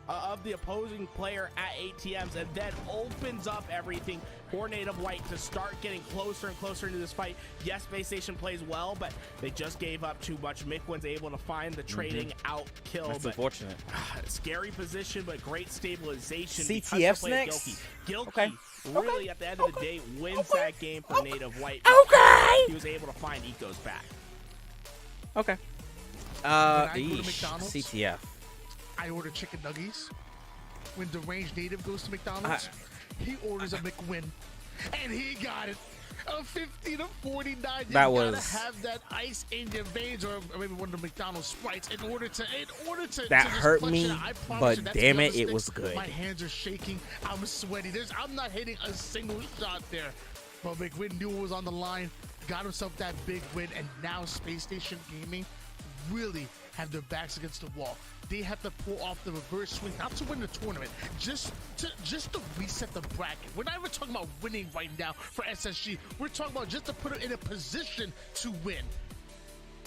of the opposing player at ATMs and then opens up everything for Native White to start getting closer and closer into this fight. Yes, Space Station plays well, but they just gave up too much. McWin's able to find the trading out kill. That's but unfortunate. scary position, but great stabilization. CTF's because they played next? Gilkey Okay. really, at the end of the day, wins that game for Native White. Okay. He was able to find Eco's back. Okay. I go to McDonald's, CTF. I order chicken nuggies. When Deranged Native goes to McDonald's, he orders a McWin, and he got it. A 50 to 49. You That gotta was- have that ice in your veins, or maybe one of the McDonald's Sprites, in order to That just hurt clutch me, it out. I promise but you, that's damn the it, other it stick. was good. My hands are shaking. I'm sweaty. I'm not hitting a single shot there. But McWin knew it was on the line, got himself that big win, and now Space Station Gaming really have their backs against the wall. They have to pull off the reverse swing, not to win the tournament, just to reset the bracket. We're not even talking about winning right now for SSG. We're talking about just to put it in a position to win.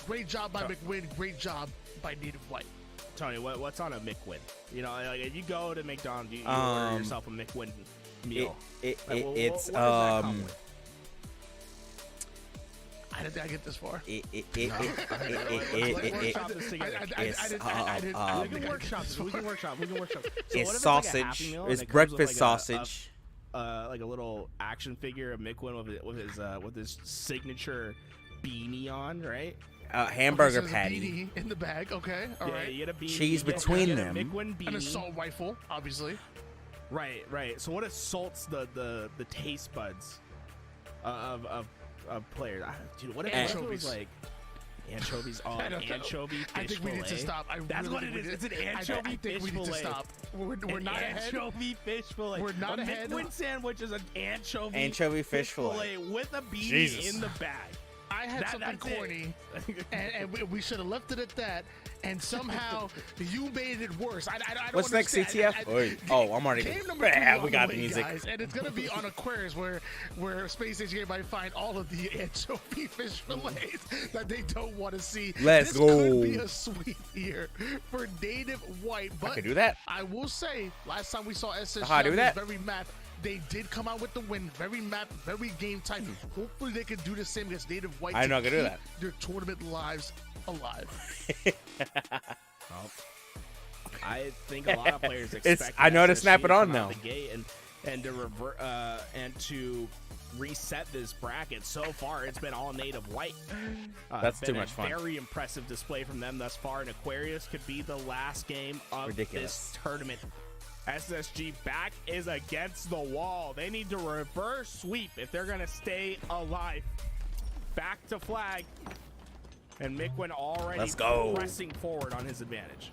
Great job by McWin. Great job by Native White. Tony, what's on a McWin? You know, like if you go to McDonald's, you order yourself a McWin meal. It's what does that come with? I didn't think I'd get this far. We can workshop this. We can workshop. So what if It's like sausage. a Happy Meal and It's it comes with, breakfast like, sausage. like a little action figure of McWin with his signature beanie on, right? Hamburger Okay, so there's a patty. beanie in the bag. Okay, all Yeah, right. you get a beanie. Cheese you get between a them. McWin An beanie. assault rifle, obviously. Right. So what assaults the taste buds of players? Dude, what if it was like anchovies? Oh, I don't know. anchovy fish I think we need to fillet? stop. That's really what it think is. we It's an need- anchovy I think fish we need to fillet. stop. We're not ahead. Anchovy fish fillet. We're not a ahead. McWin sandwich is an Anchovy fish fillet. with a beanie Jesus. in the bag. I had something that's it. corny, and we should have left it at that. And somehow you made it worse. I don't What's next, understand. CTF? Oh, I'm already. Game number 3 on We got the the way, music. guys, and it's gonna be on Aquarius, where Space Station Game might find all of the anchovy fish fillets that they don't want to see. Let's this go. Could be a sweet year for Native White, but I could do that. I will say, last time we saw SSG How I do on that? this very map, they did come out with the win. Very map, very game type. Hopefully they can do the same against Native White. I to know I can do keep that. Their tournament lives alive. I think a lot of players expect. I know how to SSG snap it to on come out now. the gate and to revert and to reset this bracket. So far, it's been all Native White. That's been too much fun. Very impressive display from them thus far. And Aquarius could be the last game of Ridiculous. this tournament. SSG back is against the wall. They need to reverse sweep if they're going to stay alive. Back to flag. And McWin already Let's go. pressing forward on his advantage.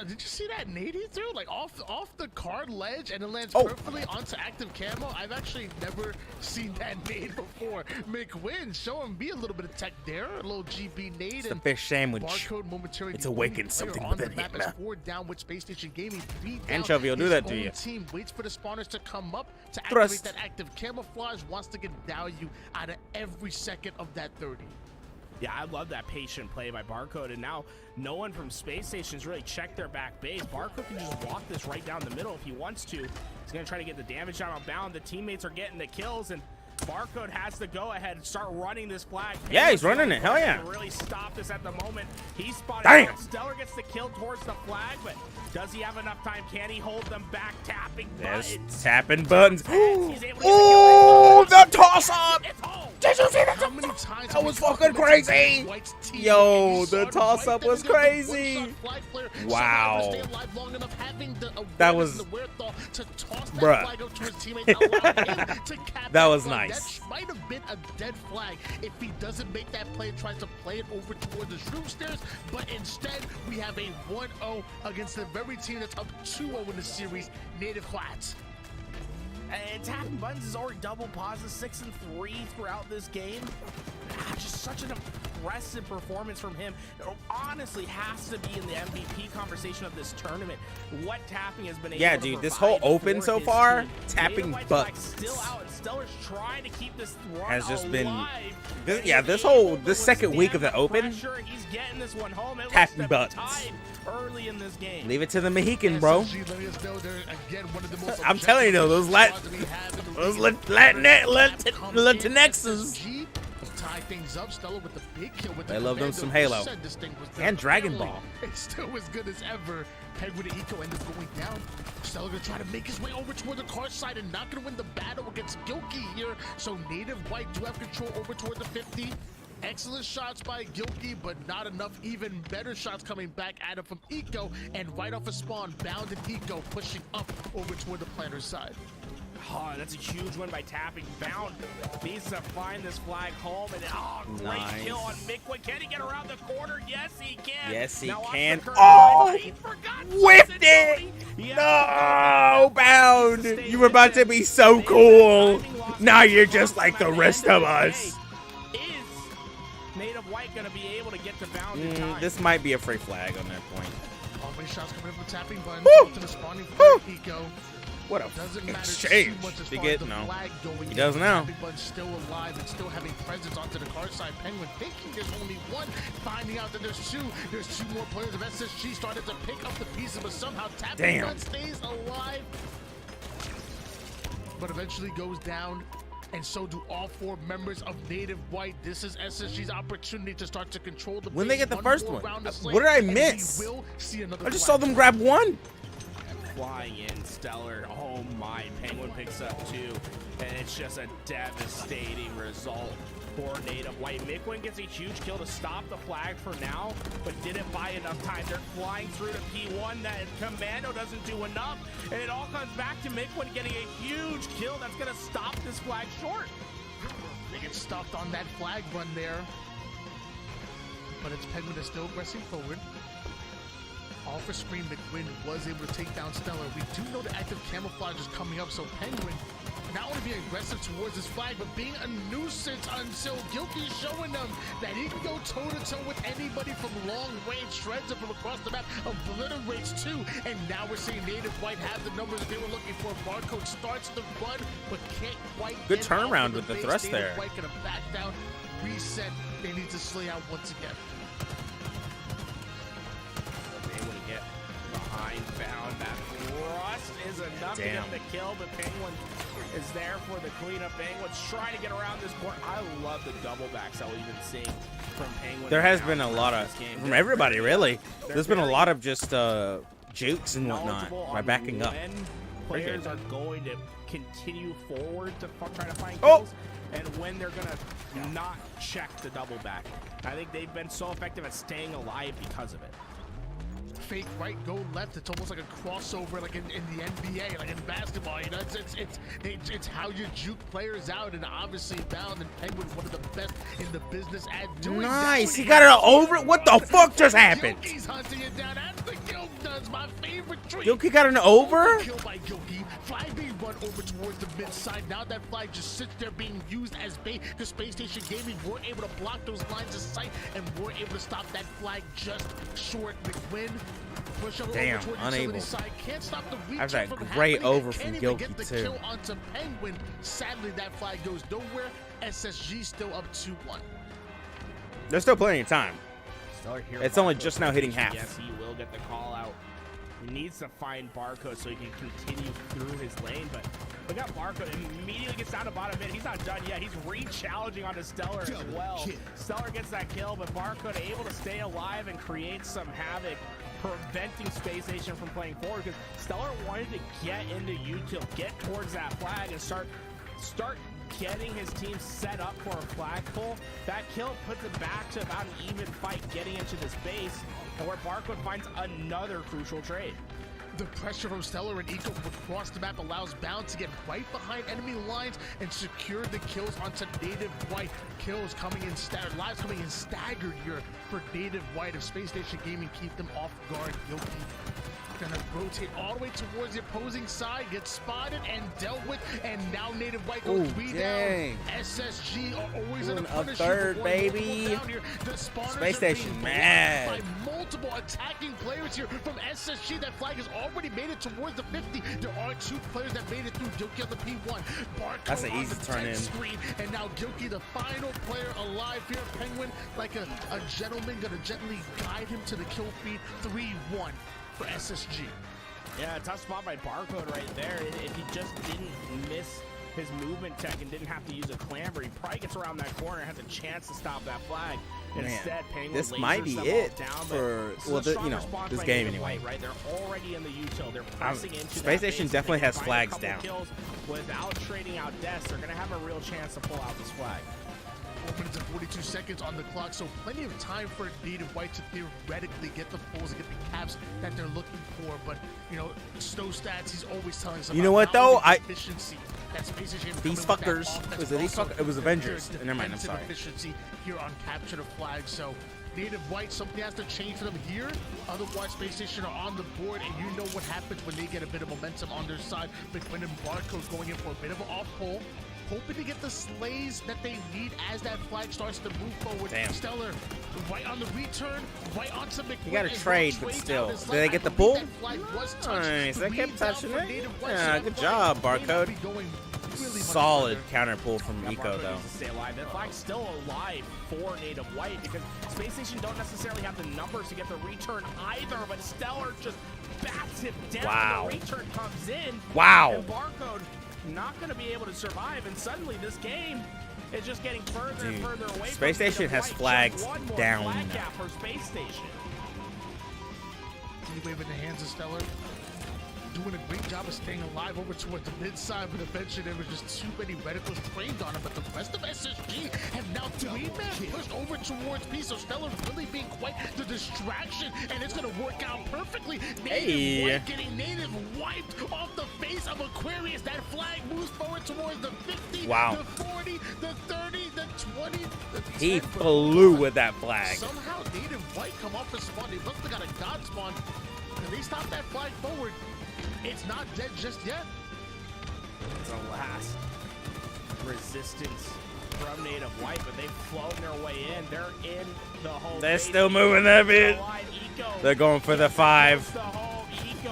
Did you see that nade he threw? Like off the card ledge, and it lands Oh. perfectly onto active camo. I've actually never seen that nade before. McWin, show him be a little bit of tech there. A little GB nade. It's a and fish sandwich. Barcode momentarily. It's the awakened only player something on the within map him. as 4 down with Space Station Gaming. Beat down Anchovy will do his that to own you. Team waits for the spawners to come up to Thrust. activate that active camouflage. Wants to get value out of every second of that 30. Yeah, I love that patient play by Barcode, and now no one from Space Station's really checked their back base. Barcode can just walk this right down the middle if he wants to. He's going to try to get the damage down on bound. The teammates are getting the kills, and Barcode has to go ahead and start running this flag. Yeah, he's running it. Hell yeah. To really stop this at the moment. He's spotted. Damn. Stellar gets the kill towards the flag, but does he have enough time? Can he hold them back? Tapping Yes, buttons. tapping buttons. He's able to get the Oh, kill. the toss up! It's home. Did you see that? How many times That was fucking crazy. Yo, the toss up was crazy. Wow. That was, bruh. That was nice. That might have been a dead flag if he doesn't make that play and tries to play it over towards the shroom stairs. But instead, we have a 1-0 against the very team that's up 2-0 in the series, Native Flats. And tapping buttons is already double pauses, 6 and 3 throughout this game. Just such an impressive performance from him. It honestly has to be in the MVP conversation of this tournament. What tapping has been able Yeah, to dude, this provide whole open for so his far, team. tapping Native White's butts still out, and Stellar's trying to keep this run has just been. alive. This, yeah, this second week of the open, Pressure, he's getting this one home. It looks tapping to be butts. tied early in this game. Leave it to the Mohican, bro. SSG letting us know they're, again, one of the most I'm telling you, though, those Latinxes. Tie things up. Stellar with the big kill with the They love them commando. some Halo. Said this thing was And Dragon barely. Ball. It's still as good as ever. Penguin and Eco end up going down. Stellar gonna try to make his way over toward the car side and not gonna win the battle against Gilkey here. So Native White do have control over toward the 50. Excellent shots by Gilkey, but not enough. Even better shots coming back at him from Eco, and right off a spawn, Bound and Eco pushing up over toward the planner side. Oh, that's a huge win by tapping. Bound needs to find this flag home, and great Nice. kill on Midquin. Can he get around the corner? Yes, he can. Yes, he Now off can. the curve, Oh! he forgot Whiffed flexibility. it! Yeah, No, Bound. You were about to be so cool. Now you're just like the rest of us. Is Native White gonna be able to get to Bound in time? This might be a free flag on that point. All many shots coming in from tapping buttons. Woo! Up to the spawning Woo! flag, Eco. What a Doesn't matter exchange. too much as He far get as the no. flag going. He does now. Tapping buttons still alive and still having presence onto the car side. Penguin thinking there's only one, finding out that there's two. There's two more players of SSG started to pick up the pieces, but somehow tapping Damn. button stays alive. But eventually goes down. And so do all four members of Native White. This is SSG's opportunity to start to control the When they base. get the One first more one. round to slay, What did I and we miss? will see another I just flag. saw them grab one. Flying in, Stellar. Oh my, Penguin picks up two, and it's just a devastating result for Native White. Midquin gets a huge kill to stop the flag for now, but didn't buy enough time. They're flying through to P1. That Commando doesn't do enough, and it all comes back to Midquin getting a huge kill that's going to stop this flag short. They get stuffed on that flag run there. But it's Penguin that's still pressing forward. Off a screen, McQuinn was able to take down Stellar. We do know the active camouflage is coming up, so Penguin not only being aggressive towards this flag, but being a nuisance until Gilkey is showing them that he can go toe-to-toe with anybody from long range, shreds them from across the map, obliterates two, and now we're seeing Native White have the numbers that they were looking for. Barcode starts the run, but can't quite Good get turnaround off of with the base. thrust Native there. White gonna back down, reset. They need to slay out once again. They want to get behind Bound. That thrust is enough to Damn. get the kill, but Penguin is there for the cleanup. Penguin's trying to get around this board. I love the double backs that we've been seeing from Penguin. There and has Bound been a lot throughout of, this game. from They're everybody, really. they're There's been a very lot of just jukes and whatnot knowledgeable by on backing up. when players are going to continue forward to try to find Oh! kills, and when they're going to not check the double back. I think they've been so effective at staying alive because of it. Fake right, go left. It's almost like a crossover, like in the NBA, like in basketball. You know, it's how you juke players out, and obviously Bound and Penguin, one of the best in the business at doing Nice. that. He got it over. What the fuck just happened? Gilkey's hunting it down as the Gilk does. My favorite trick. Gilkey got an over? Kill by Gilkey. Flag being run over towards the mid side. Now that flag just sits there being used as bait. The Space Station Gaming were able to block those lines of sight and were able to stop that flag just short. McWin push over Damn, toward unable. utility side. Can't stop the reach That's that from great happening. over from Can't even Gilkey, get the too. kill onto Penguin. Sadly, that flag goes nowhere. SSG still up 2-1. There's still plenty of time. Stellar here. It's only Barcode just now hitting half. Yes, he will get the call out. He needs to find Barcode so he can continue through his lane, but Look at Marco immediately gets down to bottom mid. He's not done yet. He's re-challenging onto Stellar as well. Stellar gets that kill, but Marco able to stay alive and create some havoc, preventing Space Station from playing forward because Stellar wanted to get into util, get towards that flag, and start getting his team set up for a flag pull. That kill puts it back to about an even fight getting into this base, and where Barcode finds another crucial trade. The pressure from Stellar and Eco across the map allows Bound to get right behind enemy lines and secure the kills onto Native White. Kills coming in staggered, lives coming in staggered here for Native White. If Space Station Gaming keep them off guard, Yoki gonna rotate all the way towards the opposing side, gets spotted and dealt with, and now Native White goes 3 down. SSG are always in a third, baby. Space Station mad. By multiple attacking players here from SSG. That flag has already made it towards the 50. There are 2 players that made it through. Gilkey on the P1. Barcode That's an on easy the turn 10 in. screen, and now Gilkey, the final player alive here. Penguin, like a gentleman, gonna gently guide him to the kill feed. 3-1 for SSG. Yeah, tough spot by Barcode right there. If he just didn't miss his movement tech and didn't have to use a clamber, he probably gets around that corner and has a chance to stop that flag. Instead, Penguin this might be lasers them it all down, for but well, this is a you know, strong response this by game Native anyway. White, right? They're already in the util. They're pressing into Space that Station base. definitely If they has can find a flags couple down. kills without trading out deaths, they're going to have a real chance to pull out this flag. 4 minutes and 42 seconds on the clock, so plenty of time for Native White to theoretically get the pulls and get the caps that they're looking for. But you know, Snow Stats, he's always telling us. You know about what, though? how the efficiency that Space Station is These coming with that fuckers. offense, Was it these also fuckers? It was Avengers. their Never mind. I'm defensive sorry. efficiency here on capture the flag. So Native White, something has to change for them here. Otherwise, Space Station are on the board, and you know what happens when they get a bit of momentum on their side. McQuinn and Barcode going in for a bit of an off pull, hoping to get the slays that they need as that flag starts to move forward. Damn. Stellar right on the return, right onto McQuinn. You gotta as well, trade, but trades still. out his Did left. they I get the believe pull? that flag was touched. Nice, they kept 3 down touching for it. Native White, Yeah, so that good flag job, may not Barcode. be going really much Solid further. counter pull from Yeah, Eco Barcode though. needs to stay alive. That flag's still alive for Native White because Space Station don't necessarily have the numbers to get the return either, but Stellar just bats him down. Wow. The return comes in. Wow. And Barcode not going to be able to survive, and suddenly this game is just getting further and Dude, further away from Space Station Native has White. Just flags one more down flag now. gap for Space Station. Wave in the hands of Stellar. Doing a great job of staying alive over towards the mid side, but eventually there was just too many reticles trained on him. But the rest of SSG have now 3-man pushed over towards P. So Stellar really being quite the distraction, and it's going to work out perfectly. Native White getting Native wiped off the face of Aquarius. That flag moves forward towards the 50, Wow. the 40, the 30, the 20, the 10. He but flew with that flag. somehow Native White come off the spawn. They must have got a god spawn, and they stop that flag forward. It's not dead just yet. It's a last resistance from Native White, but they've flown their way in. They're in the hole. They're still moving that bit. They're going for the 5.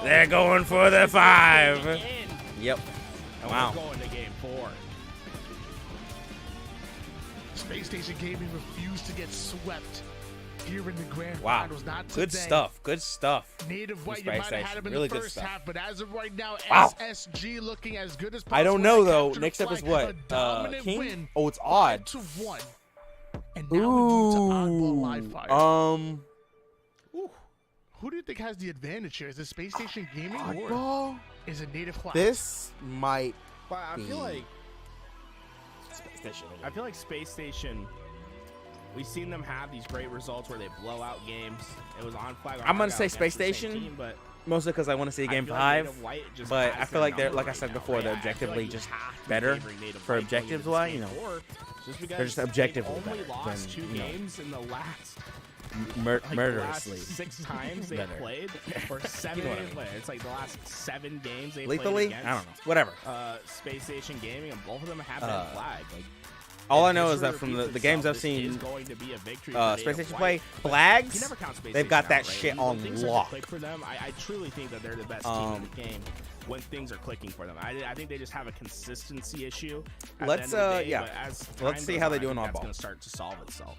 They're going for the 5. Yep. Wow. We're going to game 4. Space Station Gaming refused to get swept here in the grand Wow. finals. Not Good today. stuff. Good stuff. Native White, you Space might have had Station. him in Really the good first stuff. half, but as of right now, Wow. SSG looking as good as possible. I don't know They though. captured Next the up is flag. what? A dominant King? win, Oh, it's odd. 5-1. And now we move to oddball live fire. Ooh. Who do you think has the advantage here? Is it Space Station Gaming or Oddball? is it Native White? This might But I be feel like Space Station. I feel like Space Station. We've seen them have these great results where they blow out games. It was on flag. I'm gonna say against Space the same Station, team, but Mostly because I want to see a I game feel like 5. Native White just But has I feel their like they're, number like I right said now, before, right? they're I feel objectively like you just have to better favor Native for White objectives going wise, into you this know. game 4, just because They're just they've objectively only better lost than, 2 you know, games in the last like murderously. the last 6 times they Better. played, or 7 You know what I games. mean. It's like the last 7 games they played Lethally? against. I don't know. Whatever. Space Station Gaming, and both of them have been flagged. Like, All I if know is history that from repeats the games itself, I've this seen is going to be a victory for Space Native Station White, play, but flags, you never count Space they've Station got out, that right? shit When on things start to lock. click for them, I truly think that they're the best team in the game when things are clicking for them. I think they just have a consistency issue. At Let's, the end of the day, yeah. but as Let's time see goes how they on, do I in think that's oddball. going to start to solve itself.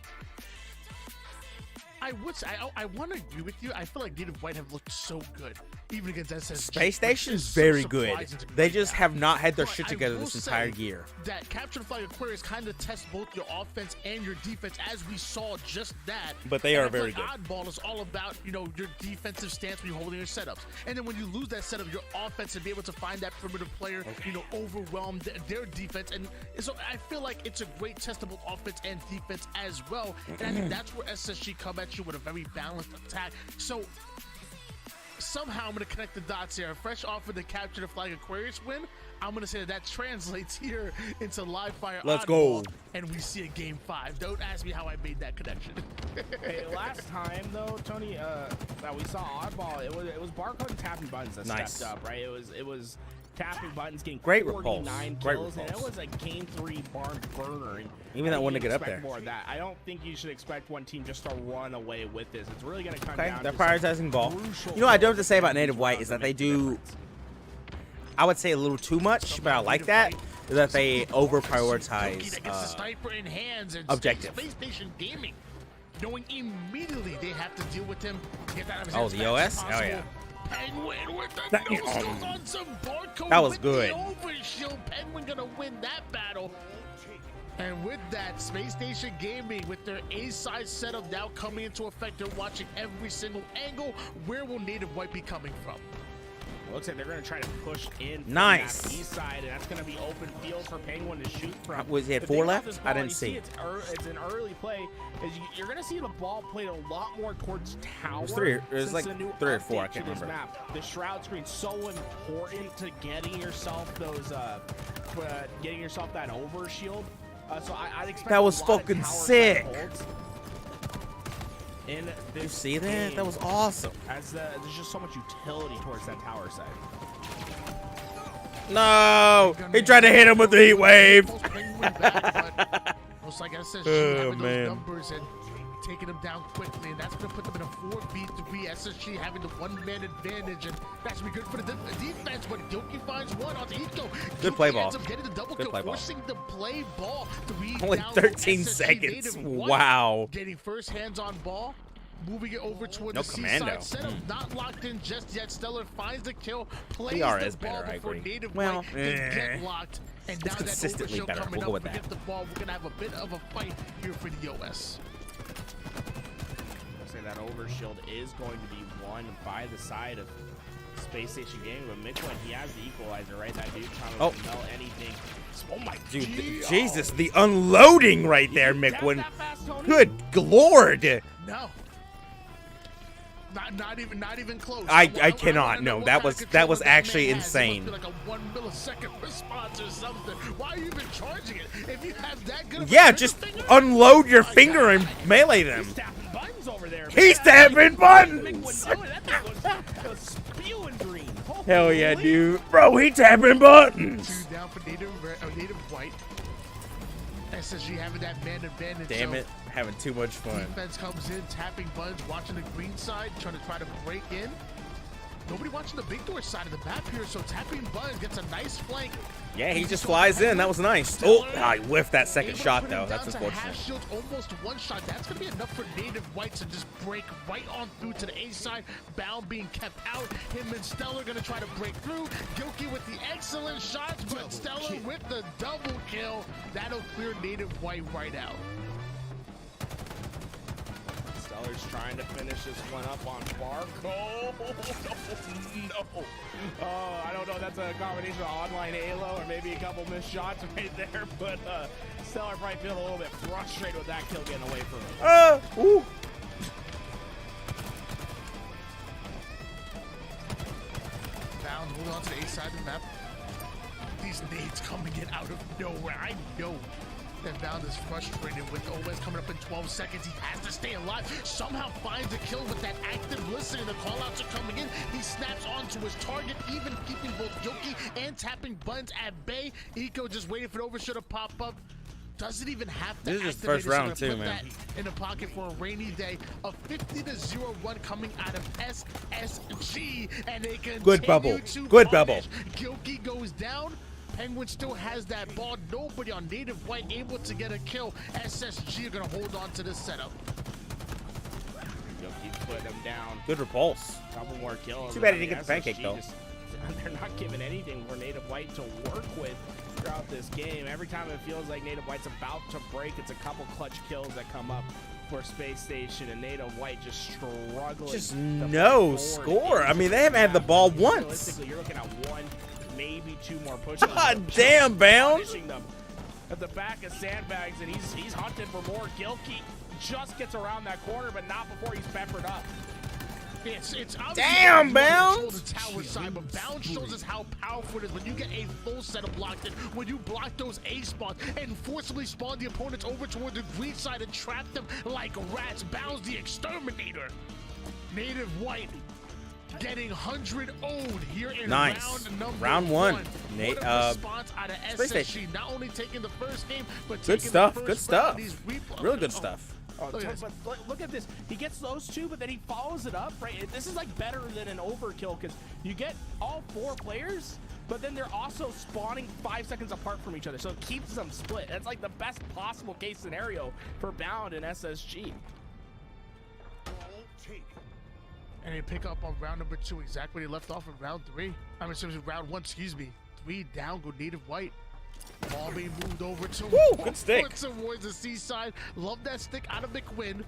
I would say I want to agree with you. I feel like Native White have looked so good even against SSG. Space Station's So very good. surprising to They break just down. have not had their But shit I together will this entire say year. That Capture the Flag Aquarius kind of tests both your offense and your defense, as we saw just that. But they And are I feel very like Oddball is all about, you know, your defensive stance when you're holding your setups. And then when you lose that setup, your offense to be able to find that perimeter player, you know, overwhelm their defense. And so I feel like it's a great testable offense and defense as well. And I think that's where SSG come at you with a very balanced attack. So somehow I'm going to connect the dots here. Fresh off of the Capture the Flag Aquarius win, I'm going to say that translates here into live fire. Let's Oddball, go. and we see a game 5. Don't ask me how I made that connection. Hey, last time though, Tony, that we saw Oddball, it was barcode and tapping buttons that Nice. stepped up, right? It was tapping buttons, getting Great 49 repulse. Great kills, and it repulse. was a game 3 barn burner. And Even I that think one to you get up expect there. More of that. I don't think you should expect one team just to run away with this. It's really going to come Okay, down they're to some prioritizing ball. crucial You know what I do have to moments say about in Native these White rounds is that that they make the do, difference. I would say a little too much, but I like that, is that they over prioritize That gets the sniper in hands and objective. Space Station Gaming, knowing immediately they have to deal with him. Get that out of his Oh, hands the fast OS? as Hell possible. yeah. Penguin with the That- no-skills on some barcode. That was with good. The overshield. Penguin gonna win that battle. And with that, Space Station Gaming, with their A-side setup now coming into effect, they're watching every single angle. Where will Native White be coming from? Looks like they're going to try to push in from Nice. that east side, and that's going to be open field for Penguin to shoot from. Was he at The 4 thing about left? this I ball, didn't you see. It's an early play. You're going to see the ball played a lot more towards tower. It was since like the new 3 or 4, I update can't to this remember. Map. The shroud screen so important to getting yourself those, getting yourself that overshield. So I'd expect That was a lot of fucking tower sick. holds in this You see that? game, That was awesome. as there's just so much utility towards that tower side. No! He tried to hit him with the heat wave. Penguin back, but looks like SSG Oh, having man. those numbers and taking them down quickly, and that's going to put them in a 4v3. SSG having the one-man advantage, and that's going to be good for the defense, but Gilkey finds one onto Eco. Good play Gilkey ball. ends up getting the double Good kill, play ball. forcing the play ball. Only 13 seconds. Wow. Getting first hands on ball. Moving it over toward No the commando. seaside setup, not locked in just yet. Stellar finds the kill, plays PR the is ball better, I before agree. Native Well, White can get locked. And now that consistently overshield better. coming We'll go up, with we that. get the ball. We're gonna have a bit of a fight here for the OS. I'll say that overshield is going to be won by the side of Space Station Gaming, but Midpoint, he has the equalizer, right? That dude trying to melt anything. Oh my Dude, gee, Jesus, the unloading right there, you tapped Miquin. that fast, Tony? Good lord. No. Not even close. I wanna cannot. know No, what that kind of was control that was this actually man has. It must insane. be like a 1 millisecond response or something. Why are you even charging it? If you have that good of a Yeah, trigger just finger, unload your finger and melee them. He's tapping buttons over there. He's man. tapping Midpoint buttons. doing it. That thing was spewing green. Hell yeah, Holy. dude. Bro, he tapping buttons. 2 down for Native White. SSG having that man advantage. Damn so it. Having too much fun. Defense comes in, tapping buttons, watching the green side, trying to break in. Nobody watching the big door side of the map here, so tapping buttons gets a nice flank. Yeah, he just flies in. That was nice. Oh, I whiffed that second Able to shot, put him though. down That's to half unfortunate. shield, almost one shot. That's going to be enough for Native White to just break right on through to the A side. Bound being kept out. Him and Stellar going to try to break through. Gilkey with the excellent shots, but Stellar with the double kill. That'll clear Native White right out. Stellar's trying to finish this one up on Barco. No. Oh, I don't know. That's a combination of online Halo or maybe a couple missed shots right there. But Stellar probably feeling a little bit frustrated with that kill getting away from him. Ooh. Bound moving on to the A side of the map. These nades coming in out of nowhere. I know that Bound is frustrated with OS coming up in 12 seconds. He has to stay alive. Somehow finds a kill with that active listening. The callouts are coming in. He snaps onto his target, even keeping both Gilkey and tapping buttons at bay. Eco just waiting for the overshoot to pop up. Doesn't even have to. This is his activate first it, so round, gonna too, put man. that in the pocket for a rainy day. A 50-0 run coming out of SSG, and they continue Good bubble. to Good punish. bubble. Gilkey goes down. Penguin still has that ball. Nobody on Native White able to get a kill. SSG are going to hold on to this setup. Yoki He put him down. Good repulse. Couple more kills. Too bad and he didn't get the SSG pancake, though. They're not giving anything for Native White to work with throughout this game. Every time it feels like Native White's about to break, it's a couple clutch kills that come up for Space Station, and Native White just struggling. Just to no push forward score. I into mean, they haven't had the ball once. Realistically, you're looking at one, maybe two more pushes. God damn, Bound. Punishing them at the back of sandbags, and he's hunting for more. Gilkey just gets around that corner, but not before he's peppered up. It's Damn, Bound! The tower side, but Bound shows us how powerful it is when you get a full set of blocked in, when you block those A spots and forcibly spawn the opponents over toward the green side and trap them like rats. Bound's the exterminator. Native White getting 100-0'd here in round one. What a response out of SSG, not only taking the first game, but Good taking stuff. the Good first stuff. round. Really good stuff. Look at this. He gets those two, but then he follows it up, right? This is like better than an overkill because you get all four players, but then they're also spawning 5 seconds apart from each other, so it keeps them split. That's like the best possible case scenario for Bound and SSG. And they pick up on round number 2 exactly where they left off in round 3. I mean, excuse me, round 1, excuse me. 3 down, go Native White. Ball being moved over to good stick. towards the seaside. Love that stick out of McQuinn,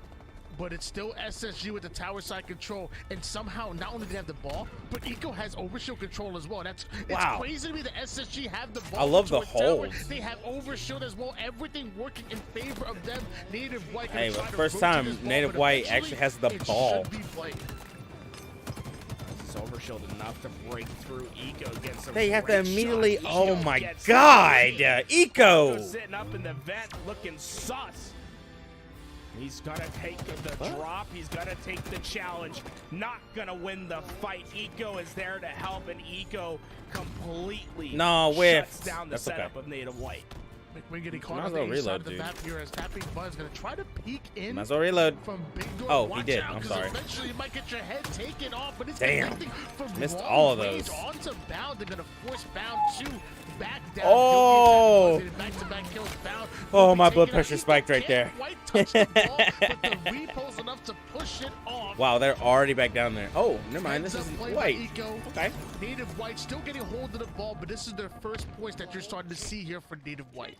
but it's still SSG with the tower side control. And somehow, not only do they have the ball, but Eco has overshield control as well. It's crazy to me that SSG have the ball. I love the towards tower. hold. They have overshield as well. Everything working in favor of them. Native White. Hey, gonna try to first rotate time this ball, Native but White eventually actually has the it ball. should be played. It's overshield enough to break through. Eco gets some They have to great immediately. shot. Oh Eco my gets God, the Eco. sitting up in the vent looking sus. He's gonna take the drop. He's gonna take the challenge. Not gonna win the fight. Eco is there to help, and Eco completely shuts down the setup of Native White. McQuinn getting caught Might on as the well east side reload, of the dude. map here as Tapping Buzz gonna try to peek in Might as well reload. from Big Door. Oh, he Watch did. out, I'm 'cause sorry. Eventually you might get your head taken off, but it's Damn. connecting from Missed long all of range those. onto Bound. They're gonna force Bound to back down. Oh. Back-to-back kills. Bound Oh, will be my blood taken out. pressure spiked right there. Can't quite touch the ball, but the repo's enough to push it off. Wow, they're already back down there. Oh, never mind. This Heads is up play by White. Eco. Okay. Native White still getting hold of the ball, but this is their first points that you're starting to see here for Native White.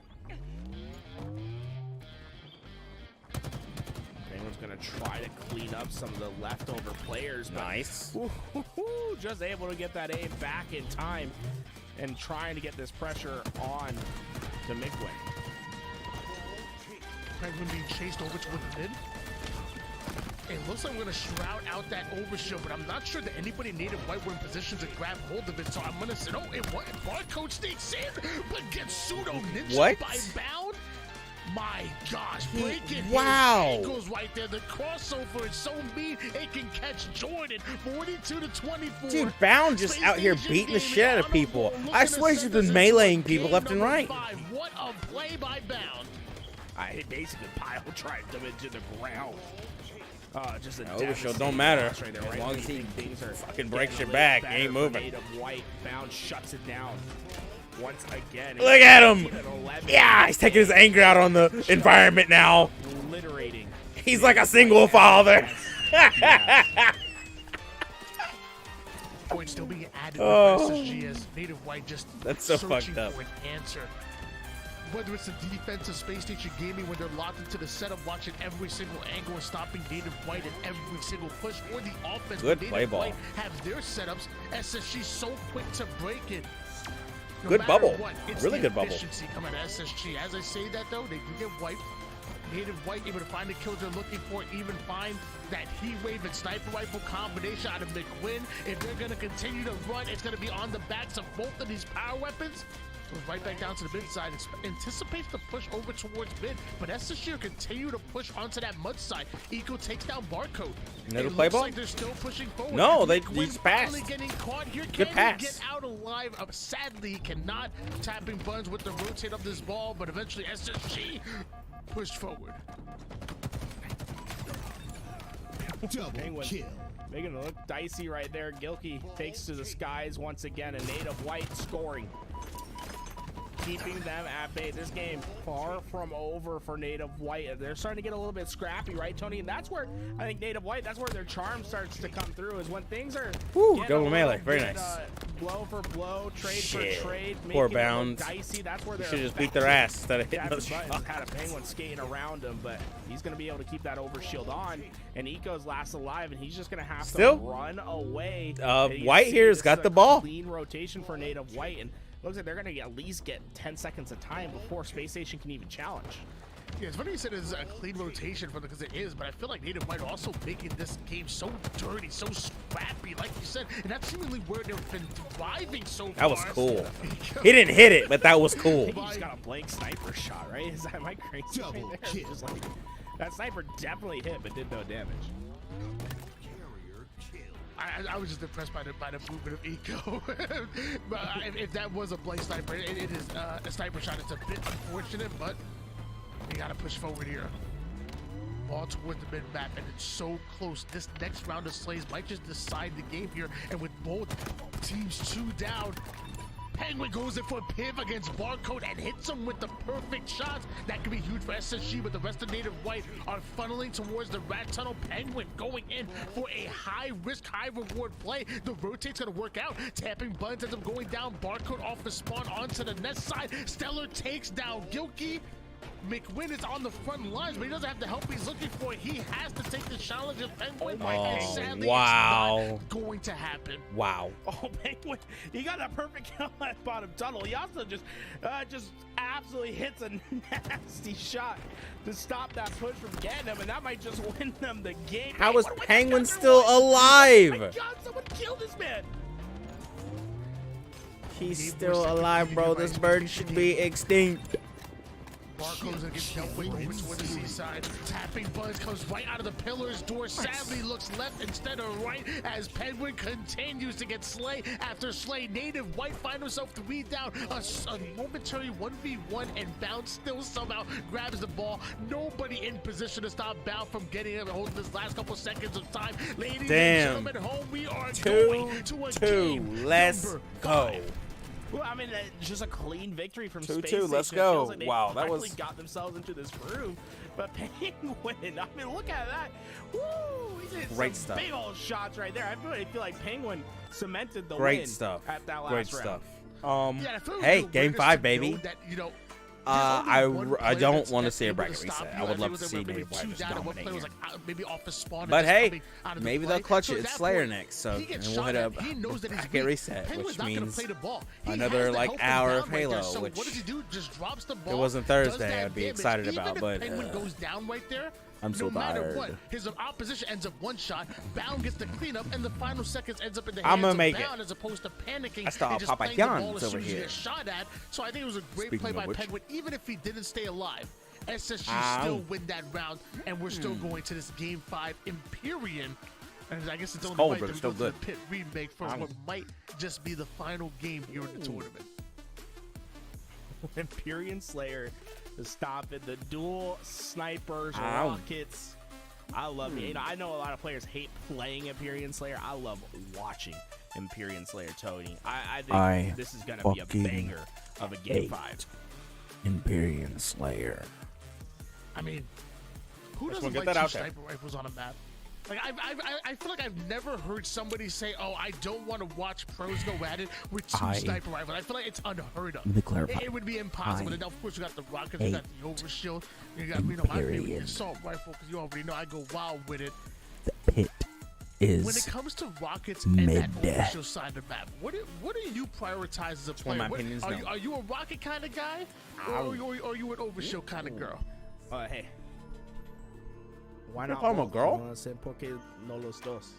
Penguin's gonna try to clean up some of the leftover players. But Nice. just able to get that aim back in time and trying to get this pressure on to McQuinn. Penguin being chased over to the mid. It looks like we're gonna shroud out that overshield, but I'm not sure that anybody Native White were in position to grab hold of it. So I'm gonna say, Barcode sneaks in, but gets pseudo ninja by Bound. My gosh, breaking wow. his ankles right there. The crossover is so mean it can catch Jordan. 42-24. Dude, Bound just out here beating the shit out of people. I swear he's just been meleeing people left and right. What a play by Bound. I basically pile drive them into the ground. Just a overshield don't matter. right there, As right? long as he Things are fucking breaks getting your a little back, better he ain't for moving. Native White. Bound shuts it down once again. Look at him. 11. Yeah, he's taking his anger out on the environment now. Obliterating. He's like a single father. Points still being added Oh. with SSG as Native White just That's so searching fucked up. for an answer. Whether it's the defensive Space Station gaming when they're locked into the setup, watching every single angle and stopping Native White in every single push, or the offense. Good when play Native ball. White have their setups, SSG so quick to break it. No Good matter bubble. what, it's Really the good bubble. efficiency coming to SSG. As I say that though, they do get wiped. Native White able to find the kills they're looking for, even find that heat wave and sniper rifle combination out of McQuinn. If they're gonna continue to run, it's gonna be on the backs of both of these power weapons. Goes right back down to the mid side. Anticipates the push over towards mid, but SSG continue to push onto that mud side. Eco takes down Barcode. Little It play looks ball? like they're still pushing forward. No, they McQuinn just passed. finally getting caught here. Good Can pass. he get out alive? Sadly, he cannot. Tapping Buns with the rotate of this ball, but eventually SSG pushed forward. Penguin making it look dicey right there. Gilkey takes to the skies once again, and Native White scoring. keeping them at bay. This game far from over for Native White. They're starting to get a little bit scrappy, right, Tony? And that's where I think Native White, that's where their charm starts to come through, is when things are double melee, very nice. Blow for blow, trade for trade, Poor making it look Bound. dicey. That's where they're Should just beat their ass instead of hitting yeah, those but shots. had a Penguin skating around him, but he's going to be able to keep that overshield on, and Eco's last alive, and he's just going to have Still? to run away. And you White see here's this got is the a ball. Clean rotation for Native White, and looks like they're going to at least get 10 seconds of time before Space Station can even challenge. Yeah, it's funny you said it's a clean rotation for them because it is, but I feel like Native White also making this game so dirty, so scrappy, like you said, and that's seemingly where they've been thriving so far. That was cool. He didn't hit it, but that was cool. He just got a blank sniper shot, right? Is that my crazy? Double right kill. Just like, that sniper definitely hit, but did no damage. I was just impressed by the movement of Eco. But if that was a blank sniper, it is a sniper shot. It's a bit unfortunate, but you gotta push forward here. Ball towards the mid map, and it's so close. This next round of slays might just decide the game here. And with both teams 2 down, Penguin goes in for a piv against Barcode and hits him with the perfect shots. That could be huge for SSG, but the rest of Native White are funneling towards the rat tunnel. Penguin going in for a high-risk, high-reward play. The rotate's gonna work out. Tapping buttons ends up going down. Barcode off the spawn onto the net side. Stellar takes down Gilkey. McWin is on the front lines, but he doesn't have the help he's looking for. He has to take the challenge of Penguin, and sadly, wow. it's not going to happen. Wow. Oh, Penguin, he got a perfect kill at bottom tunnel. He also just absolutely hits a nasty shot to stop that push from getting him, and that might just win them the game. How is What a Penguin Thunder still White. Oh alive? my God, someone killed this man. He's still alive, bro. This bird should be extinct. Barcode's gonna get dealt with over toward the seaside. Tapping Buzz comes right out of the pillar's door. Sadly looks left instead of right as Penguin continues to get slay after slay. Native White find himself 3 down. A momentary 1v1, and Bound still somehow grabs the ball. Nobody in position to stop Bound from getting him and holding this last couple seconds of time. Ladies and gentlemen, home we are going to a game Let's number go. 5. Well, I mean, just a clean victory from 2-2, Space Station. let's It go. feels like they Wow, that finally was- got themselves into this groove. But Penguin, I mean, look at that. Woo! He did Great some stuff. big old shots right there. I feel like Penguin cemented the Great win stuff. at that last Great round. stuff. Yeah, I feel Hey, real game weird 5, to baby. know that, you know, I there's only one player don't that's want to see a able bracket stop reset. you. I would love think to it see was maybe Native White 2 just down, and one dominate player was here. like maybe off the spawn. and But just hey, coming out of the maybe play. they'll clutch So it. at It's that Slayer point, next, so he gets and we'll shot hit at. a He knows that he's bracket weak. reset, Penguin's which not gonna means play the ball. He another, has the like, help from hour Bound of right there. Halo, So which what does he do? Just drops the it ball. wasn't does Thursday, that I'd be damage. excited Even about, if but, Penguin goes down right there. I'm so no matter tired. what, his opposition ends up one shot. Bound gets the cleanup, and the final seconds ends up in the I'ma hands make of it. Bound as opposed to panicking I saw and just playing the ball Papayans as soon over as he here. gets shot at. So I think it was a great Speaking play of by which. Penguin, even if he didn't stay alive. SSG Ow. still win that round, and we're still going to this Game 5 Empyrean. And I guess it's only cold, right but that it's we go still to the Pit remake for Ow. what might just be the final game here in the tournament. Empyrean Slayer to stop it. The dual snipers, Ow. rockets. I love it. You know, I know a lot of players hate playing Empyrean Slayer. I love watching Empyrean Slayer, Tony. I think I this is gonna be a fucking banger of a game 5. Empyrean Slayer. I mean, who Just doesn't wanna like get that two out there. sniper rifles on a map? Like I feel like I've never heard somebody say, "Oh, I don't want to watch pros go at it with 2 sniper rifles." I feel like it's unheard of. Let me clarify. It would be impossible. I And of course, you got the rockets, you got the overshield, you got my favorite Empyrean. assault rifle because you already know I go wild with it. The pit is When it comes to rockets and that mid. overshield side of the map, what do you prioritize as a one player? of my opinions, no. Are you a rocket kind of guy, or are you an overshield kind of girl? Hey. Why You're not? talking about both? girl? You wanna say porque no los dos?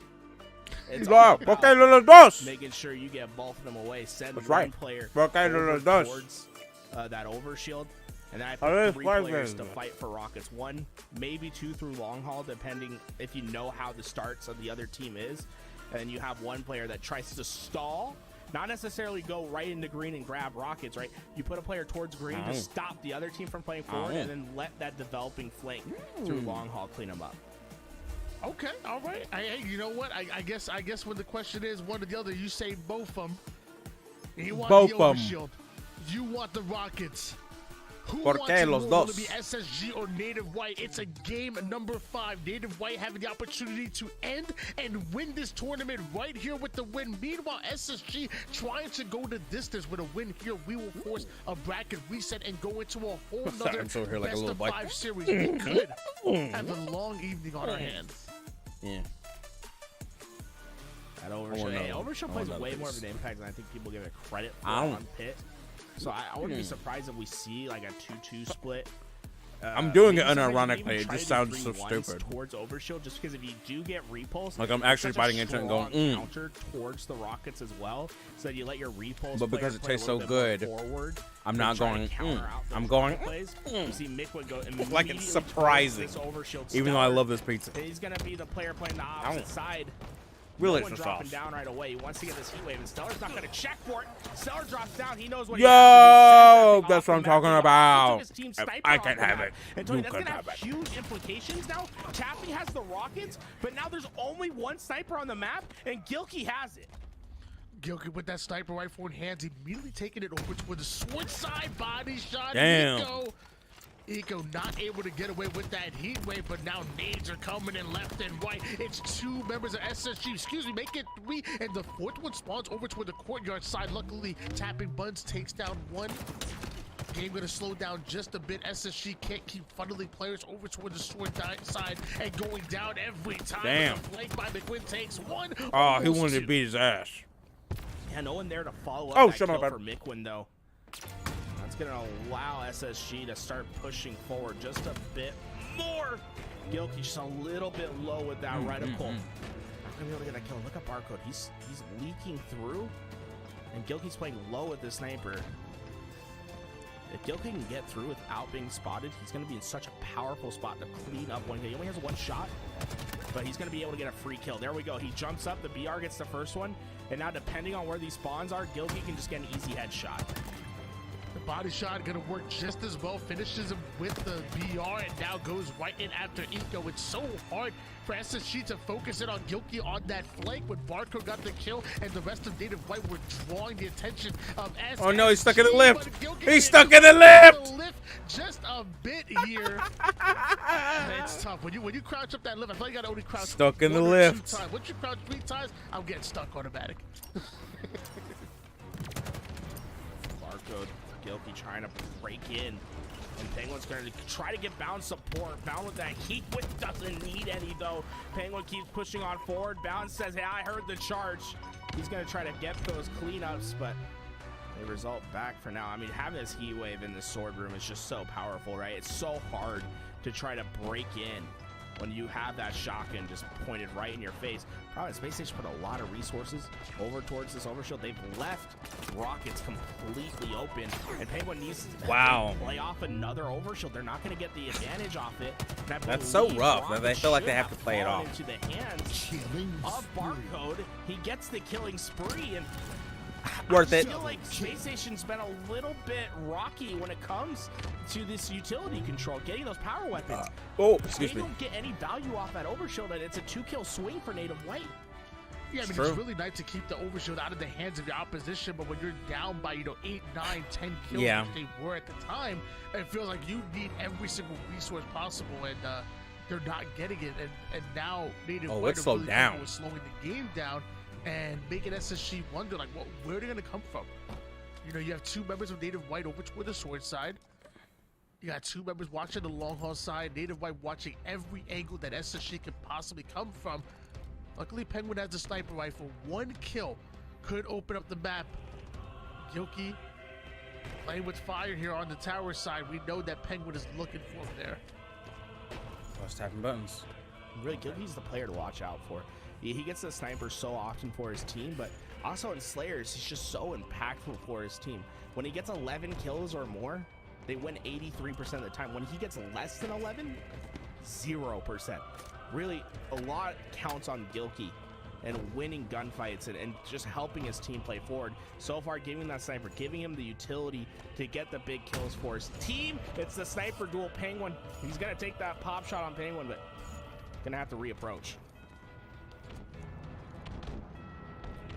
It's He's all like, about "Por qué no los dos?" making sure you get both of them away. Send That's one right. player ¿Por qué no over los dos? towards that overshield, and then I A ver, put 3 ¿cuál players es? to fight for rockets. 1, maybe 2 through long haul, depending if you know how the starts of the other team is. And then you have 1 player that tries to stall, not necessarily go right into green and grab rockets, right? You put a player towards green to stop the other team from playing forward, and then let that developing flank through long haul clean them up. Okay, all right. Hey, you know what? I guess when the question is one or the other, you say both of them. You want Both the of 'em. overshield. You want the Rockets. Who ¿Por wants qué it los more? Will dos? it be SSG or Native White? It's a game number 5. Native White having the opportunity to end and win this tournament right here with the win. Meanwhile, SSG trying to go the distance with a win here. We will force a bracket reset and go into a whole nother I'm so here like a best little of boy. 5 series. We could have a long evening on our hands. Yeah. That Overshield, know. hey, Overshield I plays wanna know way this. more of an impact than I think people give it credit for I don't- on Pit. So I wouldn't be surprised if we see like a 2-2 split. I'm doing it maybe sometimes unironically, even it try just to do sounds so 3-1s stupid. Towards Overshield, just because if you do get repulse, Like, I'm it's actually such a biting into it and going, strong counter towards the Rockets as well. So that you let your repulse. But because player it play a tastes little so bit good, more forward, I'm to not try to going, counter out those I'm going, plays. You see Mick would go immediately like it's towards surprising. this Overshield Even though I stellar. love this pizza. He's gonna be the player playing the opposite side. Really No one extra dropping sauce. down right away. He wants to get this heat wave, and Stellar's not going to check for it. Stellar drops down. He knows what he Yo, has to do. that's what I'm talking about. If I can have it, And you Tony, that's can going to have have it. huge implications now. Taffy has the Rockets, but now there's only one sniper on the map, and Gilkey has it. Gilkey with that sniper rifle in hands, immediately taking it over to the sword side body shot. Damn. Eco not able to get away with that heat wave, but now nades are coming in left and right. It's 2 members of SSG, excuse me, make it 3, and the 4th one spawns over toward the courtyard side. Luckily, tapping Buns takes down 1. Game gonna slow down just a bit. SSG can't keep funneling players over toward the sword side and going down every time. Damn. The flank by McQuinn takes 1. Oh, he almost wanted to 2. beat his ass. Yeah, no one there to follow up Oh, that shut kill up, for Mikwin, though. That's going to allow SSG to start pushing forward just a bit more. Gilkey just a little bit low with that reticle. Not going to be able to get that kill. Look at Barcode. He's leaking through, and Gilkey's playing low with the sniper. If Gilkey can get through without being spotted, he's going to be in such a powerful spot to clean up one kill. He only has 1 shot, but he's going to be able to get a free kill. There we go. He jumps up. The BR gets the first one, and now depending on where these spawns are, Gilkey can just get an easy headshot. The body shot gonna work just as well, finishes him with the BR, and now goes right in after Eco. It's so hard for SSG to focus in on Gilkey on that flank when Barco got the kill, and the rest of Native White were drawing the attention of SSG. Oh no, he's stuck in the lift. but Gilkey He's is stuck in the lift. Just a bit here. It's tough when you crouch up that lift. I thought you gotta only crouch Stuck in the 1 or 2 lift. times. Once you crouch 3 times, I'm getting stuck automatic. Barcode, Gilkey trying to break in. And Penguin's going to try to get Bound support. Bound with that heat whip doesn't need any, though. Penguin keeps pushing on forward. Bound says, hey, I heard the charge. He's going to try to get those cleanups, but they result back for now. I mean, having this heat wave in the sword room is just so powerful, right? It's so hard to try to break in when you have that shotgun just pointed right in your face. Probably Space Station put a lot of resources over towards this overshield. They've left Rockets completely open, and Penguin needs to play off another overshield. They're not going to get the advantage off it. That's so rough that they feel like they have to play it off. Into the hands of Barcode. He gets the killing spree, and Worth I it. feel like Space Station's been a little bit rocky when it comes to this utility control, getting those power weapons. Oh, They excuse me. don't get any value off that overshield, and it's a 2-kill swing for Native White. Yeah, I mean, True. it's really nice to keep the overshield out of the hands of your opposition, but when you're down by, 8, 9, 10 kills, Yeah. like they were at the time, it feels like you need every single resource possible, and they're not getting it. And now Native Oh, White it's are slowed really down. comfortable with slowing the game down and making SSG wonder, like, where are they going to come from? You have 2 members of Native White over toward the sword side. You got 2 members watching the long haul side. Native White watching every angle that SSG could possibly come from. Luckily, Penguin has the sniper rifle. 1 kill could open up the map. Gilkey playing with fire here on the tower side. We know that Penguin is looking for him there. I was tapping buttons. Really, Gilkey's the player to watch out for. He gets the sniper so often for his team, but also in Slayers, he's just so impactful for his team. When he gets 11 kills or more, they win 83% of the time. When he gets less than 11, 0%. Really, a lot counts on Gilkey and winning gunfights and just helping his team play forward. So far, giving that sniper, giving him the utility to get the big kills for his team. It's the sniper duel. Penguin, he's going to take that pop shot on Penguin, but going to have to reapproach.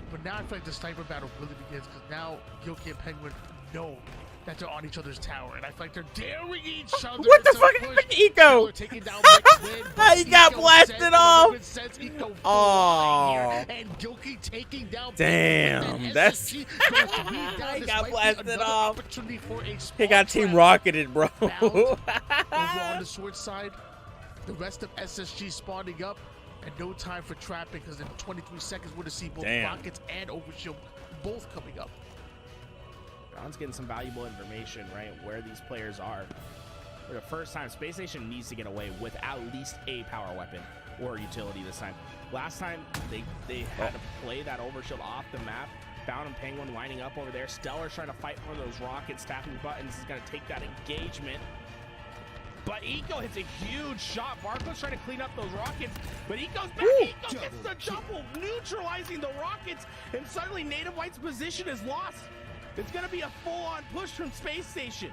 But now I feel like the sniper battle really begins, because now Gilkey and Penguin know that they're on each other's tower, and I feel like they're daring each other. What the to fuck push. happened to Eco? Taking down McQuinn, but He got Eco blasted sends off. it, sends Eco Oh. flying here, and Gilkey taking down. Damn, and that's- SSG goes to be down. He This got might be blasted another off. opportunity for a He spawn got team trap. rocketed, bro. Bound over on the sword side. The rest of SSG spawning up, and no time for trapping because in 23 seconds we're to see both Damn. rockets and overshield both coming up. Brown's getting some valuable information, right, where these players are. For the first time, Space Station needs to get away with at least a power weapon or utility this time. Last time, they had to play that overshield off the map. Bound and Penguin lining up over there. Stellar's trying to fight one of those rockets. Tapping buttons is going to take that engagement. But Eco hits a huge shot. Barco's trying to clean up those rockets, but Eco's back. Eco gets the double, neutralizing the rockets, and suddenly Native White's position is lost. It's going to be a full-on push from Space Station.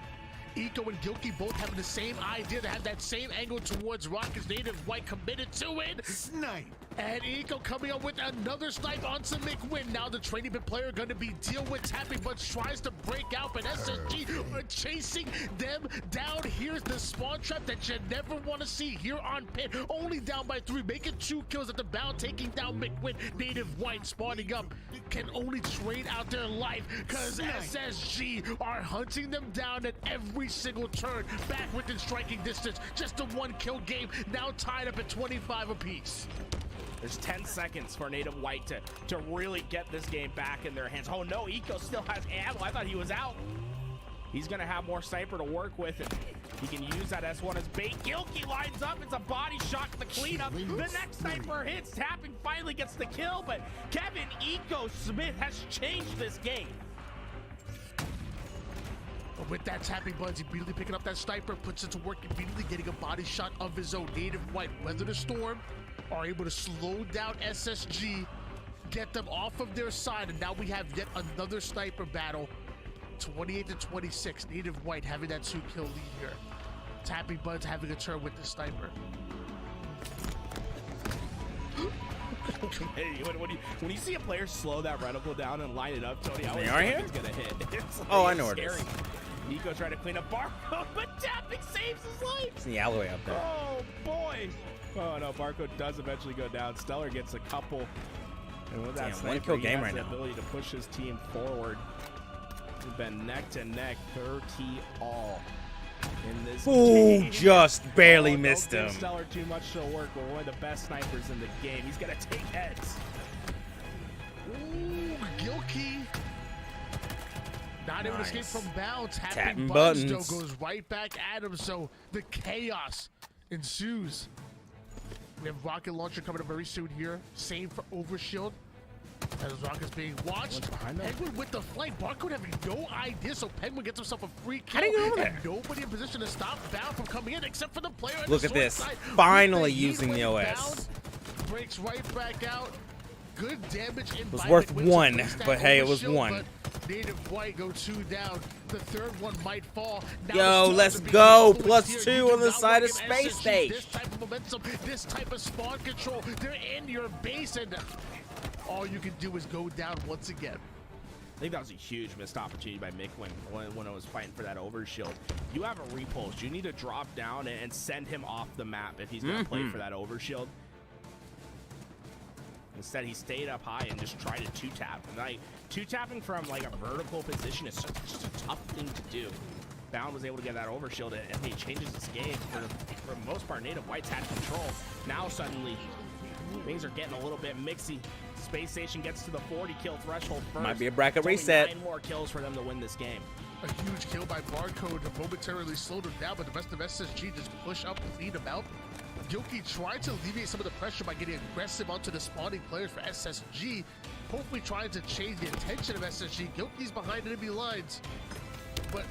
Eco and Gilkey both having the same idea. They have that same angle towards Rockets. Native White committed to it. Snipe. And Eco coming up with another snipe onto McWin. Now the training bit player going to be deal with tapping, but tries to break out. But SSG are chasing them down. Here's the spawn trap that you never want to see here on Pit. Only down by 3, making 2 kills at the bound, taking down McWin. Native White spawning up. Can only trade out their life because SSG are hunting them down at every single turn. Back within striking distance. Just a 1-kill game. Now tied up at 25 apiece. There's 10 seconds for Native White to really get this game back in their hands. Oh no, Eco still has ammo. I thought he was out. He's gonna have more sniper to work with, and he can use that S1 as bait. Gilkey lines up, it's a body shot to the cleanup. The next sniper hits, Tapping finally gets the kill, but Kevin Eco Smith has changed this game. But with that tapping buttons, immediately picking up that sniper, puts it to work, immediately getting a body shot of his own. Native White weather the storm, are able to slow down SSG, get them off of their side, and now we have yet another sniper battle. 28 to 26. Native White having that 2-kill lead here. Tapping buttons having a turn with the sniper. Hey, when you see a player slow that reticle down and line it up, Tony, I always are think here? he's gonna hit. It's Oh, I really know where it scary. is. Nico trying to clean up Barco, but Tapping saves his life. It's the alleyway up there. Oh boy. Oh no, Barco does eventually go down. Stellar gets a couple. And with that Damn, sniper, 1-kill he game has right the now. ability to push his team forward. We've been neck to neck, 30 all in this Ooh, game. just barely Don't missed give him. Stellar too much to work, but one of the best snipers in the game. He's gonna take heads. Ooh, Gilkey. Not able to escape Nice. from bound. Tapping Tapping buttons, buttons. though, goes right back at him, so the chaos ensues. We have rocket launcher coming up very soon here. Same for overshield. As Rocket's being watched. behind them? Penguin with the flank. Barcode having no idea, so Penguin gets himself a free kill. How do you get over and there? nobody in position to stop Bound from coming in except for the player at Look the at sword this. side. Finally With the using heat the wave OS. Bound, breaks right back out. Good damage in Was by worth McWin to one, place that but hey, it was overshield, one. but Native White go 2 down. The third one might fall. Now Yo, the stars let's are being go. influenced +2 here. You do on the not side want of to give Space SSG Stage. This type of momentum, this type of spawn control. They're in your base, and all you can do is go down once again. I think that was a huge missed opportunity by McWin when I was fighting for that overshield. You have a repulse. You need to drop down and send him off the map if he's going to play for that overshield. Instead, he stayed up high and just tried to two-tap. And like, two-tapping from like a vertical position is just a tough thing to do. Bound was able to get that overshield, and he changes his game. For the most part, Native White's had control. Now suddenly, things are getting a little bit mixy. Space Station gets to the 40-kill threshold first. Might be a bracket It's only reset. 9 more kills for them to win this game. A huge kill by Barcode to momentarily slow them down, but the rest of SSG just push up, clean them out. Gilkey tried to alleviate some of the pressure by getting aggressive onto the spawning players for SSG, hopefully trying to change the attention of SSG. Gilkey's behind enemy lines, but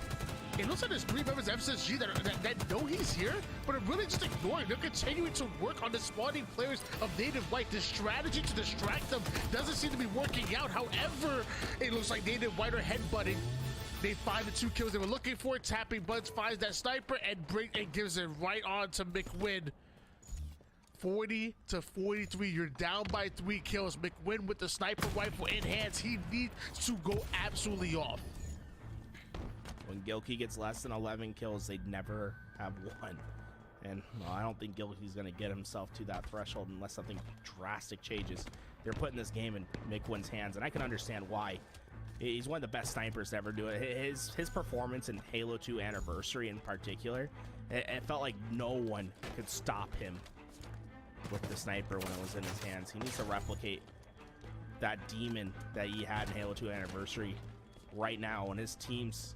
it looks like there's 3 members of SSG that know he's here, but are really just ignoring. They're continuing to work on the spawning players of Native White. The strategy to distract them doesn't seem to be working out. However, it looks like Native White are headbutting. They find the 2 kills they were looking for. Tapping Buds finds that sniper and gives it right on to McWin. 40 to 43. You're down by 3 kills. McWin with the sniper rifle in hands. He needs to go absolutely off. When Gilkey gets less than 11 kills, they'd never have won. And well, I don't think Gilkey's going to get himself to that threshold unless something drastic changes. They're putting this game in McQuinn's hands, and I can understand why. He's one of the best snipers to ever do it. His performance in Halo 2 Anniversary in particular, it felt like no one could stop him with the sniper when it was in his hands. He needs to replicate that demon that he had in Halo 2 Anniversary right now, and his team's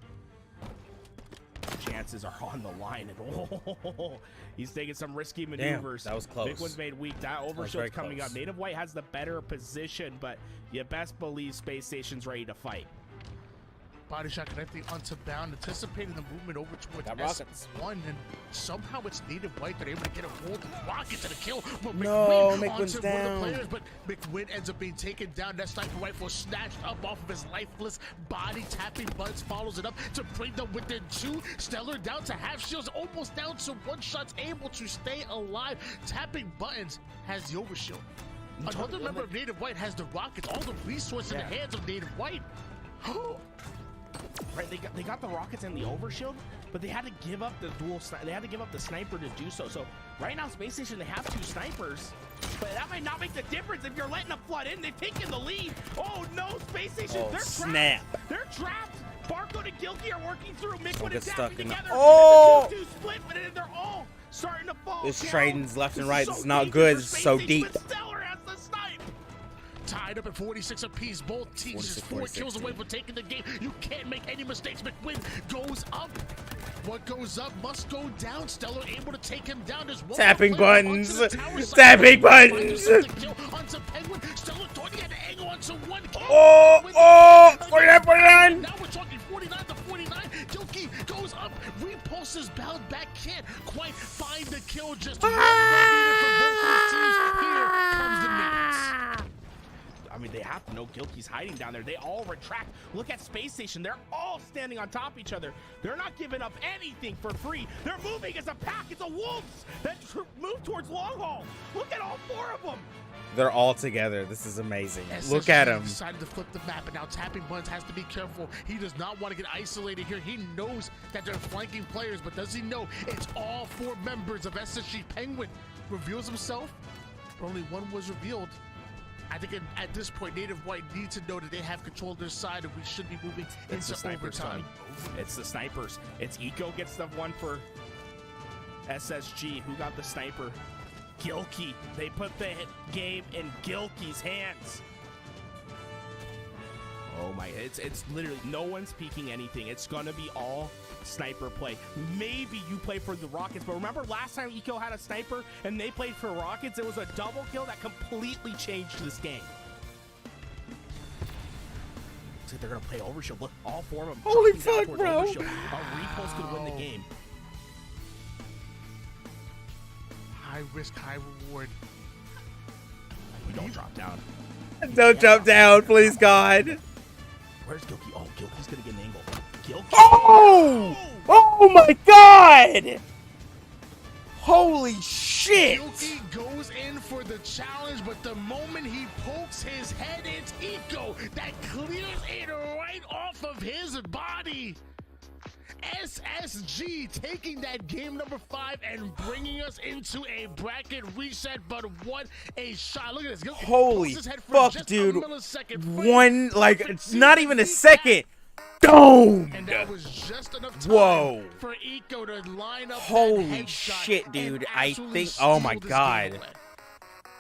chances are on the line. And he's taking some risky maneuvers. Damn, that was close. McQuinn's made weak. That overshield's coming up. Native White has the better position, but you best believe Space Station's ready to fight. Body shot connecting onto Bound, anticipating the movement over towards S1, and somehow it's Native White that are able to get a hold of Rocket to the kill. But McQuinn's onto down. one of the players, but McQuinn ends up being taken down. That sniper rifle snatched up off of his lifeless body. Tapping Buttons follows it up to bring them within 2. Stellar down to half shields, almost down to 1 shots, able to stay alive. Tapping Buttons has the overshield. Another member of Native White has the rockets, all the resources in the hands of Native White. Right, they got the rockets and the overshield, but they had to give up the they had to give up the sniper to do so. So right now, Space Station, they have 2 snipers, but that might not make the difference if you're letting them flood in. They've taken the lead. Oh no, Space Station, they're snap. trapped. They're trapped. Barcode and Gilkey are working through. McQuinn get is stuck tapping in the- together. Oh! It's a 2-2 split, but they're all starting to fall This down. trading's left and This right. is It's so not dangerous good. for It's Space so Station, deep. but Stellar has the snipe. Tied up at 46 apiece. Both teams just 4 kills away from taking the game. You can't make any mistakes. McQuinn goes up. What goes up must go down. Stellar able to take him down. There's one Tapping player buttons. onto the tower side. Tapping buttons. Onto Penguin. Stellar thought he had an angle onto 1 kill. Oh, 49. Now we're talking 49 to 49. Gilkey goes up. Repulses Bound back. Can't quite find the kill. Just one more needed for both of these teams. Here comes the minutes. I mean, they have to know Gilkey's hiding down there. They all retract. Look at Space Station. They're all standing on top of each other. They're not giving up anything for free. They're moving as a pack. It's a wolves that move towards long haul. Look at all 4 of them. They're all together. This is amazing. SSG Look at him. Decided to flip the map, and now Tapping Buttons has to be careful. He does not want to get isolated here. He knows that they're flanking players, but does he know it's all 4 members of SSG? Penguin reveals himself, but only 1 was revealed. I think at this point, Native White needs to know that they have control of their side, and we should be moving It's the into snipers, overtime. Tony. It's the snipers. It's Eco gets the one for SSG. Who got the sniper? Gilkey. They put the game in Gilkey's hands. Oh my, it's literally no one's peeking anything. It's gonna be all sniper play. Maybe you play for the Rockets, but remember last time Eco had a sniper and they played for Rockets, it was a double kill that completely changed this game. Looks like they're gonna play overshield. Look, all 4 of them. Holy dropping down fuck, towards bro. overshield. A repulse could win the game. High risk, high reward. We don't drop down. Don't jump down, please, God. Where's Gilkey? Oh, Gilkey's gonna get an angle. Gilkey. Oh! Oh my God! Holy shit! Gilkey goes in for the challenge, but the moment he pokes his head, it's Eco that clears it right off of his body. SSG taking that game number 5 and bringing us into a bracket reset, but what a shot. Look at this. Gilkey Holy pokes his head for fuck, just dude. a millisecond. One, like, it's not even a second. Domed! And that was just enough time Whoa. for Eco to line up Holy that headshot shit, and dude. I absolutely think, oh my steal this God. game away.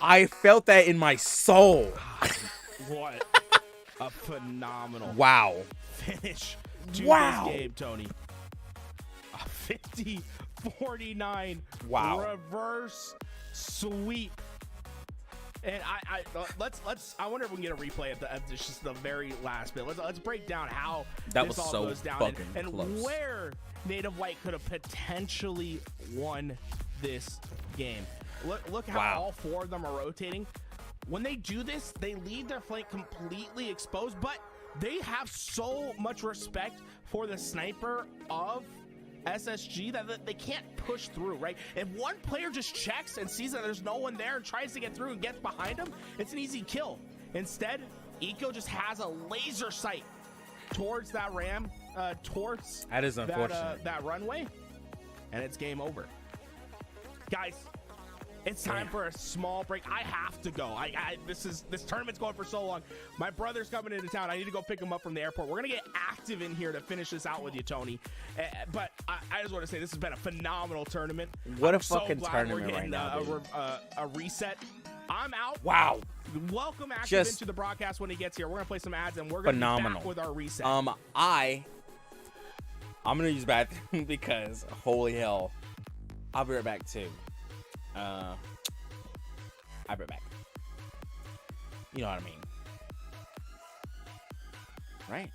I felt that in my soul. What a phenomenal Wow. finish to Wow. this game, Tony. A 50-49 Wow. reverse sweep. And I wonder if we can get a replay of just the very last bit. Let's break down how That this was all so goes down fucking and close. where Native White could have potentially won this game. Look how Wow. all 4 of them are rotating. When they do this, they leave their flank completely exposed, but they have so much respect for the sniper of SSG that they can't push through, right? If one player just checks and sees that there's no one there and tries to get through and gets behind him, it's an easy kill. Instead, Eco just has a laser sight towards that ram towards That is unfortunate. that runway, and it's game over. Guys, it's time for a small break. I have to go. This tournament's going for so long. My brother's coming into town. I need to go pick him up from the airport. We're gonna get active in here to finish this out with you, Tony. But I just want to say this has been a phenomenal tournament. What a I'm so fucking glad tournament we're getting, right now, dude. a reset. I'm out. Wow. Welcome Active Just into the broadcast when he gets here. We're gonna play some ads and we're gonna be phenomenal. back with our reset. I'm gonna use bathroom because holy hell. I'll be right back too. I'll be right back. You know what I mean. Right?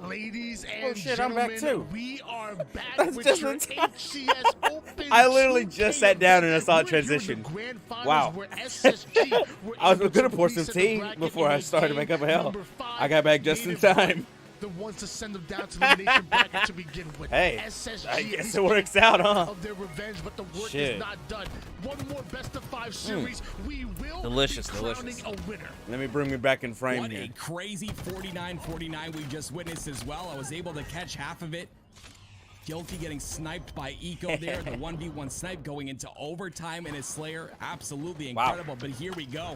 Ladies and shit, I'm gentlemen, back too. we are back That's with just your in time. HCS Open. I literally 2K just sat down and I saw it We're here in the transition. grand finals Wow. where SSG were I was able gonna to pour some reset the tea bracket before in I a started to game make up a hell. number 5. I got back just in Native time. the ones to send them down to the elimination bracket to begin with. Hey, SSG I at guess least it works out, huh? of their revenge, but the work Shit. is not done. One more best of 5 series. We will Delicious, be crowning delicious. a winner. Let me bring me back in frame What here. a crazy 49-49 we just witnessed as well. I was able to catch half of it. Guilty getting sniped by Eco there. The 1v1 snipe going into overtime in his Slayer. Absolutely Wow. incredible. But here we go.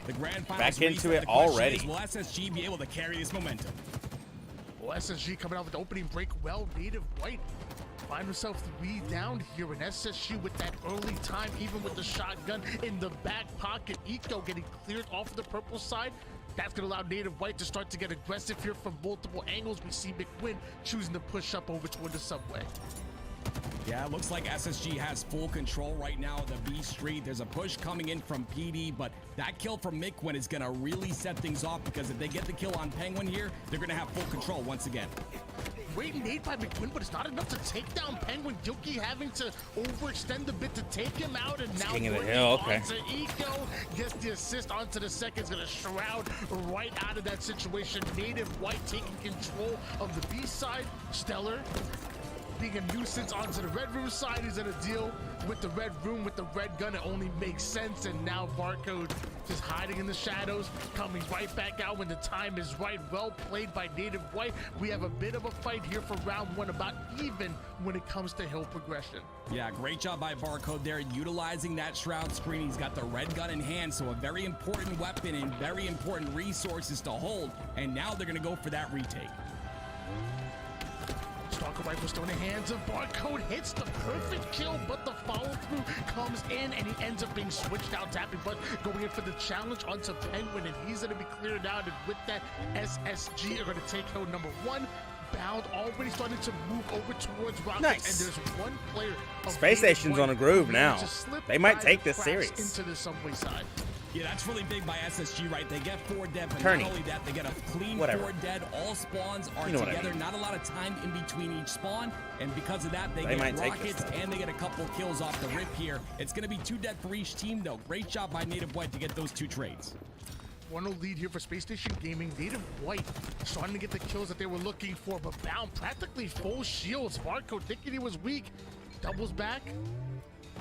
The grand finals Back into reset. it The question already. is, will SSG be able to carry this momentum? Well, SSG coming out with the opening break well. Native White find himself 3 down here in SSG with that early time, even with the shotgun in the back pocket. Eco getting cleared off the purple side. That's going to allow Native White to start to get aggressive here from multiple angles. We see McQuinn choosing to push up over toward the subway. Yeah, it looks like SSG has full control right now of the B Street. There's a push coming in from PD, but that kill from McQuinn is going to really set things off, because if they get the kill on Penguin here, they're going to have full control once again. Great nade by McQuinn, but it's not enough to take down Penguin. Gilkey having to overextend a bit to take him out, and now King of the working hill, okay. onto Eco. Gets the assist onto the second. Is going to shroud right out of that situation. Native White taking control of the B side. Stellar being a nuisance onto the red room side. He's gonna deal with the red room with the red gun. It only makes sense. And now Barcode just hiding in the shadows, coming right back out when the time is right. Well played by Native White. We have a bit of a fight here for round 1, about even when it comes to hill progression. Yeah, great job by Barcode there, utilizing that shroud screen. He's got the red gun in hand, so a very important weapon and very important resources to hold. And now they're gonna go for that retake. Stalker rifle still in the hands of Barcode, hits the perfect kill, but the follow-through comes in, and he ends up being switched out, tapping, but going in for the challenge onto Penguin, and he's going to be cleared out, and with that, SSG are going to take hill number 1. Bound already starting to move over towards Rockets, Nice. and there's one player of Space Native Station's White on a groove who now. managed to slip They might by take the this cracks series. into the subway side. Yeah, that's really big by SSG, right? They get 4 dead, but Kearney. not only that, they get a clean Whatever. 4 dead. All spawns are You know what I together. mean. Not a lot of time in between each spawn, and because of that, they They might get take this rockets stuff. and they get a couple kills off the rip here. It's going to be 2 dead for each team, though. Great job by Native White to get those 2 trades. 1-0 lead here for Space Station Gaming. Native White starting to get the kills that they were looking for, but Bound practically full shields. Barcode thinking he was weak, doubles back.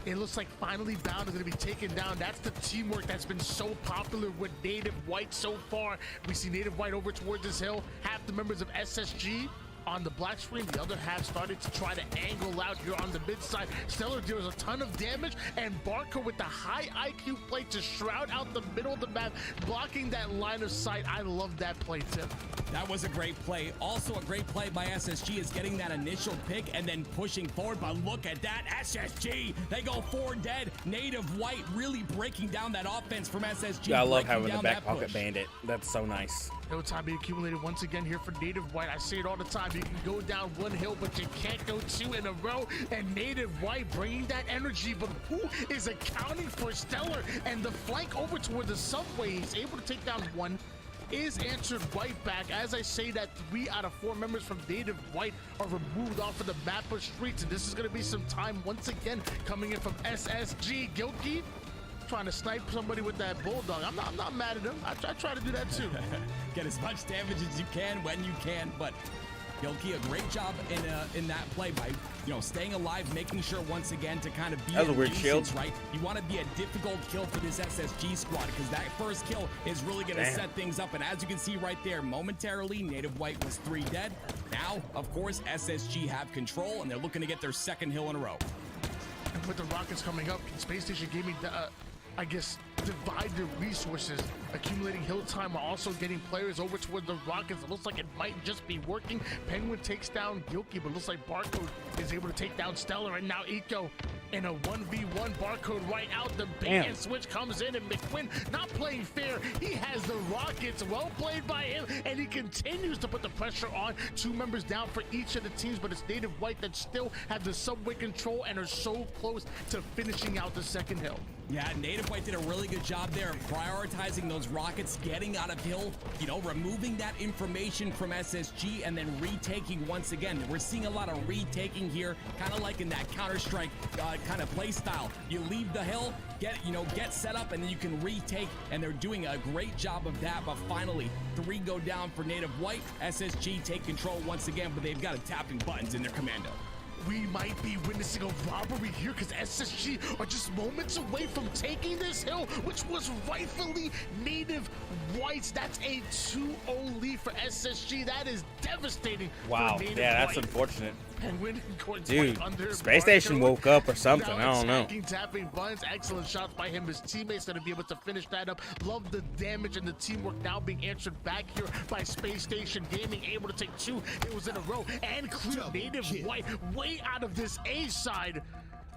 It looks like finally Bound is going to be taken down. That's the teamwork that's been so popular with Native White so far. We see Native White over towards this hill. Half the members of SSG on the black screen, the other half started to try to angle out here on the mid side. Stellar deals a ton of damage, and Barco with the high IQ play to shroud out the middle of the map, blocking that line of sight. I love that play, Tim. That was a great play. Also a great play by SSG is getting that initial pick and then pushing forward. But look at that, SSG. They go 4 dead. Native White really breaking down that offense from SSG. I love breaking having the down back that pocket push. bandit. That's so nice. No time being accumulated once again here for Native White. I say it all the time. You can go down 1 hill, but you can't go 2 in a row. And Native White bringing that energy, but who is accounting for Stellar? And the flank over toward the subway, he's able to take down 1. Is answered right back. As I say that, 3 out of 4 members from Native White are removed off of the map of streets, and this is going to be some time once again coming in from SSG. Gilkey trying to snipe somebody with that bulldog. I'm not mad at him. I try to do that too. Get as much damage as you can when you can, but Gilkey, a great job in that play by staying alive, making sure once again to kind of be That was a weird nuisance, shield. right? You want to be a difficult kill for this SSG squad, because that first kill is really going to Damn. set things up. And as you can see right there, momentarily Native White was 3 dead. Now, of course, SSG have control, and they're looking to get their 2nd hill in a row. And with the Rockets coming up, can Space Station Gaming, I guess, divide their resources, accumulating hill time while also getting players over toward the Rockets? It looks like it might just be working. Penguin takes down Gilkey, but looks like Barcode is able to take down Stellar, and now Eco in a 1v1. Barcode right out. The bait Damn. and switch comes in, and McQuinn not playing fair. He has the Rockets. Well played by him, and he continues to put the pressure on. 2 members down for each of the teams, but it's Native White that still have the subway control and are so close to finishing out the 2nd hill. Yeah, Native White did a really good job there of prioritizing those rockets, getting out of hill, you know, removing that information from SSG and then retaking once again. We're seeing a lot of retaking here, kind of like in that Counter-Strike kind of play style. You leave the hill, get set up, and then you can retake, and they're doing a great job of that. But finally, 3 go down for Native White. SSG take control once again, but they've got a tapping buttons in their commando. We might be witnessing a robbery here because SSG are just moments away from taking this hill, which was rightfully Native White's. That's a 2-0 lead for SSG. That is devastating. Wow. For Native Yeah, that's White. unfortunate. Penguin Dude, Space Station woke up or something. I don't know. Tapping buttons, excellent shots by him. His teammates going to be able to finish that up. Love the damage and the teamwork now being answered back here by Space Station Gaming, able to take 2 hills in a row and clear Native White way out of this A side.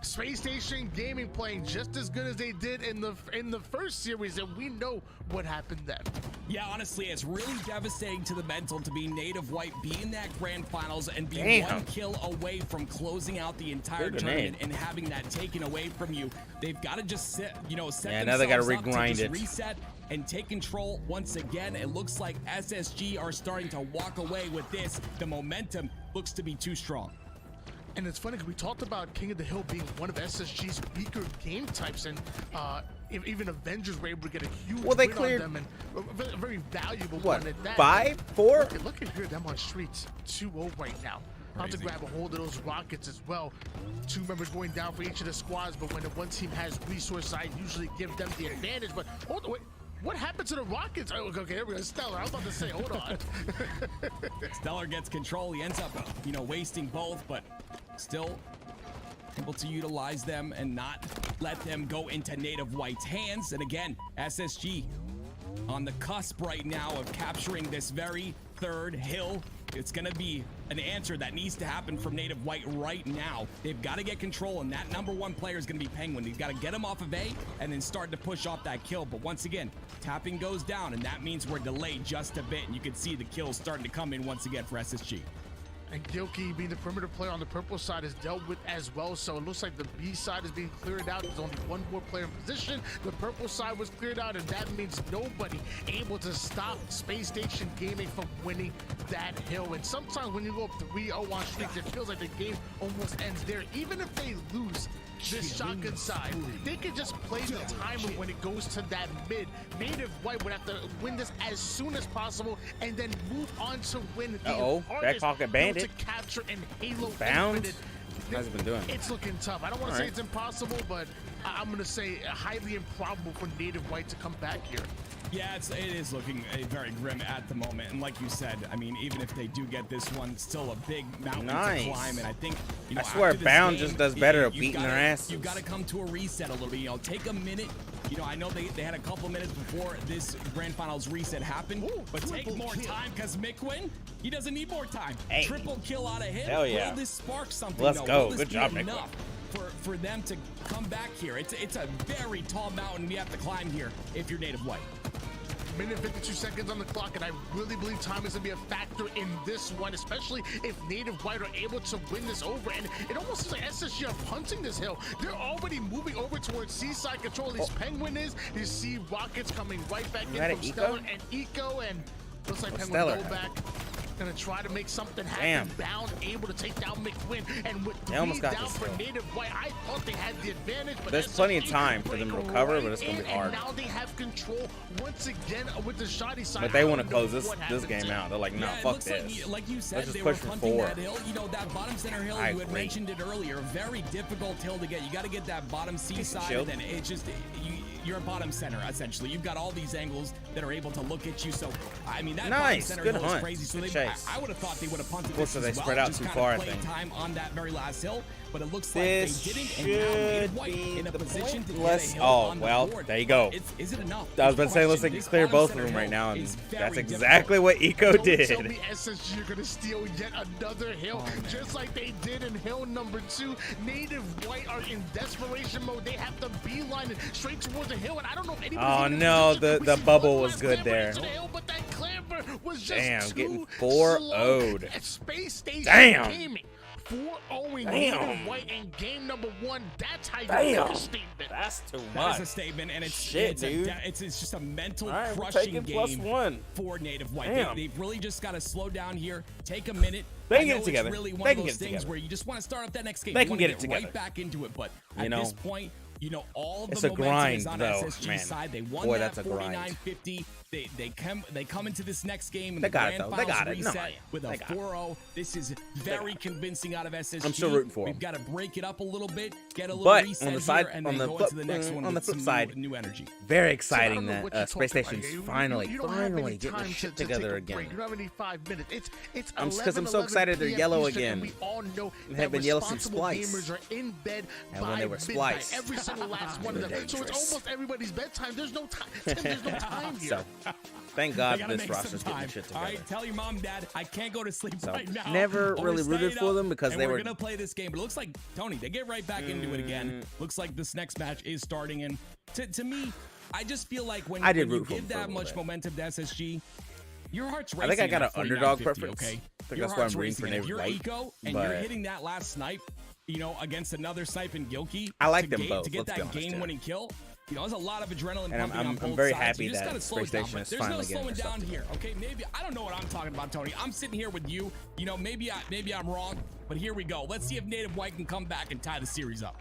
Space Station Gaming playing just as good as they did in the first series, and we know what happened then. Yeah, honestly, it's really devastating to the mental to be Native White, be in that grand finals, and be 1 kill away from closing out the entire tournament and having that taken away from you. They've got to just set now they got to themselves up regrind to it. just reset and take control once again. It looks like SSG are starting to walk away with this. The momentum looks to be too strong. And it's funny because we talked about King of the Hill being one of SSG's weaker game types, and even Avengers were able to get a huge win cleared on them, and a very valuable what, one at that. 5, 4? Look at here, them on streets 2-0 right now. About to grab a hold of those rockets as well. 2 members going down for each of the squads, but when the one team has resource, I usually give them the advantage. But hold on, wait. What happened to the Rockets? Oh, okay, here we go. Stellar. I was about to say, hold on. Stellar gets control. He ends up, wasting both, but still able to utilize them and not let them go into Native White's hands. And again, SSG on the cusp right now of capturing this very 3rd hill. It's going to be an answer that needs to happen from Native White right now. They've got to get control, and that #1 player is going to be Penguin. He's got to get him off of A and then start to push off that kill. But once again, tapping goes down, and that means we're delayed just a bit, and you can see the kills starting to come in once again for SSG. And Gilkey, being the perimeter player on the purple side, is dealt with as well. So it looks like the B side is being cleared out. There's only 1 more player in position. The purple side was cleared out, and that means nobody able to stop Space Station Gaming from winning that hill. And sometimes when you go up 3-0 on streaks, it feels like the game almost ends there. Even if they lose this shotgun side, they could just play the timer when it goes to that mid. Native White would have to win this as soon as possible and then move on to win the back pocket bandit to capture and Halo bound. Infinite. How's it been doing? It's looking tough. I don't want to say it's impossible, but I'm going to say highly improbable for Native White to come back here. Yeah, it is looking very grim at the moment. And like you said, I mean, even if they do get this one, still a big mountain to climb. And I think, I swear, Bound just does better at beating their asses. You've got to come to a reset a little bit. Take a minute. I know they had a couple minutes before this grand finals reset happened, but take more time because Mikwin, he doesn't need more time. Hey. Triple kill out of him. Hell yeah. Will this spark something? Let's go. Will this Good job, be Mikwin. enough for them to come back here? It's a very tall mountain we have to climb here if you're Native White. Minute 52 seconds on the clock, and I really believe time is going to be a factor in this one, especially if Native White are able to win this over. And it almost seems like SSG are punting this hill. They're already moving over towards Seaside control. At least Penguin is. You see Rockets coming right back in from Stellar and Eco, and looks like Penguin go back. Gonna try to make something happen. Bound able to take down McQuinn, and with 3 down for Native White, I thought they had the advantage, but there's plenty of time for them to recover, but it's gonna be hard. Now they have control once again with the shoddy side. But they want to close this game out. They're like, nah, fuck this. Like you said, let's just they push were for punting 4. that hill. That bottom center hill, you had mentioned it earlier. Very difficult hill to get. You got to get that bottom C side, and then it's just you're a bottom center essentially. You've got all these angles that are able to look at you. So I mean, that bottom center hill is crazy. So I would have thought they would have punted this as well. Spread out too far, I think. Time on that very last hill, but it looks like they didn't. And now Native White in a position to get a hill on the board. There you go. Is it enough? I was about to say, looks like you clear both of them right now, and that's exactly what Eco did. Tell me SSG are gonna steal yet another hill, just like they did in hill number 2. Native White are in desperation mode. They have to beeline it straight towards the hill, and I don't know if anybody's oh no, the bubble was good there. But that clamber was just damn, getting 4-0'd. Space Station damn. Gaming 4-0ing Damn. Native White in game number 1. That's how you Damn. make a statement. That's too That much. is a statement, and it's Shit, it's, dude. it's just a mental All right, we're crushing taking game +1. for Native White. Damn. They've really just got to slow down here, take a minute. They I can get know it together. It's really one They of can those get it things together. where you just want to start up that next game. They You can wanna get it together. right back into it, but You at know? this point, you know, all the It's a momentum grind, is on though, SSG's man. side. They won Boy, that that's a grind. 49-50. They come into this next game and They the got it, grand though. They finals got it. No, reset yeah. with a They got it. 4-0. This is very convincing out of SSG. I'm still rooting for We've them. got to break it up a little bit, get a little But reset on the side, here, and on then the go flip, into the next one on the with flip some side, new energy. very So I exciting don't know that what you're Space talking about. Station's You finally don't have any getting their time shit to take together a again. break. You don't have any 5 minutes. It's I'm just 'cause I'm 11, so excited they're 11 yellow Eastern, and again. we all know They that have been yellow since responsible Splice. gamers are in bed And by when they were midnight. Splice. Every single last one of them. So it's dangerous. almost everybody's bedtime. There's no time. Tim, there's no time here. So, thank They God gotta this make some roster's getting their time. shit All together. right, tell your mom, dad, I can't go to sleep So, right now. never But really we're rooted staying for up, them because and they we're were- gonna play this game. But it looks like Tony, they get right back into it again. Looks like this next match is starting, and to me, I just feel like when, I did when you root for give them for a that little much bit. momentum to SSG, your heart's I racing. think I got at an underdog 49-50, preference. Okay, I think your that's why heart's I'm rooting for racing. If Native you're White, Eco and you're but- hitting that last snipe, you know, against another snipe in Gilkey, I like to them get, both, to get let's be that honest, game-winning kill. You know, there's a lot of adrenaline And pumping on both I'm very sides. happy You just that gotta slow it Space down, Station but is there's no finally getting slowing their down stuff here. Okay, maybe I don't know what I'm talking about, Tony. I'm sitting here with you. You know, maybe I'm wrong, but here we go. Let's see if Native White can come back and tie the series up.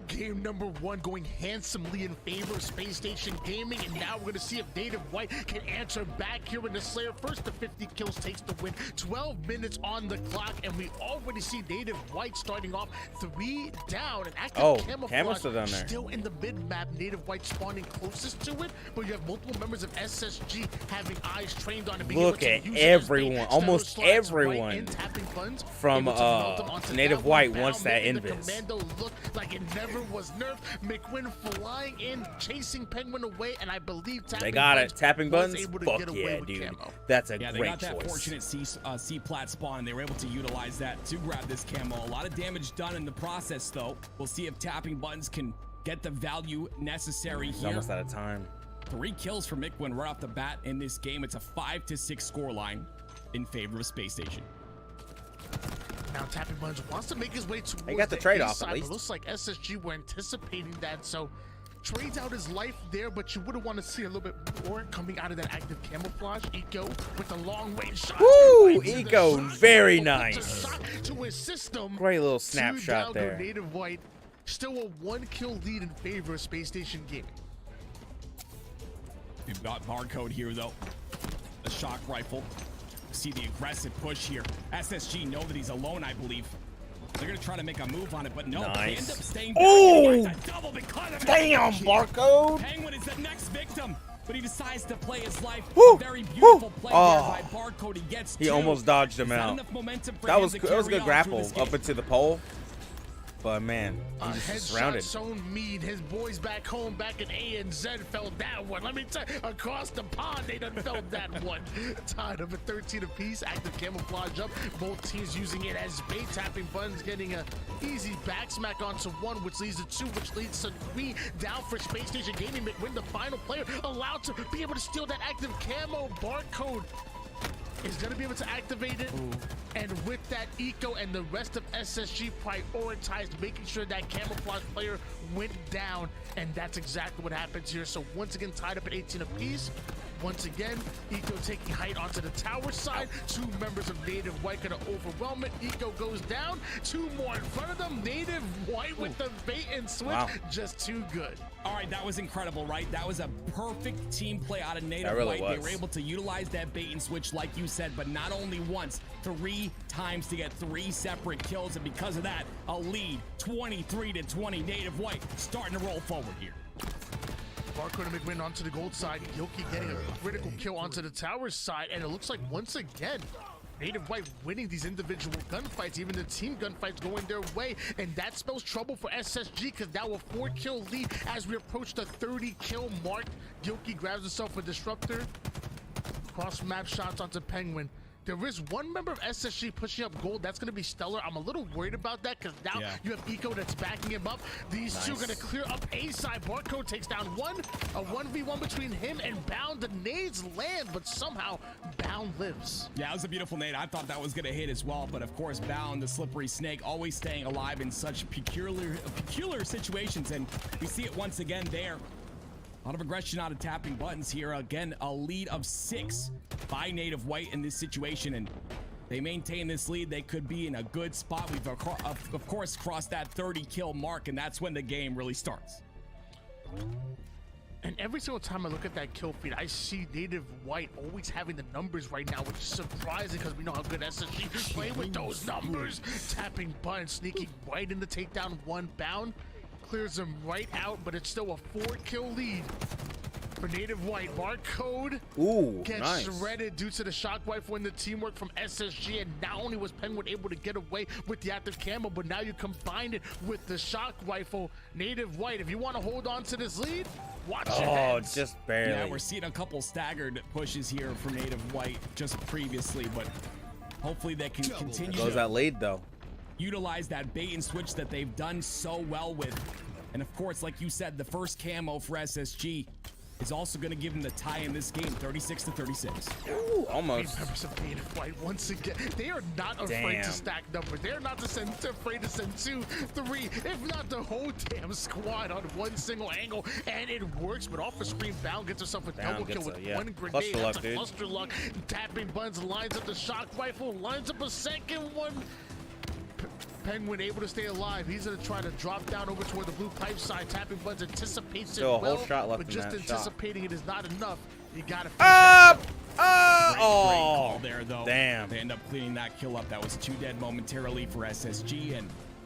Game number 1 going handsomely in favor of Space Station Gaming, and now we're going to see if Native White can answer back here in the Slayer. First to 50 kills takes the win. 12 minutes on the clock, and we already see Native White starting off 3 down. And active camouflage still down there. still in the mid-map. Native White spawning closest to it, but you have multiple members of SSG having eyes trained on it. being Look able at to use it as bait. everyone, Stealth almost slides right everyone in, tapping buttons, from, able to melt them onto Native that one. White Bound, wants that making the invis. commando look like it never was nerfed. McQuinn flying in, chasing Penguin away, and I believe tapping They got it. buttons Tapping was buttons? able to Fuck get away yeah, with dude. camo. That's a Yeah, they great got that choice. fortunate C-plat spawn, and they were able to utilize that to grab this camo. A lot of damage done in the process, though. We'll see if tapping buttons can get the value necessary He's here. almost out of time. 3 kills for McQuinn right off the bat in this game. It's a 5-6 score line in favor of Space Station. Now tapping buttons wants to make his way towards got the trade-off, A side, at least. but looks like SSG were anticipating that, so trades out his life there, but you would want to see a little bit more coming out of that active camouflage. Eco with the long range shot. Woo! Right to the Eco, shot. very Puts a nice. shot to his system. Great little 2 snapshot down to there. Native White. Still a 1-kill lead in favor of Space Station Gaming. We've got barcode here, though. The shock rifle. See the aggressive push here. SSG know that he's alone, I believe. They're gonna try to make a move on it, but no. They end up Nice. staying back. Ooh! It's a double because of Damn, SSG. Barcode! Penguin is the next victim, but he decides to play his life. Woo! A very beautiful play Oh. there by Barcode. He gets He 2. almost dodged him Is that out. enough momentum for That him was to that was carry good on through grapple this up game? into the pole. But man, A he just headshot surrounded. zone mean. His boys back home, back in ANZ, felt that one. Let me tell you, across the pond, they done felt that one. Tied up at 13 apiece. Active camouflage up. Both teams using it as bait. Tapping buttons, getting a easy back smack onto 1, which leads to 2, which leads to 3. Down for Space Station Gaming. McWin, the final player, allowed to be able to steal that active camo. Barcode is going to be able to activate it. And with that, Eco and the rest of SSG prioritized making sure that camouflage player went down, and that's exactly what happens here. So once again, tied up at 18 apiece. Once again, Eco taking height onto the tower side. 2 members of Native White gonna overwhelm it. Eco goes down. 2 more in front of them. Native White with the bait and switch. Wow. Just too good. All right, that was incredible, right? That was a perfect team play out of Native That really White. They was. were able to utilize that bait and switch, like you said, but not only once, 3 times to get 3 separate kills, and because of that, a lead, 23-20. Native White starting to roll forward here. Barcode and McWin onto the gold side. Yoki getting a critical kill onto the tower side, and it looks like once again, Native White winning these individual gunfights, even the team gunfights going their way, and that spells trouble for SSG because now a 4-kill lead as we approach the 30-kill mark. Yoki grabs himself a disruptor. Cross map shots onto Penguin. There is one member of SSG pushing up gold. That's going to be Stellar. I'm a little worried about that because now you have Eco that's backing him up. These two are going to clear up A side. Barcode takes down one. A 1v1 between him and Bound. The nades land, but somehow Bound lives. Yeah, it was a beautiful nade. I thought that was going to hit as well, but of course, Bound, the slippery snake, always staying alive in such peculiar situations, and we see it once again there. A lot of aggression out of tapping buttons here. Again, a lead of 6 by Native White in this situation, and they maintain this lead. They could be in a good spot. We've of course crossed that 30 kill mark, and that's when the game really starts. And every single time I look at that kill feed, I see Native White always having the numbers right now, which is surprising because we know how good SSG play with those numbers. Tapping buttons, sneaking right in the takedown. One Bound clears him right out, but it's still a 4-kill lead for Native White. Barcode gets shredded due to the shock rifle and the teamwork from SSG, and not only was Penguin able to get away with the active camo, but now you combine it with the shock rifle. Native White, if you want to hold on to this lead, watch your heads. Just barely. Yeah, we're seeing a couple staggered pushes here from Native White just previously, but hopefully they can continue. Goes that lead though. Utilize that bait and switch that they've done so well with. And of course, like you said, the first camo for SSG is also going to give them the tie in this game, 36-36. Ooh, almost. Members of Native White, once again, they are not afraid to stack numbers. They're not afraid to send 2, 3, if not the whole damn squad on one single angle, and it works. But off the screen, Bound gets herself a double kill with one grenade. Cluster luck, That's a cluster luck. Tapping buttons, lines up the shock rifle, lines up a second one. Penguin able to stay alive. He's going to try to drop down over toward the blue pipe side. Tapping buttons anticipates Still it a well, whole shot left but in just that anticipating it is not enough. You got to Great call there, though. Damn. They end up cleaning that kill up. That was 2 dead momentarily for SSG,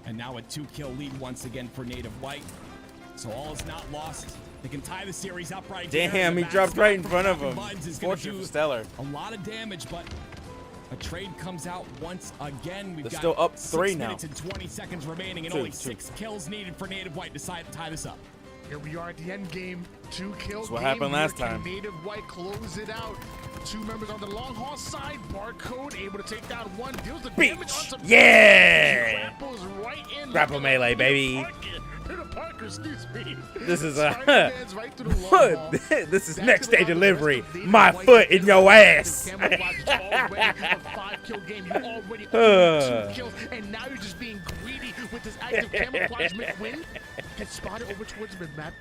and now a 2-kill lead once again for Native White. So all is not lost. They can tie the series up right there. Damn, he dropped right in front of him. Fortune for Stellar. A lot of damage, but a trade comes out once again. We've They're got still up 3 6 now. minutes and 20 seconds remaining, and only 6 kills needed for Native White to tie this up. Here we are at the end game. 2 kills. That's what happened last time. Native White close it out. 2 members on the long haul side. Barcode able to take down one. Deals the damage on some. Yeah! Grapples right in. Grapple melee, baby. Peter Parker, excuse me. This is Spider-Man's right through the long haul. This is That's next day gonna allow the delivery. rest of Native My White foot to in your get ass. camouflage. It's already a 5-kill game. You already own 2 kills, and now you're just being greedy with this active camouflage. McWin gets spotted over towards mid-map.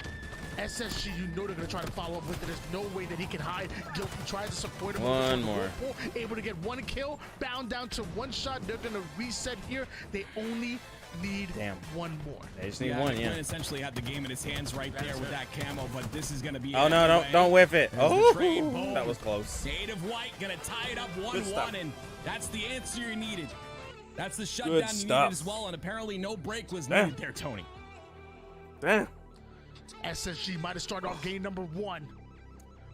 SSG, you know they're going to try to follow up with it. There's no way that he can hide. Guilty tries to support him. One more. Able to get 1 kill. Bound down to 1 shot. They're going to reset here. They only need 1 more. They just need 1, yeah. Quinn essentially had the game in his hands right there with that camo, but this is going to be. Oh, no, anyway. don't whiff it. There's the trade. Oh, Boom. that was close. Native White going to tie it up Good stuff. 1-1, and that's the answer you needed. That's the Good shutdown you needed stuff. as well, and apparently no break was needed there, Tony. Damn. SSG might have started off game number 1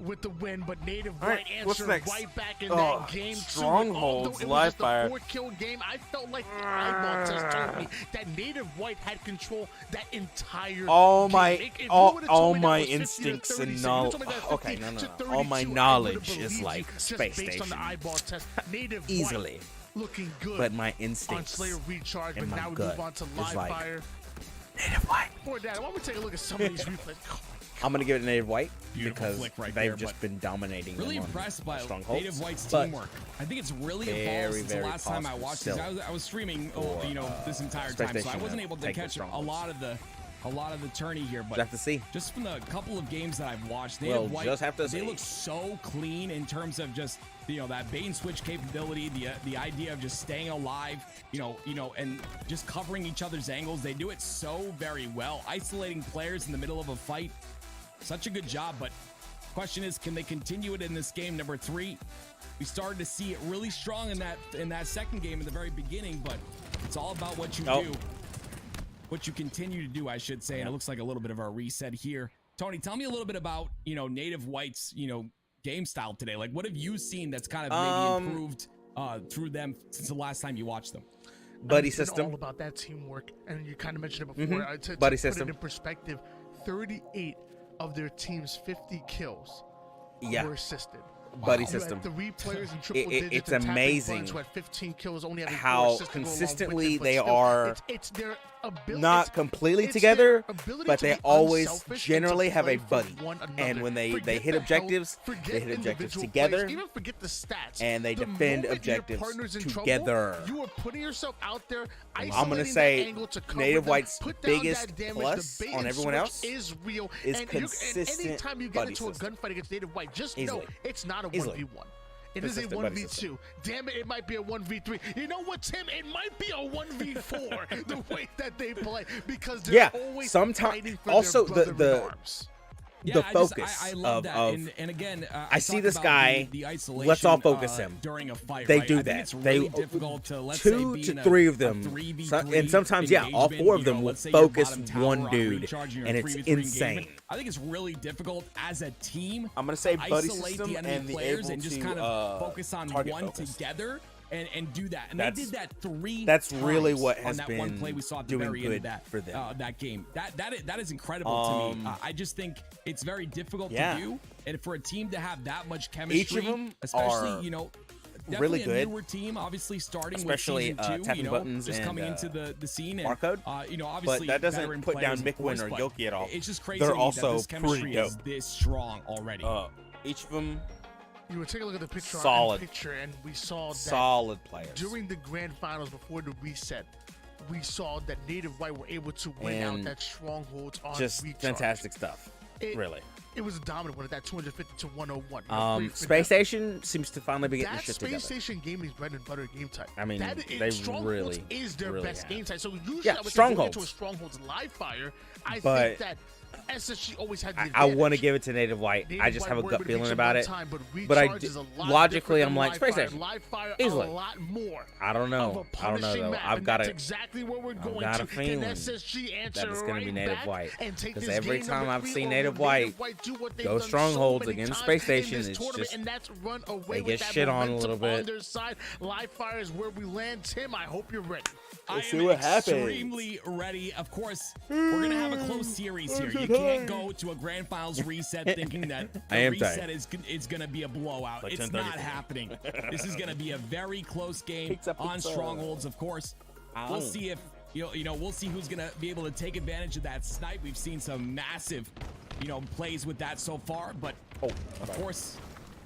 with the win, but Native All right, White what's answered next? right back in that game. Strongholds, Although it live was just fire. a 4-kill game, I felt like the eyeball test told me that Native White had control that entire All game. my If you all, would've all told me that my was 50 to instincts 36, and you knowledge. told me that Okay, 50 no. to All my 32, I knowledge would've is believed like you just space based on station. the eyeball test. Native Easily. White looking good. But my on instincts Slayer Recharge, in but my now we gut move on to is live like fire. Native White. Poor Dad, why don't we take a look at some of these replays? I'm gonna give it to Native White Beautiful because flick right they've there, just been dominating. Really them on impressed by Strongholds. Native White's But teamwork. I think it's really very, evolved since the very last time I possible watched this. still I was streaming, this entire Space time, so I Station wasn't to able to take the catch a Strongholds. lot of the tourney here. But Just have to see. just from the couple of games that I've watched, We'll Native White, just have to they see. look so clean in terms of just that bait and switch capability, the idea of just staying alive, and just covering each other's angles. They do it so very well, isolating players in the middle of a fight. Such a good job, but question is, can they continue it in this game number 3? We started to see it really strong in that second game in the very beginning, but it's all about what you do, what you continue to do, I should say. And it looks like a little bit of a reset here. Tony, tell me a little bit about Native White's game style today. Like, what have you seen that's kind of maybe improved through them since the last time you watched them? Buddy It's system. all about that teamwork, and you kind of mentioned it before. To Buddy put system. it in perspective, 38 of their team's 50 kills Yeah. were assisted. buddy You had system. 3 players in triple It's digits and tapping amazing buns who had 15 kills, only having 4 how assists to go along with consistently it, but they still, are it's their ability, not completely it's together, their ability but to they be always unselfish and to generally have a play for buddy. one another. And when they Forget hit the objectives, health, they forget hit objectives individual together, plays, even forget the stats. and they The defend moment your objectives partner's in together. trouble, you are putting yourself out there. I'm going gonna to say angle to cover Native them, White's put down biggest that damage. plus The bait on and everyone switch else is real. is And consistent anytime you get buddy into a system. gunfight against Native White, just Easily. know it's not a Easily. 1v1. It is a Consistent buddy system. 1v2. Damn it, it might be a 1v3. You know what, Tim? It might be a 1v4 the way that they play because they're always fighting for also their brother in the arms. Yeah, focus I love that. of And again, I see talked this about guy, the isolation, let's all focus him. during a fight. They right? do I think that. it's really They difficult to, let's 2 say, to be in 3 a of them, 3v3 and sometimes all 4 of engagement, them will let's say you're focus bottom tower one on dude, recharge in and your it's 3v3 insane. engagement. I think it's really difficult as a team. I'm gonna say to buddy isolate system the enemy and the players able and just to, kind of focus on target one focus. together. And do that, and That's- they did that 3 that's times really what on has that one been play we saw at the doing very end of good that for them. that game. That is incredible to me. I just think it's very difficult Yeah. to do, and for a team to have that much chemistry, Each of them especially are definitely really a good. newer team, obviously starting Especially, with season 2, Tapping Buttons just and, coming into the scene, and Barcode. obviously But that doesn't veteran put down players, of Mikwin course, or but Gilkey at all. It's just crazy They're to me also that this chemistry pretty is dope. this strong already. Each of them You would take a look at the picture Solid. and we saw that solid players. during the grand finals before the reset, we saw that Native White were able to win out And that strongholds on just recharge. fantastic stuff. It- Really. It was a dominant one at that 250 to 101. Space Station seems to finally be getting that their shit Space together. Station Gaming's bread and butter game type. I mean, they Strongholds really, is their really best have. game type. So usually Yeah, I would say going Strongholds. into a Strongholds live fire, I But think that SSG always had the I advantage. want to give it to Native White. I Native just White have a were gut able to feeling beat you about one it. time, But I Recharge d- is a lot logically, different I'm than like, Live Space Fire. Station. Live Fire Easily. a lot more. I don't Of know. a I don't know punishing though. map, I've and got that's a exactly where we're going got a to. feeling Can SSG answer that it's gonna be right Native back White. and take 'Cause this every game time number I've 3 seen over Native White do what they've go done Strongholds so many against times Space in Station, this it's tournament, just- and that's run away they with get that shit on a momentum little bit. on their side. Live Fire is where we land. Tim, I hope you're ready. I Let's see am what happens. extremely ready. Of course, we're gonna have a close series here. You can't go to a grand finals reset thinking that I the am reset tired. is gonna be a blowout. Like It's 10:30 not for me. happening. This is gonna be a very close game Pizza, on pizza. Strongholds, of course. We'll see if we'll see who's gonna be able to take advantage of that snipe. We've seen some massive, plays with that so far, but of course.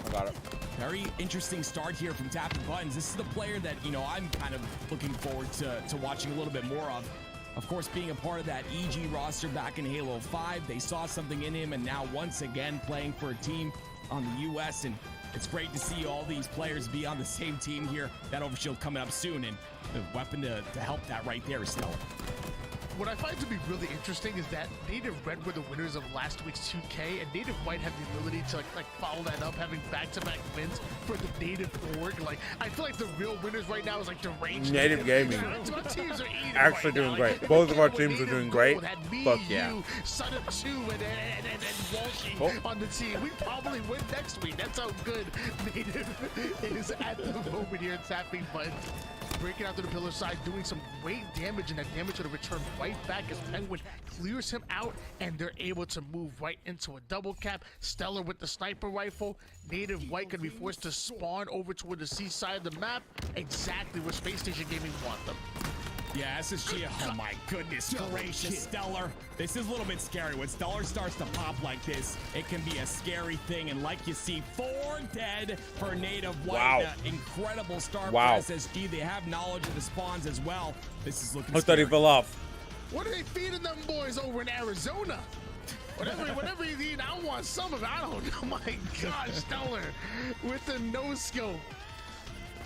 I got it. Very interesting start here from Tapping Buttons. This is the player that, I'm kind of looking forward to watching a little bit more of. Of course, being a part of that EG roster back in Halo 5, they saw something in him, and now once again playing for a team on the US, and it's great to see all these players be on the same team here. That Overshield coming up soon, and the weapon to help that right there is Stellar. What I find to be really interesting is that Native Red were the winners of last week's 2K, and Native White have the ability to like follow that up, having back-to-back wins for the Native org. Like, I feel like the real winners right now is like Deranged Native Gaming. Our teams are eating Actually right doing now. great. Like, Both of our what teams are Native doing great. Gold had me, Fuck yeah. you, Son of Two, and Walshy on the team. We probably win next week. That's how good Native is at the moment here, tapping buttons. Breaking out to the pillar side, doing some great damage, and that damage to return right back as Penguin clears him out, and they're able to move right into a double cap. Stellar with the sniper rifle. Native White could be forced to spawn over toward the seaside of the map, exactly where Space Station Gaming want them. Yeah, SSG, oh my goodness gracious, Stellar. This is a little bit scary. When Stellar starts to pop like this, it can be a scary thing. And like you see, 4 dead for Native White. Wow. Incredible start Wow. for SSG. They have knowledge of the spawns as well. This is looking I thought he scary. fell off. What are they feeding them boys over in Arizona? Whatever you eat, I want some of it. I don't know. My gosh, Stellar with the no-scope.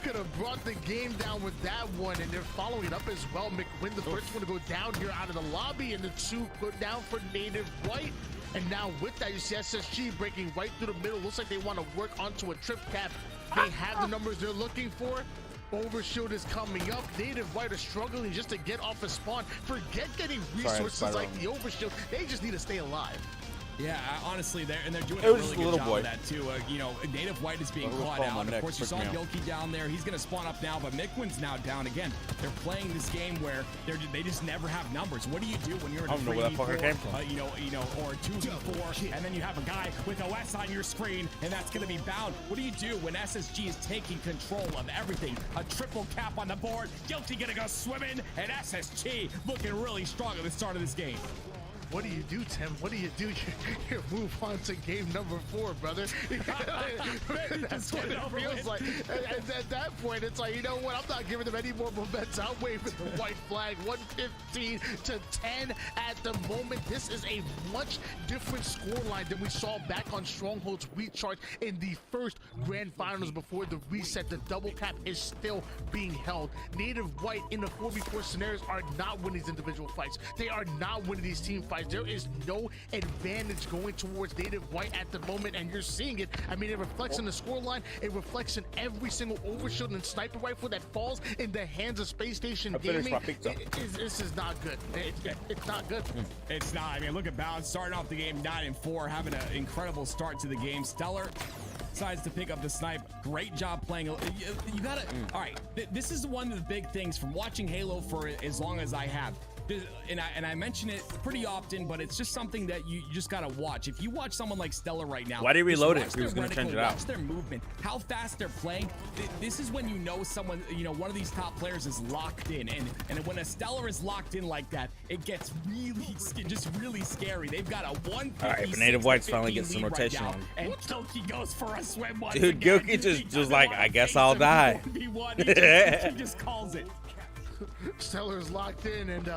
Could have brought the game down with that one, and they're following it up as well. McWin, the first one to go down here out of the lobby, and the 2 go down for Native White. And now with that, you see SSG breaking right through the middle. Looks like they want to work onto a trip cap. They have the numbers they're looking for. Overshield is coming up. Native White are struggling just to get off a spawn. Forget getting resources like the Overshield. They just need to stay alive. Yeah, honestly, they're doing It a was really just a good little job boy. of that too. You know, Native White is being Well, it was caught falling on out. my Of neck, course, you saw freaked me out. Gilkey down there. He's going to spawn up now, but Mikwin's now down again. They're playing this game where they just never have numbers. What do you do when you're in a I don't know where that 3v4, fucker came from. you know, or 2v4, and then you have a guy with OS on your screen, and that's going to be bound? What do you do when SSG is taking control of everything? A triple cap on the board. Gilkey going to go swimming, and SSG looking really strong at the start of this game. What do you do, Tim? What do you do? You move on to game number 4, brother. That's what it feels like. At that point, it's like, you know what? I'm not giving them any more momentum. I'm waving the white flag. 115 to 10 at the moment. This is a much different scoreline than we saw back on Stronghold's recharge in the first grand finals before the reset. The double cap is still being held. Native White in the 4v4 scenarios are not winning these individual fights. They are not winning these team fights. There is no advantage going towards Native White at the moment, and you're seeing it. I mean, it reflects in the scoreline. It reflects in every single overshield and sniper rifle that falls in the hands of Space Station Gaming. This is not good. It's not good. It's not. I mean, look at Bounce starting off the game 9-4, having an incredible start to the game. Stellar decides to pick up the snipe. Great job playing. You gotta. All right. This is one of the big things from watching Halo for as long as I have. And I mention it pretty often, but it's just something that you just gotta watch. If you watch someone like Stellar right now, Why did he reload it? watch He was their gonna change reticle, it out. Watch their movement, how fast they're playing. This is when you know someone, you know, one of these top players is locked in, and when a Stellar is locked in like that, it gets really scary. They've got a 156 All right, but Native White's finally lead getting some right rotation now, on him. and Gilkey goes for a swim once Dude, again. Gilkey just He was doesn't like, wanna I guess face I'll him die. 1v1. He just calls it. Stellar's locked in, and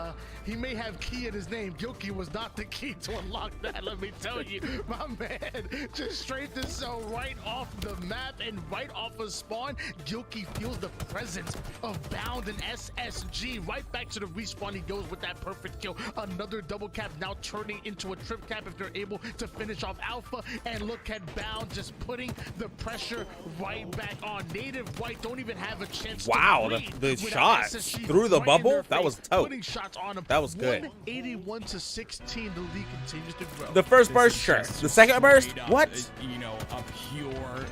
he may have key in his name. Gilkey was not the key to unlock that, let me tell you. My man just straight this cell right off the map and right off of spawn. Gilkey feels the presence of Bound and SSG. Right back to the respawn he goes with that perfect kill. Another double cap now turning into a trip cap if they're able to finish off Alpha. And look at Bound just putting the pressure right back on. Native White don't even have a chance Wow, to breathe the without shot SSG through the right in bubble? their That was face, dope. putting shots on him. That was good. 181 to 16. The lead continues to grow. The first This burst, is sure. just The second burst, straight up, what? You know, a pure,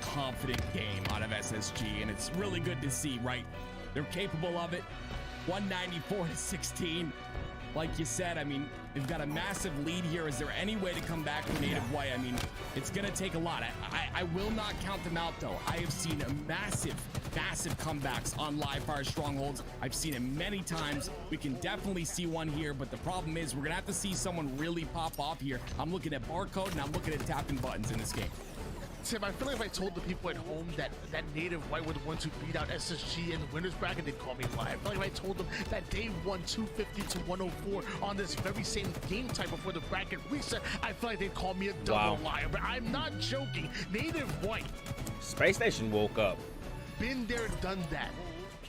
confident game out of SSG, and it's really good to see, right? They're capable of it. 194 to 16. Like you said, I mean, they've got a massive lead here. Is there any way to come back for Native White? I mean, it's going to take a lot. I will not count them out, though. I have seen massive comebacks on live fire strongholds. I've seen it many times. We can definitely see one here, but the problem is we're going to have to see someone really pop off here. I'm looking at barcode, and I'm looking at tapping buttons in this game. Tim, I feel like if I told the people at home that Native White were the ones who beat out SSG in the winners bracket, they'd call me a liar. I feel like if I told them that they won 250 to 104 on this very same game type before the bracket reset, I feel like they'd call me a double liar. But I'm not joking. Native White, Space Station woke up. been there, done that.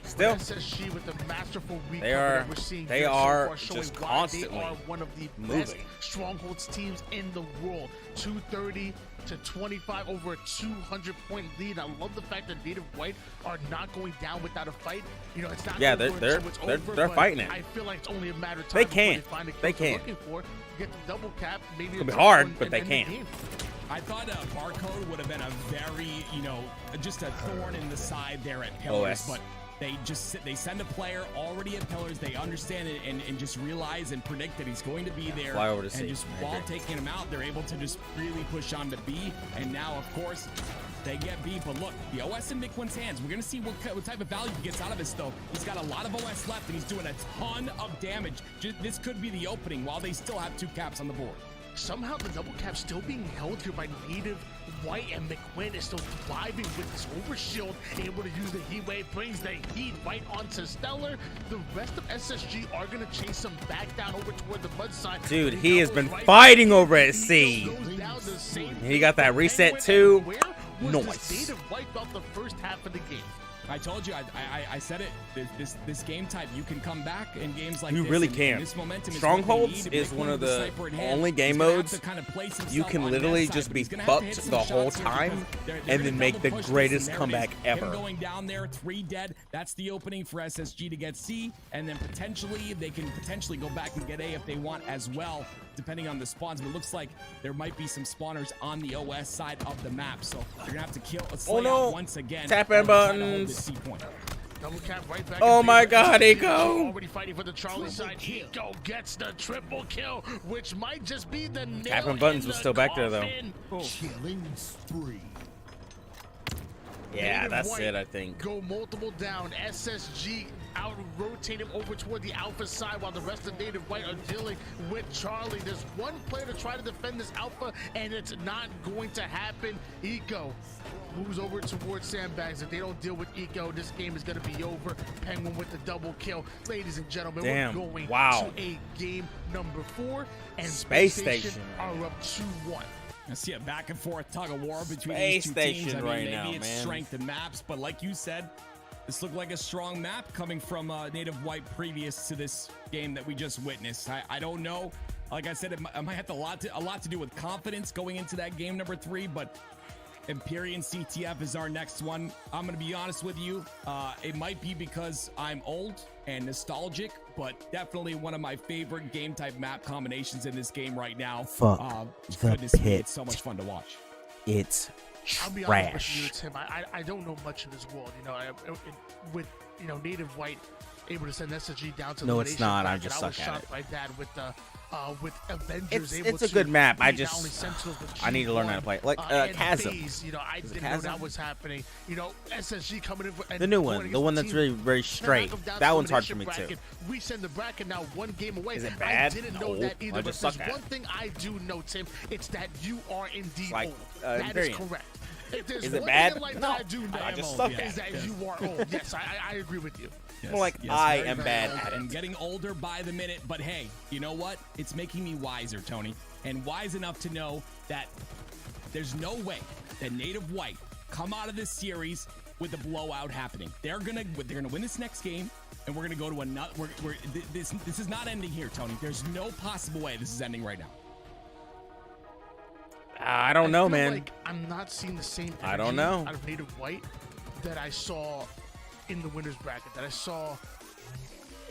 Still, SSG with the masterful recovery They are- that we're seeing they here so are far, showing just why constantly they are one of the best moving. strongholds teams in the world. 230 to 25, over a 200-point lead. I love the fact that Native White are not going down without a fight. You know, it's not Yeah, over they're until it's over, they're but fighting it. I feel like it's only a matter of time They before can. find the kills They they're can. looking for. Get the double cap, maybe It's gonna be a hard, one but and they end the can. game. I thought barcode would have been a very, you know, just a thorn in the side there at Pillars, OS. but they send a player already at Pillars. They understand it and just realize and predict that he's going to be there. Fly over to and C. just I while agree. taking him out, they're able to just really push on to B. And now, of course, they get B. But look, the OS in Mikwin's hands. We're gonna see what type of value he gets out of this, though. He's got a lot of OS left, and he's doing a ton of damage. This could be the opening while they still have 2 caps on the board. Somehow the double cap still being held here by Native White, and Mikwin is still thriving with this overshield, able to use the heat wave, brings the heat right onto Stellar. The rest of SSG are gonna chase him back down over toward the mud side. Dude, But he has goes been right fighting back. over at He C. goes down the same He got that thing. reset Penguin, too. and where was Nice. this Native White throughout the first half of the game? I told you, I said it. This game type, you can come back in games like You this. really and can. This momentum Strongholds is, what they is need. one Mikwin of with the sniper in hand, only he's game gonna have modes to kind of place you himself can on literally that just side, be but he's gonna have to hit fucked some the whole shots here time because they're and gonna then make the double push this, greatest and there it comeback is. ever. Him going down there, 3 dead. That's the opening for SSG to get C, and then potentially they can go back and get A if they want as well. depending on the spawns, but it looks like there might be some spawners on the OS side of the map. So you're gonna have to kill a Slay no. out once again. Tapping or try to hold buttons. this C point. Double cap right back. Oh in my favor. God, SSG Eco. already fighting for the Charlie side. Eco gets the triple kill, which might just be the nail Tapping buttons in was the still back there, though. coffin. Killing spree. Yeah, Native that's White it, I think. Go multiple down. SSG out rotate him over toward the Alpha side while the rest of Native White are dealing with Charlie. There's one player to try to defend this Alpha, and it's not going to happen. Eco moves over towards Sandbags. If they don't deal with Eco, this game is going to be over. Penguin with the double kill. Ladies and gentlemen, Damn, we're going wow. to a game number 4, and Space Station are up 2-1. I see a back and forth tug of war between Space these two teams. Station I mean, right maybe now, it's man. strength in maps, but like you said, this looked like a strong map coming from Native White previous to this game that we just witnessed. I don't know. Like I said, it might have a lot to do with confidence going into that game number 3, but Empyrean CTF is our next one. I'm going to be honest with you. It might be because I'm old and nostalgic, but definitely one of my favorite game type map combinations in this game right now. Fuck the goodness me, pit. it's so much fun to watch. It's I'll be honest trash. with you, Tim. I don't know much of this world. You know, with Native White able to send SSG down to No, the it's elimination not. I bracket, just I was suck at shocked it. by that with Avengers. It's a good map. I beat not just- only Sentinels, but I need to learn how to G1, play it. Like, and Chasm. FaZe, you know, I Is it didn't know Chasm? that was happening. You know, SSG coming in. And The new going one. The against one that's team really very straight. knock 'em down to That one's hard for me elimination too. bracket. We send the bracket now 1 game away. Is it bad? I didn't know No, that I either. But just there's suck at one it. thing I do know, Tim. It's that you are indeed like, old. That is Imperium. correct. If there's Is it one bad? thing like No. that I do know, I just old, suck yeah. is at it. that you are old. Yes, I agree with you. More like I very, am very bad old at and it. getting older by the minute. But hey, you know what? It's making me wiser, Tony, and wise enough to know that there's no way that Native White come out of this series with a blowout happening. They're gonna win this next game, and we're gonna go to another. This is not ending here, Tony. There's no possible way this is ending right now. I don't know, feel man. Like I'm not seeing the same. I don't energy know. Out of Native White that I saw in the winners bracket. That I saw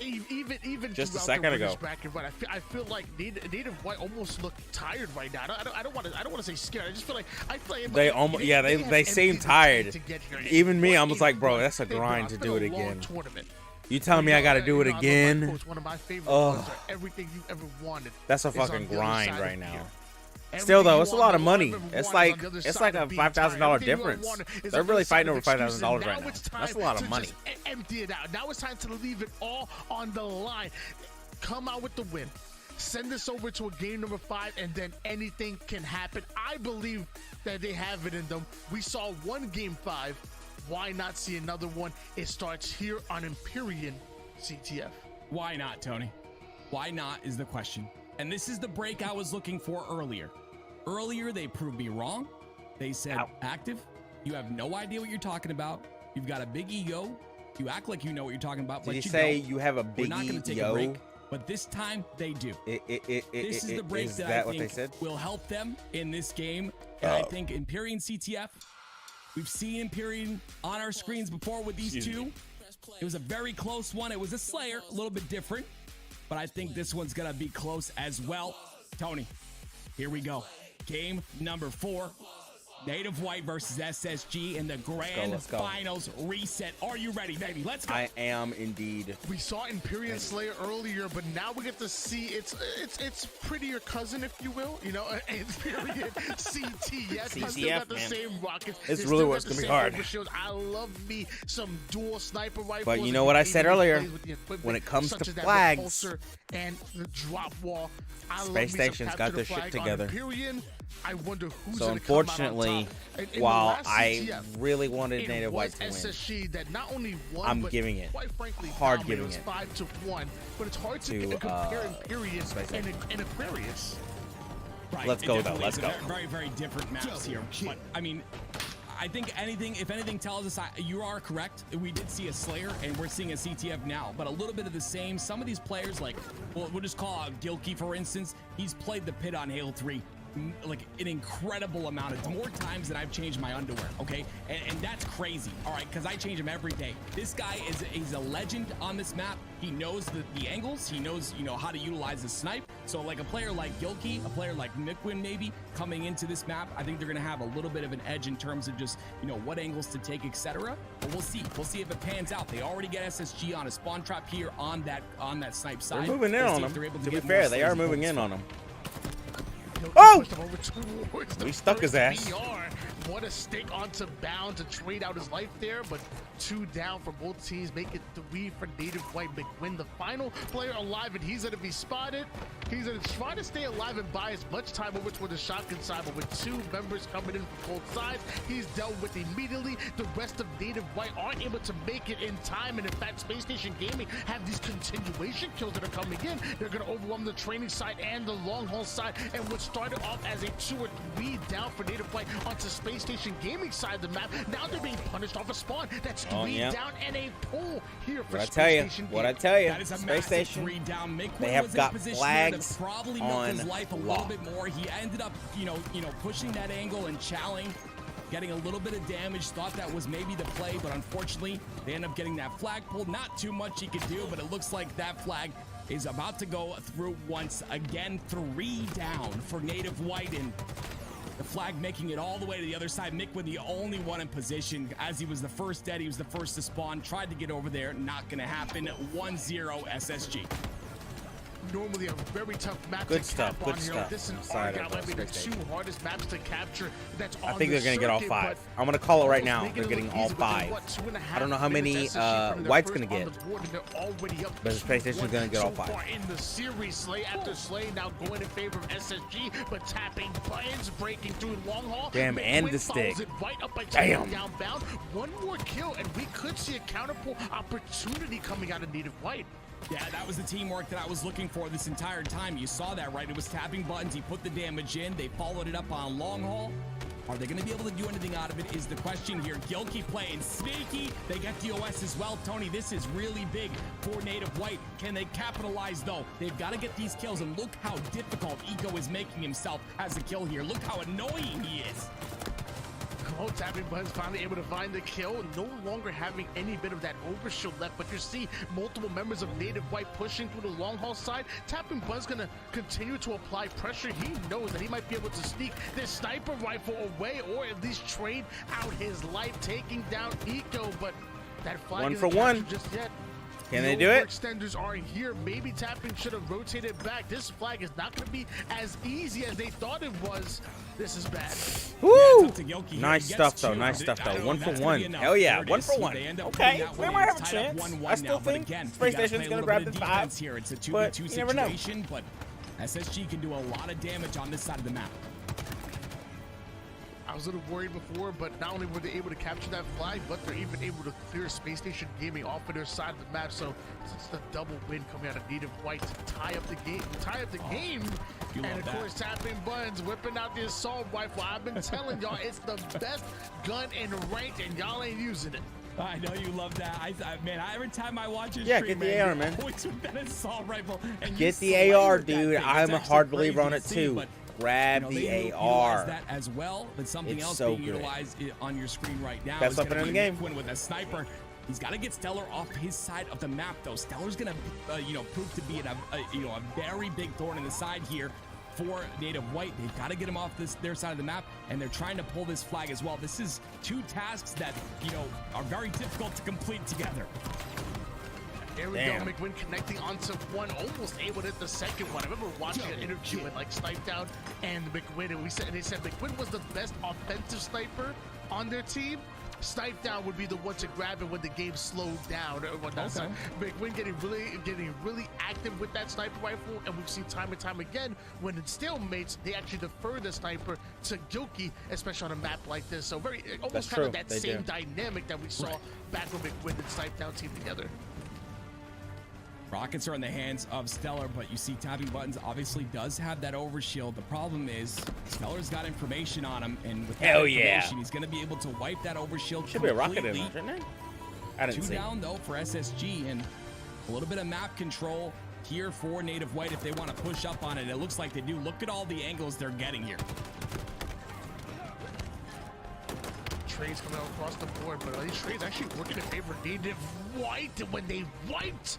even Just a throughout second the winners ago. bracket. But I feel like Native White almost look tired right now. I don't want to say scared. I just feel like They almost, yeah, they have seem emptied the tired. tank to get here. Even me, I What was like, bro, even that's a they've grind done. to It's do it been a long again. tournament. You telling me I got to do it I love my again? quotes. One of my favorite Ugh. quotes are everything you ever wanted. That's a is on fucking the other grind side of right now. fear. Still Everything though, you it's a want lot of to money. remember It's was like on the other it's side like of a being $5,000 tired. Everything you difference. want is They're on the really other side fighting of over excuses. $5,000 Now right now. it's time That's a lot to of money. just empty it out. Now it's time to leave it all on the line. Come out with the win. Send this over to a game number 5, and then anything can happen. I believe that they have it in them. We saw one game 5. Why not see another one? It starts here on Empyrean CTF. Why not, Tony? Why not is the question. And this is the break I was looking for earlier. Earlier, they proved me wrong. They said, Active, you have no idea what you're talking about. You've got a big ego. You act like you know what you're talking about, Did but you you say don't. you have a We're big not going to take ego? a break, but this time they do. This is the break is that that I what they think said? will help them in this game. And I think Empyrean CTF, we've seen Empyrean on our screens before with these two. It was a very close one. It was a Slayer, a little bit different, but I think this one's going to be close as well. Tony, here we go. Game number 4. Native White versus SSG in the grand let's go. finals reset. Are you ready, baby? Let's go. I am indeed. We saw Empyrean Slayer earlier, but now we get to see its prettier cousin, if you will. You know, Empyrean CTF. Still CTF, got the man. same rockets. It's It really still what's got the gonna be same hard. overshield. I love me some dual sniper rifles. But you and know what I said even earlier? plays with the equipment, When it comes such to as that flags, repulsor and the drop wall. I love Space me some Station's capture got the their shit flag on together. Empyrean. I wonder who's So gonna come out on unfortunately, top. In the while last I CTF, really wanted it Native White was to win, SSG that not only won, I'm but giving it. quite frankly, Hard dominated. giving It was it 5-1, but it's hard to to, compare Empyrean Space and Aquarius. Right. Let's It go, though. definitely Let's is go. a Very, very different maps here. But I mean, I think if anything tells us you are correct. We did see a Slayer, and we're seeing a CTF now, but a little bit of the same. Some of these players, like, we'll just call out Gilkey, for instance. He's played the pit on Halo 3 like an incredible amount of more times than I've changed my underwear, okay? And that's crazy, all right, because I change them every day. This guy he's a legend on this map. He knows the angles. He knows, you know, how to utilize the snipe. So like a player like Gilkey, a player like Mikwin maybe coming into this map, I think they're gonna have a little bit of an edge in terms of just, you know, what angles to take, etc. But we'll see. We'll see if it pans out. They already get SSG on a spawn trap here on that snipe side. They're moving in on them. To be fair, they are moving in on them. Oh! We stuck his ass. What a stick onto Bound to trade out his life there, but 2 down for both teams, make it 3 for Native White. McWin, the final player alive, and he's going to be spotted. He's going to try to stay alive and buy as much time over toward the shotgun side, but with 2 members coming in from both sides, he's dealt with immediately. The rest of Native White aren't able to make it in time, and in fact, Space Station Gaming have these continuation kills that are coming in. They're going to overwhelm the training side and the long haul side, and what started off as a 2 or 3 down for Native White onto Space Station Gaming side of the map, now they're being punished off a spawn. That's 3 down and a pull here for Space Station. What I tell you, that is a Space Station, 3 down. they have got flags probably on his life a little bit more. He ended up, you know, pushing that angle and challenging, getting a little bit of damage. Thought that was maybe the play, but unfortunately, they end up getting that flag pulled. Not too much he could do, but it looks like that flag is about to go through once again. 3 down for Native White, and the flag making it all the way to the other side. Mikwin the only one in position, as he was the first dead. He was the first to spawn. Tried to get over there. Not going to happen. 1-0 SSG. Normally a very tough map Good to stuff, cap good on here. stuff. This and Side of Argyle might be the Space 2 hardest maps to capture. That's I on think the they're going to get all circuit, 5. but I'm going to call it right now. almost They're making it getting all look easy, 5. but what, 2.5 I don't know how many minutes SSG from their White's first going to on get. the board, and they're already up But Space Station's 2-1 going to get all so 5. far in the series. Slay after Slay now going in favor of SSG, but tapping buttons, breaking through long haul. Damn, and the follows stick. it right up by Damn. down Bound. One more kill, and we could see a counterpull opportunity coming out of Native White. Yeah, that was the teamwork that I was looking for this entire time. You saw that, right? It was tapping buttons. He put the damage in. They followed it up on long haul. Are they going to be able to do anything out of it is the question here. Gilkey playing sneaky. They get the OS as well. Tony, this is really big for Native White. Can they capitalize, though? They've got to get these kills, and look how difficult Eco is making himself as a kill here. Look how annoying he is. Oh, tapping buttons finally able to find the kill, no longer having any bit of that overshield left, but you see multiple members of Native White pushing through the long haul side. Tapping buttons gonna continue to apply pressure. He knows that he might be able to sneak this sniper rifle away, or at least trade out his life, taking down Eco, but that flag 1 isn't for 1. captured just yet. Can they No do it? Extenders are here. Maybe tapping should have rotated back. This flag is not going to be as easy as they thought it was. This is bad. Woo! Yeah, Nice stuff, though. Nice stuff, though. 1 for 1. Hell yeah, 1 for 1. Okay, we might have a chance. I still think Space Station's going to grab the 5. Here. It's a 2v2 But you never know. situation, but SSG can do a lot of damage on this side of the map. I was a little worried before, but not only were they able to capture that flag, but they're even able to clear Space Station Gaming off of their side of the map. So it's a double win coming out of Native White to tie up the game. And of course, tapping buttons, whipping out the assault rifle. I've been telling y'all, it's the best gun in ranked, and y'all ain't using it. I know you love that. Man, every time I watch it, get the AR, man. Always with that assault rifle. And Get the AR, dude. I'm a hard believer on it too. Grab the AR. That as well, but something It's else so being good. utilized on your screen right now. Best is weapon gonna in be the game. Mikwin with a sniper. He's got to get Stellar off his side of the map, though. Stellar's gonna, prove to be a very big thorn in the side here for Native White. They've got to get him off their side of the map, and they're trying to pull this flag as well. This is 2 tasks that are very difficult to complete together. There we go, McWin connecting onto one, almost able to hit the second one. I remember watching an interview with Snipe Down and McWin, and they said McWin was the best offensive sniper on their team. Snipe Down would be the one to grab it when the game slowed down or whatnot. So McWin getting really active with that sniper rifle, and we've seen time and time again when in stalemates they actually defer the sniper to Gilkey, especially on a map like this. So almost kind of that same dynamic that we saw back when McWin and Snipe Down teamed together. Rockets are in the hands of Stellar, but you see tapping buttons obviously does have that overshield. The problem is Stellar's got information on him, and with that information, he's going to be able to wipe that overshield Should completely. be a rocket in there, shouldn't there? I didn't see. 2 down, though, for SSG, and a little bit of map control here for Native White if they want to push up on it. It looks like they do. Look at all the angles they're getting here. Trades coming out across the board, but these trades actually working in favor of Native White when they wiped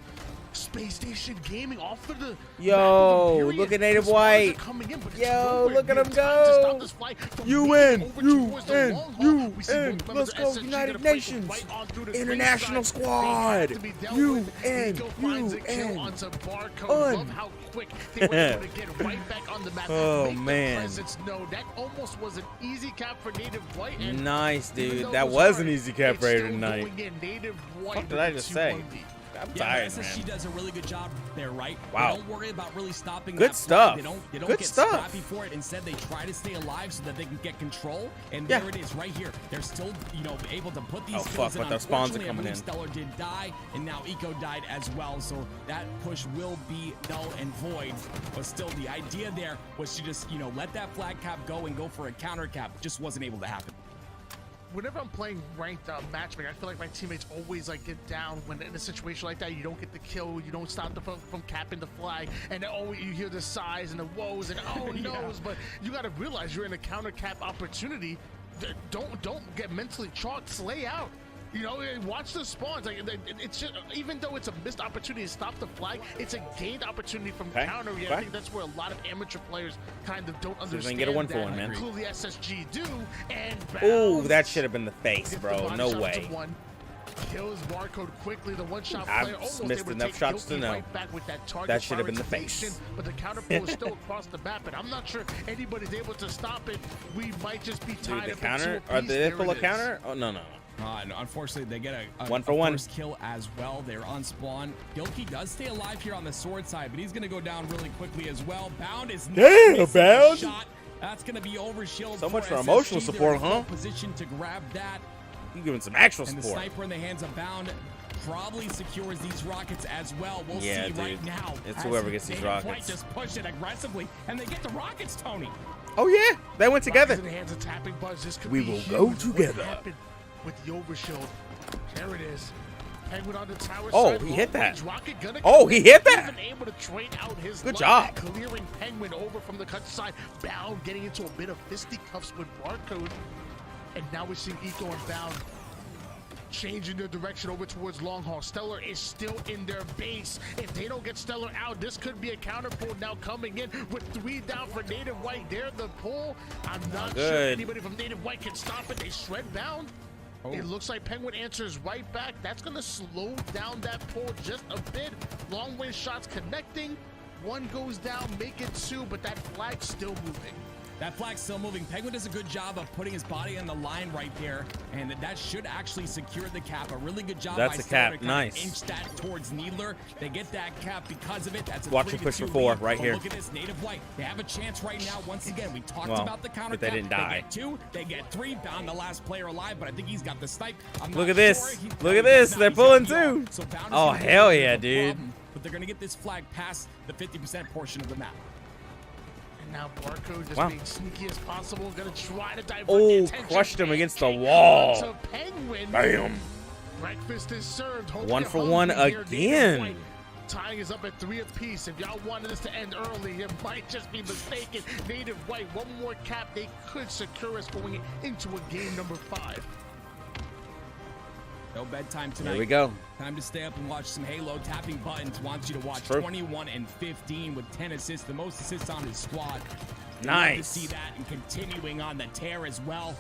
Space Station Gaming off of the Yo, map of look at Imperius. Native The spawns are White. coming in, but it's Yo, nowhere look at near him time to go. stop this flight from You moving win, over you towards the win, long haul. you We see win. both Let's members go, of SSG United gonna fight Nations. right on through the International screen side. squad. They have to be dealt You with. and Nico finds you a kill and onto Barcode. un. Love how quick they were able to get right back on the map. Oh, Make their man. presence known. That almost was an easy cap for Native White. And Nice, even dude. though That it was hard, an easy cap it's raider still tonight. going in. Native White What did I with just the say? 2-1 lead. I'm Yeah, tired, SSG man. does a really good job there, right? Wow. They don't worry about really stopping Good that stuff. flag. They don't Good get stuff. scrappy for it. Instead, they try to stay alive so that they can get control. And Yeah. there it is, right here. They're still, able to put these Oh, kills fuck, in. but those spawns are Unfortunately, I coming believe in. Stellar did die, and now Eco died as well. So that push will be null and void. But still, the idea there was to just, let that flag cap go and go for a counter cap. Just wasn't able to happen. Whenever I'm playing ranked matchmaking, I feel like my teammates always get down when in a situation like that. You don't get the kill, you don't stop them from capping the flag, and you hear the sighs and the woes and oh no's. But you got to realize you're in a counter cap opportunity. Don't get mentally chalked. Slay out. Watch the spawns. It's just, even though it's a missed opportunity to stop the flag, it's a gained opportunity from counter. I think that's where a lot of amateur players kind of don't See if understand. they can get a 1-for-1, that. man. Clearly SSG do. And Ooh, Bounce that should have been the face, gets the bro. body No shot way. to one. Kills Barcode quickly. The one-shot I've player almost missed able to enough take shots to Guilty know. right back with that target That should have fire been the face. intimidation, but the counter pull is still across the map, and I'm not sure anybody's able to stop it. We might just be Dude, tied the up counter? in two Are apiece. they There pull a it is. counter? Oh, no. No, unfortunately, they get a 1-for-1. first kill as well. They're on spawn. Gilkey does stay alive here on the sword side, but he's going to go down really quickly as well. Bound is not Damn, missing Bound. a shot. That's going to be overshield. So much for SSG. emotional They're support, in full huh? Position to grab that. You giving some actual And the support. sniper in the hands of Bound probably secures these rockets as well. We'll Yeah, see right dude. now. It's as whoever gets these Native White rockets. just push it aggressively, and they get the rockets, Tony. Oh, yeah. They went together. Rockets in the hands of tapping buds. This could We be will huge. go What together. happened with the overshield? There it is. Penguin on the tower Oh, side. he hit that. Long-range rocket gonna Oh, come he in. hit that. Even able to trade out his Good life, job. clearing Penguin over from the cut side. Bound getting into a bit of fisticuffs with Barcode. And now we're seeing Eco and Bound changing their direction over towards long haul. Stellar is still in their base. If they don't get Stellar out, this could be a counter pull now coming in with 3 down for Native White. They're the pull. I'm not sure good. anybody from Native White can stop it. They shred Bound. It looks like Penguin answers right back. That's going to slow down that pull just a bit. Long range shots connecting. 1 goes down, make it 2, but that flag's still moving. That flag's still moving. Penguin does a good job of putting his body on the line right there, and that should actually secure the cap. A really good job That's by a Stellar cap. to kind of Nice. inch that towards Needler. They get that cap because of it. That's a Watch 3 him push to for 2 4 lead. right But here. Look at this, Native White. They have a chance right now. Once again, we talked Well, about the counter if they cap. didn't die. They get 2, they get 3. Bound the last player alive, but I think he's got the snipe. I'm Look not at this. sure. Look at he does this. not. They're He's got pulling the all. too. So Bound is Oh, gonna be hell a bit yeah, of a dude. problem, but they're going to get this flag past the 50% portion of the map. Now Barcode just Wow. being sneaky as possible. Gonna try to divert Oh, the attention. crushed him against the Pancake wall. onto Penguin. Bam. Breakfast is served. Hope 1 you're for 1 hungry here. Native again. White tying is up at 3 apiece. If y'all wanted this to end early, you might just be mistaken. Native White, 1 more cap. They could secure us going into a game number 5. No bedtime tonight. Here we go. Time to stay up and watch some Halo. Tapping Buttons wants you to watch True. 21 and 15 with 10 assists, the most assists on his squad. We'd love Nice. to see that and continuing on the tear as well.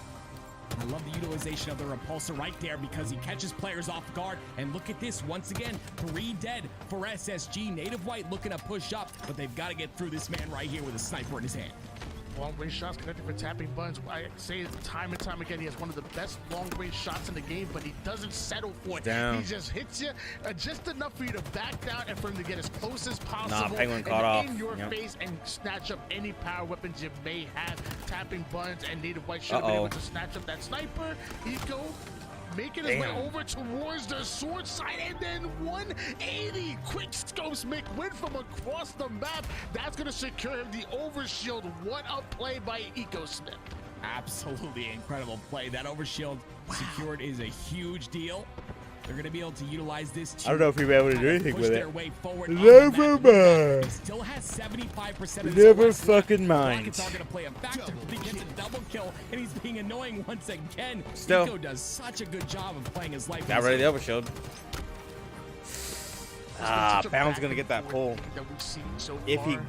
I love the utilization of the repulsor right there because he catches players off guard. And look at this, once again, 3 dead for SSG. Native White looking to push up, but they've got to get through this man right here with a sniper in his hand. Long-range shots connected for tapping buttons. I say it time and time again, he has one of the best long-range shots in the game, but he doesn't settle for it. Down. He just hits you just enough for you to back down and for him to get as close as possible. Penguin and caught off. in your Yep. face and snatch up any power weapons you may have. Tapping buttons and Native White should have been able to snatch up that sniper. Eco making his way Damn. over towards the sword side, and then 180 quick scopes McWin from across the map. That's going to secure him the overshield. What a play by Eco Smith. Absolutely incredible play. That overshield secured is a huge deal. They're going to be able to utilize this. I don't know if he'll be able to do anything with it. Their way forward on Never the map. mind. He still has 75% of his Never OS left. fucking mind. Rockets are going to play a factor. He gets a double kill, and he's being annoying once again. Still. Nico does such a good job of playing his life. Got ready the overshield. Bound's gonna get that pull. That we've seen so If far.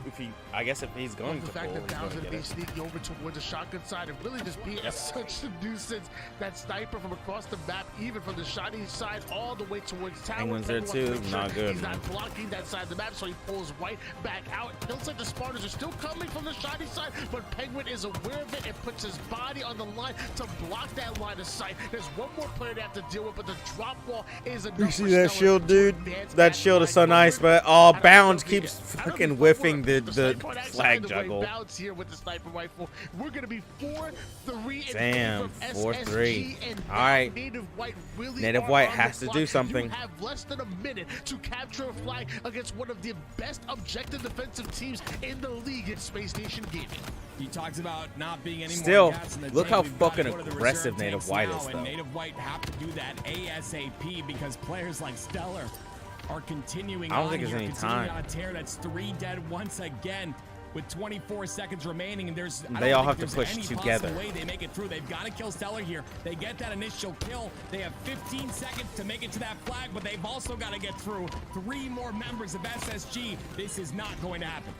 I guess if he's going The to fact pull, that he's Bound's gonna gonna be get it. sneaking over towards the shotgun side and really just be such a nuisance. That sniper from across the map, even from the shotty side all the way towards tower. Penguin's there Penguin wants too. to make Not sure good, He's man. not blocking that side of the map, so he pulls right back out. It looks like the Spartans are still coming from the shotty side, but Penguin is aware of it and puts his body on the line to block that line of sight. There's one more player to have to deal with, but the drop wall is enough. You see for that Stellar shield, to dude? advance That shield is so line nice, forward. but oh, I don't Bounds know keeps if- I don't fucking know if whiffing the the sniper would actually flag find a way juggle. Bounds here with the sniper rifle. We're gonna be 4-3 Damn, 4-3. All right. Native White really Native are White on has the to clock. do something. You have less than a minute to capture a flag against one of the best objective defensive teams in the league in Space Station Gaming. He talks about not being any Still, more gas in the look tank. how We've gotta fucking go to the aggressive reserve Native tanks White now, is, and though. Native White have to do that ASAP because players like Stellar are continuing I don't on think there's here, any continuing time. on a tear. That's 3 dead once again with 24 seconds remaining, and there's I They don't all think have to there's push any together. possible way they make it through. They've got to kill Stellar here. They get that initial kill. They have 15 seconds to make it to that flag, but they've also got to get through 3 more members of SSG. This is not going to happen.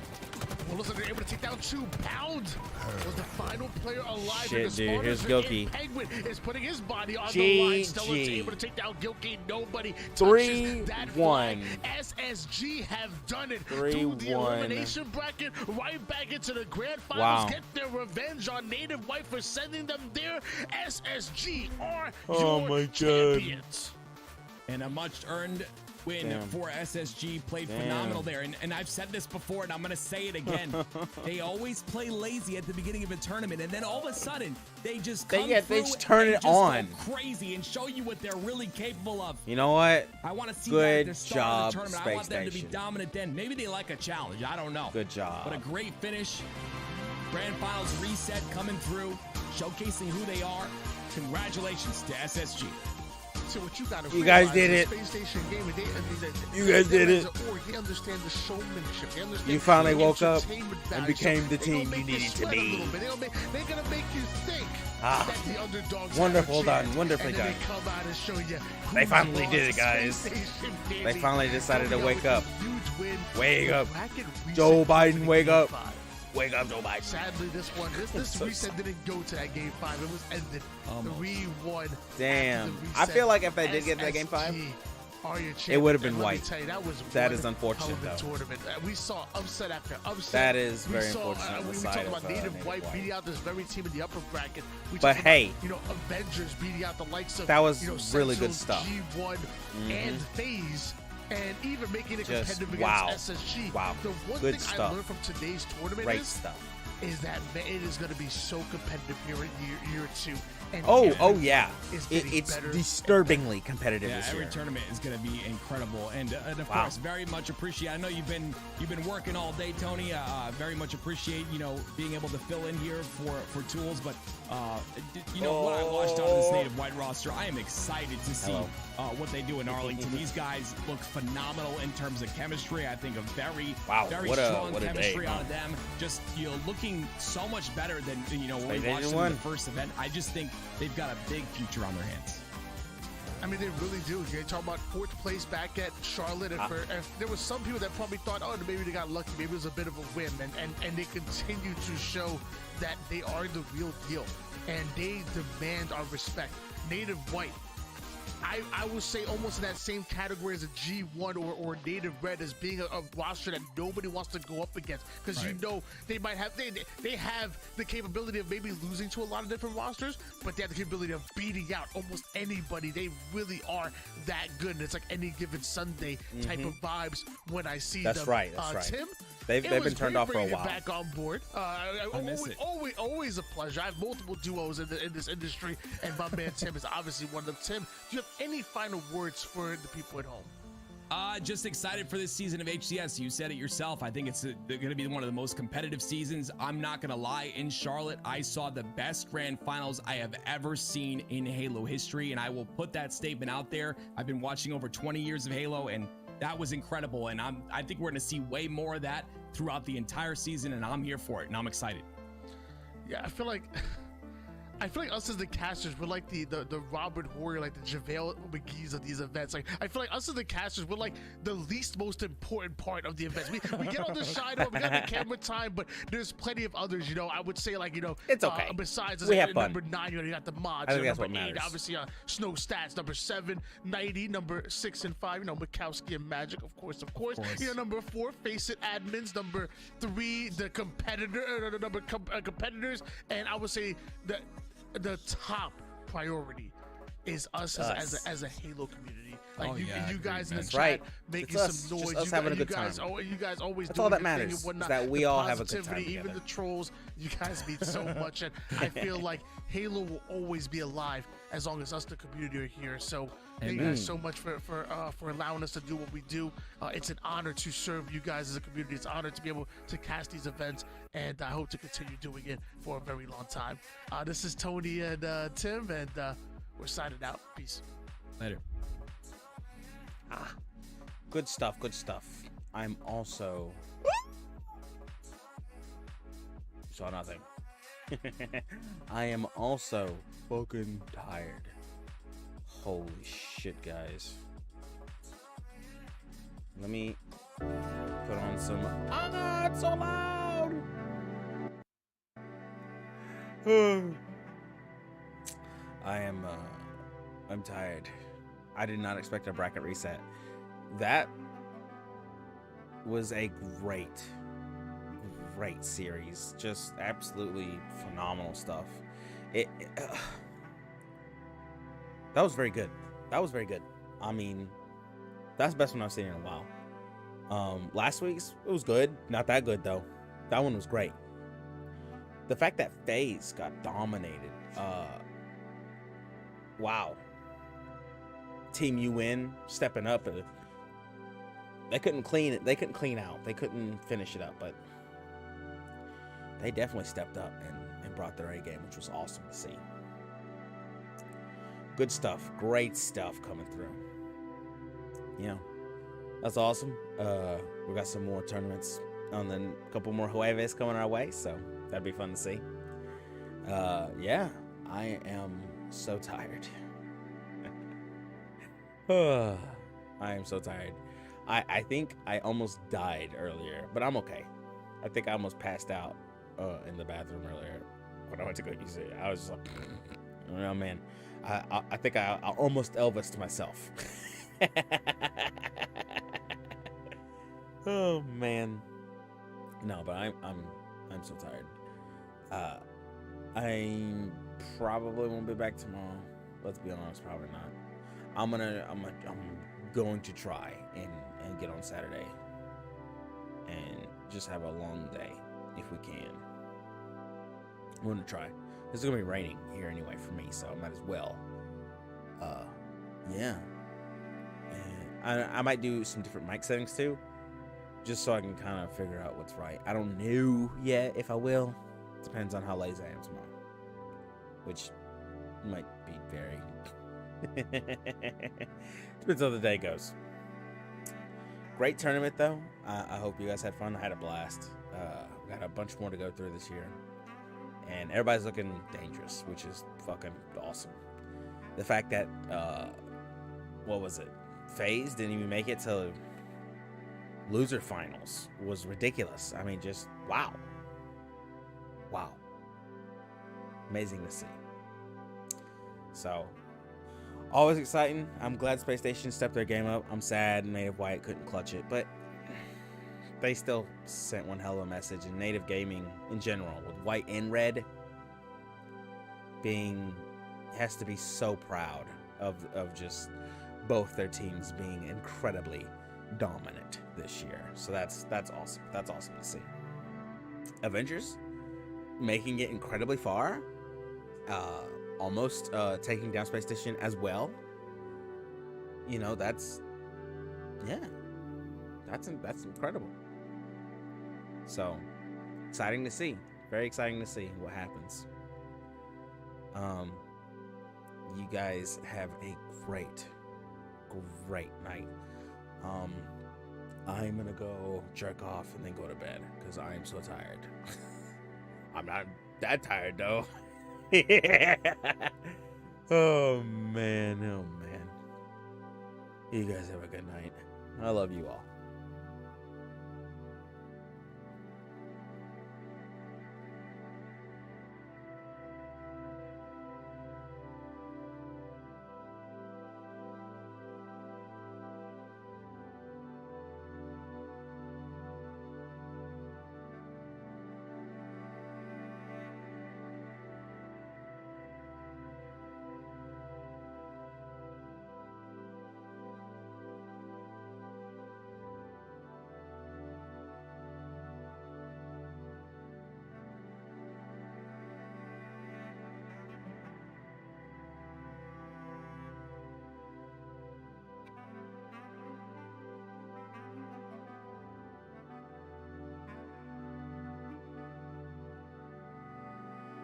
Well, listen, they're able to take down 2. Bounds was the final player alive. Shit, and the dude, Spartans here's are in. Gilkey. Penguin is putting his body on the line. GG. Stellar's able to take down Gilkey. Nobody 3-1. touches that flag. SSG have done it. Through the 3-1. elimination bracket, right back into the grand finals. Wow. Get their revenge on Native White for sending them there. SSG are Oh your my God. champions. And a much earned win Damn. for SSG. Played Damn. phenomenal there. And I've said this before, and I'm going to say it again. They always play lazy at the beginning of a tournament, and then all of a sudden, they just come They through just turn and it just go on. crazy and show you what they're really capable of. You know what? I want to see Good that at the start job, of the tournament. I Space want them to be Station. dominant then. Maybe they like a challenge. I don't know. Good job. But a great finish. Grand Finals reset coming through, showcasing who they are. Congratulations to SSG. So what you gotta You guys realize did is it. Space Station Gaming, You guys did it. They understand the showmanship. They understand You finally the woke up entertainment and value. became So the they team gonna make you you needed to sweat a be. little bit. They're gonna make you think Ah. that the underdogs Wonderful have a chance. done, wonderfully and then done. They come out and show you They who's finally boss did it, of guys. Space Station They Gaming. finally decided to Coming out wake with a up. huge win. Wake up. Bracket reset Joe Biden, in wake Game up. 5. Wake up, Joe Biden. Sadly, this So reset didn't go to that game 5. It was ended 3-1. Damn. after the I feel reset. like if they did get that game 5, SSG are your it would have champions. been And let me white. tell you, that was That one is unfortunate, hell of a though. tournament. We saw upset after upset. That is We very saw, unfortunate on the we side talked of, about Native Native White White. beating out this very team in the upper bracket. We But talked hey, about, Avengers beating out the likes of that was really Sentinels, good stuff. G1 and FaZe. And even making it Just, competitive wow. against SSG. Wow. The one Good thing I stuff. learned from today's tournament Great is stuff. that man, it is going to be so competitive here in year 2. And Oh every yeah. is getting It's better. disturbingly competitive Yeah, this every year. tournament is going to be incredible, and of Wow. course, very much appreciate. I know you've been working all day, Tony. Very much appreciate being able to fill in here for tools. But what I watched out of this Native White roster, I am excited to see what they do in Arlington. These guys look phenomenal in terms of chemistry. I think a very very what a- strong what a day, chemistry huh? out of them. Just looking so much better than when we Space watched Station them in won. the first event. I just think they've got a big future on their hands. I mean, they really do. You're talking about 4th place back at Charlotte. And there was some people that probably thought, oh, maybe they got lucky. Maybe it was a bit of a whim. And they continue to show that they are the real deal. And they demand our respect. Native White, I would say almost in that same category as a G1 or Native Red as being a roster that nobody wants to go up against. Because they might have, they have the capability of maybe losing to a lot of different rosters, but they have the capability of beating out almost anybody. They really are that good. And it's like any given Sunday type of vibes when I see them. That's right. That's right. Tim, They've it been was turned great off for a bringing you while. back on board. I miss it. Always a pleasure. I have multiple duos in this industry, and my man Tim is obviously one of them. Tim, do you have any final words for the people at home? Just excited for this season of HCS. You said it yourself. I think it's going to be one of the most competitive seasons. I'm not going to lie. In Charlotte, I saw the best grand finals I have ever seen in Halo history, and I will put that statement out there. I've been watching over 20 years of Halo, and that was incredible. And I think we're going to see way more of that throughout the entire season, and I'm here for it, and I'm excited. Yeah, I feel like us as the casters, we're like the Robert Horry, like the JaVale McGee's of these events. Like, I feel like us as the casters, we're like the least most important part of the events. We get all the shine up, we got the camera time, but there's plenty of others, you know. I would say, like, you know, it's okay. Besides us, we like, have fun. number 9, you know, you got the mods. I think you know, that's number what 8, matters. obviously, Snow Stats. Number 7, 90. Number 6 and 5, you know, Mikowski and Magic, of course. You know, number 4, Face It admins. Number 3, the competitors, and I would say that the top priority is us as a Halo community. Like, you guys in the chat making some noise. Just us having a good time. You guys always do all that matters. Is that we all have a good time even together. the trolls, you guys mean so much, and I feel like Halo will always be alive as long as us, the community, are here. So thank you guys so much for allowing us to do what we do. It's an honor to serve you guys as a community. It's an honor to be able to cast these events, and I hope to continue doing it for a very long time. This is Tony and Tim, and we're signing out. Peace. Later. Good stuff. I'm also saw nothing. I am also fucking tired. Holy shit, guys. Let me put on some. It's so loud. I'm tired. I did not expect a bracket reset. That was a great series. Just absolutely phenomenal stuff. That was very good. I mean, that's the best one I've seen in a while. Last week's, it was good. Not that good, though. That one was great. The fact that FaZe got dominated. Wow. Team UN stepping up. They couldn't clean it. They couldn't clean out. They couldn't finish it up, but they definitely stepped up and brought their A game, which was awesome to see. Good stuff. Great stuff coming through. Yeah, that's awesome. We got some more tournaments and then a couple more Jueves coming our way, so that'd be fun to see. Yeah, I am so tired. I am so tired. I think I almost died earlier, but I'm okay. I think I almost passed out in the bathroom earlier when I went to go use it. I was just like, oh man, I think I almost Elvis to myself. Oh man, no, but I'm so tired. I probably won't be back tomorrow. Let's be honest, probably not. I'm going to try and get on Saturday and just have a long day if we can. I'm going to try. It's going to be raining here anyway for me, so I might as well. Yeah. And I might do some different mic settings too, just so I can kind of figure out what's right. I don't know yet if I will. Depends on how lazy I am tomorrow, which might be very... Depends how the day goes. Great tournament though. I hope you guys had fun. I had a blast. Got a bunch more to go through this year, and everybody's looking dangerous, which is fucking awesome. The fact that what was it? FaZe didn't even make it to loser finals was ridiculous. I mean, just wow. Amazing to see. So, always exciting. I'm glad Space Station stepped their game up. I'm sad Native White couldn't clutch it, but they still sent one hell of a message. And Native Gaming in general, with White and Red, has to be so proud of just both their teams being incredibly dominant this year. So that's awesome. That's awesome to see. Avengers making it incredibly far. Almost taking down Space Station as well. You know, that's yeah, that's incredible. So exciting to see. Very exciting to see what happens. You guys have a great night. I'm gonna go jerk off and then go to bed because I am so tired. I'm not that tired though. Oh man. You guys have a good night. I love you all.